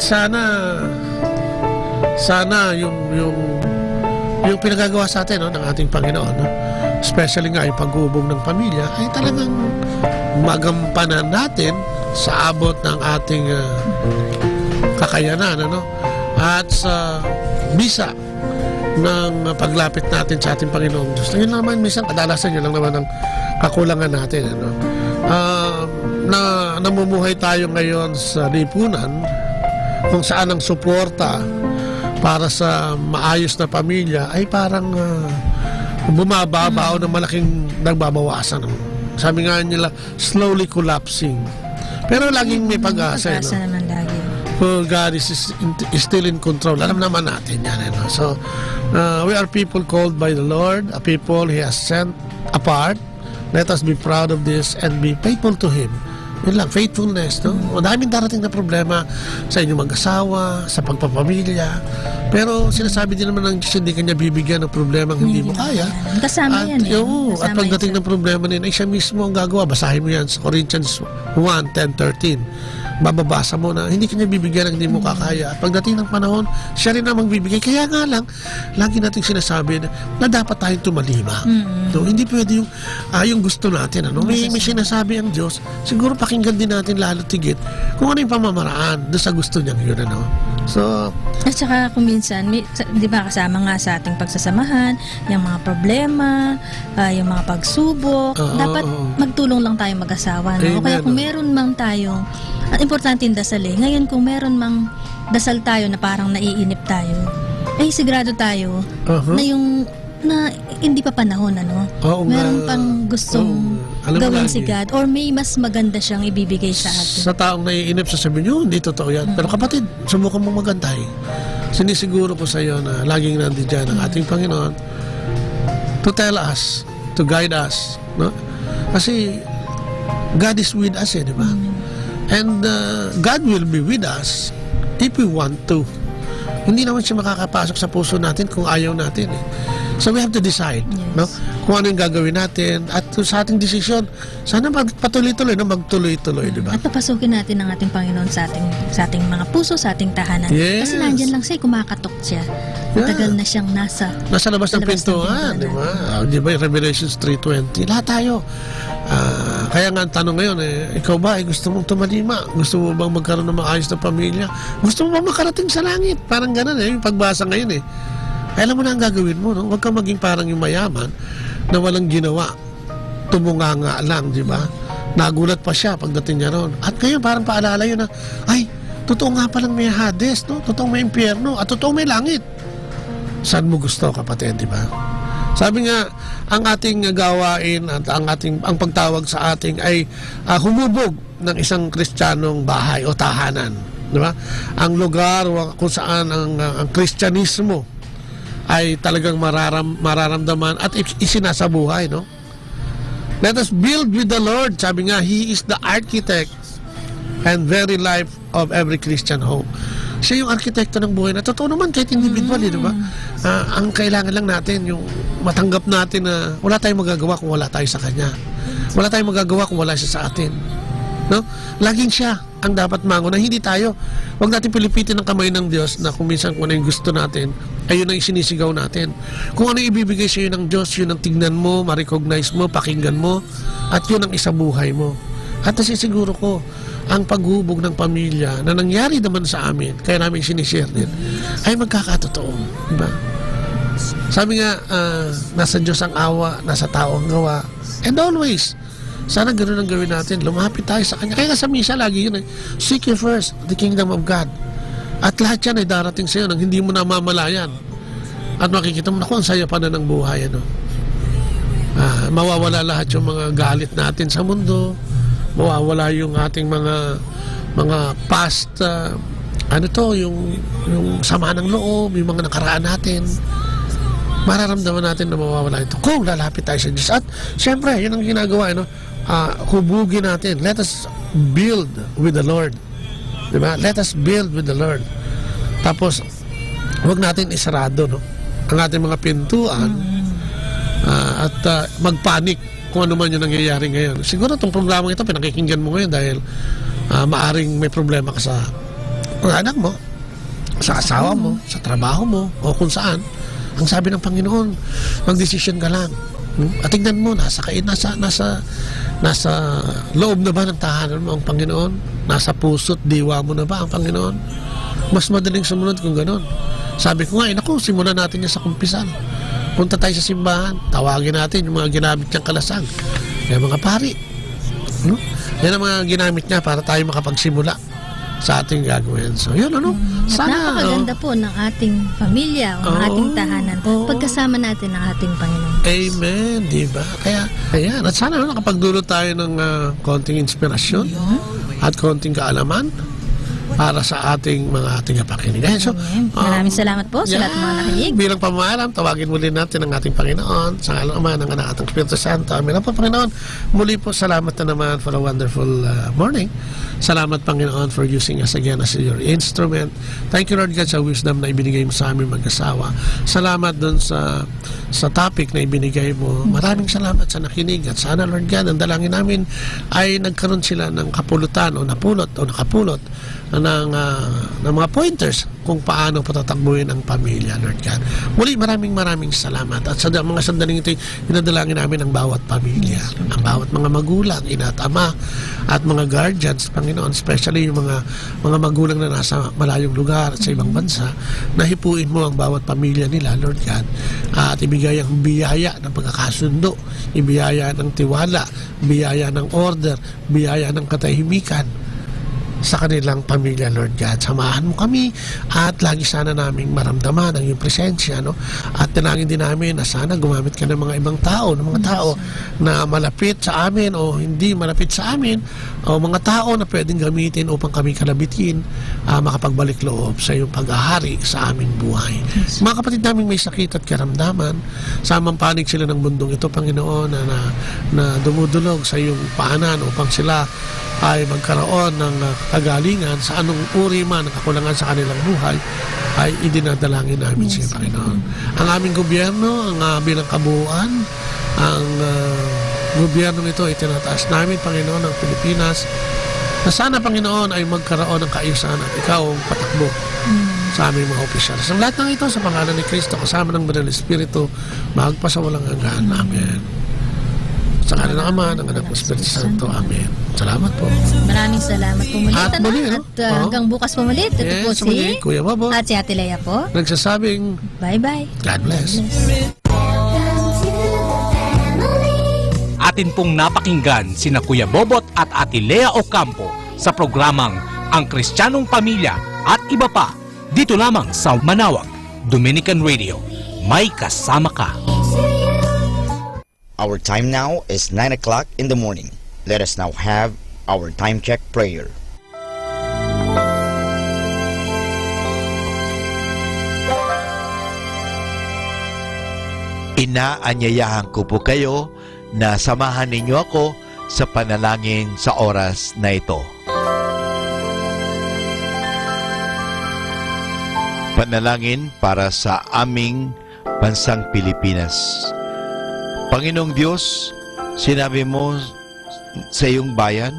Speaker 14: sana yung pinagagawa sa atin, no, ng ating Panginoon, no? Especially nga yung pag-uubog ng pamilya ay talagang magampanan natin sa abot ng ating kakayanan, ano? At sa bisa ng paglapit natin sa ating Panginoong Diyos. Yun naman, minsan kadalasan yun lang naman ang kakulangan natin, ano? Na namumuhay tayo ngayon sa lipunan kung saan ang suporta para sa maayos na pamilya ay parang bumababa o ng malaking nagbabawasan. Sabi nga nila, slowly collapsing. Pero laging may pag-asa.
Speaker 5: Pag-asa naman lagi.
Speaker 14: Well, God is still in control. Alam naman natin yan. So, we are people called by the Lord, a people He has sent apart. Let us be proud of this and be faithful to Him. Yun lang, faithfulness, no? Madaming darating na problema sa inyong mag-asawa, sa pagpapamilya. Pero sinasabi din naman ng Diyos, hindi kanya bibigyan ng problema hindi mo kaya.
Speaker 5: Kasama
Speaker 14: At,
Speaker 5: yan eh.
Speaker 14: at pagdating ng problema nila, ay siya mismo ang gagawa. Basahin mo yan sa Corinthians 1:10-13. Bababasa mo na hindi kanya bibigyan ng hindi mo kakaya. At pagdating ng panahon, siya rin namang bibigay. Kaya nga lang, lagi nating sinasabi na dapat tayong tumalima. So, hindi pwede yung gusto natin. Ano? May sinasabi ang Diyos, siguro pakinggan din natin lalo tigit kung ano yung pamamaraan doon sa gusto niyang yun. Ano? So,
Speaker 5: at saka kung minsan, di ba kasama nga sa ating pagsasamahan, yung mga problema, yung mga pagsubok, dapat magtulong lang tayo mag-asawa. No? Kaya kung meron mang tayong, at importante yung dasal eh. Ngayon kung meron mang dasal tayo na parang naiinip tayo, ay sigurado tayo na yung na hindi pa panahon, ano? Meron pang gustong gawin si God or may mas maganda siyang ibibigay sa atin.
Speaker 14: Sa taong naiinip, sasabihin nyo, hindi totoo yan. Pero kapatid, subukan mong magantay. Sinisiguro ko sa iyo na laging nandiyan ang ating Panginoon to tell us, to guide us. No? Kasi God is with us, di ba? And God will be with us if we want to. Hindi naman siya makakapasok sa puso natin kung ayaw natin. So we have to decide, no? Kung ano yung gagawin natin at sa ating desisyon, sana patuloy-tuloy na magtuloy-tuloy, di ba?
Speaker 5: At papasukin natin ang ating Panginoon sa ating mga puso, sa ating tahanan.
Speaker 14: Yes.
Speaker 5: Kasi nandyan lang siya, kumakatok siya. Matagal na siyang nasa
Speaker 14: labas ng pintuan, di ba? Di ba, Revelations 3:20, lahat tayo. Kaya nga ang tanong ngayon, ikaw ba, gusto mong tumalima? Gusto mo bang magkaroon ng maayos na pamilya? Gusto mo bang makarating sa langit? Parang ganun yung pagbasa ngayon Alam mo na ang gagawin mo, no? Huwag kang maging parang yung mayaman na walang ginawa. Tumunganga lang, di ba? Nagulat pa siya pagdating niya roon. At ngayon parang paalala yun na, ay, totoo nga palang may Hades, no? Totoo may impyerno, at totoo may langit. Saan mo gusto, kapatid, di ba? Sabi nga, ang ating gawain at ang pagtawag sa ating ay humubog ng isang Kristiyanong bahay o tahanan, di ba? Ang lugar kung saan ang Kristyanismo ay talagang mararamdaman at isinasabuhay, no? Let us build with the Lord. Sabi nga, He is the architect and very life of every Christian home. Siya yung arkitekto ng buhay na totoo naman kahit individual, di ba? Ang kailangan lang natin yung matanggap natin na wala tayong magagawa kung wala tayo sa Kanya. Wala tayong magagawa kung wala siya sa atin. No? Laging siya ang dapat manguna, hindi tayo. Huwag natin pilipitin ang kamay ng Diyos na kung minsan kung ano yung gusto natin, ayun ang isinisigaw natin. Kung ano ibibigay sa iyo ng Diyos, yun ang tignan mo, ma-recognize mo, pakinggan mo, at yun ang isabuhay mo. At nasisiguro ko, ang paghubog ng pamilya na nangyari naman sa amin, kaya namin sinishare din, ay magkakatotoo. Diba? Sabi nga, nasa Diyos ang awa, nasa tao ang gawa. And always, sana ganoon ang gawin natin. Lumapit tayo sa Kanya. Kaya nga sa misa lagi yun seek ye first the kingdom of God. At lahat yan ay darating sa iyo nang hindi mo namamalayan. At makikita mo, naku, ang saya pa na ng buhay. Mawawala lahat yung mga galit natin sa mundo. Mawawala yung ating mga past, yung sama ng loob, yung mga nakaraan natin. Mararamdaman natin na mawawala ito kung lalapit tayo sa Diyos. At syempre, yun ang ginagawa, hubugin natin. Let us build with the Lord. Diba? Let us build with the Lord. Tapos, huwag natin isarado, ang ating mga pintuan at magpanik kung ano man yung nangyayari ngayon. Siguro itong programa ito, pinakikinggan mo ngayon dahil maaring may problema ka sa anak mo, sa asawa mo, sa trabaho mo, o kung saan. Ang sabi ng Panginoon, mag-desisyon ka lang. At tignan mo, nasa loob na ba ng tahanan mo ang Panginoon? Nasa puso't diwa mo na ba ang Panginoon? Mas madaling sumunod kung gano'n. Sabi ko nga, simulan natin yan sa kumpisal. Punta tayo sa simbahan, tawagin natin yung mga ginamit niyang kalasag. Yung mga pari. Yan ang mga ginamit niya para tayo makapagsimula. sa ating gagawin. So, yun, ano?
Speaker 5: At napakaganda po ng ating pamilya o ng ating tahanan. Pagkasama natin ang ating Panginoon.
Speaker 14: Amen, di ba? Kaya, ayan. At sana nakapagdulot tayo ng konting inspirasyon at konting kaalaman para sa ating mga tagapakinig. So,
Speaker 5: Maraming salamat po sa lahat ng mga nakinig.
Speaker 14: Bilang pamahalam, tawagin muli natin ang ating Panginoon sa ngalan ng Ama, ng Anak at ng Espiritu Santo. Amen. Po, Panginoon, muli po salamat na naman for a wonderful morning. Salamat, Panginoon, for using us again as your instrument. Thank you, Lord God, sa wisdom na ibinigay mo sa aming mag-asawa. Salamat dun sa topic na ibinigay mo. Maraming salamat sa nakinig. At sana, Lord God, ang dalangin namin ay nagkaroon sila ng kapulutan o napulot o nakapulot ng mga pointers kung paano patatakbuhin ang pamilya, Lord God. Muli, maraming salamat. At sa mga sandaling ito, inadalangin namin ang bawat pamilya, ang bawat mga magulang, ina at ama, at mga guardians, Panginoon, especially yung mga magulang na nasa malayong lugar at sa ibang bansa, nahipuin mo ang bawat pamilya nila, Lord God, at ibigay ang biyaya ng pagkakasundo, ibiyaya ng tiwala, biyaya ng order, biyaya ng katahimikan sa kanilang pamilya, Lord God. Samahan mo kami at lagi sana naming maramdaman ang iyong presensya, no? At tinangin din namin na sana gumamit ka ng mga ibang tao, na malapit sa amin o hindi malapit sa amin, o mga tao na pwedeng gamitin upang kami kalabitin, makapagbalik loob sa iyong pag-ahari sa aming buhay. Mga kapatid namin may sakit at karamdaman, samang panig sila ng mundong ito, Panginoon, na dumudulog sa iyong paanan upang sila ay magkaroon ng kagalingan sa anong uri man ng kakulangan sa kanilang buhay, ay idinadalangin namin siya, Panginoon. Ang aming gobyerno, ang bilang kabuuan, ang gobyerno nito ay tinataas namin, Panginoon, ng Pilipinas, na sana, Panginoon, ay magkaroon ng kaayusan at ikaw ang patakbo sa aming mga opisyal. Sa lahat ng ito, sa pangalan ni Kristo, kasama ng Banal na Espiritu, magpasawalang hanggan. Amen. Sa ngalan ng Ama, ng Anak ng Espiritu Santo. Amen. Salamat po.
Speaker 5: Maraming salamat po muli.
Speaker 14: At muli, no?
Speaker 5: At hanggang bukas po muli. Ito po si
Speaker 14: Kuya Bobo.
Speaker 5: At si Ate Lea po.
Speaker 14: Nagsasabing,
Speaker 5: bye-bye.
Speaker 14: God bless.
Speaker 12: Atin pong napakinggan sina Kuya Bobot at Ate Lea Ocampo sa programang Ang Kristiyanong Pamilya at iba pa dito lamang sa Manawag Dominican Radio. May kasama ka.
Speaker 2: Our time now is 9 o'clock in the morning. Let us now have our time check prayer.
Speaker 1: Inaanyayahan ko po kayo na samahan ninyo ako sa panalangin sa oras na ito. Panalangin para sa aming bansang Pilipinas. Panginoong Diyos, sinabi mo sa iyong bayan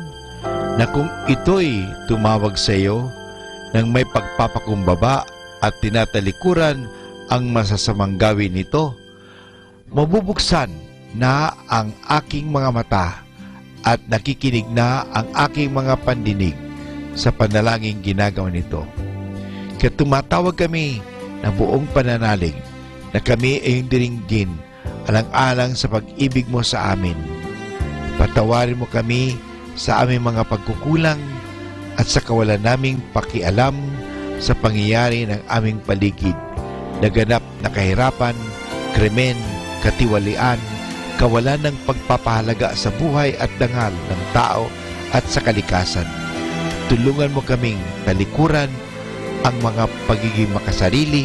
Speaker 1: na kung ito'y tumawag sa iyo ng may pagpapakumbaba at tinatalikuran ang masasamang gawin nito, mabubuksan na ang aking mga mata at nakikinig na ang aking mga pandinig sa panalangin ginagawa nito. Kaya tumatawag kami na buong pananalig na kami ay diringgin alang-alang sa pag-ibig mo sa amin. Patawarin mo kami sa aming mga pagkukulang at sa kawalan naming pakialam sa pangyayari ng aming paligid, naganap na kahirapan, krimen, katiwalian, kawalan ng pagpapahalaga sa buhay at dangal ng tao at sa kalikasan. Tulungan mo kaming talikuran ang mga pagiging makasarili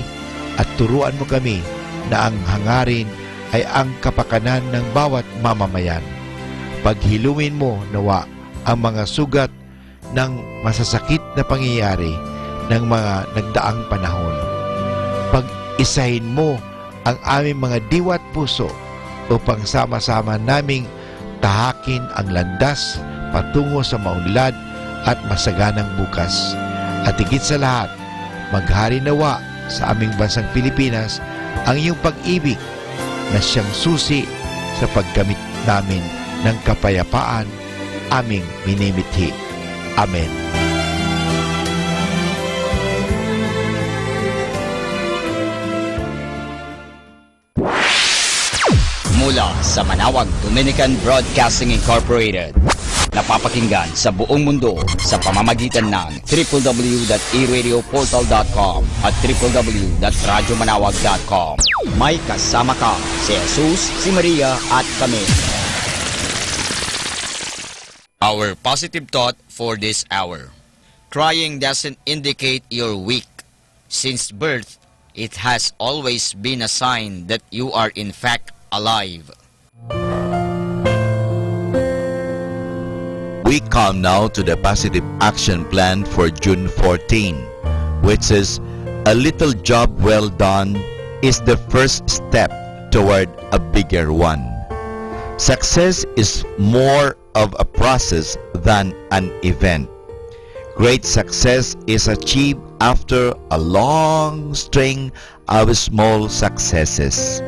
Speaker 1: at turuan mo kami na ang hangarin ay ang kapakanan ng bawat mamamayan. Paghilungin mo nawa ang mga sugat ng masasakit na pangyayari ng mga nagdaang panahon. Pag-isahin mo ang aming mga diwa at puso upang sama-sama naming tahakin ang landas patungo sa maunlad at masaganang bukas. At higit sa lahat, maghari nawa sa aming bansang Pilipinas ang iyong pag-ibig na siyang susi sa paggamit namin ng kapayapaan aming minimithi. Amen.
Speaker 2: Mula sa Manawag Dominican Broadcasting Incorporated, napapakinggan sa buong mundo sa pamamagitan ng www.eradioportal.com at www.radyomanawag.com. May kasama ka si Jesus, si Maria at kami. Our positive thought for this hour. Crying doesn't indicate you're weak. Since birth, it has always been a sign that you are in fact alive.
Speaker 1: We come now to the positive action plan for June 14, which is a little job well done is the first step toward a bigger one. Success is more of a process than an event. Great success is achieved after a long string of small successes.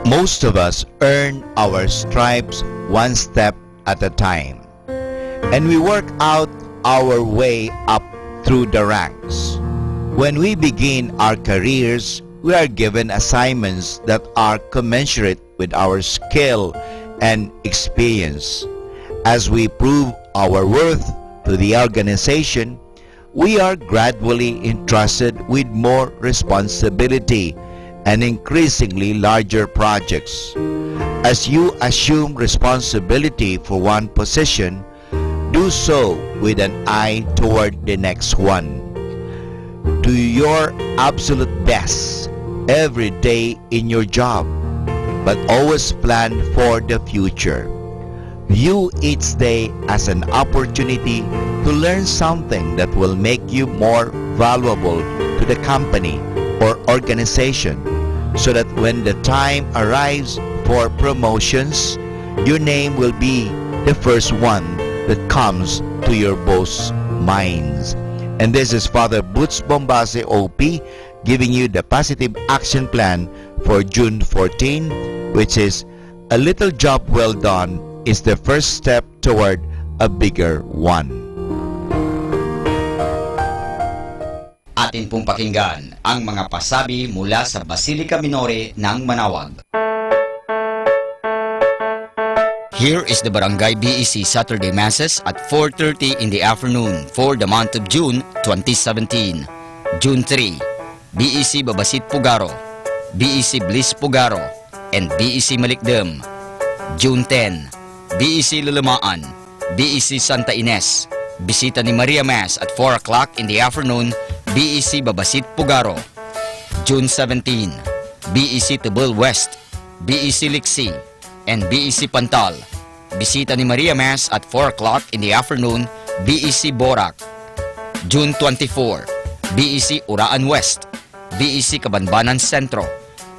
Speaker 1: Most of us earn our stripes one step at a time, and we work out our way up through the ranks. When we begin our careers, we are given assignments that are commensurate with our skill and experience. As we prove our worth to the organization, we are gradually entrusted with more responsibility and increasingly larger projects. As you assume responsibility for one position, do so with an eye toward the next one. Do your absolute best every day in your job, but always plan for the future. View each day as an opportunity to learn something that will make you more valuable to the company or organization, so that when the time arrives for promotions, your name will be the first one that comes to your boss' minds. And this is Father Butch Bombase OP giving you the positive action plan for June 14, which is a little job well done is the first step toward a bigger one.
Speaker 2: Atin pong pakinggan ang mga pasabi mula sa Basilica Minore ng Manawag. Here is the Barangay BEC Saturday Masses at 4:30 in the afternoon for the month of June 2017. June 3, BEC Babasit Pugaro, BEC Bliss Pugaro, and BEC Malikdem. June 10, BEC Lulamaan, BEC Santa Ines, Bisita ni Maria Mass at 4 o'clock in the afternoon, BEC Babasit Pugaro. June 17, BEC Tubul West, BEC Liksi, and BEC Pantal. Bisita ni Maria Mass at 4 o'clock in the afternoon, BEC Borac. June 24, BEC Uraan West, BEC Kabanbanan Sentro,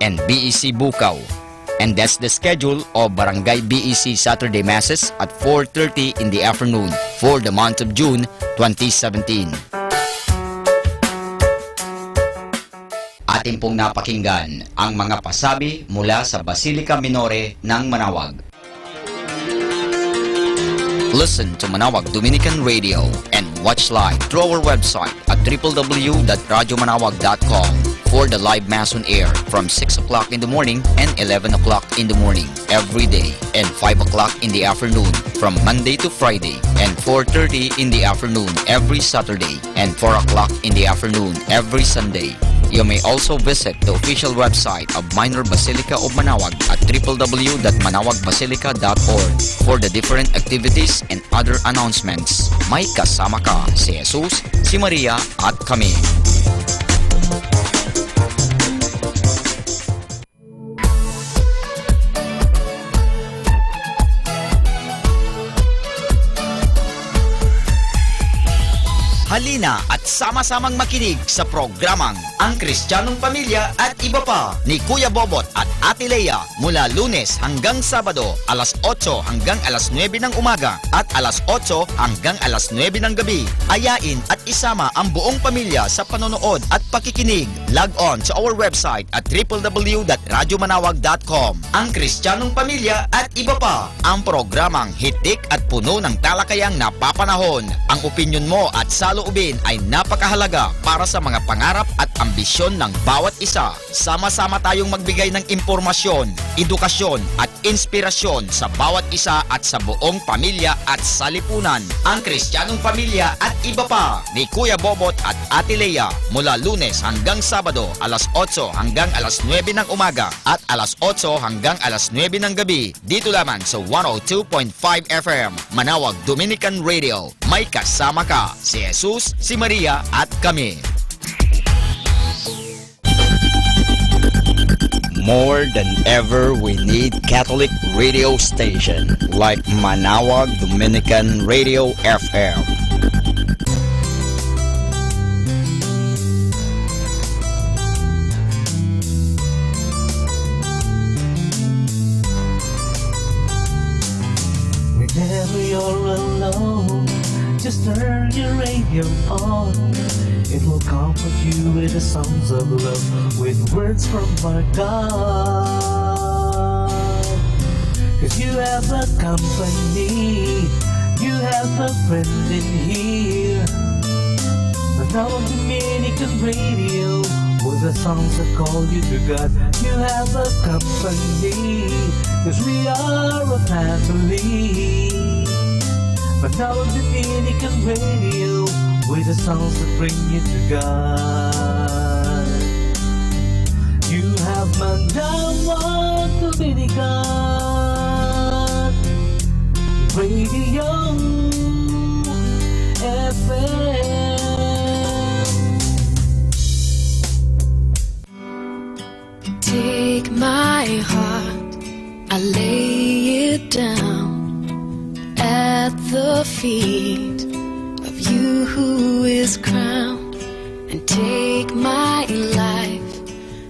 Speaker 2: and BEC Bukaw. And that's the schedule of Barangay BEC Saturday Masses at 4:30 in the afternoon for the month of June 2017. Atin pong napakinggan ang mga pasabi mula sa Basilica Minore ng Manawag. Listen to Manawag Dominican Radio and watch live through our website at www.radyomanawag.com for the live Mass on air from 6 o'clock in the morning and 11 o'clock in the morning every day, and 5 o'clock in the afternoon from Monday to Friday, and 4:30 in the afternoon every Saturday, and 4 o'clock in the afternoon every Sunday. You may also visit the official website of Minor Basilica of Manawag at www.manawagbasilica.org for the different activities and other announcements. May kasama ka si Jesus, si Maria at kami. Halina at sama-samang makinig sa programang Ang Kristiyanong Pamilya at Iba Pa ni Kuya Bobot at Ate Lea mula Lunes hanggang Sabado, alas 8 hanggang alas 9 ng umaga at alas 8 hanggang alas 9 ng gabi. Ayain at isama ang buong pamilya sa panonood at pakikinig. Log on to our website at www.radyomanawag.com. Ang Kristiyanong Pamilya at Iba Pa, ang programang hitik at puno ng talakayang napapanahon. Ang opinyon mo at saloobin ay napakahalaga para sa mga pangarap at ambisyon ng bawat isa. Sama-sama tayong magbigay ng impormasyon, edukasyon at inspirasyon sa bawat isa at sa buong pamilya at sa lipunan. Ang Kristiyanong Pamilya at Iba Pa ni Kuya Bobot at Ate Lea mula Lunes hanggang Sabado alas 8 hanggang alas 9 ng umaga at alas 8 hanggang alas 9 ng gabi dito lamang sa 102.5 FM Manawag Dominican Radio. May kasama ka, si Jesus, si Maria at kami.
Speaker 11: More than ever, we need Catholic radio station like Manawag Dominican Radio FM.
Speaker 3: Whenever you're alone, just turn your radio on. It will comfort you with the songs of love, with words from our God. 'Cause you have a company, you have a friend in here. Manawag Dominican Radio, with the songs that call you to God. You have a company, 'cause we are a family. Manawag Dominican Radio, with the songs that bring you to God. You have Manawag Dominican Radio FM.
Speaker 8: Take my heart, I lay it down at the feet of you who is crowned, and take my life,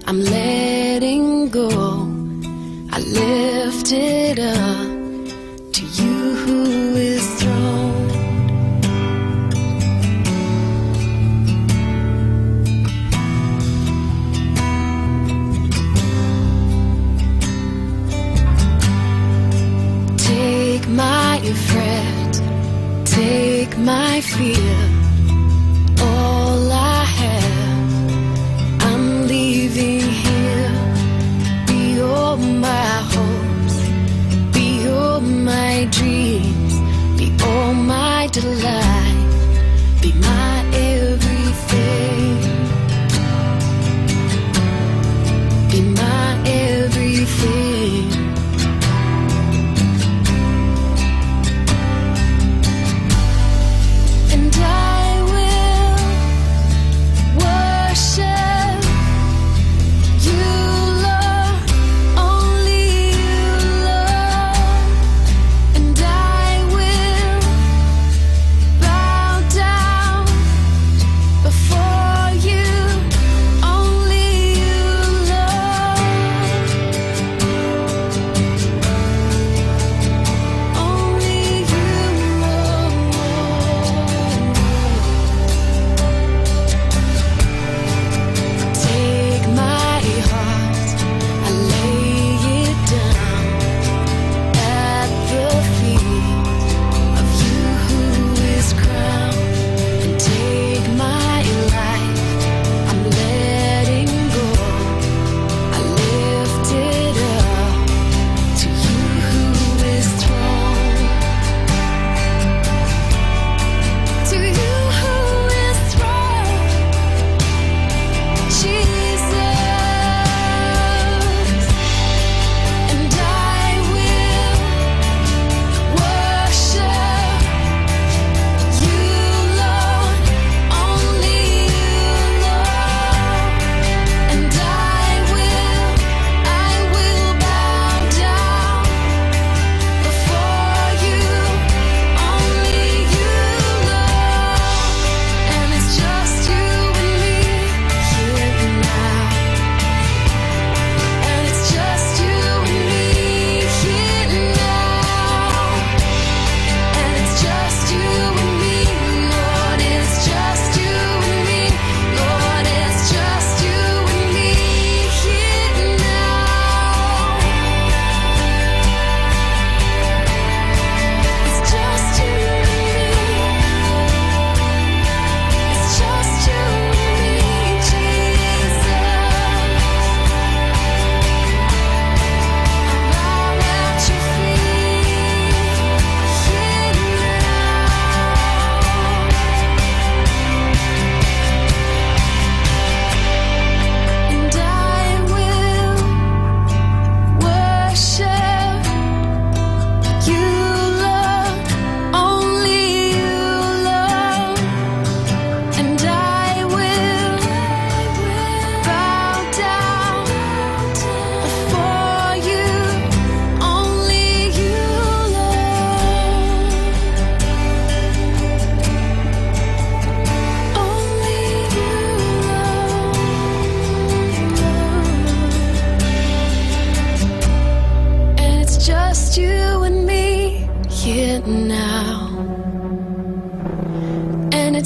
Speaker 8: I'm letting go. I lift it up to you who is throned. Take my fret, take my fear, all I have, I'm leaving here. Be all my hopes, be all my dreams, be all my delight, be my everything, be my everything. And I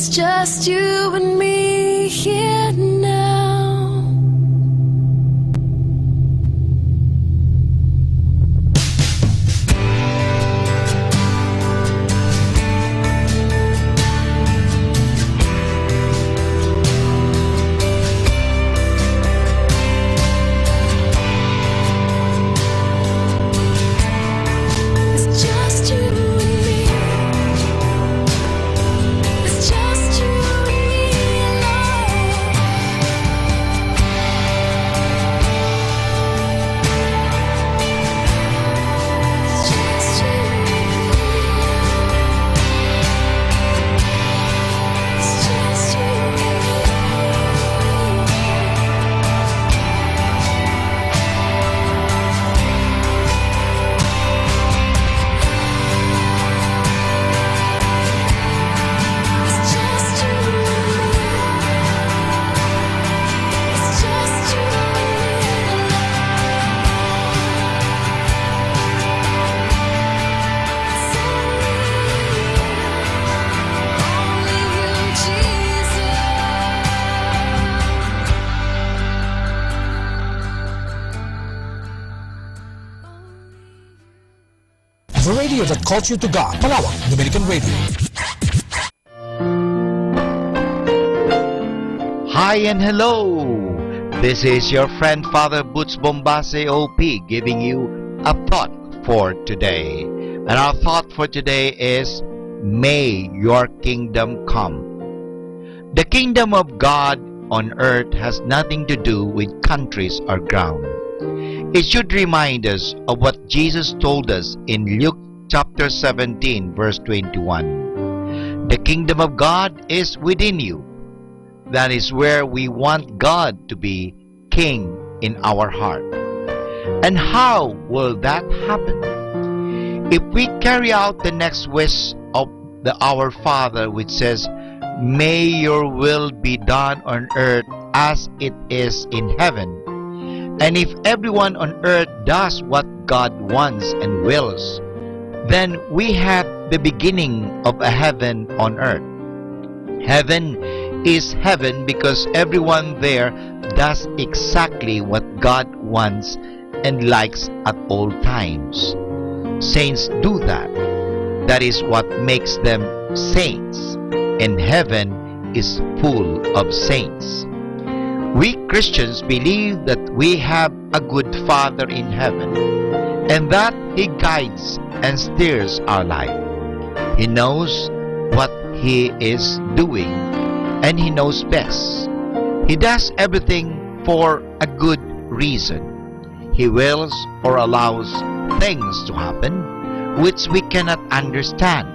Speaker 8: It's just you and me here now. It's just you and me. It's just you and me alone. It's just you and me. It's just you and me. It's just you and me. It's just you and me. Only you, Jesus.
Speaker 12: The radio that calls you to God. Malawak Dominican Radio.
Speaker 1: Hi and hello! This is your friend Father Butch Bombase OP giving you a thought for today. And our thought for today is, May your kingdom come. The kingdom of God on earth has nothing to do with countries or ground. It should remind us of what Jesus told us in Luke chapter 17 verse 21. The kingdom of God is within you. That is where we want God to be king in our heart. And how will that happen? If we carry out the next wish of the Our Father, which says, May your will be done on earth as it is in heaven. And if everyone on earth does what God wants and wills, then we have the beginning of a heaven on earth. Heaven is heaven because everyone there does exactly what God wants and likes at all times. Saints do that. That is what makes them saints. And heaven is full of saints. We Christians believe that we have a good Father in heaven and that He guides and steers our life. He knows what He is doing and He knows best. He does everything for a good reason. He wills or allows things to happen which we cannot understand.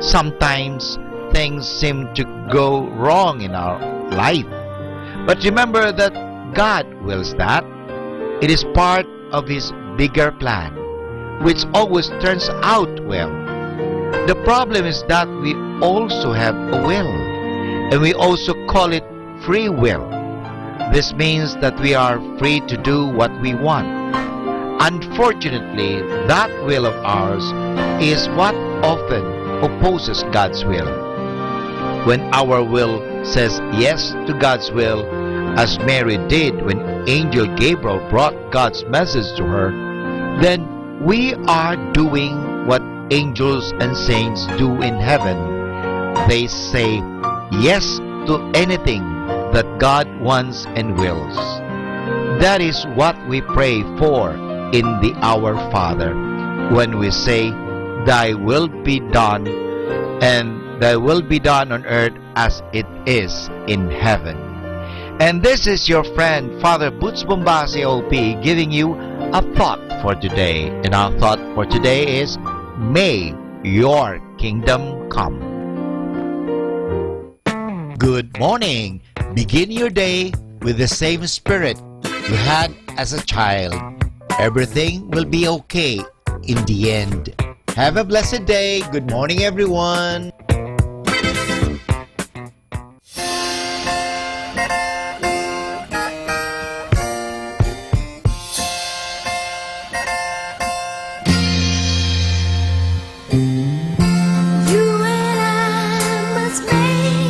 Speaker 1: Sometimes things seem to go wrong in our life. But remember that God wills that. It is part of His bigger plan, which always turns out well. The problem is that we also have a will, and we also call it free will. This means that we are free to do what we want. Unfortunately, that will of ours is what often opposes God's will. When our will says yes to God's will, as Mary did when Angel Gabriel brought God's message to her, then we are doing what angels and saints do in heaven. They say yes to anything that God wants and wills. That is what we pray for in the Our Father when we say, Thy will be done, and Thy will be done on earth as it is in heaven. And this is your friend Father Butch Bombase OP giving you a thought for today. And our thought for today is, May your kingdom come. Good morning. Begin your day with the same spirit you had as a child. Everything will be okay in the end. Have a blessed day. Good morning, everyone.
Speaker 8: You and I must make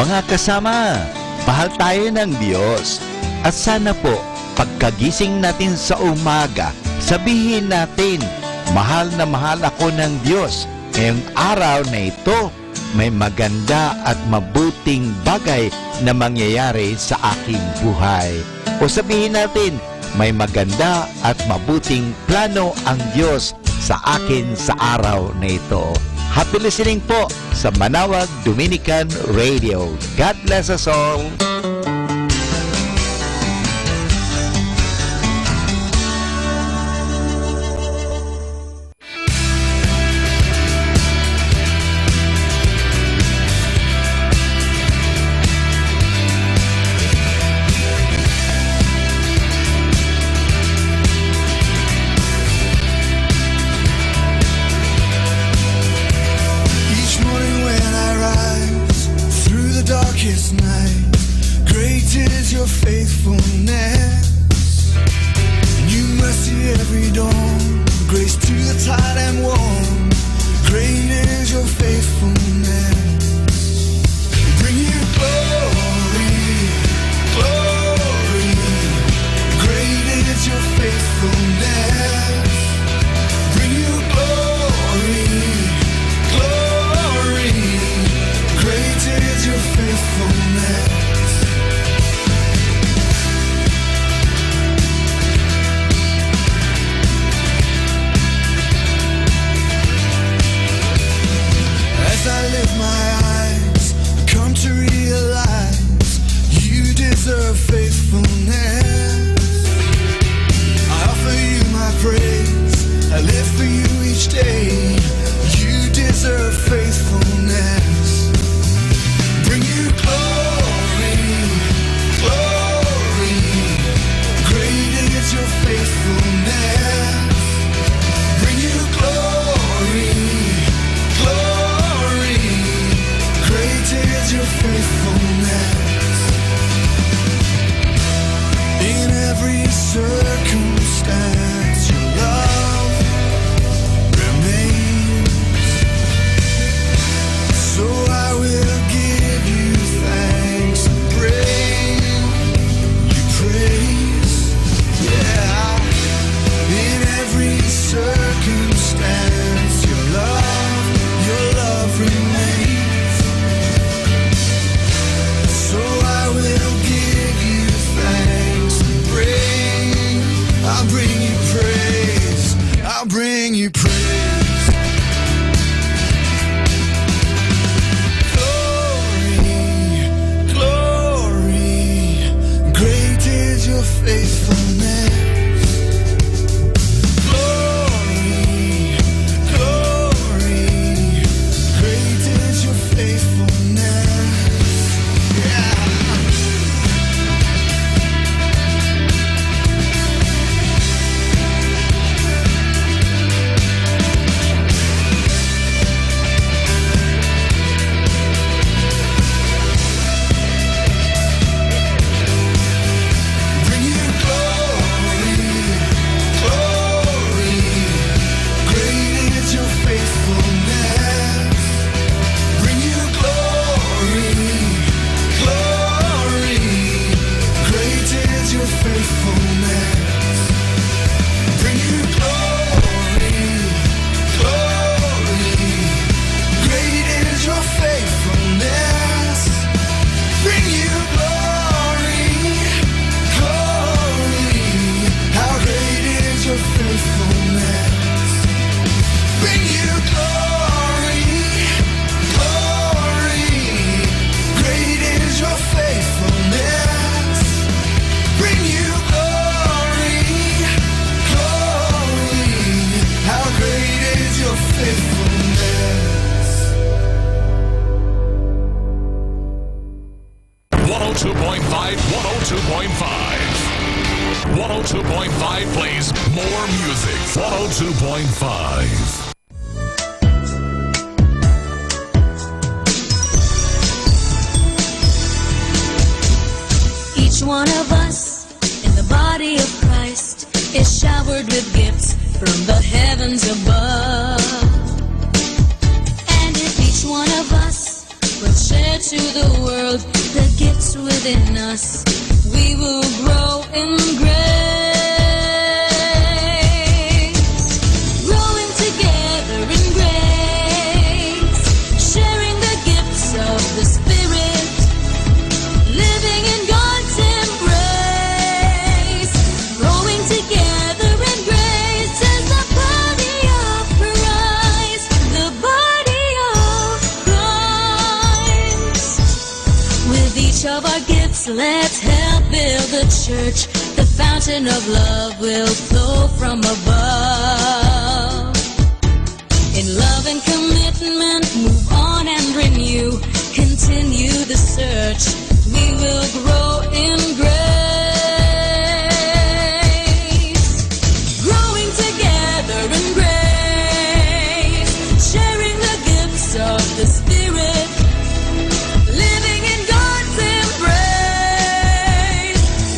Speaker 1: Mga kasama, mahal tayo ng Diyos. At sana po, pagkagising natin sa umaga, sabihin natin, mahal na mahal ako ng Diyos. Ngayong araw na ito, may maganda at mabuting bagay na mangyayari sa aking buhay. O sabihin natin, may maganda at mabuting plano ang Diyos sa akin sa araw na ito. Happy listening po sa Manawag Dominican Radio. God bless us all.
Speaker 6: Each morning when I rise through the darkest night, great is your faithfulness. New mercy every dawn, grace to the tired and worn. Great is your faithfulness. Bring you glory, glory. Great is your faithfulness. Bring you glory, glory. Great is your faithfulness. As I lift my eyes, I come to realize you deserve faithfulness. I offer you my praise, I live for you each day. You deserve faithfulness. Bring you glory, glory. Great is your faithfulness. Bring you glory, glory. Great is your faithfulness. In every circumstance, your love remains. So I will give you thanks and bring you praise. Yeah. In every circumstance, your love remains. So I will give you thanks and I'll bring you praise. I'll bring you praise. Glory, glory. Great is your faithfulness. Glory, glory. Great is your faithfulness. Yeah. Bring you glory, glory. Great is your faithfulness. Bring you glory, glory. Great is your faithfulness. Bring you glory, glory. Great is your faithfulness. Bring you glory, glory. How great is your faithfulness. Bring you glory, glory. Great is your faithfulness. Bring you glory, glory. How great is your faithfulness.
Speaker 13: 102.5, 102.5. 102.5 plays more music. 102.5.
Speaker 15: Each one of us in the body of Christ is showered with gifts from the heavens above. And if each one of us we'll share to the world the gifts within us. We will grow in grace, growing together in grace, sharing the gifts of the Spirit, living in God's embrace, growing together in grace as the body of Christ, the body of Christ. With each of our gifts, let's help build the church. The fountain of love will flow from above. In love and commitment, move on and renew. Continue the search. We will grow in grace, growing together in grace, sharing the gifts of the Spirit, living in God's embrace,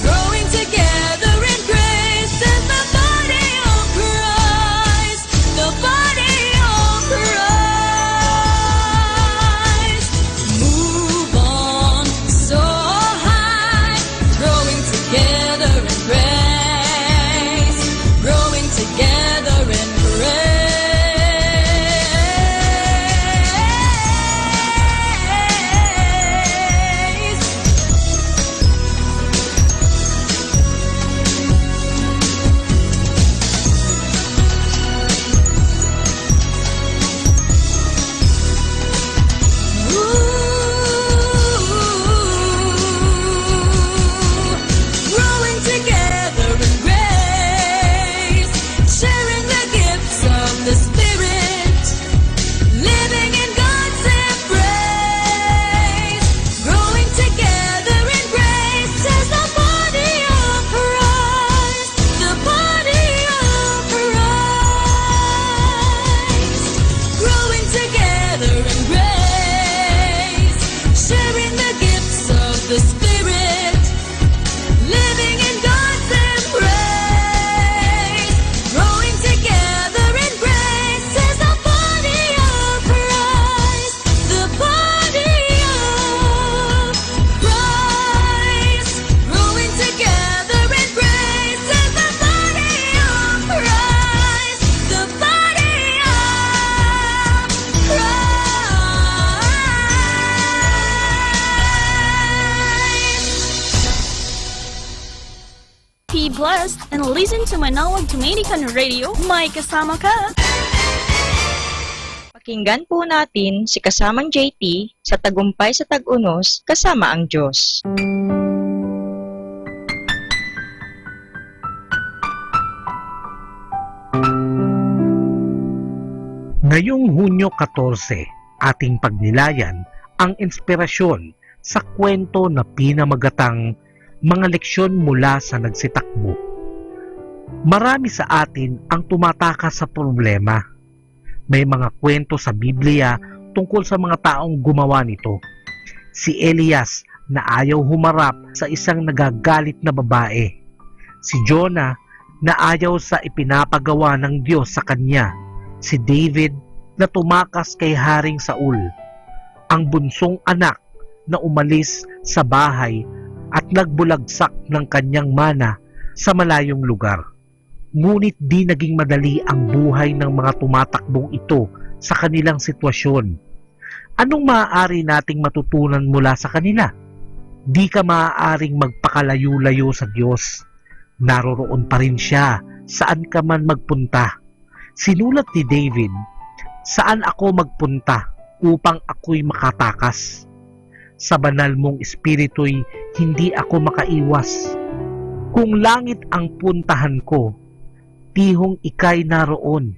Speaker 15: growing together in grace as the body of Christ, the body of Christ. Move on so high, growing together in grace, growing together in grace. Growing together in grace, sharing the gifts of the Spirit, living in God's embrace, growing together in grace as the body of Christ, the body of Christ, growing together in grace, sharing the gifts of the Spirit, living in God's embrace, growing together in grace as the body of Christ, the body of Christ, growing together in grace as the body of Christ, the body of Christ.
Speaker 19: Be blessed and listen to Manawag Dominican Radio. May kasama ka.
Speaker 16: Pakinggan po natin si kasamang JT sa Tagumpay sa Tag-Unos kasama ang Diyos.
Speaker 17: Ngayong Hunyo 14, ating pagnilayan ang inspirasyon sa kwento na pinamagatang mga leksyon mula sa nagsitakbo. Marami sa atin ang tumatakas sa problema. May mga kwento sa Biblia tungkol sa mga taong gumawa nito. Si Elias na ayaw humarap sa isang nagagalit na babae. Si Jonah na ayaw sa ipinapagawa ng Diyos sa kanya. Si David na tumakas kay Haring Saul. Ang bunsong anak na umalis sa bahay at nagbulagsak ng kanyang mana sa malayong lugar. Ngunit di naging madali ang buhay ng mga tumatakbong ito sa kanilang sitwasyon. Anong maaari nating matutunan mula sa kanila? Di ka maaaring magpakalayo-layo sa Diyos. Naroroon pa rin siya saan ka man magpunta. Sinulat ni David, "Saan ako magpunta upang ako'y makatakas? Sa banal mong espiritu'y hindi ako makaiwas. Kung langit ang puntahan ko, tihong ika'y naroon.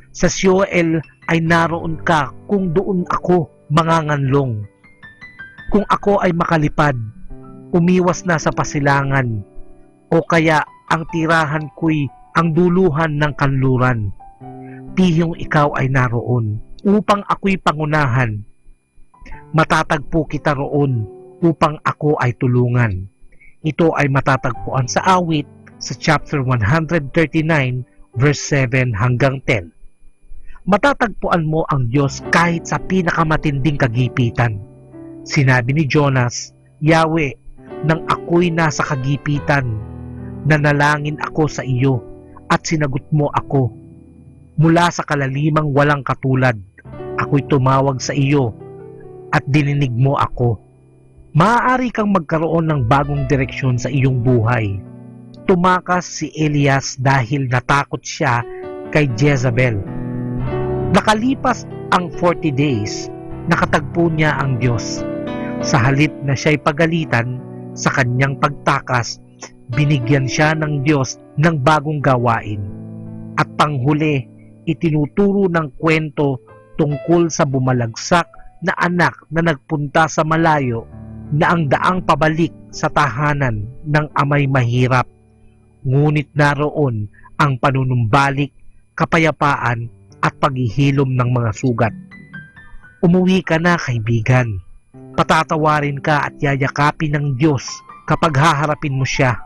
Speaker 17: Sa Sioel ay naroon ka kung doon ako manganganlong. Kung ako ay makalipad, umiwas na sa pasilangan, o kaya ang tirahan ko'y ang duluhan ng kanluran. Tihong ikaw ay naroon upang ako'y pangunahan. Matatagpo kita roon upang ako ay tulungan." Ito ay matatagpuan sa awit sa chapter 139 verse 7 hanggang 10. Matatagpuan mo ang Diyos kahit sa pinakamatinding kagipitan. Sinabi ni Jonas, Yahweh, nang ako'y nasa kagipitan, nanalangin ako sa iyo at sinagot mo ako. Mula sa kalalimang walang katulad, ako'y tumawag sa iyo at dininig mo ako. Maaari kang magkaroon ng bagong direksyon sa iyong buhay. Tumakas si Elias dahil natakot siya kay Jezebel. Nakalipas ang 40 days, nakatagpo niya ang Diyos. Sa halip na siya'y pagalitan sa kanyang pagtakas, binigyan siya ng Diyos ng bagong gawain. At panghuli, itinuturo ng kwento tungkol sa bumalagsak na anak na nagpunta sa malayo na ang daang pabalik sa tahanan ng amay mahirap. Ngunit naroon ang panunumbalik, kapayapaan at paghihilom ng mga sugat. Umuwi ka na, kaibigan. Patatawarin ka at yayakapin ng Diyos kapag haharapin mo siya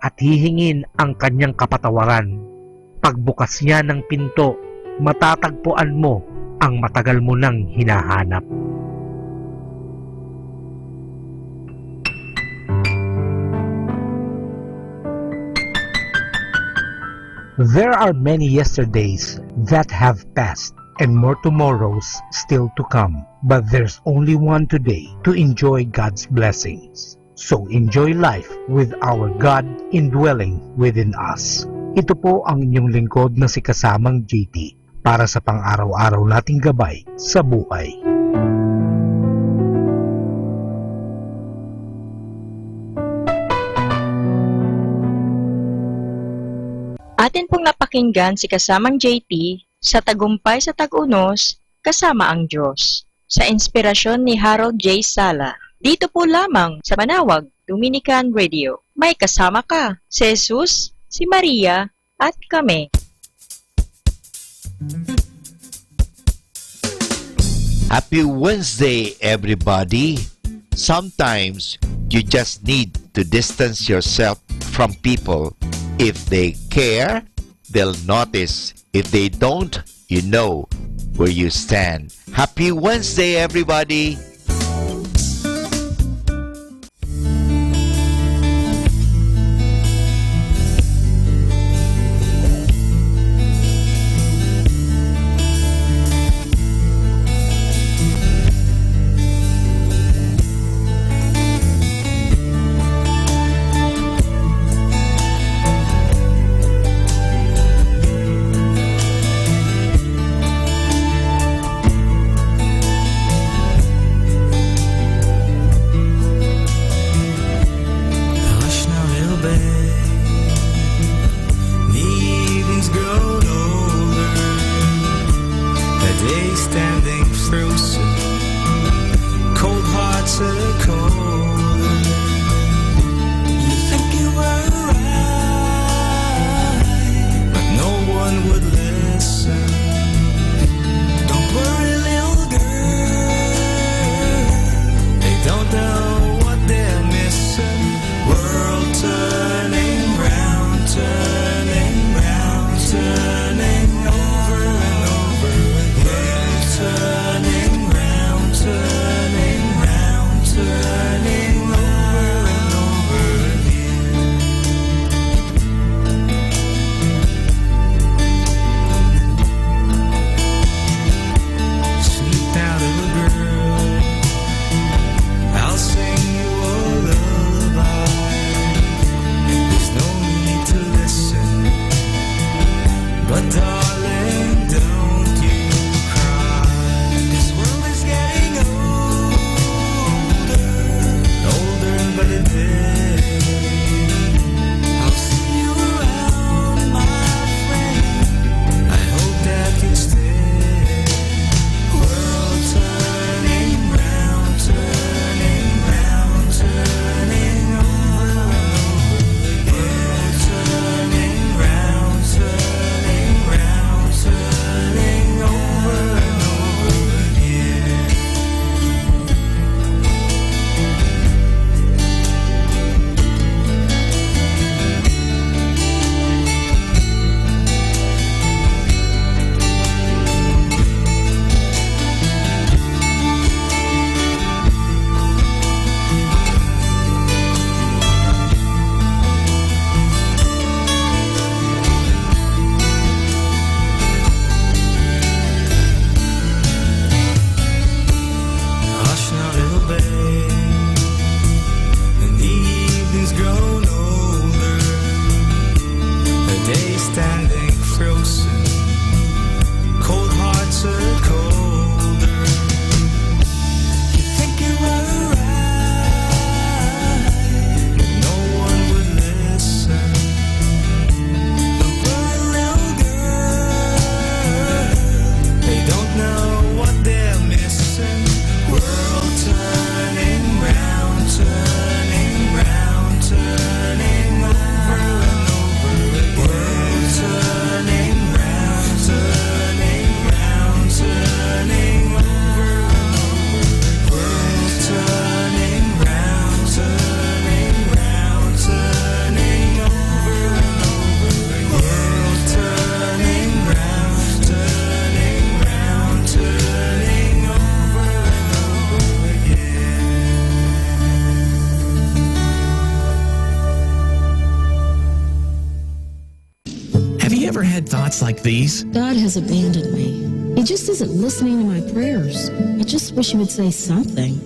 Speaker 17: at hihingin ang kanyang kapatawaran. Pagbukas niya ng pinto, matatagpuan mo ang matagal mo nang hinahanap. There are many yesterdays that have passed and more tomorrows still to come. But there's only one today to enjoy God's blessings. So enjoy life with our God indwelling within us. Ito po ang inyong lingkod na si Kasamang JT para sa pang-araw-araw nating gabay sa buhay.
Speaker 16: Atin pong napakinggan si Kasamang JT sa Tagumpay sa Tag-Unos, Kasama ang Diyos, sa inspirasyon ni Harold J. Sala. Dito po lamang sa Manawag Dominican Radio. May kasama ka, si Jesus, si Maria, at kami.
Speaker 1: Happy Wednesday, everybody! Sometimes you just need to distance yourself from people. If they care, they'll notice. If they don't, you know where you stand. Happy Wednesday, everybody!
Speaker 20: ever had thoughts like these?
Speaker 21: God has abandoned me. He just isn't listening to my prayers. I just wish he would say something.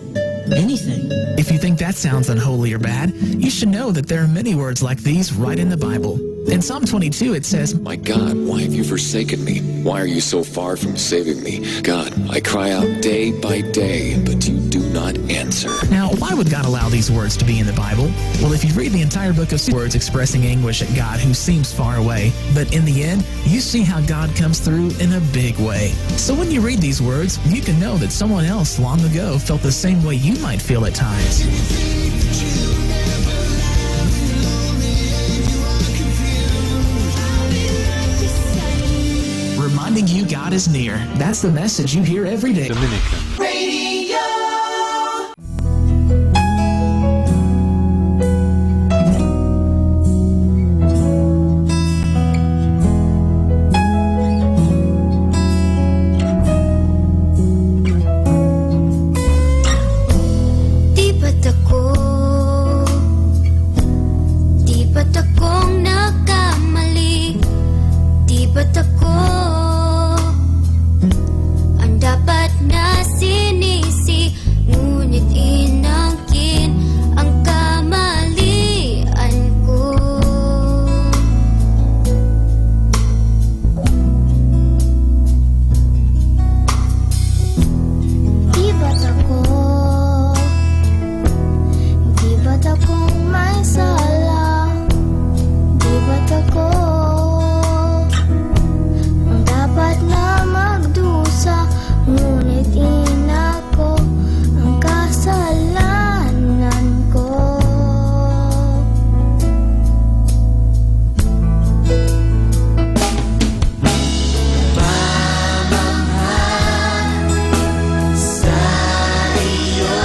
Speaker 21: Anything.
Speaker 20: If you think that sounds unholy or bad, you should know that there are many words like these right in the Bible. In Psalm 22 it says,
Speaker 23: My God, why have you forsaken me? Why are you so far from saving me? God, I cry out day by day, but you do not answer.
Speaker 20: Now, why would God allow these words to be in the Bible? Well, if you read the entire book of words expressing anguish at God who seems far away, but in the end, you see how God comes through in a big way. So when you read these words, you can know that someone else long ago felt the same way you might feel at times. Reminding you God is near. That's the message you hear every day.
Speaker 12: Dominican
Speaker 18: Radio.
Speaker 8: Di ba't akong nagkamali? Di ba't ako ang dapat na sinisi? Ngunit inangkin ang kamalian ko. Di ba't akong may sala? Di ba't ako ang dapat na magdusa? Ngunit inako ang kasalanan ko. Sa iyo,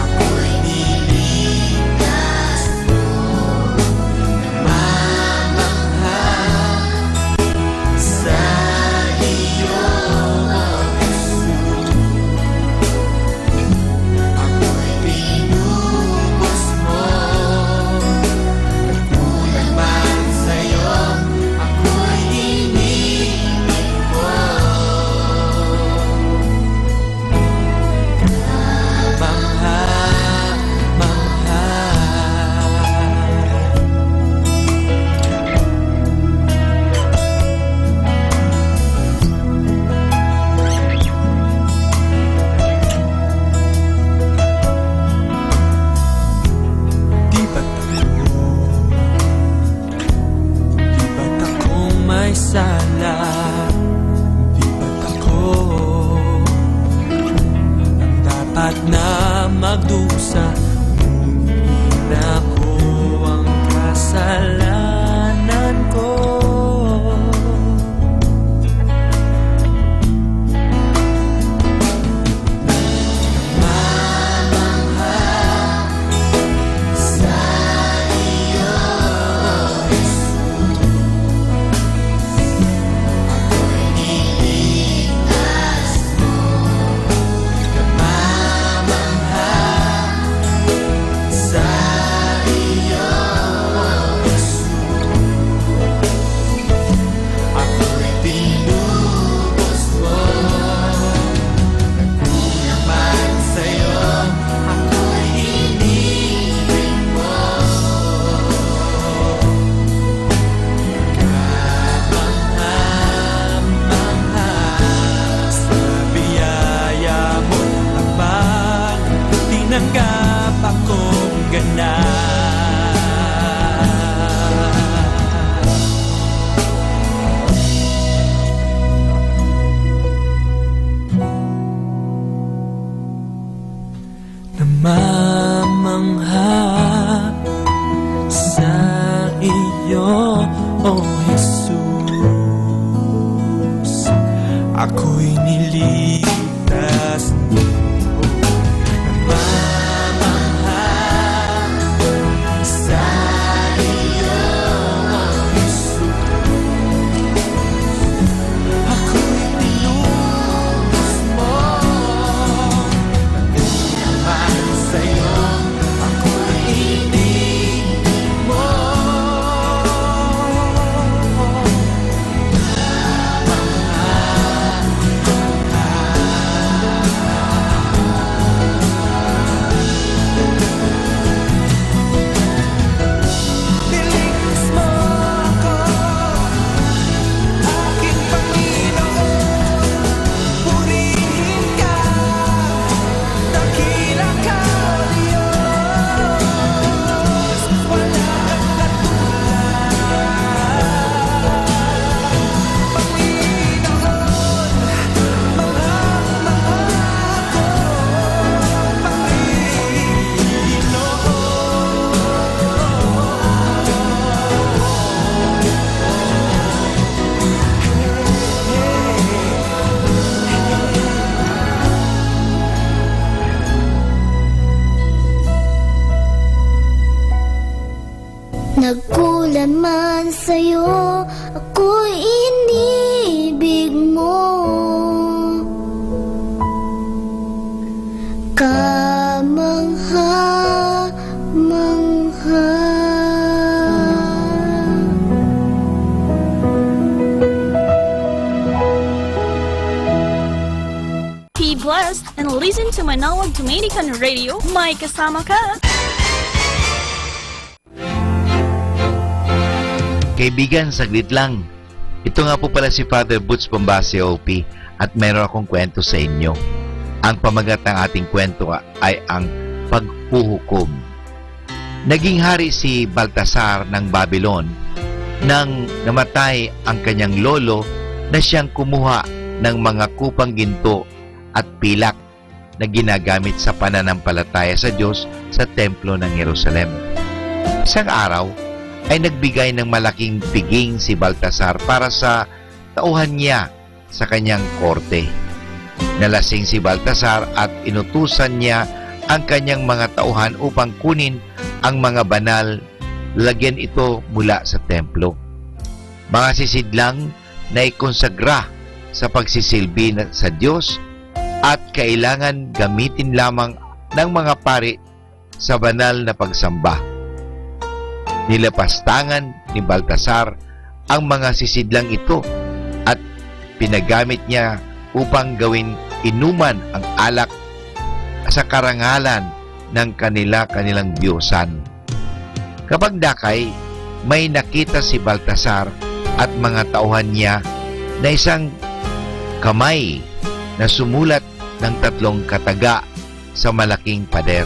Speaker 8: ako'y niligtas mo. Sa iyo, ako'y pinubos mo. Nagkulang man sa'yo, ako'y inibig mo. Di ba't akong may sala? Di ba't ako ang dapat na magdusa? Ngunit ako ang kasalanan ko. Sa iyo, ako'y niligtas mo. Namamangha sa iyo, ako'y pinubos mo. Nagkulang man sa'yo, ako'y inibig mo. Kamangha-mangha sa biyaya mo't habang tinanggap akong ganap. Namamangha sa iyo, O Jesus. Ako'y niligtas mo. Namamangha sa iyo, O Jesus. Ako'y pinubos mo. Nagkulang man sa'yo, ako'y
Speaker 18: Nagkulan man sa'yo, ako'y inibig mo. Kamangha-mangha.
Speaker 19: Be blessed and listen to Manawag Dominican Radio. May kasama ka.
Speaker 1: Kaibigan, saglit lang. Ito nga po pala si Father Butch Bombase OP at meron akong kwento sa inyo. Ang pamagat ng ating kwento ay ang paghuhukom. Naging hari si Baltasar ng Babylon nang namatay ang kanyang lolo na siyang kumuha ng mga kupang ginto at pilak na ginagamit sa pananampalataya sa Diyos sa templo ng Jerusalem. Isang araw ay nagbigay ng malaking piging si Baltasar para sa tauhan niya sa kanyang korte. Nalasing si Baltasar at inutusan niya ang kanyang mga tauhan upang kunin ang mga banal, lagyan ito mula sa templo. Mga sisidlang na ikonsagra sa pagsisilbi sa Diyos at kailangan gamitin lamang ng mga pari sa banal na pagsamba. Nilapastangan ni Baltasar ang mga sisidlang ito at pinagamit niya upang gawin inuman ang alak sa karangalan ng kanilang diyosan. Kapag dakay, may nakita si Baltasar at mga tauhan niya na isang kamay na sumulat ng 3 kataga sa malaking pader.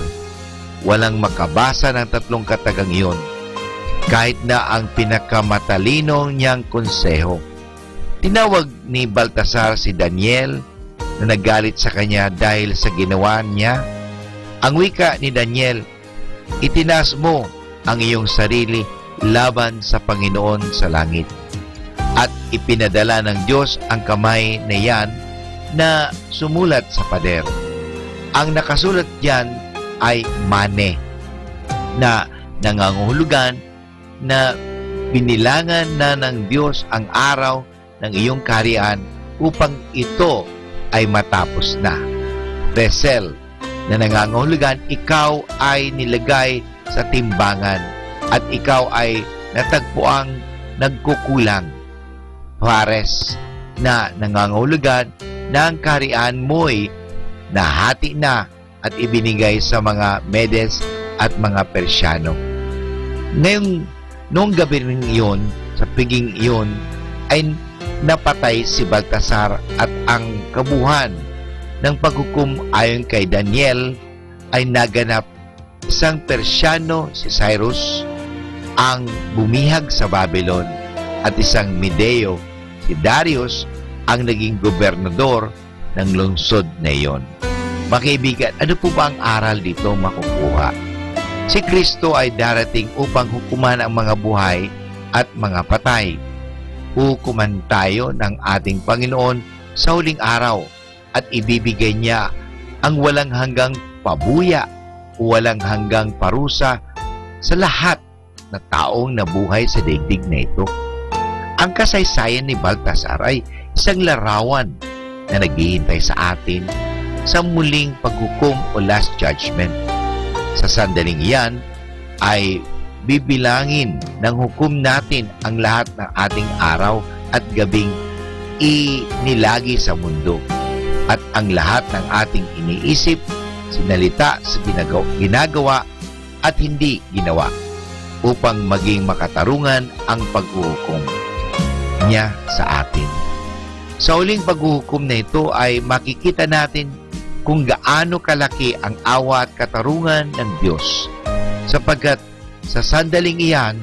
Speaker 1: Walang makabasa ng 3 katagang iyon, kahit na ang pinakamatalinong niyang konseho. Tinawag ni Baltasar si Daniel na nagalit sa kanya dahil sa ginawa niya. Ang wika ni Daniel, itinaas mo ang iyong sarili laban sa Panginoon sa langit. At ipinadala ng Diyos ang kamay na yan na sumulat sa pader. Ang nakasulat diyan ay mane, na nangangahulugan na binilangan na ng Diyos ang araw ng iyong kaharian upang ito ay matapos na. Resel, na nangangahulugan ikaw ay nilagay sa timbangan at ikaw ay natagpuang nagkukulang. Pares, na nangangahulugan na ang kaharian mo'y nahati na at ibinigay sa mga Medes at mga Persyano. Noong gabi rin iyon, sa piging iyon, ay napatay si Baltasar at ang kabuhan ng paghukom ayon kay Daniel ay naganap. Isang Persyano, si Cyrus, ang bumihag sa Babylon at isang Medeo, si Darius, ang naging gobernador ng lungsod na iyon. Mga kaibigan, ano po ba ang aral dito makukuha? Si Kristo ay darating upang hukuman ang mga buhay at mga patay. Hukuman tayo ng ating Panginoon sa huling araw at ibibigay niya ang walang hanggang pabuya o walang hanggang parusa sa lahat na taong nabuhay sa daigdig na ito. Ang kasaysayan ni Baltasar ay isang larawan na naghihintay sa atin sa muling paghukom o last judgment. Sa sandaling iyan ay bibilangin ng hukom natin ang lahat ng ating araw at gabing inilagi sa mundo at ang lahat ng ating iniisip, sinalita, sa ginagawa at hindi ginawa upang maging makatarungan ang paghuhukom niya sa atin. Sa huling paghuhukom na ito ay makikita natin kung gaano kalaki ang awa at katarungan ng Diyos, sapagkat sa sandaling iyan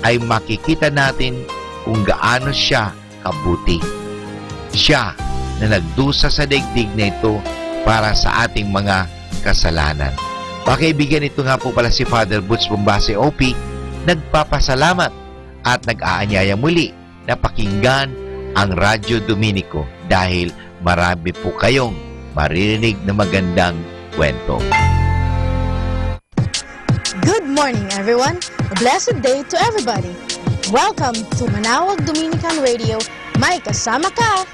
Speaker 1: ay makikita natin kung gaano siya kabuti. Siya na nagdusa sa daigdig na ito para sa ating mga kasalanan. Mga kaibigan, ito nga po pala si Father Butch Bombase OP, nagpapasalamat at nag-aanyaya muli na pakinggan ang Radyo Dominico dahil marami po kayong maririnig na magandang kwento.
Speaker 4: Good morning, everyone. A blessed day to everybody. Welcome to Manawag Dominican Radio. May kasama ka!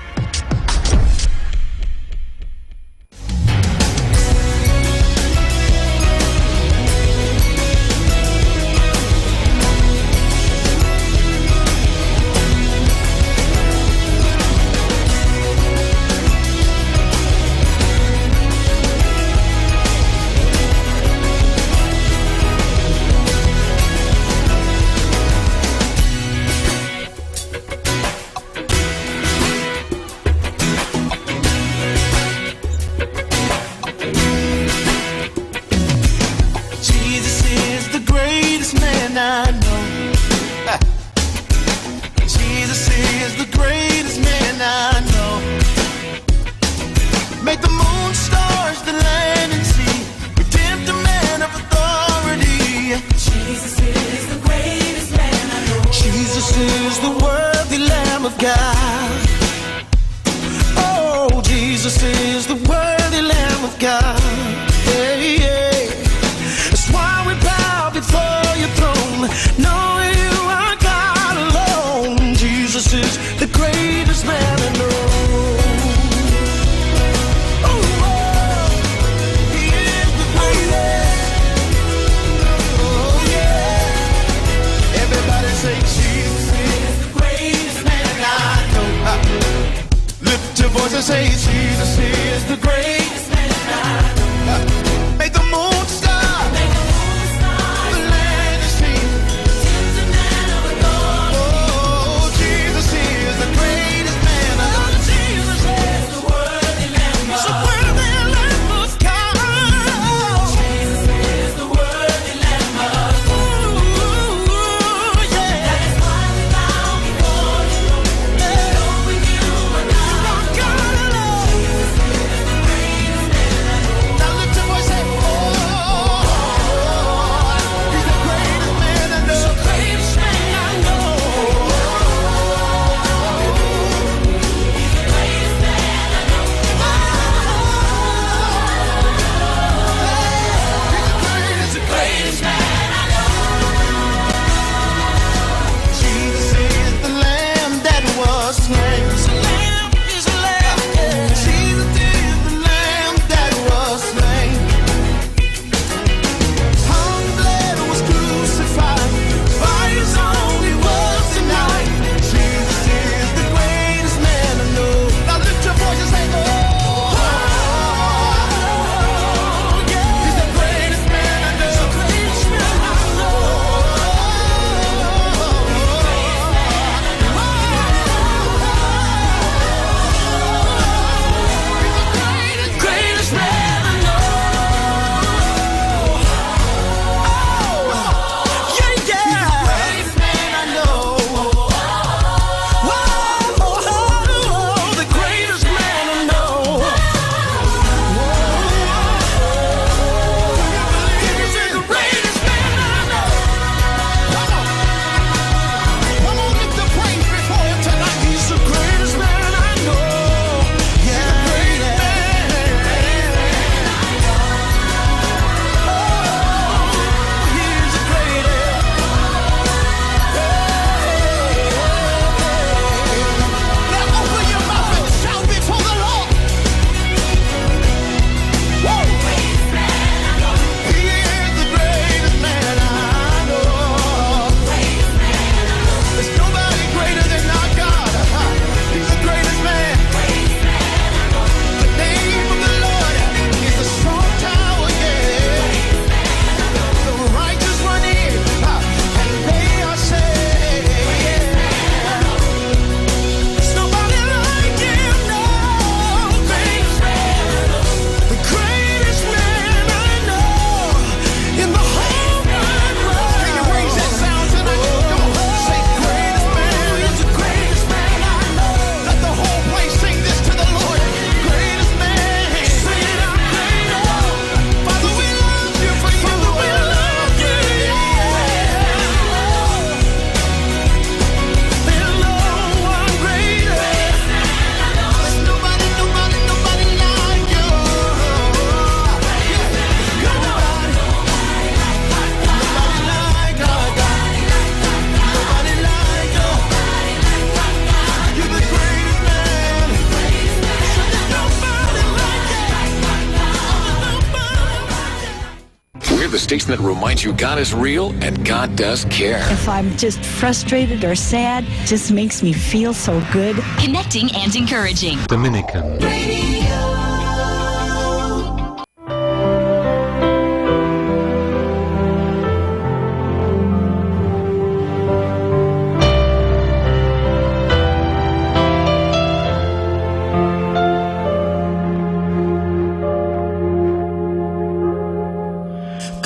Speaker 23: We're the station that reminds you God is real and God does care.
Speaker 7: If I'm just frustrated or sad, just makes me feel so good.
Speaker 15: Connecting and encouraging.
Speaker 10: Dominican.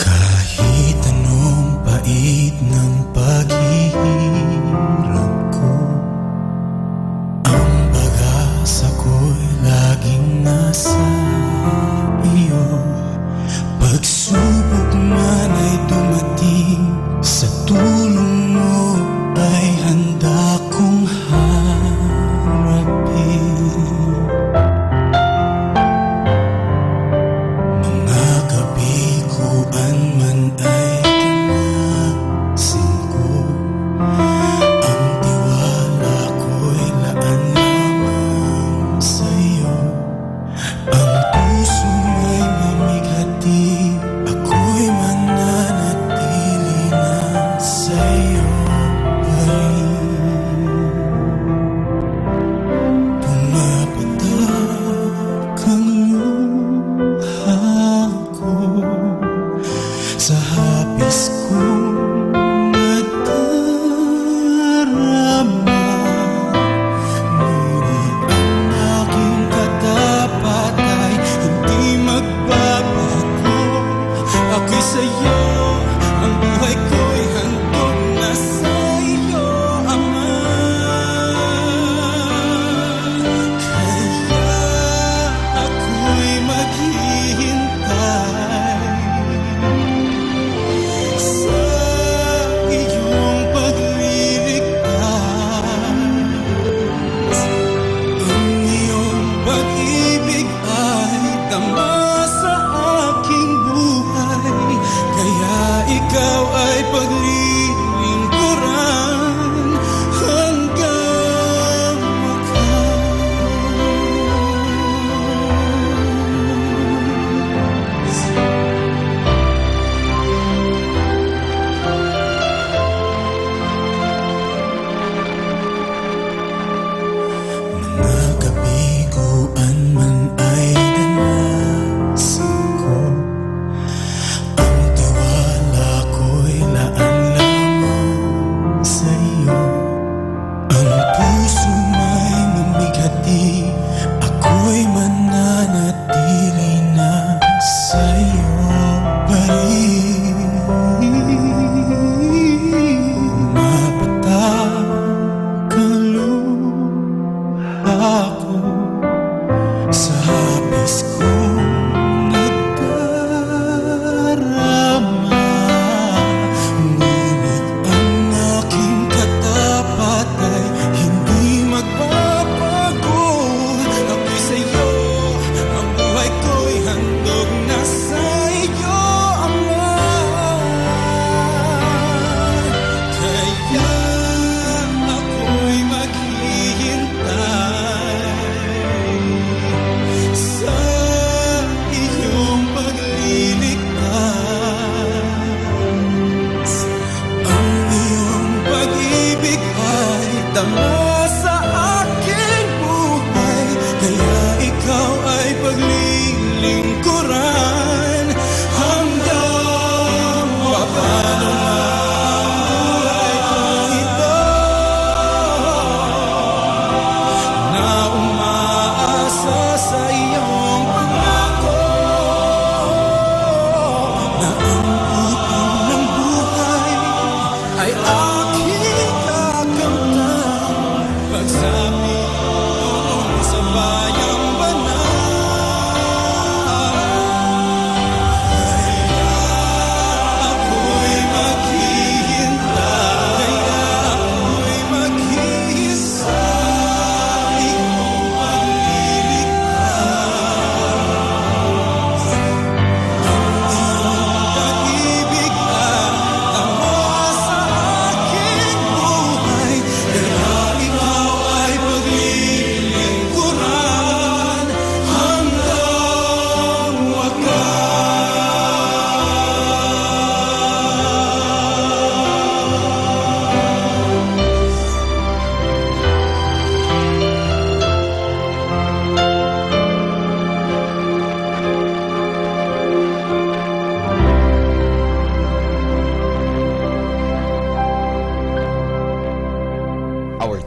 Speaker 6: Kahit anong pait ng paghihirap ko, ang pag-asa ko'y laging nasa iyo. Pagsubok man ay dumating, sa tulong mo ay handa kong harapin. Mga gabi kuan man ay tamasin ko, ang tiwala ko'y laan lamang sa'yo. Ang puso may mamighati, ako'y mananatili na sa'yo pa rin. Pumapatak ang luha ko sa hapis kong nadarama. Ngunit ang aking katapat ay hindi magbabago. Ako'y sa'yo, ang buhay ko'y handog na sa'yo, Ama. Kaya ako'y maghihintay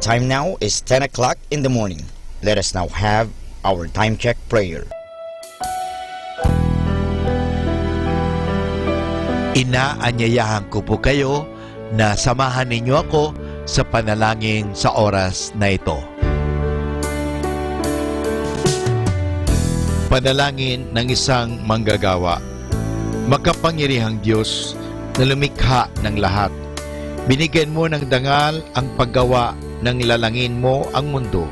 Speaker 11: time now is 10 o'clock in the morning. Let us now have our time check prayer.
Speaker 1: Inaanyayahan ko po kayo na samahan ninyo ako sa panalangin sa oras na ito. Panalangin ng isang manggagawa. Makapangyarihang Diyos na lumikha ng lahat, binigyan mo ng dangal ang paggawa ng lalangin mo ang mundo.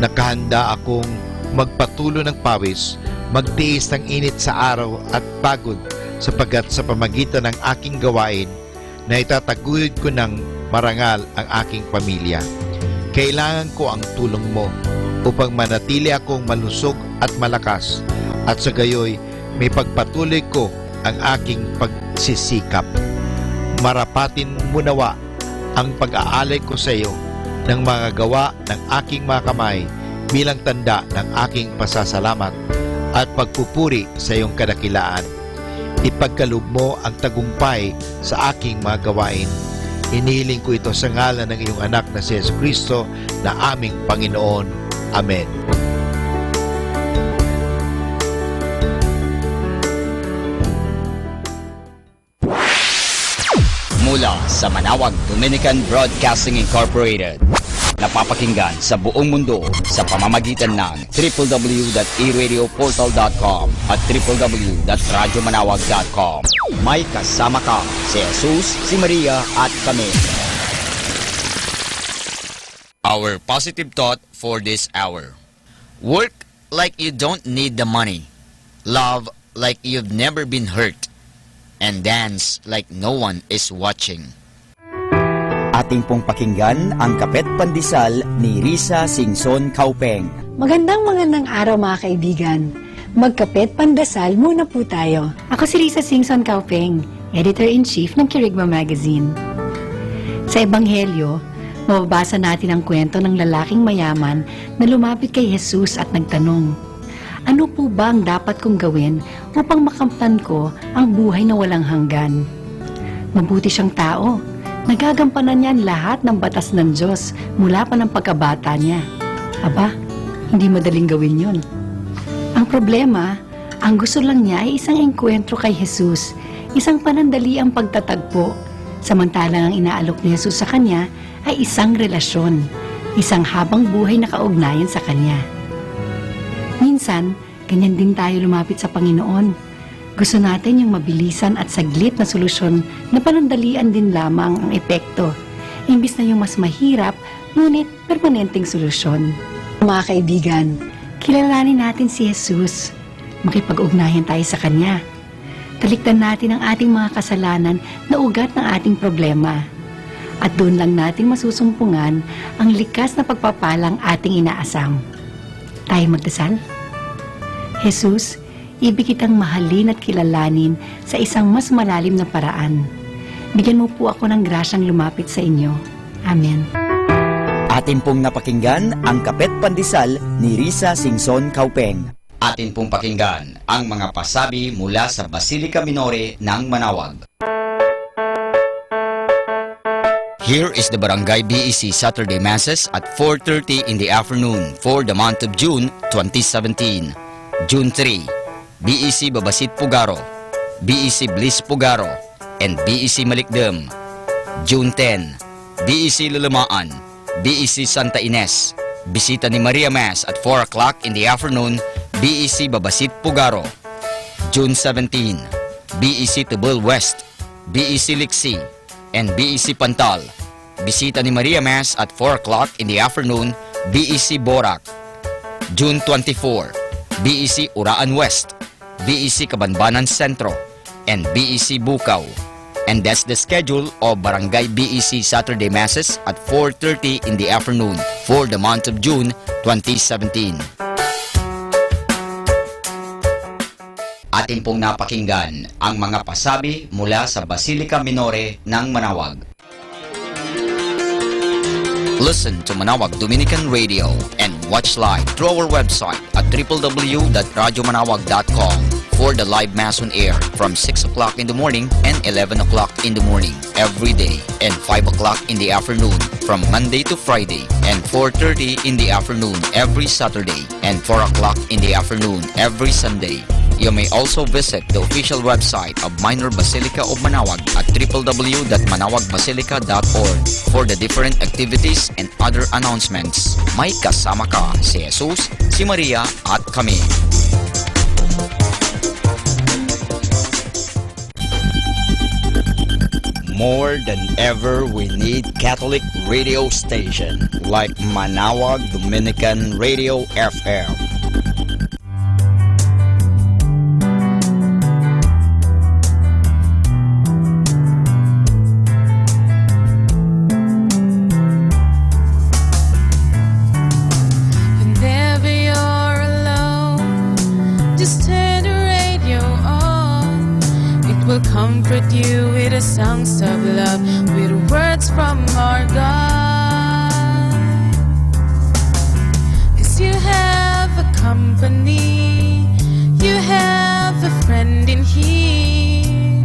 Speaker 1: Nakahanda akong magpatulo ng pawis, magtiis ng init sa araw at pagod, sapagkat sa pamagitan ng aking gawain na itataguyod ko ng marangal ang aking pamilya. Kailangan ko ang tulong mo upang manatili akong malusog at malakas, at sa gayoy may pagpatuloy ko ang aking pagsisikap. Marapatin mo nawa ang pag-aalay ko sa iyo ng mga gawa ng aking mga kamay bilang tanda ng aking pasasalamat at pagpupuri sa iyong kadakilaan. Ipagkaloob mo ang tagumpay sa aking mga gawain. Inihiling ko ito sa ngalan ng iyong anak na si Jesucristo na aming Panginoon. Amen.
Speaker 2: Mula sa Manawag Dominican Broadcasting Incorporated, napapakinggan sa buong mundo sa pamamagitan ng www.eradioportal.com at www.radyomanawag.com. May kasama ka si Jesus, si Maria at kami. Our positive thought for this hour: work like you don't need the money, love like you've never been hurt, and dance like no one is watching.
Speaker 11: Ating pong pakinggan ang Kapet Pandesal ni Risa Singson Kaupeng.
Speaker 9: Magandang araw mga kaibigan. Magkapet pandasal muna po tayo. Ako si Risa Singson Kaupeng, Editor-in-Chief ng Kirigma Magazine. Sa Ebanghelyo, mababasa natin ang kwento ng lalaking mayaman na lumapit kay Jesus at nagtanong, ano po ba ang dapat kong gawin upang makamtan ko ang buhay na walang hanggan? Mabuti siyang tao. Nagagampanan niya ang lahat ng batas ng Diyos mula pa ng pagkabata niya. Aba, hindi madaling gawin yun. Ang problema, ang gusto lang niya ay isang engkwentro kay Jesus, isang panandali ang pagtatagpo, samantalang ang inaalok ni Jesus sa kanya ay isang relasyon, isang habang buhay na kaugnayan sa kanya. Minsan, ganyan din tayo lumapit sa Panginoon. Gusto natin yung mabilisan at saglit na solusyon na panandalian din lamang ang epekto, imbis na yung mas mahirap, ngunit permanenteng solusyon. Mga kaibigan, kilalanin natin si Jesus. Makipag-ugnayan tayo sa Kanya. Talikdan natin ang ating mga kasalanan na ugat ng ating problema. At doon lang natin masusumpungan ang likas na pagpapalang ating inaasam. Tayo magdasal? Jesus, ibig kitang mahalin at kilalanin sa isang mas malalim na paraan. Bigyan mo po ako ng grasyang lumapit sa inyo. Amen.
Speaker 11: Atin pong napakinggan ang Kapet Pandesal ni Risa Singson Kaupeng.
Speaker 2: Atin pong pakinggan ang mga pasabi mula sa Basilica Minore ng Manawag. Here is the Barangay BEC Saturday Masses at 4:30 in the afternoon for the month of June 2017. June 3, BEC Babasit Pugaro, BEC Bliss Pugaro, and BEC Malikdem. June 10, BEC Lulamaan, BEC Santa Ines, Bisita ni Maria Mass at 4 o'clock in the afternoon, BEC Babasit Pugaro. June 17, BEC Tubul West, BEC Liksi, and BEC Pantal. Bisita ni Maria Mass at 4 o'clock in the afternoon, BEC Borac. June 24, BEC Uraan West, BEC Kabanbanan Sentro, and BEC Bukaw. And that's the schedule of Barangay BEC Saturday Masses at 4:30 in the afternoon for the month of June 2017. Atin pong napakinggan ang mga pasabi mula sa Basilica Minore ng Manawag. Listen to Manawag Dominican Radio and watch live through our website at www.radyomanawag.com. for the live Mass on air from 6 o'clock in the morning and 11 o'clock in the morning every day, and 5 o'clock in the afternoon from Monday to Friday, and 4:30 in the afternoon every Saturday, and 4 o'clock in the afternoon every Sunday. You may also visit the official website of Minor Basilica of Manaoag at www.manawagbasilica.org for the different activities and other announcements. May kasama ka si Jesus, si Maria at kami.
Speaker 11: More than ever, we need Catholic radio station like Manaoag Dominican Radio FM.
Speaker 5: Whenever you're alone, just turn the radio on. It will comfort you with the songs of love, with words from our God. 'Cause you have a company, you have a friend in here.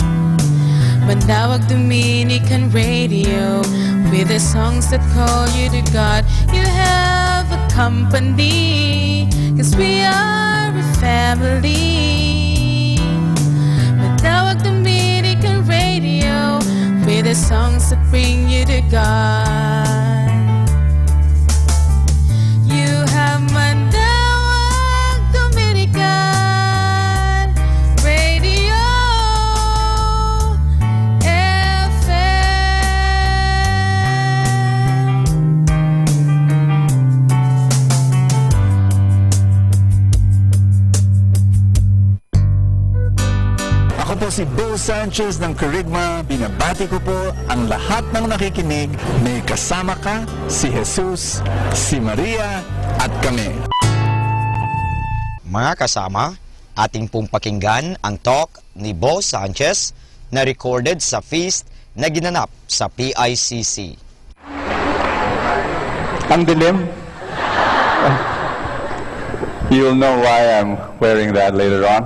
Speaker 5: Manaoag Dominican Radio, with the songs that call you to God. You have a company, 'cause we are a family. Manaoag Dominican Radio, with the songs that bring you to God. You have Manaoag Dominican Radio FM.
Speaker 10: Ako po si Bo Sanchez ng Kerygma. Binabati ko po ang lahat ng nakikinig. May kasama ka, si Jesus, si Maria, at kami.
Speaker 11: Mga kasama, ating pong pakinggan ang talk ni Bo Sanchez na recorded sa feast na ginanap sa PICC.
Speaker 22: Ang dilim. You'll know why I'm wearing that later on.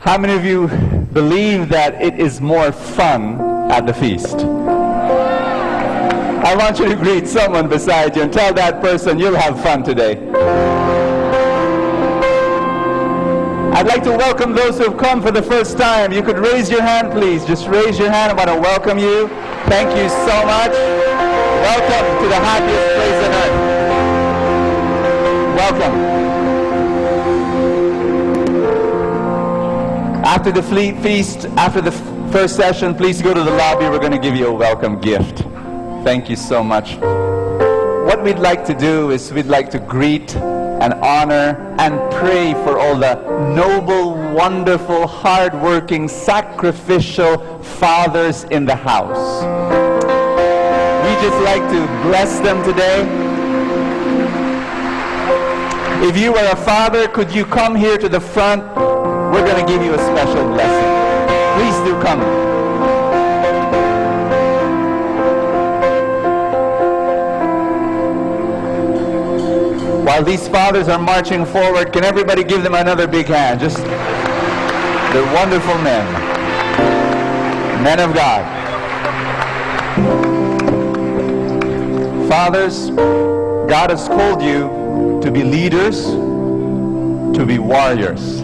Speaker 22: How many of you believe that it is more fun at the feast? I want you to greet someone beside you and tell that person you'll have fun today. I'd like to welcome those who have come for the first time. You could raise your hand, please. Just raise your hand. I want to welcome you. Thank you so much. Welcome to the happiest place on earth. Welcome. After the feast, after the first session, please go to the lobby. We're going to give you a welcome gift. Thank you so much. What we'd like to do is we'd like to greet and honor and pray for all the noble, wonderful, hardworking, sacrificial fathers in the house. We just like to bless them today. If you are a father, could you come here to the front? We're going to give you a special blessing. Please do come. While these fathers are marching forward, can everybody give them another big hand? Just, they're wonderful men. Men of God. Fathers, God has called you to be leaders, to be warriors,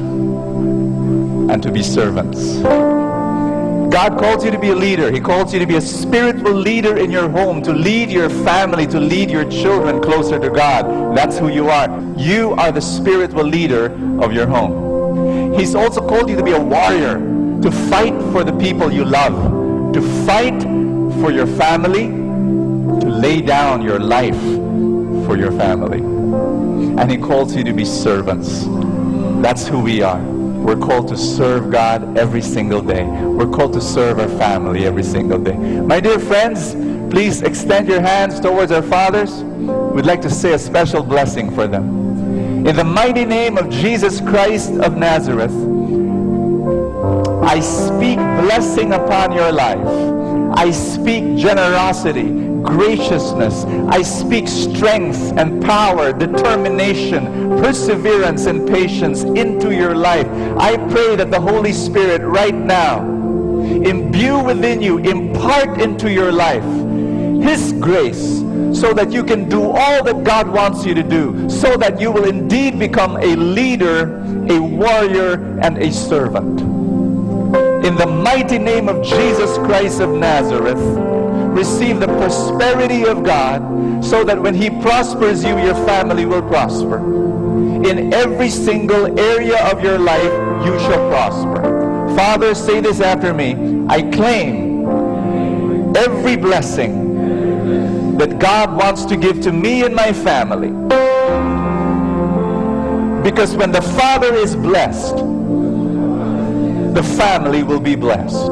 Speaker 22: and to be servants. God calls you to be a leader. He calls you to be a spiritual leader in your home, to lead your family, to lead your children closer to God. That's who you are. You are the spiritual leader of your home. He's also called you to be a warrior, to fight for the people you love, to fight for your family, to lay down your life for your family. And He calls you to be servants. That's who we are. We're called to serve God every single day. We're called to serve our family every single day. My dear friends, please extend your hands towards our fathers. We'd like to say a special blessing for them. In the mighty name of Jesus Christ of Nazareth, I speak blessing upon your life. I speak generosity, graciousness. I speak strength and power, determination, perseverance and patience into your life. I pray that the Holy Spirit right now imbue within you, impart into your life His grace, so that you can do all that God wants you to do, so that you will indeed become a leader, a warrior, and a servant. In the mighty name of Jesus Christ of Nazareth, receive the prosperity of God, so that when He prospers you, your family will prosper. In every single area of your life, you shall prosper. Father, say this after me. I claim every blessing that God wants to give to me and my family. Because when the Father is blessed, the family will be blessed.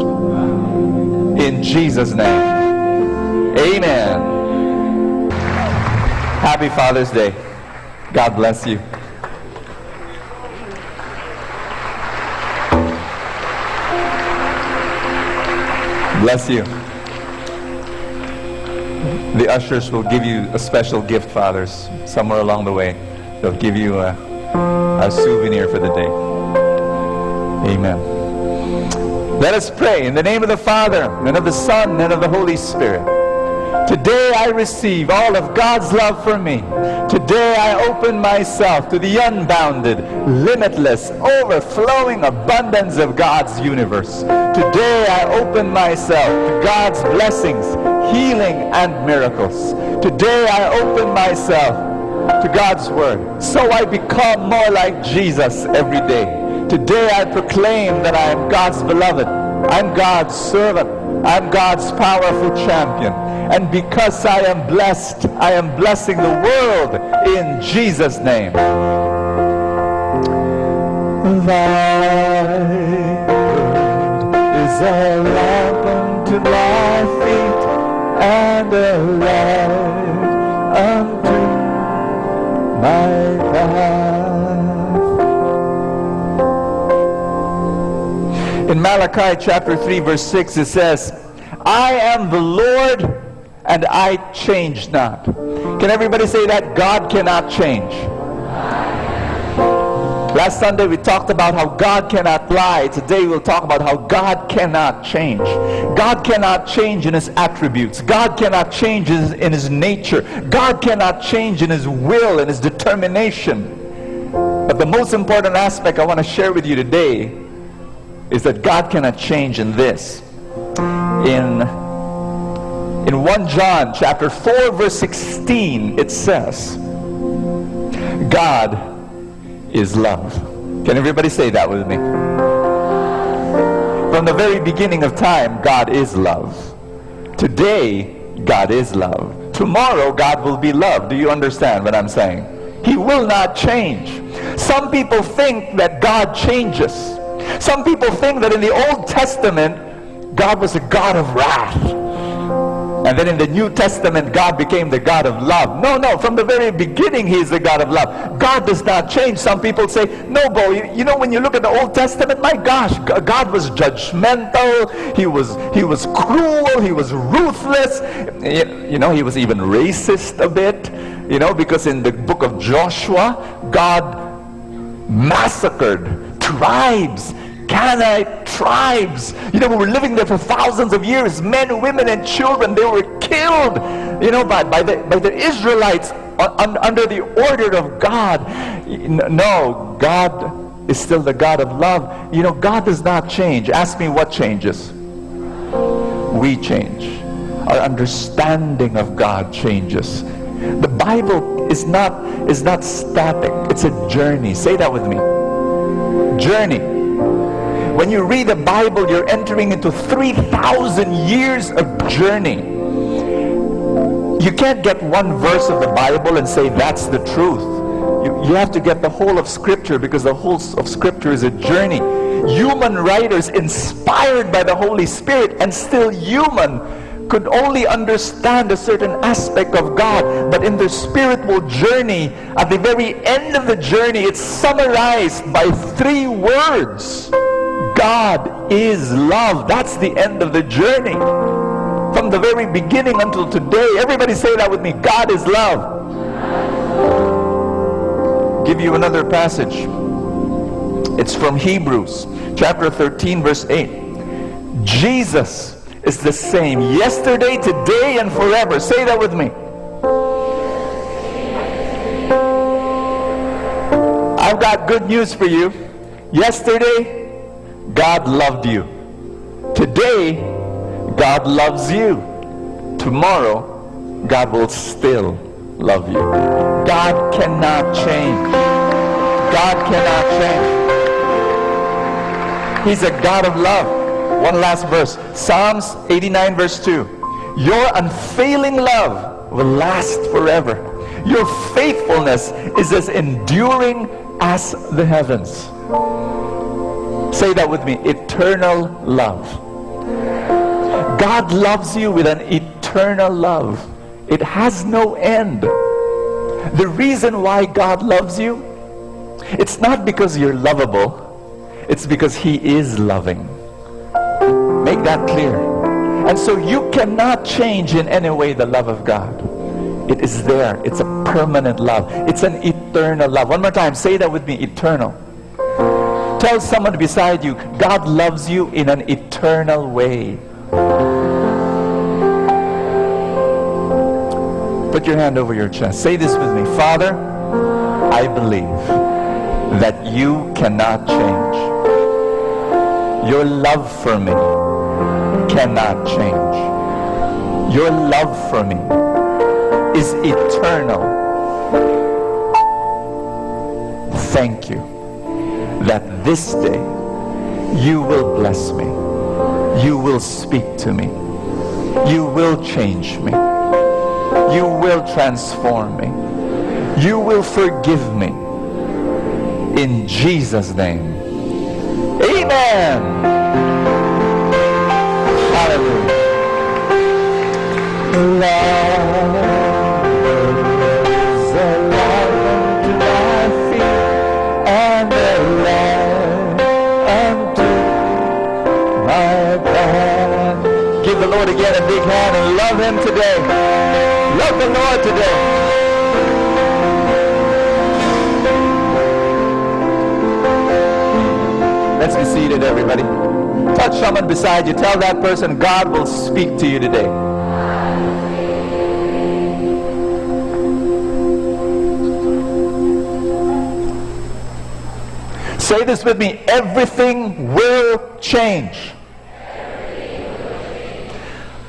Speaker 22: In Jesus' name. Amen. Happy Father's Day. God bless you. Bless you. The ushers will give you a special gift, fathers, somewhere along the way. They'll give you a souvenir for the day. Amen. Let us pray in the name of the Father, and of the Son, and of the Holy Spirit. Today I receive all of God's love for me. Today I open myself to the unbounded, limitless, overflowing abundance of God's universe. Today I open myself to God's blessings, healing, and miracles. Today I open myself to God's Word, so I become more like Jesus every day. Today I proclaim that I am God's beloved, I'm God's servant, I'm God's powerful champion. And because I am blessed, I am blessing the world in Jesus' name. Thy word is a lamp unto my feet and a light unto my path. In Malachi chapter 3 verse 6 it says, I am the Lord and I change not. Can everybody say that? God cannot change. Last Sunday we talked about how God cannot lie. Today we'll talk about how God cannot change. God cannot change in His attributes. God cannot change in His nature. God cannot change in His will and His determination. But the most important aspect I want to share with you today is that God cannot change in this. In 1 John chapter 4 verse 16 it says, God is love. Can everybody say that with me? From the very beginning of time, God is love. Today, God is love. Tomorrow, God will be love. Do you understand what I'm saying? He will not change. Some people think that God changes. Some people think that in the Old Testament, God was a God of wrath. And then in the New Testament, God became the God of love. No, from the very beginning, He is the God of love. God does not change. Some people say, no, Bo, you know, when you look at the Old Testament, my gosh, God was judgmental. He was cruel. He was ruthless. You know, He was even racist a bit. You know, because in the book of Joshua, God massacred tribes, Canaanite tribes, you know, who were living there for thousands of years. Men, women, and children, they were killed, you know, by the Israelites under the order of God. No, God is still the God of love. You know, God does not change. Ask me what changes. We change. Our understanding of God changes. The Bible is not static. It's a journey. Say that with me. Journey. When you read the Bible, you're entering into 3,000 years of journey. You can't get one verse of the Bible and say that's the truth. You have to get the whole of Scripture, because the whole of Scripture is a journey. Human writers inspired by the Holy Spirit and still human could only understand a certain aspect of God. But in the spiritual journey, at the very end of the journey, it's summarized by 3 words. God is love. That's the end of the journey. From from the very beginning until today. Everybody say that with me. God is love. Give you another passage. It's from Hebrews chapter 13 verse 8. Jesus is the same yesterday, today, and forever. Say that with me. I've got good news for you. Yesterday, God loved you. Today, God loves you. Tomorrow, God will still love you. God cannot change. God cannot change. He's a God of love. One last verse. Psalms 89 verse 2. Your unfailing love will last forever. Your faithfulness is as enduring as the heavens. Say that with me. Eternal love. God loves you with an eternal love. It has no end. The reason why God loves you, it's not because you're lovable. It's because He is loving. Make that clear. And so you cannot change in any way the love of God. It is there. It's a permanent love. It's an eternal love. One more time, say that with me, eternal. Tell someone beside you, God loves you in an eternal way. Put your hand over your chest. Say this with me. Father, I believe that you cannot change. Your love for me cannot change. Your love for me is eternal. Thank you that this day you will bless me. You will speak to me. You will change me. You will transform me. You will forgive me. In Jesus' name. Amen. Hallelujah. Love is a lamp unto my feet and a lamp unto my path. Give the Lord again a big hand and love Him today. Love the Lord today. Let's be seated, everybody. Touch someone beside you. Tell that person, God will speak to you today. Say this with me. Everything will change.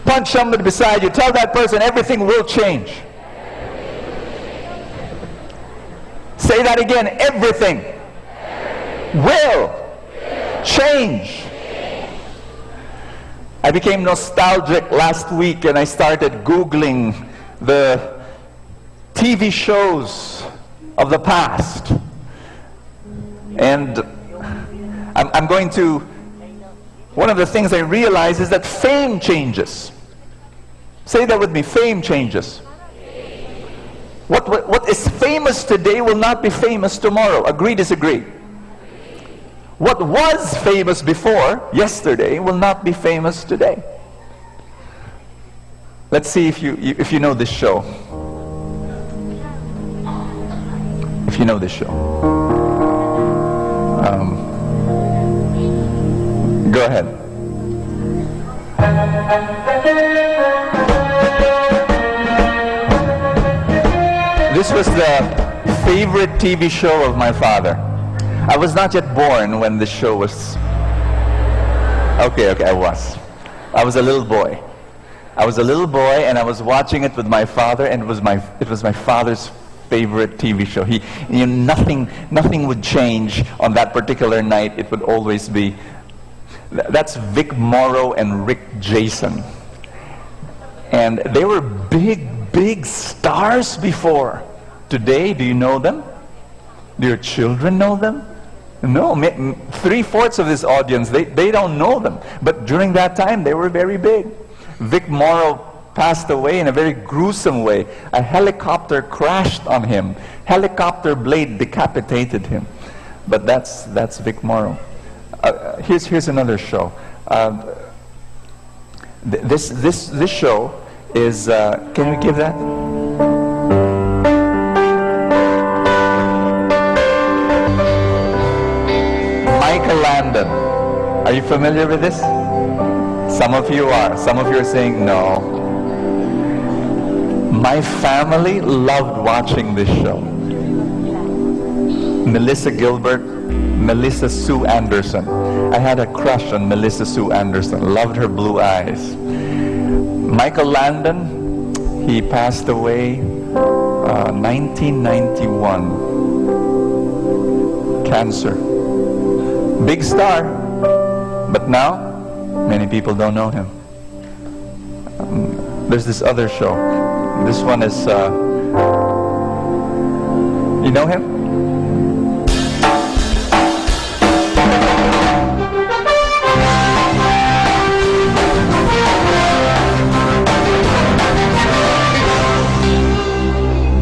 Speaker 22: Punch somebody beside you. Tell that person, everything will change. Say that again. Everything will change. I became nostalgic last week and I started Googling the TV shows of the past. And I'm going to, one of the things I realize is that fame changes. Say that with me, fame changes. What is famous today will not be famous tomorrow. Agree, disagree? What was famous before, yesterday, will not be famous today. Let's see if you know this show. If you know this show. Go ahead. This was the favorite TV show of my father. I was not yet born when this show was... Okay, I was. I was a little boy. I was a little boy and I was watching it with my father, and it was my father's favorite TV show. Nothing would change on that particular night. It would always be... That's Vic Morrow and Rick Jason. And they were big stars before. Today, do you know them? Do your children know them? No, 3/4 of this audience, they don't know them. But during that time, they were very big. Vic Morrow passed away in a very gruesome way. A helicopter crashed on him. Helicopter blade decapitated him. But that's Vic Morrow. Here's another show. This show is, can we give that? Michael Landon. Are you familiar with this? Some of you are. Some of you are saying no. My family loved watching this show. Melissa Gilbert, Melissa Sue Anderson. I had a crush on Melissa Sue Anderson. Loved her blue eyes. Michael Landon, he passed away 1991. Cancer. Big star, but now many people don't know him. There's this other show. This one is, you know him?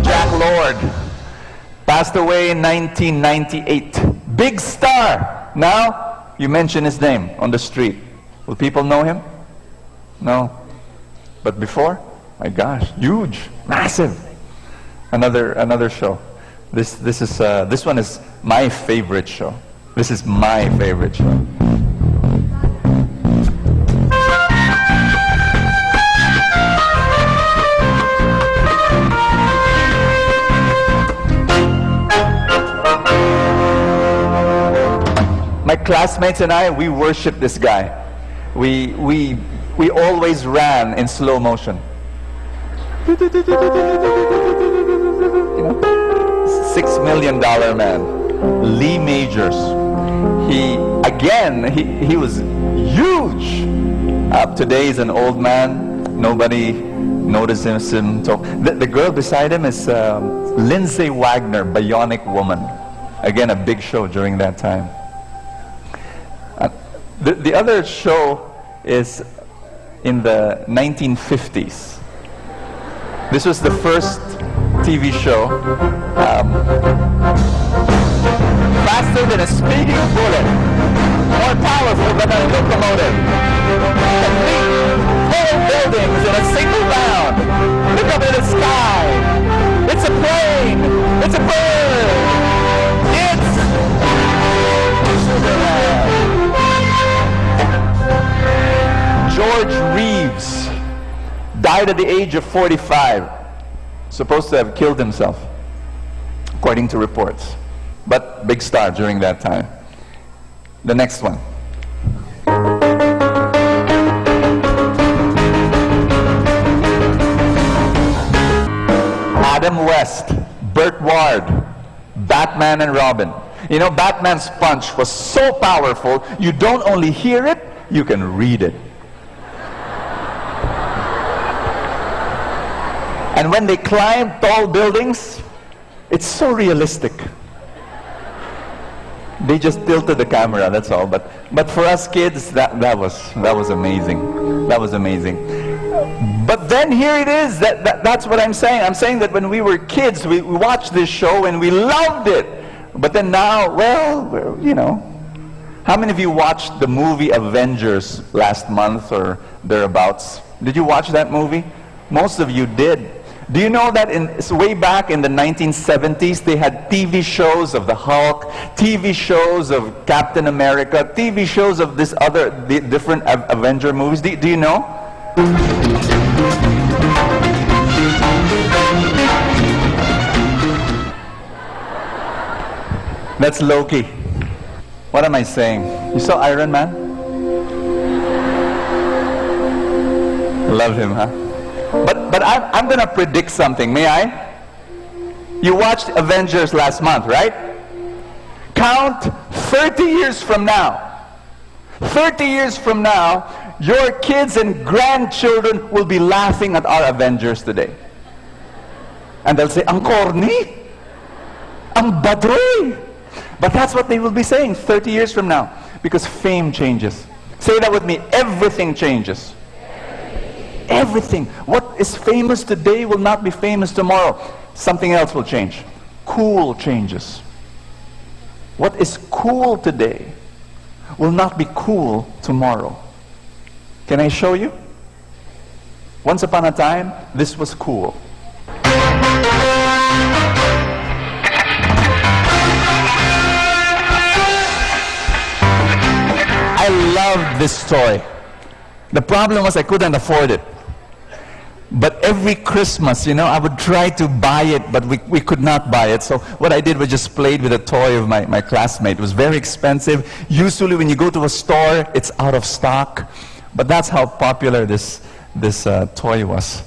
Speaker 22: Jack Lord passed away in 1998. Big star. Now, you mention his name on the street. Will people know him? No. But before? My gosh, huge, massive. Another show. This one is my favorite show. This is my favorite show. My classmates and I, we worship this guy. We always ran in slow motion. You know, $6 million man, Lee Majors. He was huge. Today he's an old man. Nobody notices him talk. The girl beside him is Lindsay Wagner, Bionic Woman. Again, a big show during that time. The other show is in the 1950s. This was the first TV show. Faster than a speeding bullet. More powerful than a locomotive. Whole buildings in a single bound. Look up in the sky. It's a plane. It's a bird. It's Superman. George Reeves died at the age of 45. Supposed to have killed himself, according to reports. But big star during that time. The next one. Adam West, Burt Ward, Batman and Robin. You know, Batman's punch was so powerful, you don't only hear it, you can read it. And when they climb tall buildings, it's so realistic. They just tilted the camera, that's all. But for us kids, that was amazing. That was amazing. But then here it is. That's what I'm saying. I'm saying that when we were kids, we watched this show and we loved it. But then now, well, you know, how many of you watched the movie Avengers last month or thereabouts? Did you watch that movie? Most of you did. Do you know that way back in the 1970s, they had TV shows of the Hulk, TV shows of Captain America, TV shows of this other different Avenger movies? Do you know? That's Loki. What am I saying? You saw Iron Man? Love him, huh? But I'm going to predict something. May I? You watched Avengers last month, right? Count 30 years from now. 30 years from now, your kids and grandchildren will be laughing at our Avengers today. And they'll say, ang corny, ang baduy. But that's what they will be saying 30 years from now. Because fame changes. Say that with me, everything changes. Everything. What is famous today will not be famous tomorrow. Something else will change. Cool changes. What is cool today will not be cool tomorrow. Can I show you? Once upon a time, this was cool. I loved this toy. The problem was I couldn't afford it. But every Christmas, I would try to buy it, but we could not buy it. So what I did was just played with a toy of my classmate. It was very expensive. Usually when you go to a store, it's out of stock. But that's how popular this toy was.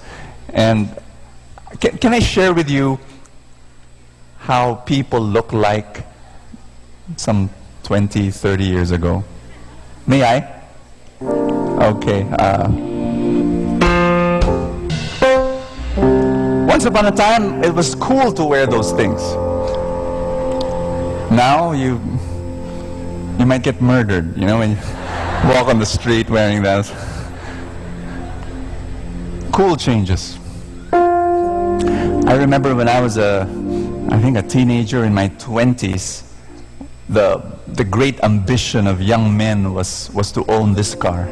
Speaker 22: And can I share with you how people look like some 20, 30 years ago? May I? Okay. Once upon a time, it was cool to wear those things. Now you might get murdered, when you walk on the street wearing that. Cool changes. I remember when I was a teenager in my 20s, the great ambition of young men was to own this car.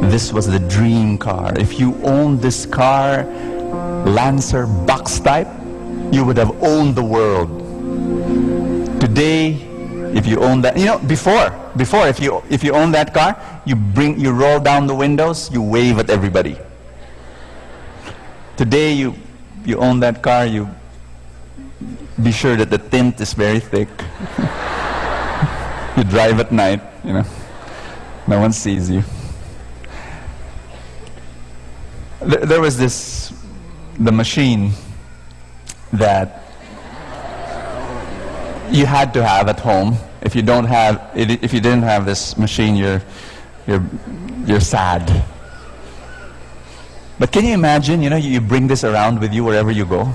Speaker 22: This was the dream car. If you owned this car, Lancer box type, you would have owned the world. Today, if you own that, before if you own that car, you roll down the windows, you wave at everybody. Today, you own that car, you be sure that the tint is very thick. You drive at night, no one sees you. There was the machine that you had to have at home. If you didn't have this machine, you're sad. But can you imagine, you bring this around with you wherever you go?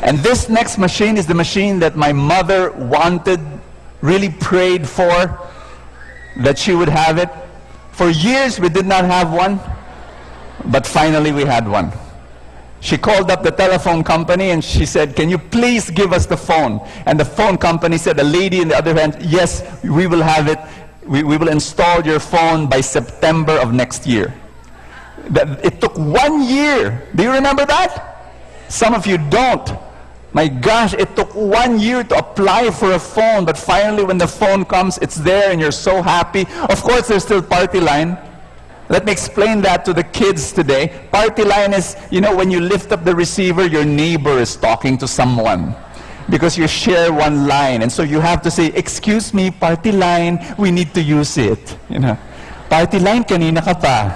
Speaker 22: And this next machine is the machine that my mother wanted, really prayed for, that she would have it. For years we did not have one, but finally we had one. She called up the telephone company and she said, "Can you please give us the phone?" And the phone company said, the lady in the other hand, "Yes, we will have it. We will install your phone by September of next year." It took 1 year. Do you remember that? Some of you don't. My gosh, it took 1 year to apply for a phone, but finally when the phone comes, it's there and you're so happy. Of course, there's still party line. Let me explain that to the kids today. Party line is, when you lift up the receiver, your neighbor is talking to someone because you share one line. And so you have to say, "Excuse me, party line, we need to use it." Party line, kanina ka pa.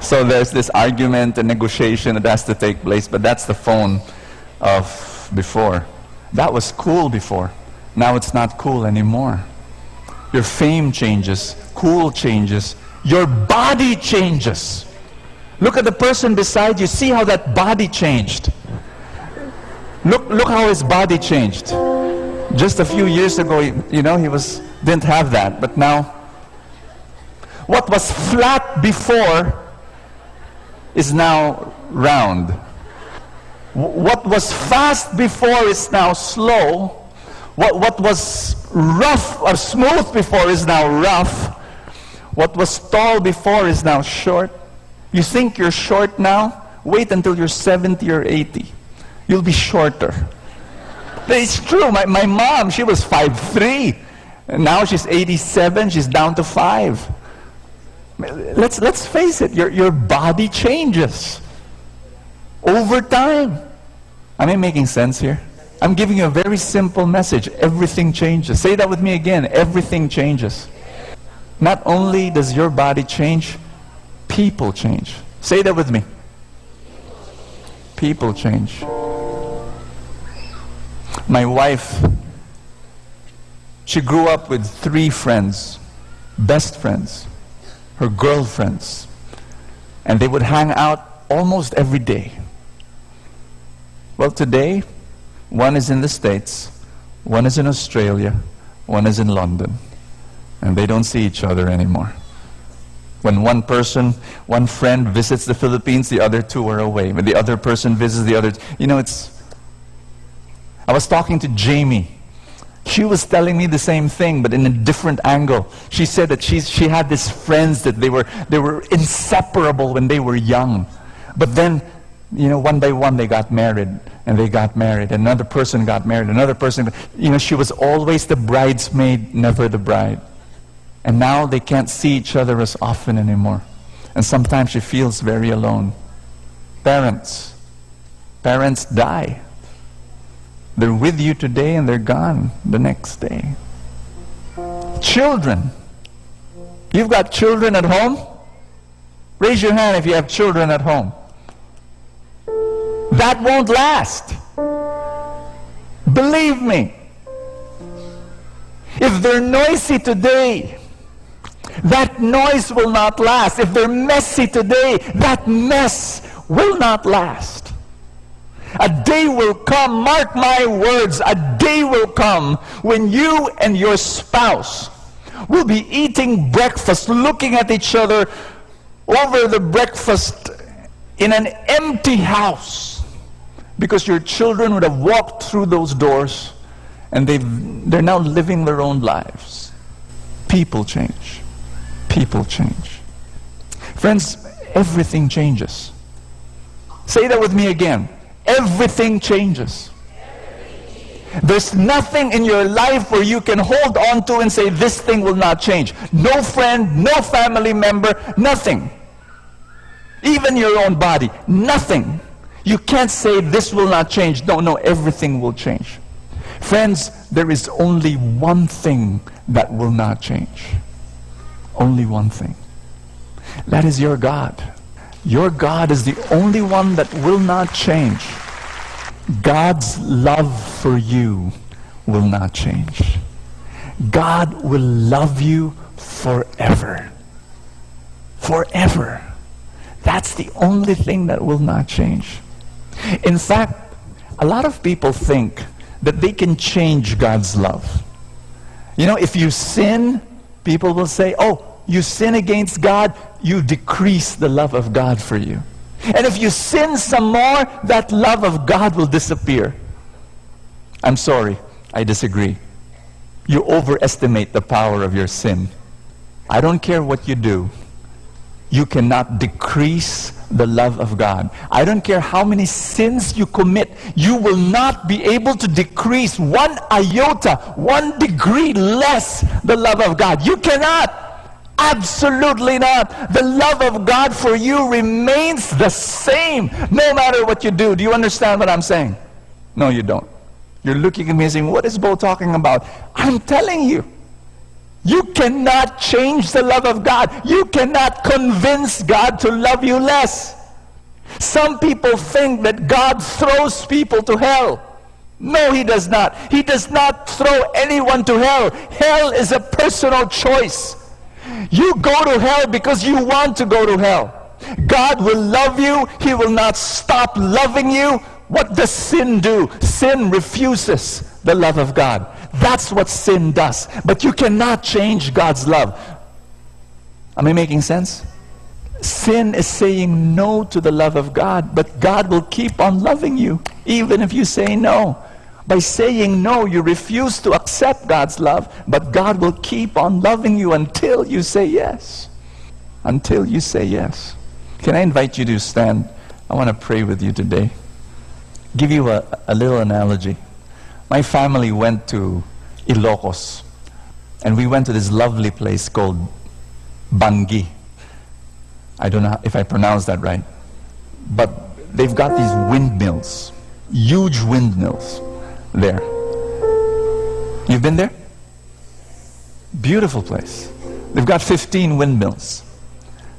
Speaker 22: So there's this argument and negotiation that has to take place, but that's the phone of before. That was cool before. Now it's not cool anymore. Your fame changes, cool changes, your body changes. Look at the person beside you, see how that body changed. Look how his body changed. Just a few years ago, he didn't have that, but now what was flat before is now round. What was fast before is now slow. What was rough or smooth before is now rough. What was tall before is now short. You think you're short now? Wait until you're 70 or 80. You'll be shorter. It's true. My mom, she was 5'3". And now she's 87. She's down to 5. Let's face it. Your body changes over time. Am I making sense here? I'm giving you a very simple message. Everything changes. Say that with me again. Everything changes. Not only does your body change, people change. Say that with me. People change. My wife, she grew up with 3 friends, best friends, her girlfriends, and they would hang out almost every day. Well, today, one is in the States, one is in Australia, one is in London, and they don't see each other anymore. When one friend visits the Philippines, the other 2 are away. When the other person visits the other, I was talking to Jamie She was telling me the same thing, but in a different angle. She said that she had these friends that they were inseparable when they were young. But then, one by one they got married, and they got married. Another person got married, another person. She was always the bridesmaid, never the bride. And now they can't see each other as often anymore. And sometimes she feels very alone. Parents die. They're with you today and they're gone the next day. Children. You've got children at home? Raise your hand if you have children at home. That won't last. Believe me. If they're noisy today, that noise will not last. If they're messy today, that mess will not last. A day will come, mark my words, a day will come when you and your spouse will be eating breakfast, looking at each other over the breakfast in an empty house, because your children would have walked through those doors and they're now living their own lives. People change. People change. Friends, everything changes. Say that with me again. Everything changes. There's nothing in your life where you can hold on to and say, this thing will not change. No friend, no family member, nothing. Even your own body, nothing. You can't say this will not change. No, everything will change. Friends, there is only one thing that will not change. Only one thing. That is your God. Your God is the only one that will not change. God's love for you will not change. God will love you forever. Forever. That's the only thing that will not change. In fact, a lot of people think that they can change God's love. If you sin, people will say, oh, you sin against God, you decrease the love of God for you. And if you sin some more, that love of God will disappear. I'm sorry, I disagree. You overestimate the power of your sin. I don't care what you do. You cannot decrease the love of God. I don't care how many sins you commit. You will not be able to decrease 1 iota, 1 degree less the love of God. You cannot. Absolutely not. The love of God for you remains the same no matter what you do. Do you understand what I'm saying? No, you don't. You're looking at me and saying, what is Bo talking about? I'm telling you. You cannot change the love of God. You cannot convince God to love you less. Some people think that God throws people to hell. No, He does not. He does not throw anyone to hell. Hell is a personal choice. You go to hell because you want to go to hell. God will love you. He will not stop loving you. What does sin do? Sin refuses the love of God. That's what sin does. But you cannot change God's love. Am I making sense? Sin is saying no to the love of God, but God will keep on loving you even if you say no. By saying no, you refuse to accept God's love, but God will keep on loving you until you say yes. Until you say yes. Can I invite you to stand? I want to pray with you today. Give you a little analogy. My family went to Ilocos, and we went to this lovely place called Bangi. I don't know if I pronounced that right. But they've got these windmills, huge windmills there. You've been there? Beautiful place. They've got 15 windmills.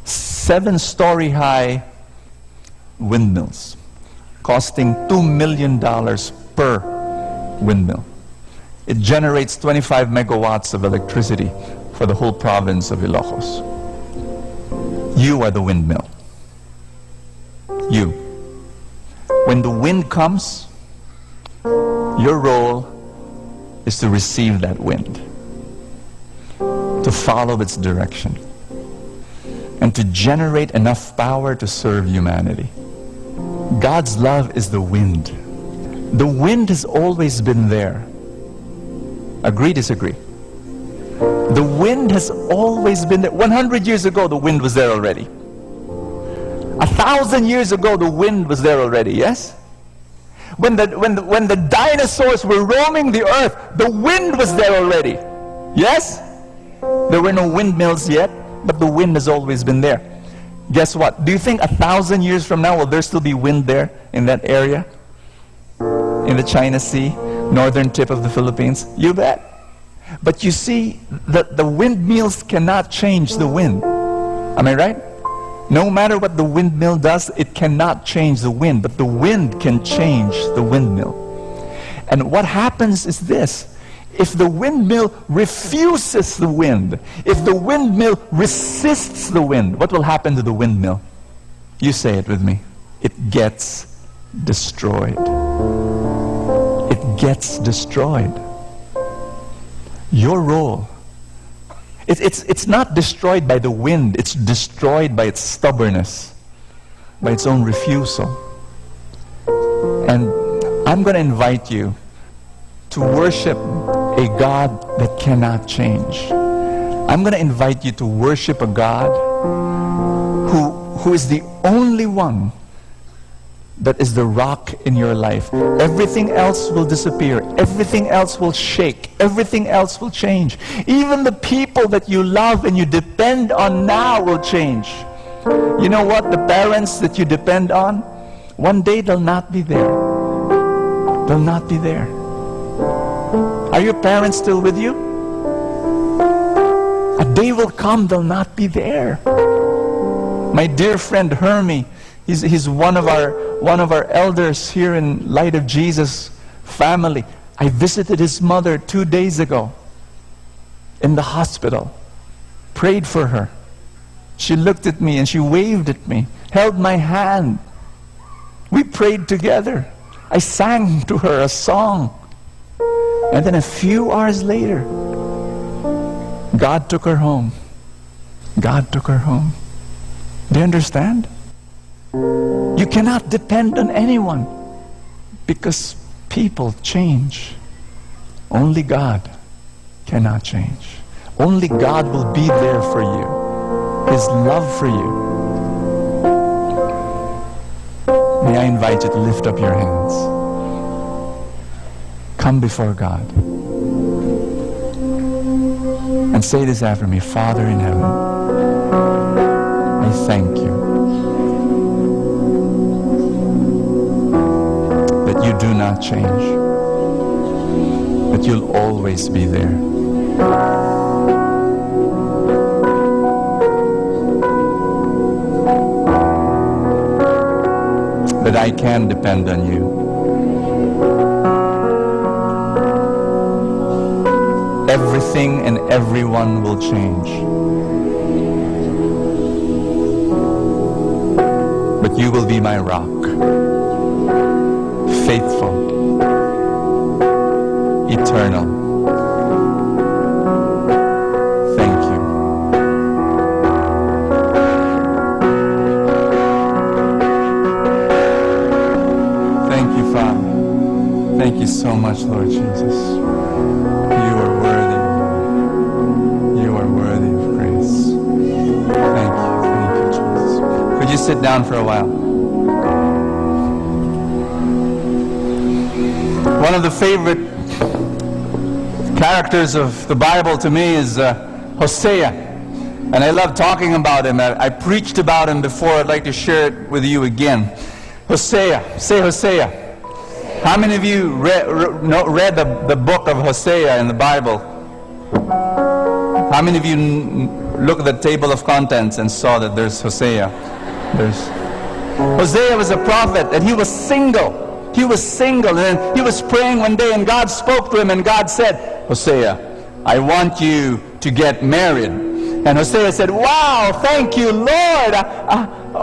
Speaker 22: 7-story high windmills, costing $2 million per windmill. It generates 25 megawatts of electricity for the whole province of Ilocos. You are the windmill. You. When the wind comes, your role is to receive that wind, to follow its direction, and to generate enough power to serve humanity. God's love is the wind. The wind has always been there. Agree, disagree? The wind has always been there. 100 years ago, the wind was there already. 1,000 years ago, the wind was there already, yes? When the dinosaurs were roaming the earth, the wind was there already. Yes? There were no windmills yet, but the wind has always been there. Guess what? Do you think 1,000 years from now, will there still be wind there in that area? In the China Sea, northern tip of the Philippines? You bet. But you see, the windmills cannot change the wind. Am I right? No matter what the windmill does, it cannot change the wind, but the wind can change the windmill. And what happens is this: if the windmill refuses the wind, if the windmill resists the wind, what will happen to the windmill? You say it with me. It gets destroyed. It gets destroyed. Your role, it's not destroyed by the wind, it's destroyed by its stubbornness, by its own refusal. And I'm going to invite you to worship a God that cannot change. I'm going to invite you to worship a God who is the only one that is the rock in your life. Everything else will disappear. Everything else will shake. Everything else will change. Even the people that you love and you depend on now will change. You know what? The parents that you depend on, one day they'll not be there. They'll not be there. Are your parents still with you? A day will come, they'll not be there. My dear friend Hermie, he's one of our elders here in Light of Jesus family. I visited his mother 2 days ago in the hospital. Prayed for her. She looked at me and she waved at me, held my hand. We prayed together. I sang to her a song. And then a few hours later, God took her home. God took her home. Do you understand? You cannot depend on anyone because people change. Only God cannot change. Only God will be there for you. His love for you. May I invite you to lift up your hands. Come before God and say this after me. Father in heaven, I thank you that you do not change, that you'll always be there. That I can depend on you. Everything and everyone will change. But you will be my rock. Faithful. Eternal. Thank you. Thank you, Father. Thank you so much, Lord Jesus. Sit down for a while. One of the favorite characters of the Bible to me is Hosea, and I love talking about him. I preached about him before. I'd like to share it with you again. Hosea. Say Hosea. How many of you read the book of Hosea in the Bible? How many of you looked at the table of contents and saw that there's Hosea? Hosea was a prophet, and he was single. He was single, and he was praying one day, and God spoke to him, and God said, Hosea, I want you to get married. And Hosea said, wow, thank you, Lord.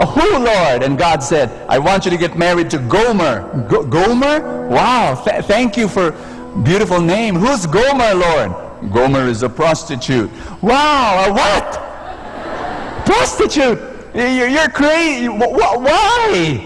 Speaker 22: Who, Lord? And God said, I want you to get married to Gomer. Gomer? Wow, thank you for beautiful name. Who's Gomer, Lord? Gomer is a prostitute. Wow, a what? Prostitute? You're crazy. Why?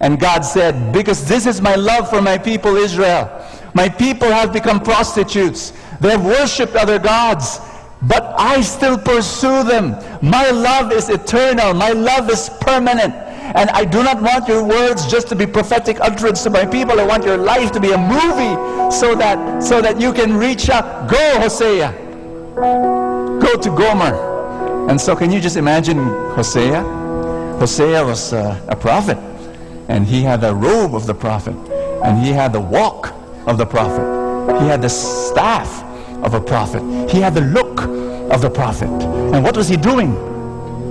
Speaker 22: And God said, because this is my love for my people Israel. My people have become prostitutes. They have worshipped other gods, but I still pursue them. My love is eternal. My love is permanent. And I do not want your words just to be prophetic utterance to my people. I want your life to be a movie so that you can reach out. Go, Hosea. Go to Gomer. And so can you just imagine Hosea? Hosea was a prophet. And he had the robe of the prophet. And he had the walk of the prophet. He had the staff of a prophet. He had the look of the prophet. And what was he doing?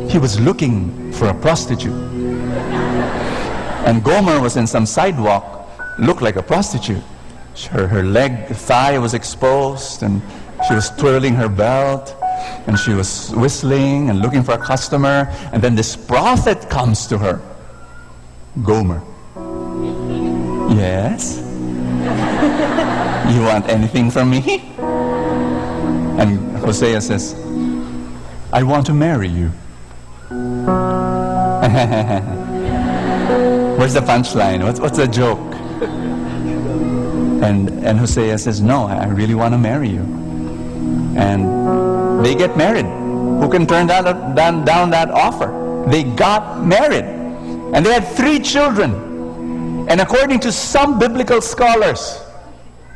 Speaker 22: He was looking for a prostitute. And Gomer was in some sidewalk, looked like a prostitute. Her leg, thigh was exposed, and she was twirling her belt, and she was whistling and looking for a customer. And then this prophet comes to her. Gomer. Yes? You want anything from me? And Hosea says, I want to marry you. Where's the punchline? What's the joke? And Hosea says, no, I really want to marry you. And they get married. Who can turn down that offer? They got married. And they had 3 children. And according to some biblical scholars,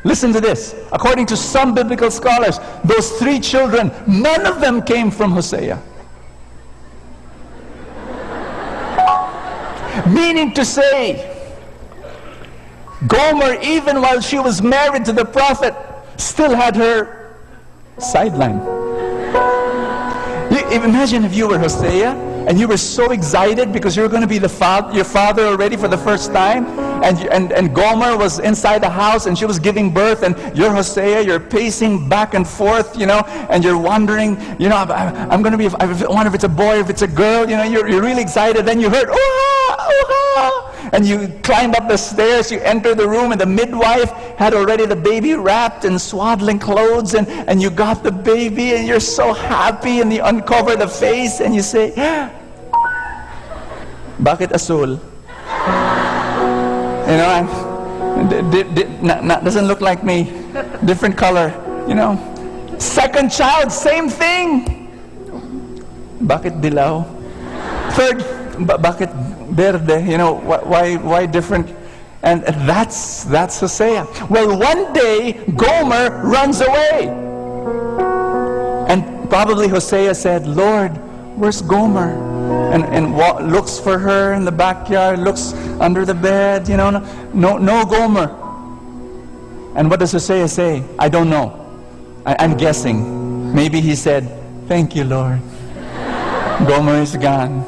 Speaker 22: listen to this. According to some biblical scholars, those 3 children, none of them came from Hosea. Meaning to say, Gomer, even while she was married to the prophet, still had her sideline. Imagine if you were Hosea and you were so excited because you're going to be your father already for the first time, and Gomer was inside the house and she was giving birth, and you're Hosea, you're pacing back and forth, and you're wondering, I'm going to be, I wonder if it's a boy, if it's a girl, you're really excited. Then you heard, and you climbed up the stairs, you enter the room, and the midwife had already the baby wrapped in swaddling clothes, and you got the baby, and you're so happy, and you uncover the face, and you say, bakit asul? Doesn't look like me. Different color, Second child, same thing. Bakit dilaw? Third, bakit verde? Why different? And that's Hosea. Well, one day Gomer runs away, and probably Hosea said, Lord, where's Gomer? And looks for her in the backyard, looks under the bed, no Gomer. And what does Hosea say? I don't know. I'm guessing. Maybe he said, thank you, Lord. Gomer is gone.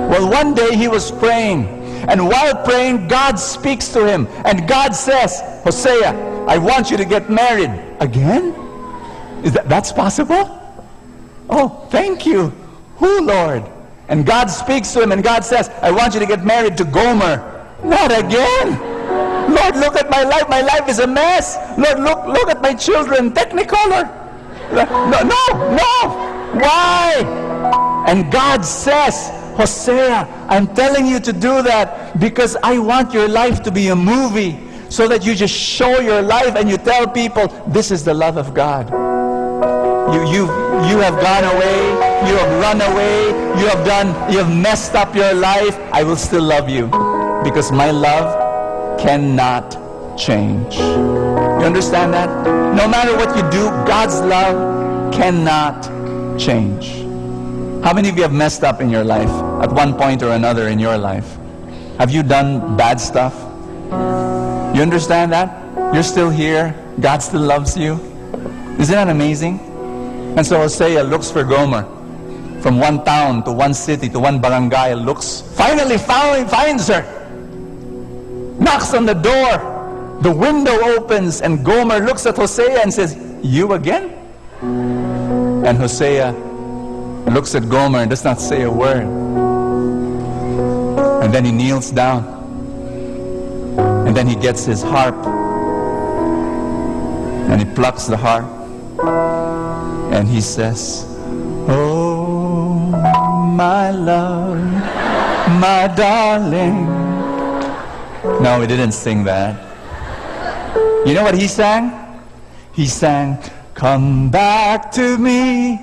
Speaker 22: Well, one day he was praying, and while praying, God speaks to him, and God says, Hosea, I want you to get married. Again? That's possible? Oh, thank you. Who, Lord? And God speaks to him, and God says, I want you to get married to Gomer. Not again. Lord, look at my life. My life is a mess. Lord, look at my children, Technicolor. No. Why? And God says, Hosea, I'm telling you to do that because I want your life to be a movie, so that you just show your life and you tell people, this is the love of God. You have gone away, you have run away, you have messed up your life. I will still love you because my love cannot change. You understand that? No matter what you do, God's love cannot change. How many of you have messed up in your life at one point or another in your life? Have you done bad stuff? You understand that? You're still here. God still loves you. Isn't that amazing? And so Hosea looks for Gomer. From one town to one city to one barangay, finally finds her. Knocks on the door. The window opens and Gomer looks at Hosea and says, you again? And Hosea looks at Gomer and does not say a word. And then he kneels down. And then he gets his harp. And he plucks the harp. And he says, oh, my love, my darling. No, he didn't sing that. You know what he sang? He sang, Come back to me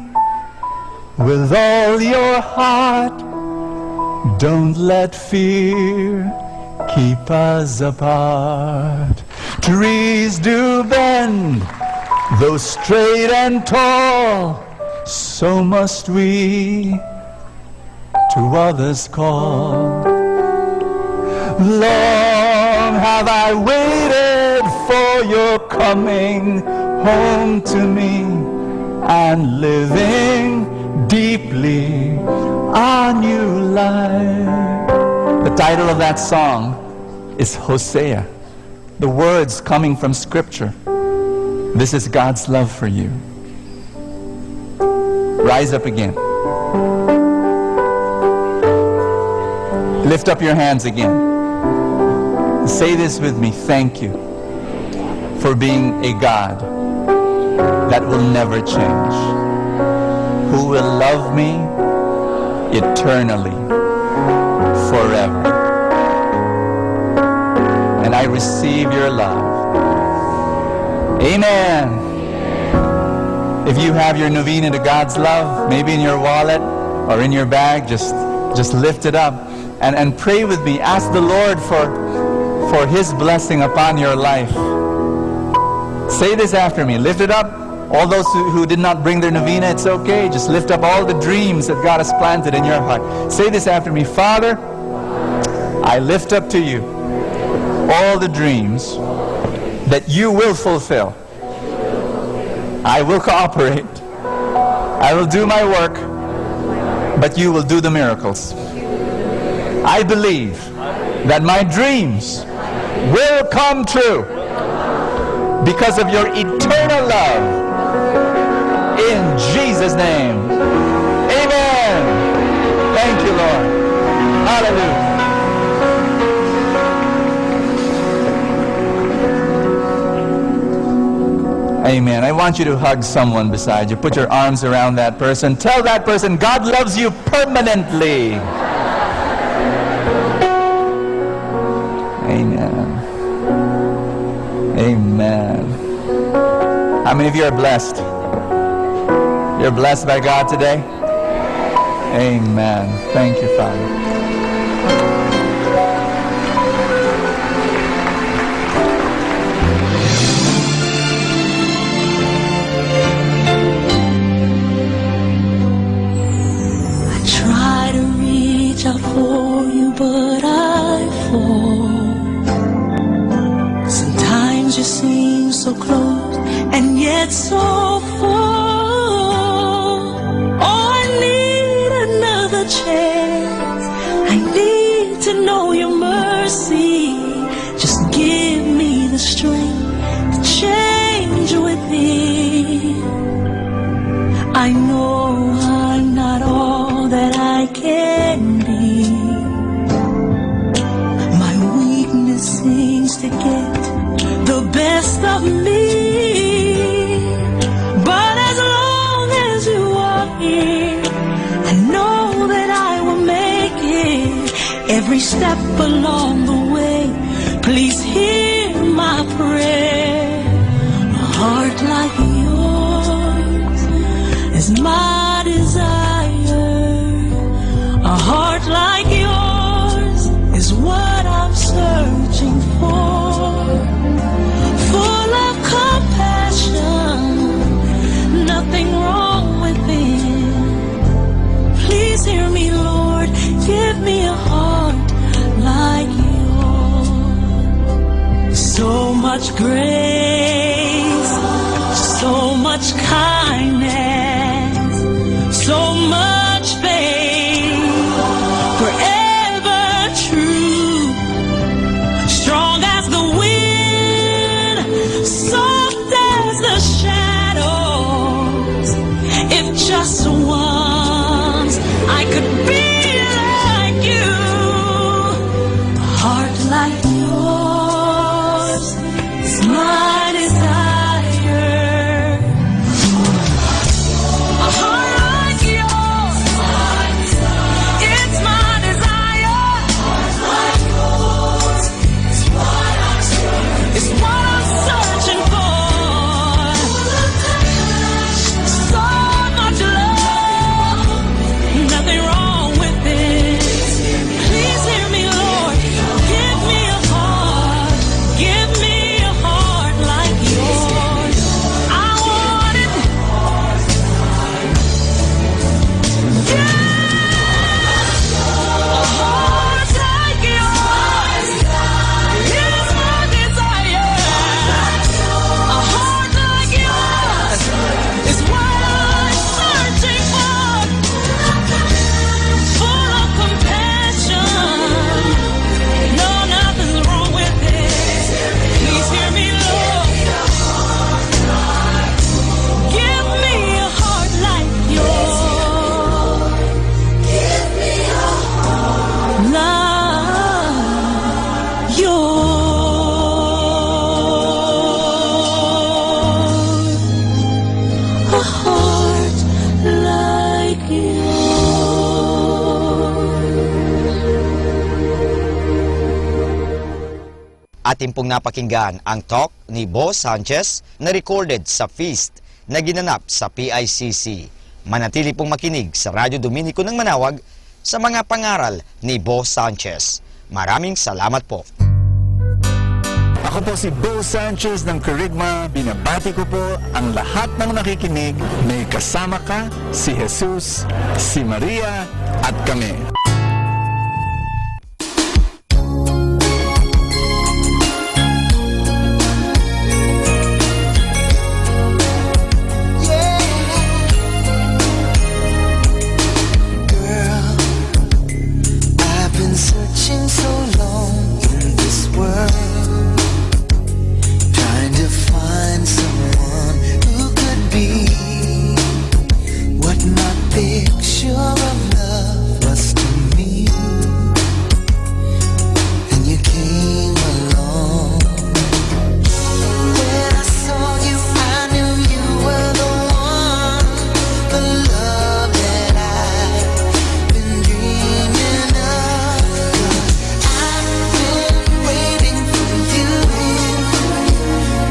Speaker 22: with all your heart. Don't let fear keep us apart. Trees do bend, though straight and tall, so must we to others call. Long have I waited for your coming home to me, and living deeply a new life. The title of that song is Hosea. The words coming from Scripture. This is God's love for you. Rise up again. Lift up your hands again. Say this with me. Thank you for being a God that will never change, who will love me eternally, forever. And I receive your love. Amen. If you have your novena to God's love, maybe in your wallet or in your bag, just lift it up and pray with me. Ask the Lord for His blessing upon your life. Say this after me. Lift it up. All those who did not bring their novena, it's okay. Just lift up all the dreams that God has planted in your heart. Say this after me. Father, I lift up to you all the dreams that you will fulfill. I will cooperate. I will do my work, but you will do the miracles. I believe that my dreams will come true because of your eternal love. In Jesus' name. Amen. Thank you, Lord. Hallelujah. Amen. I want you to hug someone beside you. Put your arms around that person. Tell that person, God loves you permanently. Amen. Amen. How many of you are blessed? You're blessed by God today? Amen. Thank you, Father.
Speaker 18: Out for you, but I fall. Sometimes you seem so close and yet so far. Oh, I need another chance. I need to know your mercy. Just give me the strength to change within. I know I'm not all that I can be. My weakness seems to get the best of me. But as long as you are here, I know that I will make it. Every step along the way, please hear my prayer. A heart like yours is my desire. A heart like yours is what I'm searching for. Full of compassion, nothing wrong within. Please hear me, Lord, give me a heart like yours. So much grace, so much kindness, so much faith, forever true, strong as the wind, soft as the shadows. If just once I could be like you, a heart like yours is my desire. A heart like yours
Speaker 11: Atin pong napakinggan ang talk ni Bo Sanchez na recorded sa feast na ginanap sa PICC. Manatili pong makinig sa Radyo Dominico ng Manawag sa mga pangaral ni Bo Sanchez. Maraming salamat po.
Speaker 10: Ako po si Bo Sanchez ng Kerygma. Binabati ko po ang lahat ng nakikinig. May kasama ka, si Jesus, si Maria, at kami.
Speaker 6: I've been searching so long in this world, trying to find someone who could be what my picture of love was to me. And you came along. When I saw you, I knew you were the one, the love that I've been dreaming of. I've been waiting for you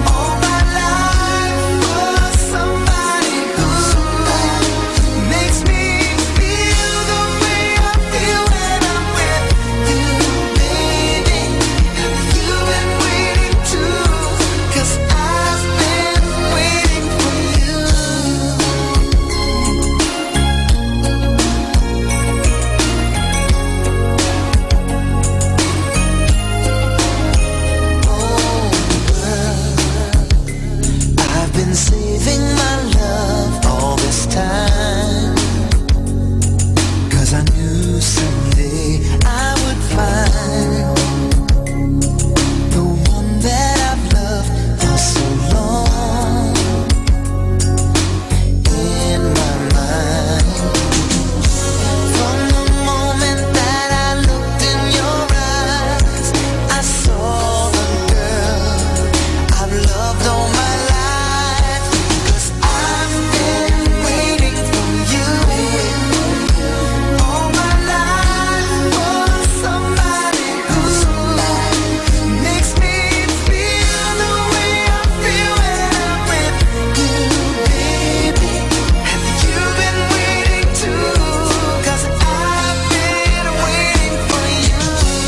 Speaker 6: all my life, for somebody who makes me feel the way I feel when I'm with you, baby. You've been waiting too, 'cause I've been waiting for you. I've been saving my love all this time, 'cause I knew someday I would find the one that I've loved for so long in my mind. From the moment that I looked in your eyes, I saw the girl I've loved all my life. 'Cause I've been waiting for you all my life, for somebody who makes me feel the way I feel when I'm with you, baby. And you've been waiting too, 'cause I've been waiting for you.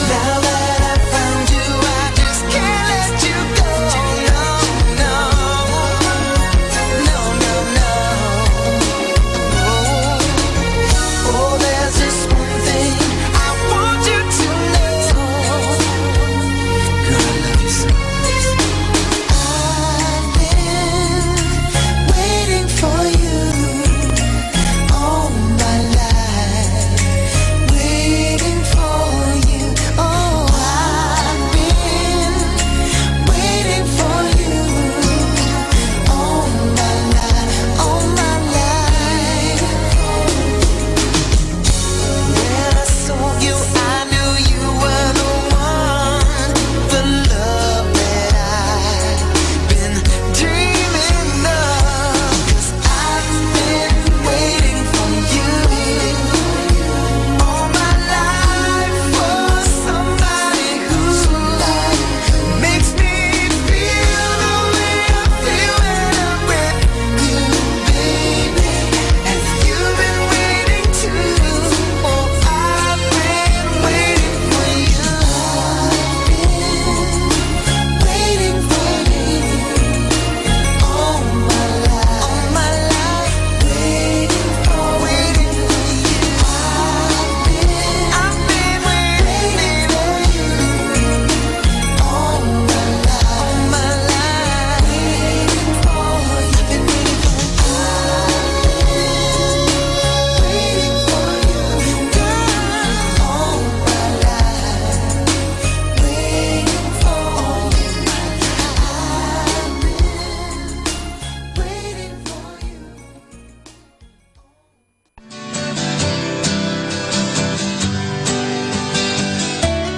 Speaker 6: Now that I found you, I just can't let you go. No, no, no, no, no. Oh, there's just one thing I want you to know. Girl, I love you so much. I've been waiting for you all my life, waiting for you. Oh, I've been waiting for you all my life, all my life. When I saw you, I knew you were the one, the love that I've been dreaming of. 'Cause I've been waiting for you all my life, for somebody who makes me feel the way I feel when I'm with you, baby. And you've been waiting too. Oh, I've been waiting for you. Waiting for you all my life, waiting for you. I've been waiting for you all my life, waiting for you. I've been waiting for you, girl, all my life, waiting for you.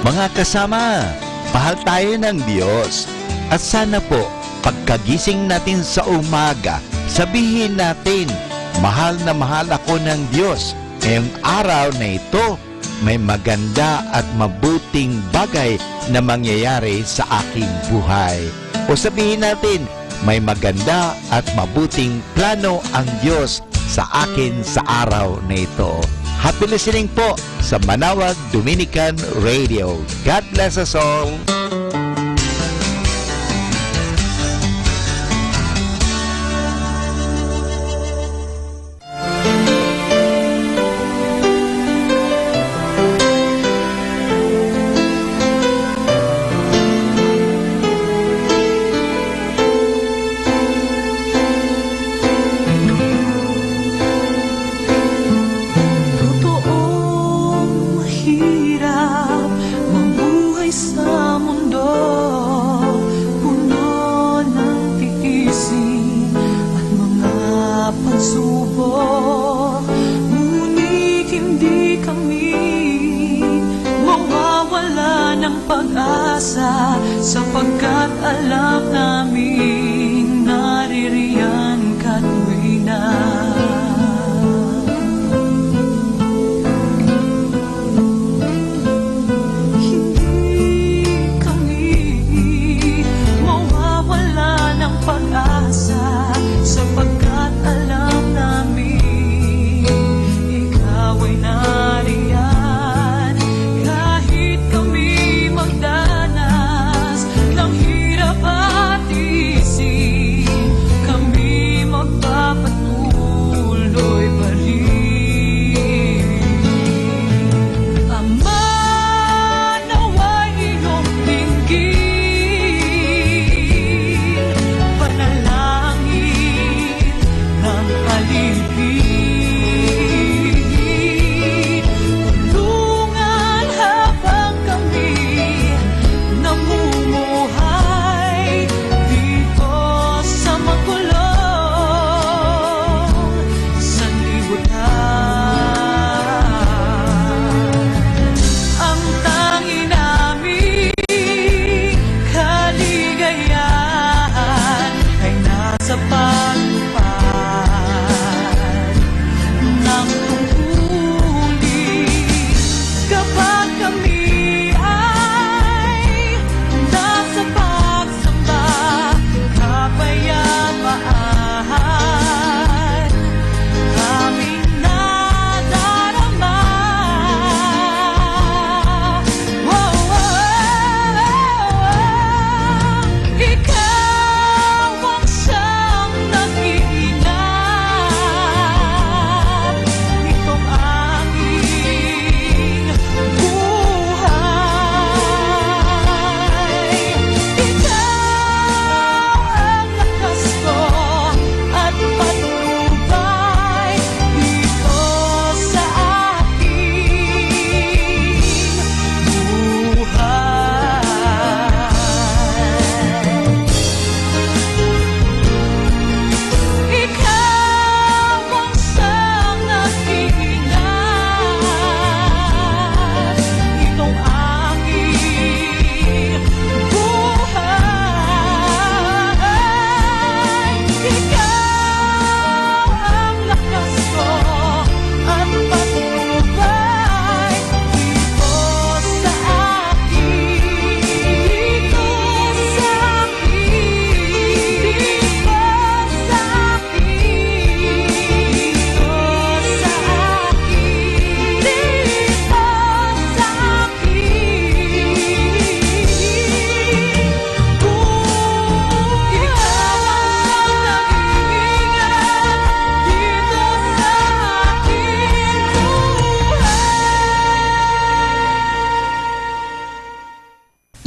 Speaker 1: Mga kasama, mahal tayo ng Diyos. At sana po, pagkagising natin sa umaga, sabihin natin, mahal na mahal ako ng Diyos. Ngayong araw na ito, may maganda at mabuting bagay na mangyayari sa aking buhay. O sabihin natin, may maganda at mabuting plano ang Diyos sa akin sa araw na ito. Happy listening po sa Manawag Dominican Radio. God bless us all.
Speaker 18: Totoong mahirap mabuhay sa mundo, puno ng tiisin at mga pagsubok. Ngunit hindi kami mawawala ng pag-asa, sapagkat alam namin naririyan ka tuwina. Sapagkat alam namin ikaw ay nariyan. Kahit kami magdanas ng hirap at isip, kami magpapatuloy pa rin. Ama, nawa'y iyong dinggin, panalangin ng alipin. Tulungan habang kami namumuhay dito sa magulong sanlibutan. Ang tangi naming kaligayahan ay nasa pagtupad ng tungkulin. Kapag kami ay nasa pagsamba, kapayapaan aming nadarama. Wow, ikaw ang siyang nag-iingat nitong aking buhay. Ikaw ang lakas ko at patnubay dito sa aking buhay. Ikaw ang siyang nag-iingat nitong aking buhay. Ikaw ang lakas ko at patnubay dito sa akin, dito sa akin, dito sa akin, dito sa akin, dito sa akin. Kung ikaw ang nag-iingat dito sa aking buhay.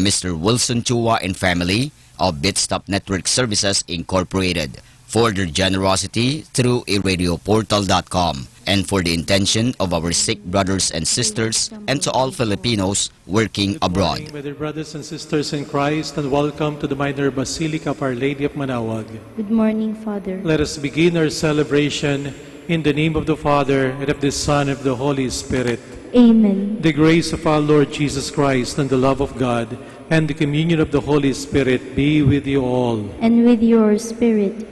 Speaker 2: Mr. Wilson Chua and family of Bitstop Network Services Incorporated for their generosity through iradioportal.com and for the intention of our sick brothers and sisters and to all Filipinos working abroad.
Speaker 3: My dear brothers and sisters in Christ, and welcome to the Minor Basilica of Our Lady of Manawag.
Speaker 13: Good morning, Father.
Speaker 3: Let us begin our celebration in the name of the Father, and of the Son, and of the Holy Spirit.
Speaker 13: Amen.
Speaker 3: The grace of our Lord Jesus Christ, and the love of God, and the communion of the Holy Spirit be with you all.
Speaker 13: And with your spirit.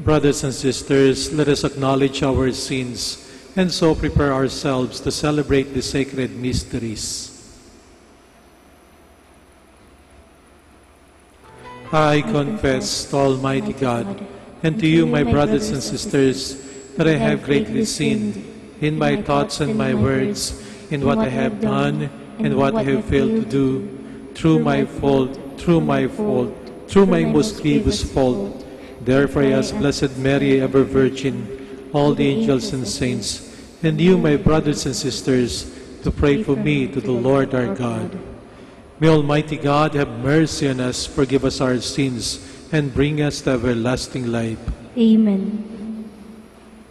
Speaker 3: Brothers and sisters, let us acknowledge our sins and so prepare ourselves to celebrate the sacred mysteries. I confess to Almighty God and to you, my brothers and sisters, that I have greatly sinned in my thoughts and my words, in what I have done and what I have failed to do, through my most grievous fault. Therefore I ask Blessed Mary, ever Virgin, all the angels and saints, and you, my brothers and sisters, to pray for me to the Lord our God. May Almighty God have mercy on us, forgive us our sins, and bring us to everlasting life.
Speaker 13: Amen.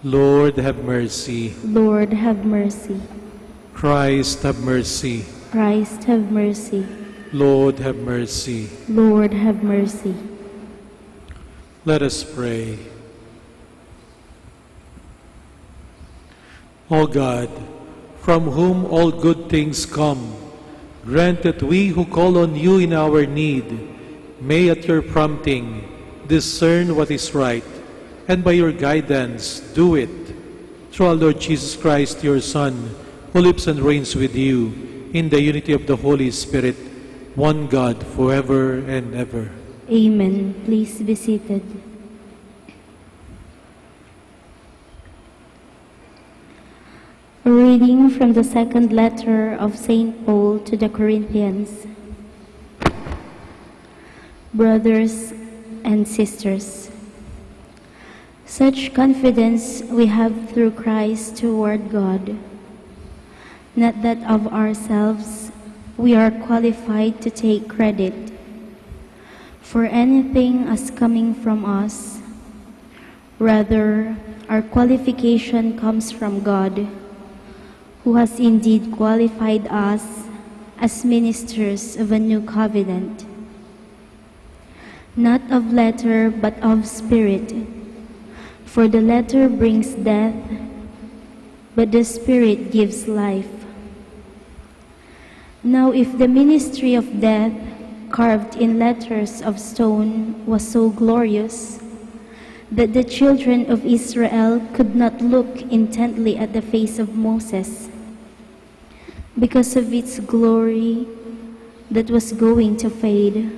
Speaker 3: Lord, have mercy.
Speaker 13: Lord, have mercy.
Speaker 3: Christ, have mercy.
Speaker 13: Christ, have mercy.
Speaker 3: Lord, have mercy.
Speaker 13: Lord, have mercy.
Speaker 3: Let us pray. O God, from whom all good things come, grant that we who call on you in our need may at your prompting discern what is right, and by your guidance do it. Through our Lord Jesus Christ, your Son, who lives and reigns with you in the unity of the Holy Spirit, one God, forever and ever.
Speaker 13: Amen. Please be seated. A reading from the second letter of St. Paul to the Corinthians. Brothers and sisters, such confidence we have through Christ toward God, not that of ourselves we are qualified to take credit for anything as coming from us. Rather, our qualification comes from God, who has indeed qualified us as ministers of a new covenant, not of letter but of spirit. For the letter brings death, but the Spirit gives life. Now if the ministry of death, carved in letters of stone, was so glorious that the children of Israel could not look intently at the face of Moses because of its glory that was going to fade,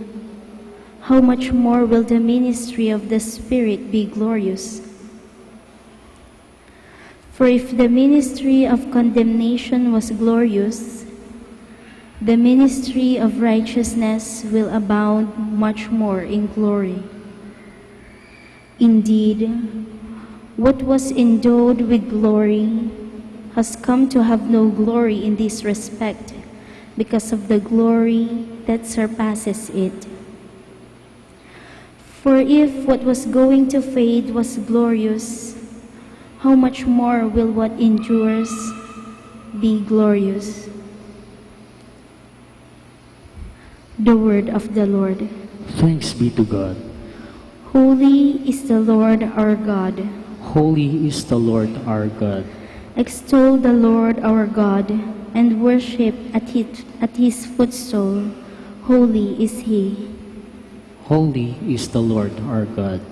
Speaker 13: how much more will the ministry of the Spirit be glorious? For if the ministry of condemnation was glorious, the ministry of righteousness will abound much more in glory. Indeed, what was endowed with glory has come to have no glory in this respect because of the glory that surpasses it. For if what was going to fade was glorious, how much more will what endures be glorious? The word of the Lord.
Speaker 14: Thanks be to God.
Speaker 13: Holy is the Lord our God.
Speaker 14: Holy is the Lord our God.
Speaker 13: Extol the Lord our God and worship at his footstool. Holy is he.
Speaker 14: Holy is the Lord our God.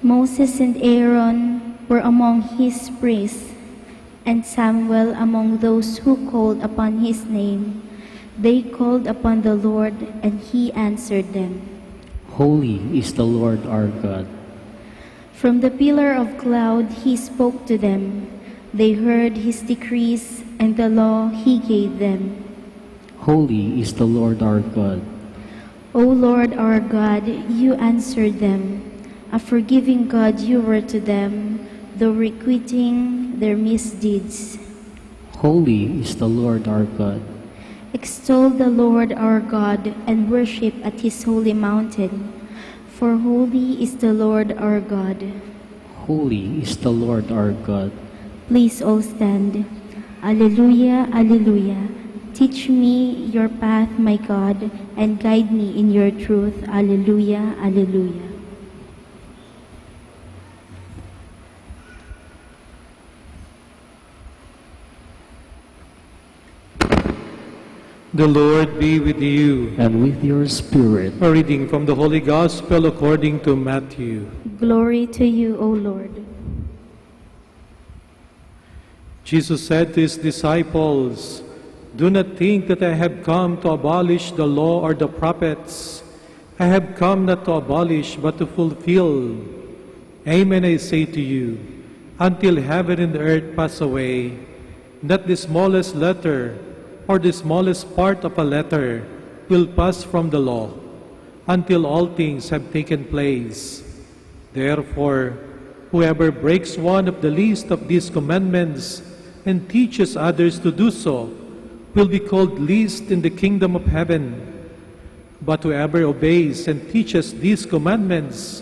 Speaker 13: Moses and Aaron were among his priests, and Samuel among those who called upon his name. They called upon the Lord, and he answered them.
Speaker 14: Holy is the Lord our God.
Speaker 13: From the pillar of cloud he spoke to them. They heard his decrees and the law he gave them.
Speaker 14: Holy is the Lord our God.
Speaker 13: O Lord our God, you answered them. A forgiving God you were to them, though requiting their misdeeds.
Speaker 14: Holy is the Lord our God.
Speaker 13: Extol the Lord our God and worship at his holy mountain, for holy is the Lord our God.
Speaker 14: Holy is the Lord our God.
Speaker 13: Please all stand. Alleluia, alleluia. Teach me your path, my God, and guide me in your truth. Alleluia, alleluia.
Speaker 3: The Lord be with you.
Speaker 14: And with your spirit.
Speaker 3: A reading from the Holy Gospel according to Matthew.
Speaker 13: Glory to you, O Lord.
Speaker 3: Jesus said to his disciples, "Do not think that I have come to abolish the law or the prophets. I have come not to abolish, but to fulfill. Amen, I say to you, until heaven and earth pass away, not the smallest letter or the smallest part of a letter will pass from the law, until all things have taken place. Therefore, whoever breaks one of the least of these commandments and teaches others to do so will be called least in the kingdom of heaven. But whoever obeys and teaches these commandments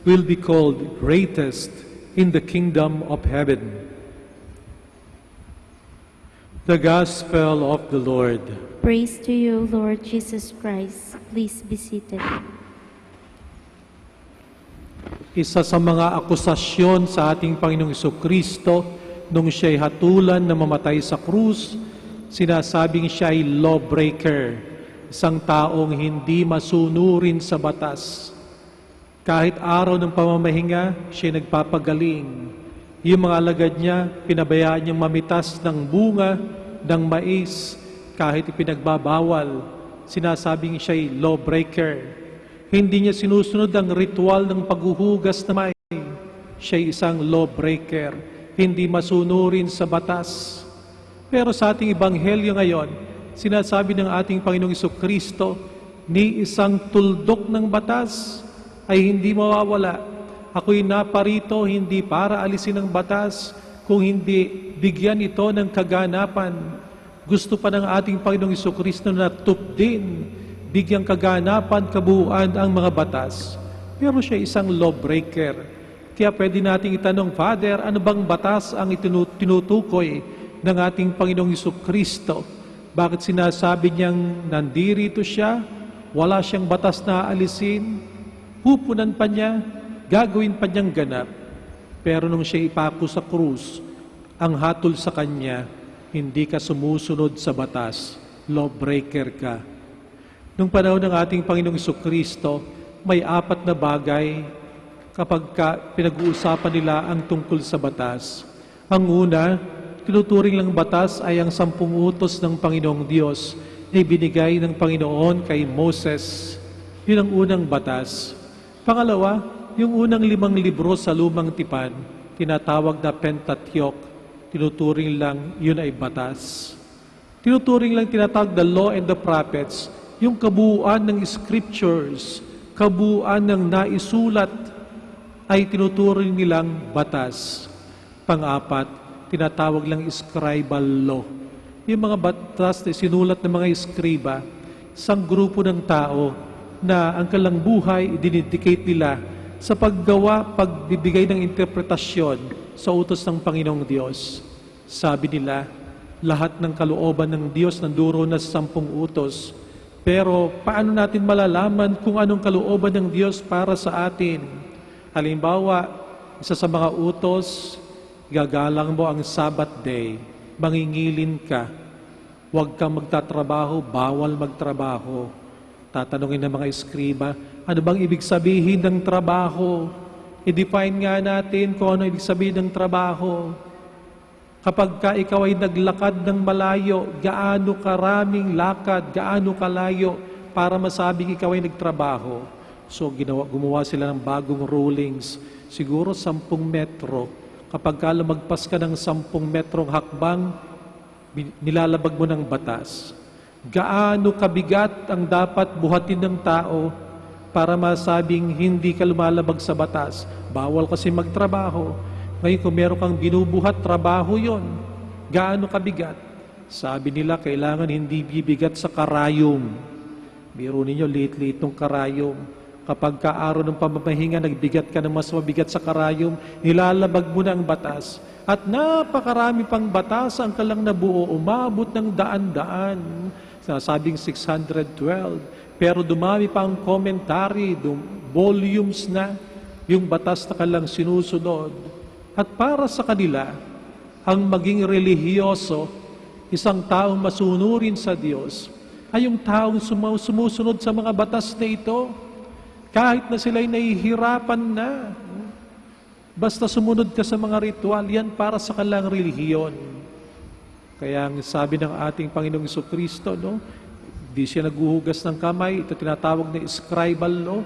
Speaker 3: will be called greatest in the kingdom of heaven." The Gospel of the Lord.
Speaker 13: Praise to you, Lord Jesus Christ. Please be seated.
Speaker 3: Isa sa mga akusasyon sa ating Panginoong Jesucristo nung siya'y hatulan na mamatay sa krus, sinasabing siya'y lawbreaker, isang taong hindi masunurin sa batas. Kahit araw ng pamamahinga, siya'y nagpapagaling. Yung mga alagad niya, pinabayaan niyang mamitas ng bunga ng mais kahit ipinagbabawal. Sinasabing siya'y lawbreaker. Hindi niya sinusunod ang ritual ng paghuhugas na may. Siya'y isang lawbreaker. Hindi masunurin sa batas. Pero sa ating ebanghelyo ngayon, sinasabi ng ating Panginoong Jesucristo, ni isang tuldok ng batas ay hindi mawawala. Ako'y naparito hindi para alisin ang batas, kung hindi bigyan ito ng kaganapan. Gusto pa ng ating Panginoong Jesucristo na tupdin, bigyang kaganapan, kabuuan ang mga batas. Pero siya isang lawbreaker. Kaya pwede nating itanong, Father, ano bang batas ang tinutukoy ng ating Panginoong Jesucristo? Bakit sinasabi niyang nandirito siya, wala siyang batas na alisin, pupunan pa niya, gagawin pa niyang ganap? Pero nung siya ipako sa krus, ang hatol sa kanya, hindi ka sumusunod sa batas, lawbreaker ka. Nung panahon ng ating Panginoong Jesucristo, may 4 na bagay kapag pinag-uusapan nila ang tungkol sa batas. Ang una, tinuturing lang batas ay ang 10 utos ng Panginoong Diyos na ibinigay ng Panginoon kay Moses. Yun ang unang batas. Pangalawa, yung unang 5 libro sa Lumang Tipan, tinatawag na Pentateuch, tinuturing lang yun ay batas. Tinuturing lang tinatawag the Law and the Prophets, yung kabuuan ng Scriptures, kabuuan ng naisulat, ay tinuturing nilang batas. Pang-apat, tinatawag lang scribal law. Yung mga batas na sinulat ng mga eskriba, isang grupo ng tao na ang kanilang buhay dinedicate nila sa pagbibigay ng interpretasyon sa utos ng Panginoong Diyos. Sabi nila, lahat ng kalooban ng Diyos nanduro na sa 10 utos. Pero paano natin malalaman kung anong kalooban ng Diyos para sa atin? Halimbawa, isa sa mga utos, gagalang mo ang Sabbath day, mangingilin ka, huwag kang magtatrabaho, bawal magtrabaho. Tatanungin ng mga eskriba, ano bang ibig sabihin ng trabaho? I-define nga natin kung ano ibig sabihin ng trabaho. Kapag ikaw ay naglakad ng malayo, gaano karaming lakad, gaano kalayo para masabing ikaw ay nagtrabaho? So gumawa sila ng bagong rulings, siguro 10 metro. Kapag lumagpas ka ng 10 metrong hakbang, nilalabag mo ng batas. Gaano kabigat ang dapat buhatin ng tao para masabing hindi ka lumalabag sa batas? Bawal kasi magtrabaho. Ngayon kung meron kang binubuhat, trabaho yon. Gaano kabigat? Sabi nila, kailangan hindi bibigat sa karayom. Biro ninyo, liit-liit ng karayom. Kapag kaaraw ng pamamahinga, nagbigat ka ng mas mabigat sa karayom, nilalabag mo na ang batas. At napakarami pang batas ang kalang nabuo, umabot ng daan-daan. Sabing 612. Pero dumami pa ang commentary, volumes na yung batas na kalang sinusunod. At para sa kanila, ang maging relihiyoso, isang taong masunurin sa Diyos, ay yung taong sumusunod sa mga batas na ito. Kahit na sila'y nahihirapan na. Basta sumunod ka sa mga ritual, yan para sa kanilang relihiyon. Kaya ang sabi ng ating Panginoong Jesucristo, no, di siya naghuhugas ng kamay, ito tinatawag na scribal law,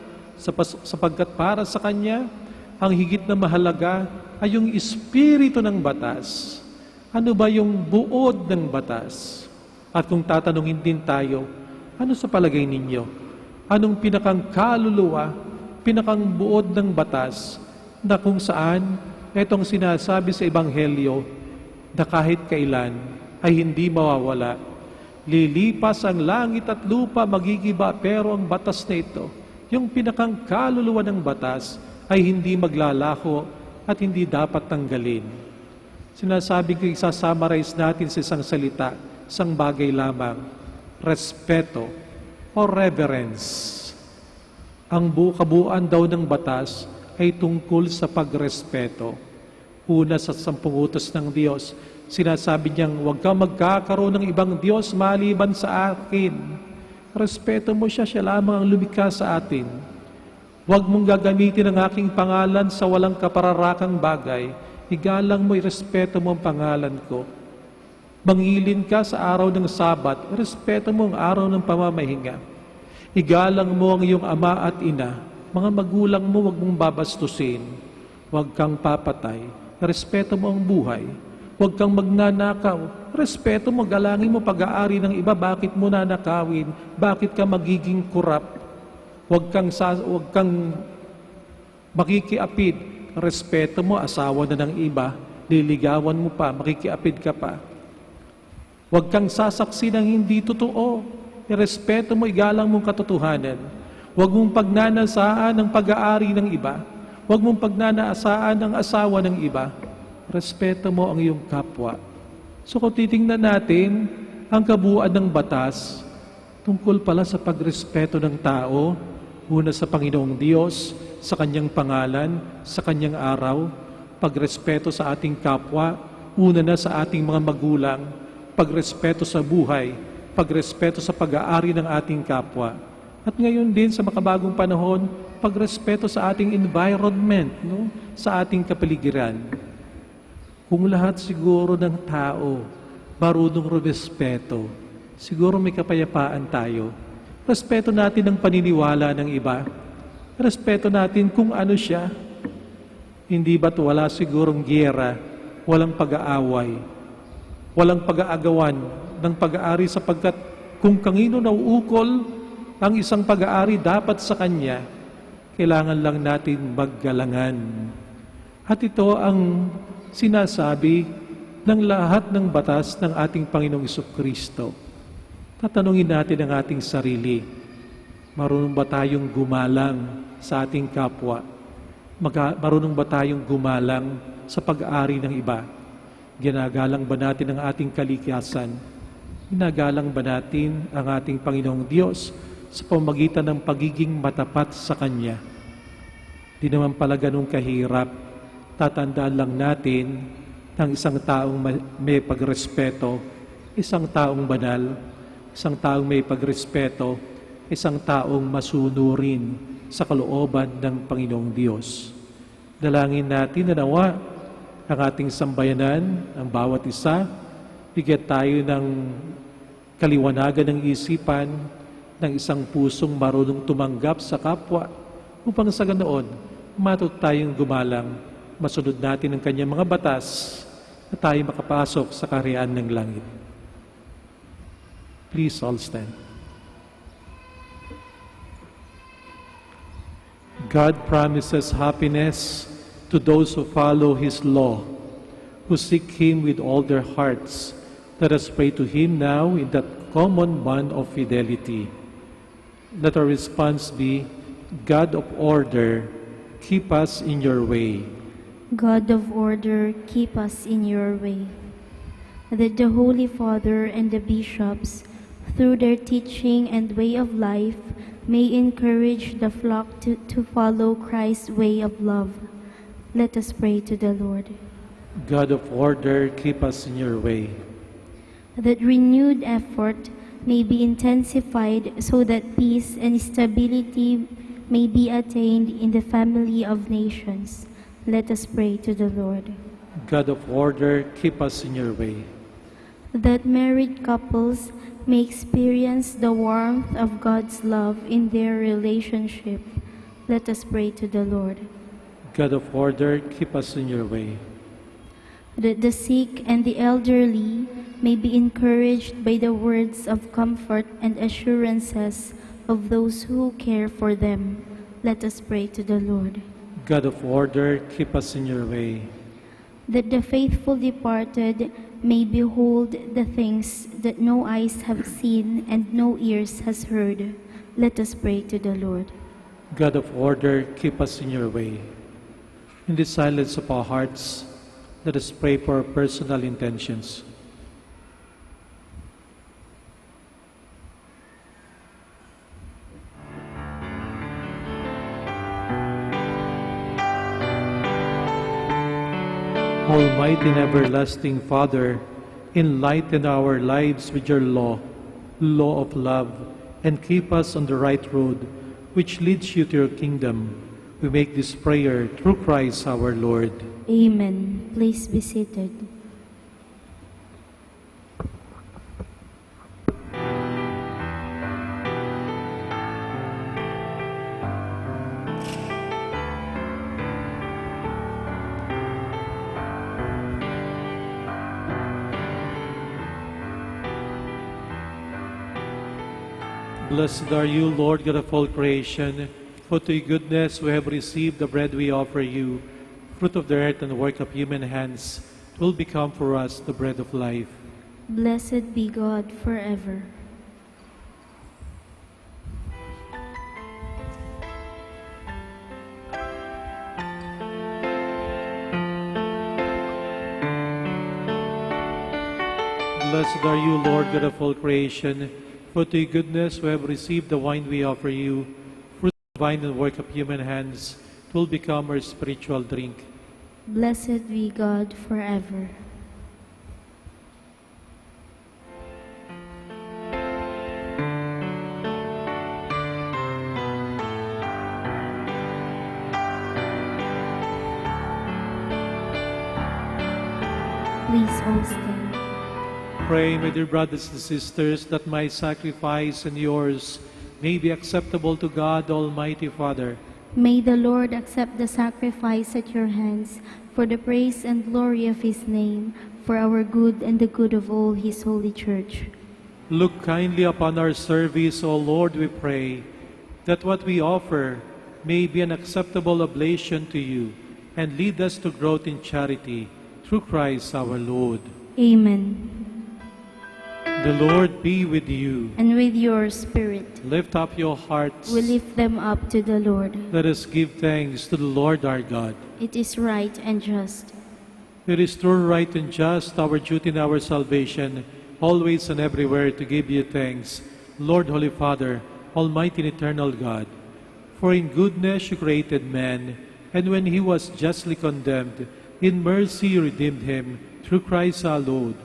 Speaker 3: sapagkat para sa Kanya, ang higit na mahalaga ay yung espiritu ng batas. Ano ba yung buod ng batas? At kung tatanungin din tayo, ano sa palagay ninyo? Anong pinakang kaluluwa, pinakang buod ng batas na kung saan itong sinasabi sa Ebanghelyo na kahit kailan ay hindi mawawala. Lilipas ang langit at lupa, magigiba, pero ang batas na ito, yung pinakang kaluluwa ng batas, ay hindi maglalaho at hindi dapat tanggalin. Sinasabi ko, isasummarize natin sa isang salita, isang bagay lamang, respeto o reverence. Ang kabuuan daw ng batas ay tungkol sa pagrespeto. Una sa 10 utos ng Diyos, sinasabi niyang, huwag kang magkakaroon ng ibang Diyos maliban sa akin. Respeto mo siya, siya lamang ang lumikha sa atin. Huwag mong gagamitin ang aking pangalan sa walang kapararakang bagay. Igalang mo, irespeto mo ang pangalan ko. Mangilin ka sa araw ng Sabat, irespeto mo ang araw ng pamamahinga. Igalang mo ang iyong ama at ina. Mga magulang mo, huwag mong babastusin. Huwag kang papatay. Respeto mo ang buhay. Huwag kang magnanakaw. Respeto mo, galangin mo pag-aari ng iba. Bakit mo nanakawin? Bakit ka magiging korap? Huwag kang makikiapid. Respeto mo, asawa na ng iba. Liligawan mo pa, makikiapid ka pa. Huwag kang sasaksi ng hindi totoo. Irespeto mo, igalang mong katotohanan. Huwag mong pagnanasaan ng pag-aari ng iba. Huwag mong pagnanasaan ng asawa ng iba. Respeto mo ang iyong kapwa. So kung titingnan natin, ang kabuuan ng batas, tungkol pala sa pagrespeto ng tao, una sa Panginoong Diyos, sa Kanyang pangalan, sa Kanyang araw, pagrespeto sa ating kapwa, una na sa ating mga magulang, pagrespeto sa buhay, pagrespeto sa pag-aari ng ating kapwa. At ngayon din sa makabagong panahon, pagrespeto sa ating environment, no? Sa ating kapaligiran. Kung lahat siguro ng tao marunong rumespeto, siguro may kapayapaan tayo. Respeto natin ang paniniwala ng iba. Respeto natin kung ano siya. Hindi ba't wala sigurong giyera, walang pag-aaway, walang pag-aagawan ng pag-aari sapagkat kung kanino nauukol ang isang pag-aari dapat sa kanya, kailangan lang natin maggalangan. At ito ang sinasabi ng lahat ng batas ng ating Panginoong Jesucristo. Tatanungin natin ang ating sarili, marunong ba tayong gumalang sa ating kapwa? Marunong ba tayong gumalang sa pag-aari ng iba? Ginagalang ba natin ang ating kalikasan? Ginagalang ba natin ang ating Panginoong Diyos sa pamamagitan ng pagiging matapat sa Kanya? Di naman pala ganun kahirap. Tatandaan lang natin ng isang taong may pagrespeto, isang taong banal, isang taong may pagrespeto, isang taong masunurin sa kalooban ng Panginoong Diyos. Dalangin natin na nawa ang ating sambayanan, ang bawat isa, bigyan tayo ng kaliwanagan ng isipan, ng isang pusong marunong tumanggap sa kapwa, upang sa ganoon, matuto tayong gumalang, masunod natin ang kanyang mga batas, na tayo makapasok sa kaharian ng langit. Please all stand. God promises happiness to those who follow His law, who seek Him with all their hearts. Let us pray to Him now in that common bond of fidelity. Let our response be, God of order, keep us in your way.
Speaker 13: God of order, keep us in your way. That the Holy Father and the bishops, through their teaching and way of life, may encourage the flock to follow Christ's way of love. Let us pray to the Lord.
Speaker 3: God of order, keep us in your way.
Speaker 13: That renewed effort may be intensified so that peace and stability may be attained in the family of nations. Let us pray to the Lord.
Speaker 3: God of order, keep us in your way.
Speaker 13: that married couples may experience the warmth of God's love in their relationship. Let us pray to the Lord.
Speaker 3: God of order, keep us in your way.
Speaker 13: That the sick and the elderly may be encouraged by the words of comfort and assurances of those who care for them. Let us pray to the Lord.
Speaker 3: God of order, keep us in your way.
Speaker 13: That the faithful departed may behold the things that no eyes have seen and no ears has heard. Let us pray to the Lord.
Speaker 3: God of order, keep us in your way. In the silence of our hearts, let us pray for our personal intentions. Almighty and everlasting Father, enlighten our lives with your law of love, and keep us on the right road, which leads you to your kingdom. We make this prayer through Christ our Lord.
Speaker 13: Amen. Please be seated.
Speaker 3: Blessed are you, Lord God of all creation, for to your goodness we have received the bread we offer you, fruit of the earth and the work of human hands, it will become for us the bread of life.
Speaker 13: Blessed be God forever.
Speaker 3: Blessed are you, Lord God of all creation, for to your goodness we have received the wine we offer you, fruit of the vine and work of human hands, it will become our spiritual drink.
Speaker 13: Blessed be God forever. Please all stand.
Speaker 3: Pray, my dear brothers and sisters, that my sacrifice and yours may be acceptable to God, Almighty Father.
Speaker 13: May the Lord accept the sacrifice at your hands for the praise and glory of his name, for our good and the good of all his holy church.
Speaker 3: Look kindly upon our service, O Lord, we pray, that what we offer may be an acceptable oblation to you, and lead us to growth in charity, through Christ our Lord.
Speaker 13: Amen.
Speaker 3: The Lord be with you.
Speaker 13: And with your spirit.
Speaker 3: Lift up your hearts.
Speaker 13: We lift them up to the Lord.
Speaker 3: Let us give thanks to the Lord our God.
Speaker 13: It is right and just.
Speaker 3: It is true, right, and just, our duty and our salvation, always and everywhere to give you thanks, Lord, Holy Father, Almighty and eternal God. For in goodness you created man, and when he was justly condemned, in mercy you redeemed him, through Christ our Lord.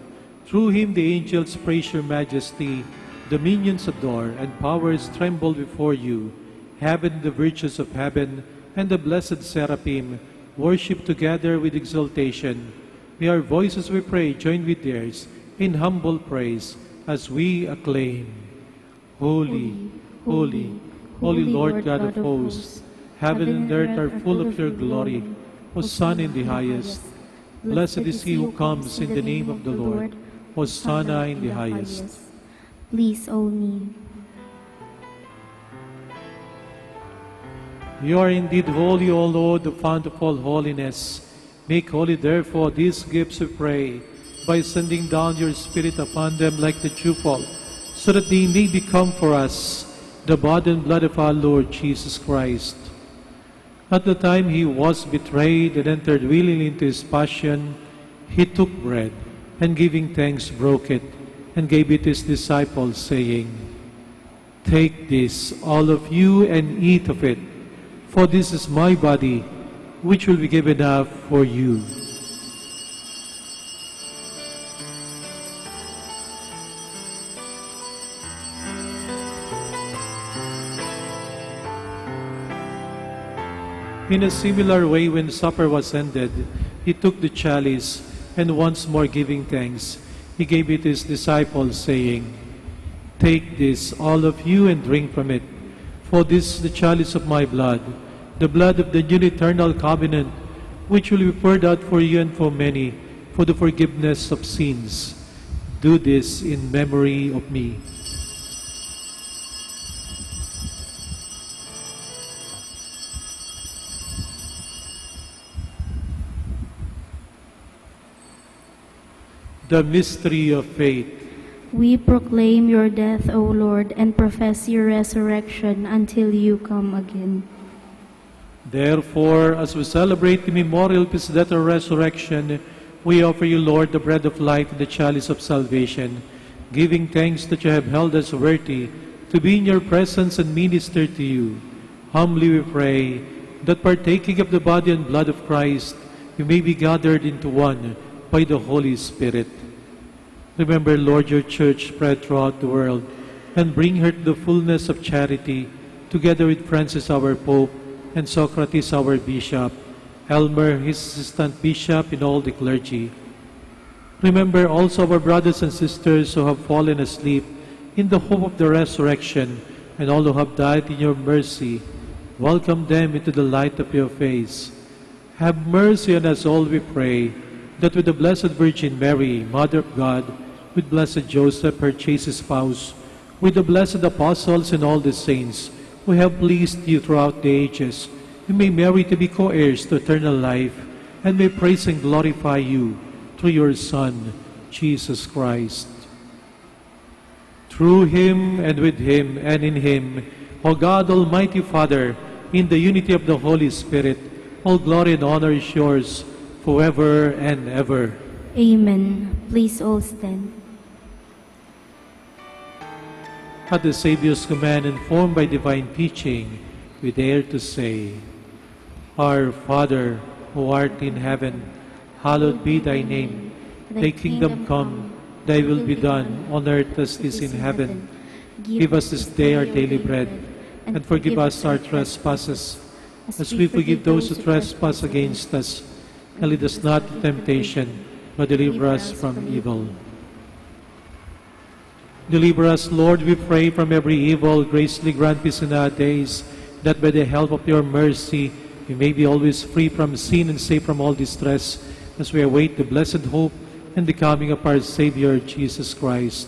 Speaker 3: Through him the angels praise your majesty, dominions adore, and powers tremble before you. Heaven, the virtues of heaven, and the blessed seraphim worship together with exultation. May our voices, we pray, join with theirs in humble praise as we acclaim. Holy, holy, holy Lord God of hosts, heaven and earth are full of your glory. Hosanna in the highest. Blessed is he who comes in the name of the Lord. Hosanna in the highest.
Speaker 13: Please all kneel.
Speaker 3: You are indeed holy, O Lord, the fount of all holiness. Make holy, therefore, these gifts, we pray, by sending down your Spirit upon them like the dewfall, so that they may become for us the body and blood of our Lord Jesus Christ. At the time he was betrayed and entered willingly into his passion, he took bread, and giving thanks broke it, and gave it to his disciples, saying, Take this, all of you, and eat of it, for this is my body, which will be given up for you. In a similar way, when supper was ended, he took the chalice, and once more giving thanks, he gave it to his disciples, saying, "Take this, all of you, and drink from it. For this is the chalice of my blood, the blood of the new and eternal covenant, which will be poured out for you and for many, for the forgiveness of sins. Do this in memory of me." The mystery of faith.
Speaker 13: We proclaim your death, O Lord, and profess your resurrection until you come again.
Speaker 3: Therefore, as we celebrate the memorial of his death and resurrection, we offer you, Lord, the bread of life and the chalice of salvation, giving thanks that you have held us worthy to be in your presence and minister to you. Humbly we pray that partaking of the body and blood of Christ, we may be gathered into one by the Holy Spirit. Remember, Lord, your church spread throughout the world, and bring her to the fullness of charity, together with Francis our Pope, and Socrates our Bishop, Elmer his assistant bishop, and all the clergy. Remember also our brothers and sisters who have fallen asleep in the hope of the resurrection, and all who have died in your mercy. Welcome them into the light of your face. Have mercy on us all, we pray, that with the Blessed Virgin Mary, Mother of God, with blessed Joseph, her chaste spouse, with the blessed apostles and all the saints who have pleased you throughout the ages, we may merit to be co-heirs to eternal life, and may praise and glorify you through your Son, Jesus Christ. Through him, and with him, and in him, O God, Almighty Father, in the unity of the Holy Spirit, all glory and honor is yours, forever and ever.
Speaker 13: Amen. Please all stand.
Speaker 3: At the Savior's command, informed by divine teaching, we dare to say, Our Father, who art in heaven, hallowed be thy name. Thy kingdom come, thy will be done, on earth as it is in heaven. Give us this day our daily bread, and forgive us our trespasses, as we forgive those who trespass against us. And lead us not to temptation, but deliver us from evil. Deliver us, Lord, we pray, from every evil. Graciously grant peace in our days, that by the help of your mercy we may be always free from sin and safe from all distress, as we await the blessed hope and the coming of our Savior, Jesus Christ.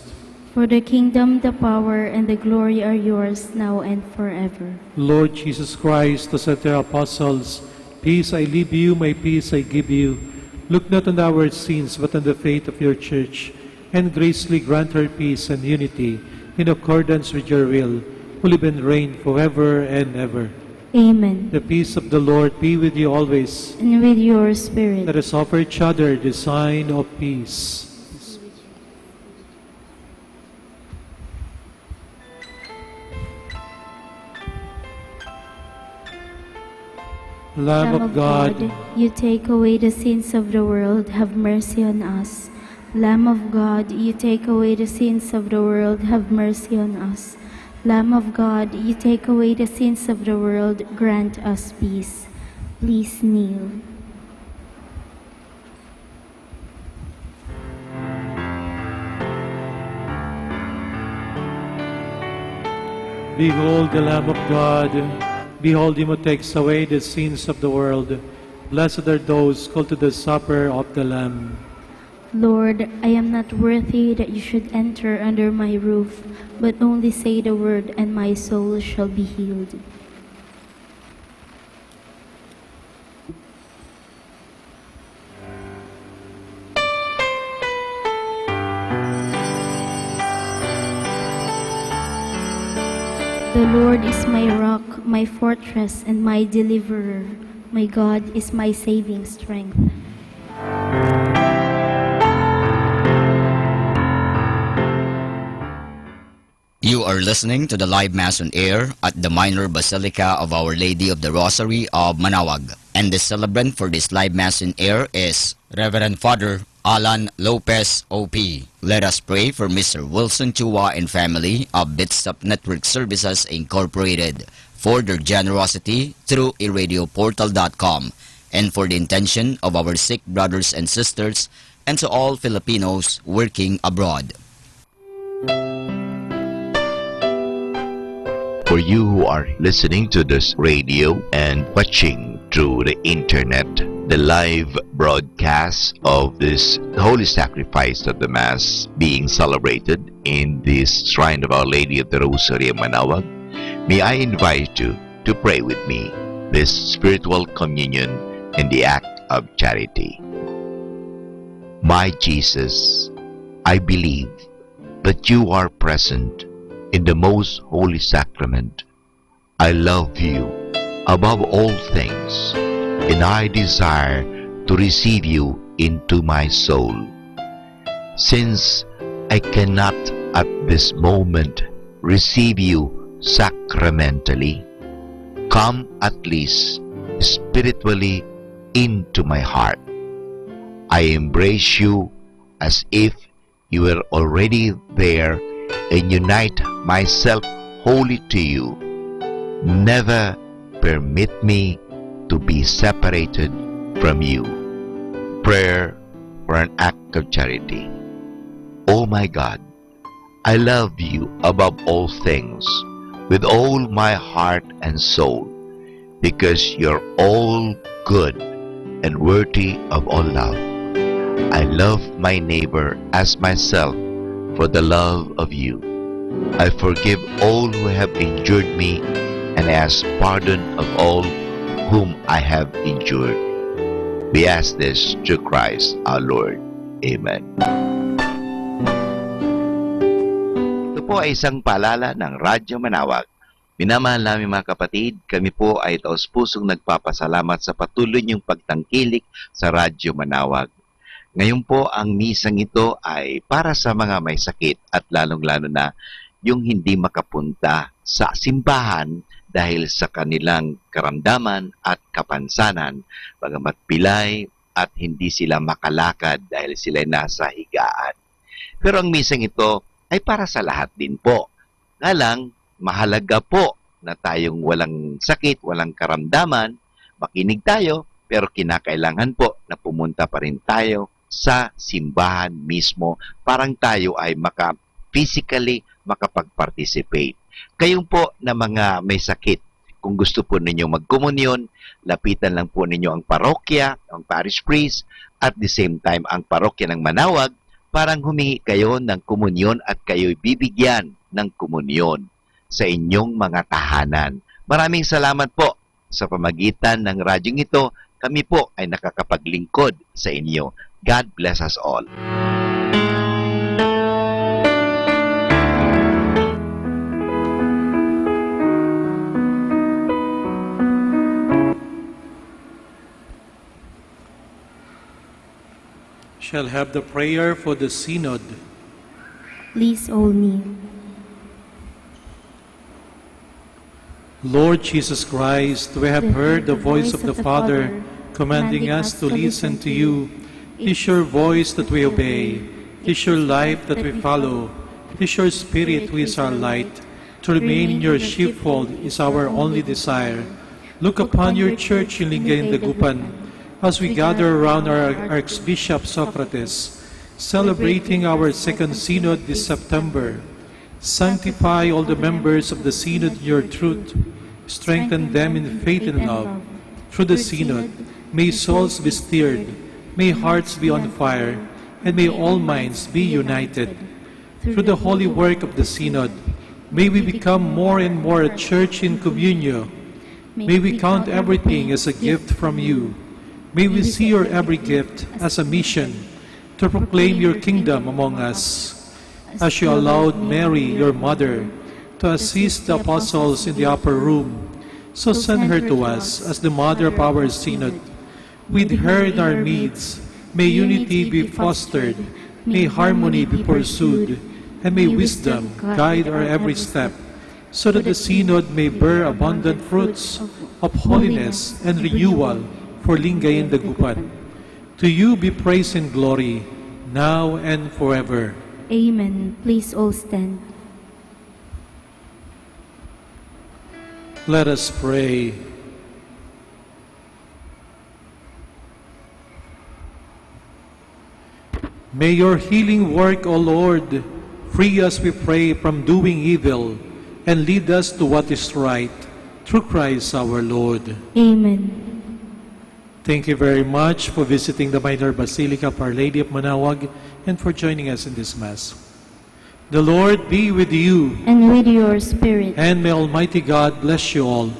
Speaker 13: For the kingdom, the power, and the glory are yours, now and forever.
Speaker 3: Lord Jesus Christ, who said to your apostles, "Peace I leave you, my peace I give you," look not on our sins, but on the faith of your church, and graciously grant her peace and unity in accordance with your will, who live and reign forever and ever.
Speaker 13: Amen.
Speaker 3: The peace of the Lord be with you always.
Speaker 13: And with your spirit.
Speaker 3: Let us offer each other the sign of peace. Lamb of God,
Speaker 13: you take away the sins of the world, have mercy on us. Lamb of God, you take away the sins of the world, have mercy on us. Lamb of God, you take away the sins of the world, grant us peace. Please kneel.
Speaker 3: Behold the Lamb of God. Behold him who takes away the sins of the world. Blessed are those called to the supper of the Lamb.
Speaker 13: Lord, I am not worthy that you should enter under my roof, but only say the word, and my soul shall be healed. The Lord is my rock, my fortress, and my deliverer. My God is my saving strength.
Speaker 2: You are listening to the live Mass on air at the Minor Basilica of Our Lady of the Rosary of Manawag. And the celebrant for this live Mass on air is Reverend Father Alan Lopez, OP. Let us pray for Mr. Wilson Chua and family of Bitsap Network Services Incorporated for their generosity through iradioportal.com, and for the intention of our sick brothers and sisters and to all Filipinos working abroad.
Speaker 1: For you who are listening to this radio and watching through the internet, the live broadcast of this holy sacrifice of the Mass being celebrated in this Shrine of Our Lady of the Rosary in Manawag, may I invite you to pray with me this spiritual communion in the act of charity. My Jesus, I believe that you are present in the most holy sacrament. I love you above all things, and I desire to receive you into my soul. Since I cannot at this moment receive you sacramentally, come at least spiritually into my heart. I embrace you as if you were already there and unite myself wholly to you. Never permit me to be separated from you. Prayer for an act of charity. Oh my God, I love you above all things with all my heart and soul, because you're all good and worthy of all love. I love my neighbor as myself for the love of you. I forgive all who have injured me and ask pardon of all whom I have injured. We ask this through Christ our Lord. Amen. Ito po ay isang paalala ng Radyo Manawag. Minamahal namin mga kapatid, kami po ay taos-pusong nagpapasalamat sa patuloy niyong pagtangkilik sa Radyo Manawag. Ngayon po, ang misang ito ay para sa mga may sakit at lalong-lalo na yung hindi makapunta sa simbahan dahil sa kanilang karamdaman at kapansanan, bagamat pilay at hindi sila makalakad dahil sila nasa higaan. Pero ang misang ito ay para sa lahat din po. Nga lang, mahalaga po na tayong walang sakit, walang karamdaman, makinig tayo, pero kinakailangan po na pumunta pa rin tayo sa simbahan mismo, parang tayo ay physically makapag-participate. Kayong po na mga may sakit, kung gusto po ninyo magkomunyon, lapitan lang po ninyo ang parokya, ang parish priest, at the same time ang parokya ng Manawag, parang humingi kayo ng komunyon at kayo'y bibigyan ng komunyon sa inyong mga tahanan. Maraming salamat po sa pamagitan ng radyong ito, kami po ay nakakapaglingkod sa inyo. God bless us all.
Speaker 3: Shall have the prayer for the synod.
Speaker 13: Please all kneel.
Speaker 3: Lord Jesus Christ, we have heard the voice of the Father commanding us to listen to you. It is your voice that we obey. It is your life that we follow. It is your Spirit who is our light. To remain in your sheepfold is our only desire. Look upon your church in Lingay and Dagupan as we gather around our Archbishop Socrates, celebrating our second synod this September. Sanctify all the members of the synod in your truth. Strengthen them in faith and love. Through the synod, may souls be stirred, may hearts be on fire, and may all minds be united. Through the holy work of the synod, may we become more and more a church in communion. May we count everything as a gift from you. May we see your every gift as a mission to proclaim your kingdom among us. As you allowed Mary, your mother, to assist the apostles in the upper room, so send her to us as the mother of our synod. With her in our midst, may unity be fostered, may harmony be pursued, and may wisdom guide our every step, so that the synod may bear abundant fruits of holiness and renewal for Lingay and Dagupan. To you be praise and glory, now and forever.
Speaker 13: Amen. Please all stand.
Speaker 3: Let us pray. May your healing work, O Lord, free us, we pray, from doing evil and lead us to what is right, through Christ our Lord.
Speaker 13: Amen.
Speaker 3: Thank you very much for visiting the Minor Basilica of Our Lady of Manawag and for joining us in this Mass. The Lord be with you.
Speaker 13: And with your spirit.
Speaker 3: And may Almighty God bless you all,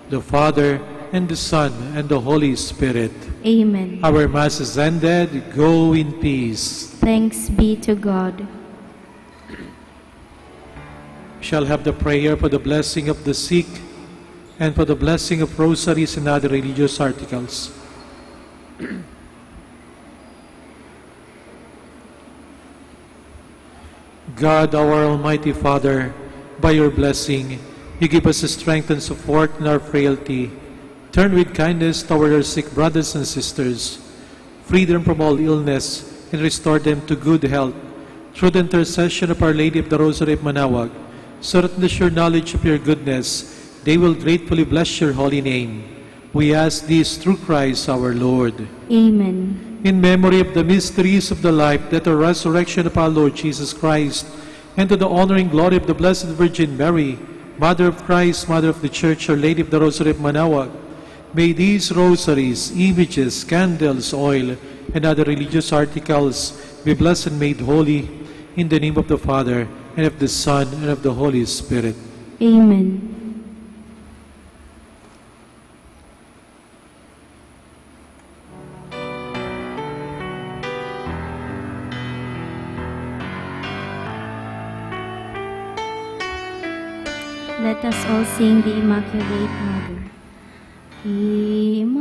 Speaker 3: the Father, and the Son, and the Holy Spirit.
Speaker 13: Amen.
Speaker 3: Our Mass is ended. Go in peace.
Speaker 13: Thanks be to God.
Speaker 3: We shall have the prayer for the blessing of the sick and for the blessing of rosaries and other religious articles. God, our Almighty Father, by your blessing, you give us the strength and support in our frailty. Turn with kindness toward our sick brothers and sisters. Free them from all illness and restore them to good health through the intercession of Our Lady of the Rosary of Manawag, so that in the sure knowledge of your goodness, they will gratefully bless your holy name. We ask this through Christ our Lord.
Speaker 13: Amen.
Speaker 3: In memory of the mysteries of the life, death, and resurrection of our Lord Jesus Christ, and to the honor and glory of the Blessed Virgin Mary, Mother of Christ, Mother of the Church, Our Lady of the Rosary of Manawag, may these rosaries, images, candles, oil, and other religious articles be blessed and made holy in the name of the Father, and of the Son, and of the Holy Spirit.
Speaker 13: Amen. Let us all sing the Immaculate Mother. Immaculate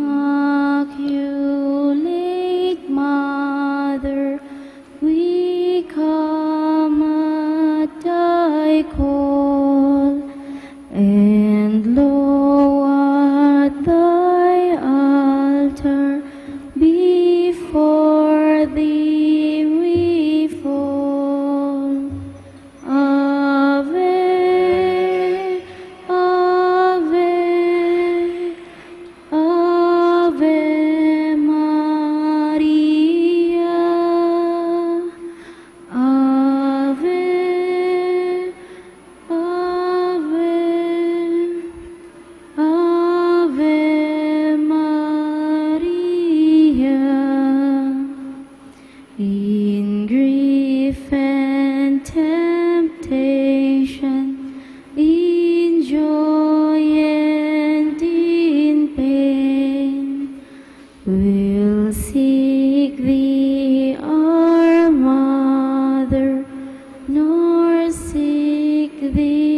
Speaker 13: Mother, we come at thy call, and lo, at thy altar before thee we fall. Ave, Ave, Ave Maria. Ave, Ave, Ave Maria. In grief and temptation, in joy and in pain, we'll seek thee, our Mother, nor seek thee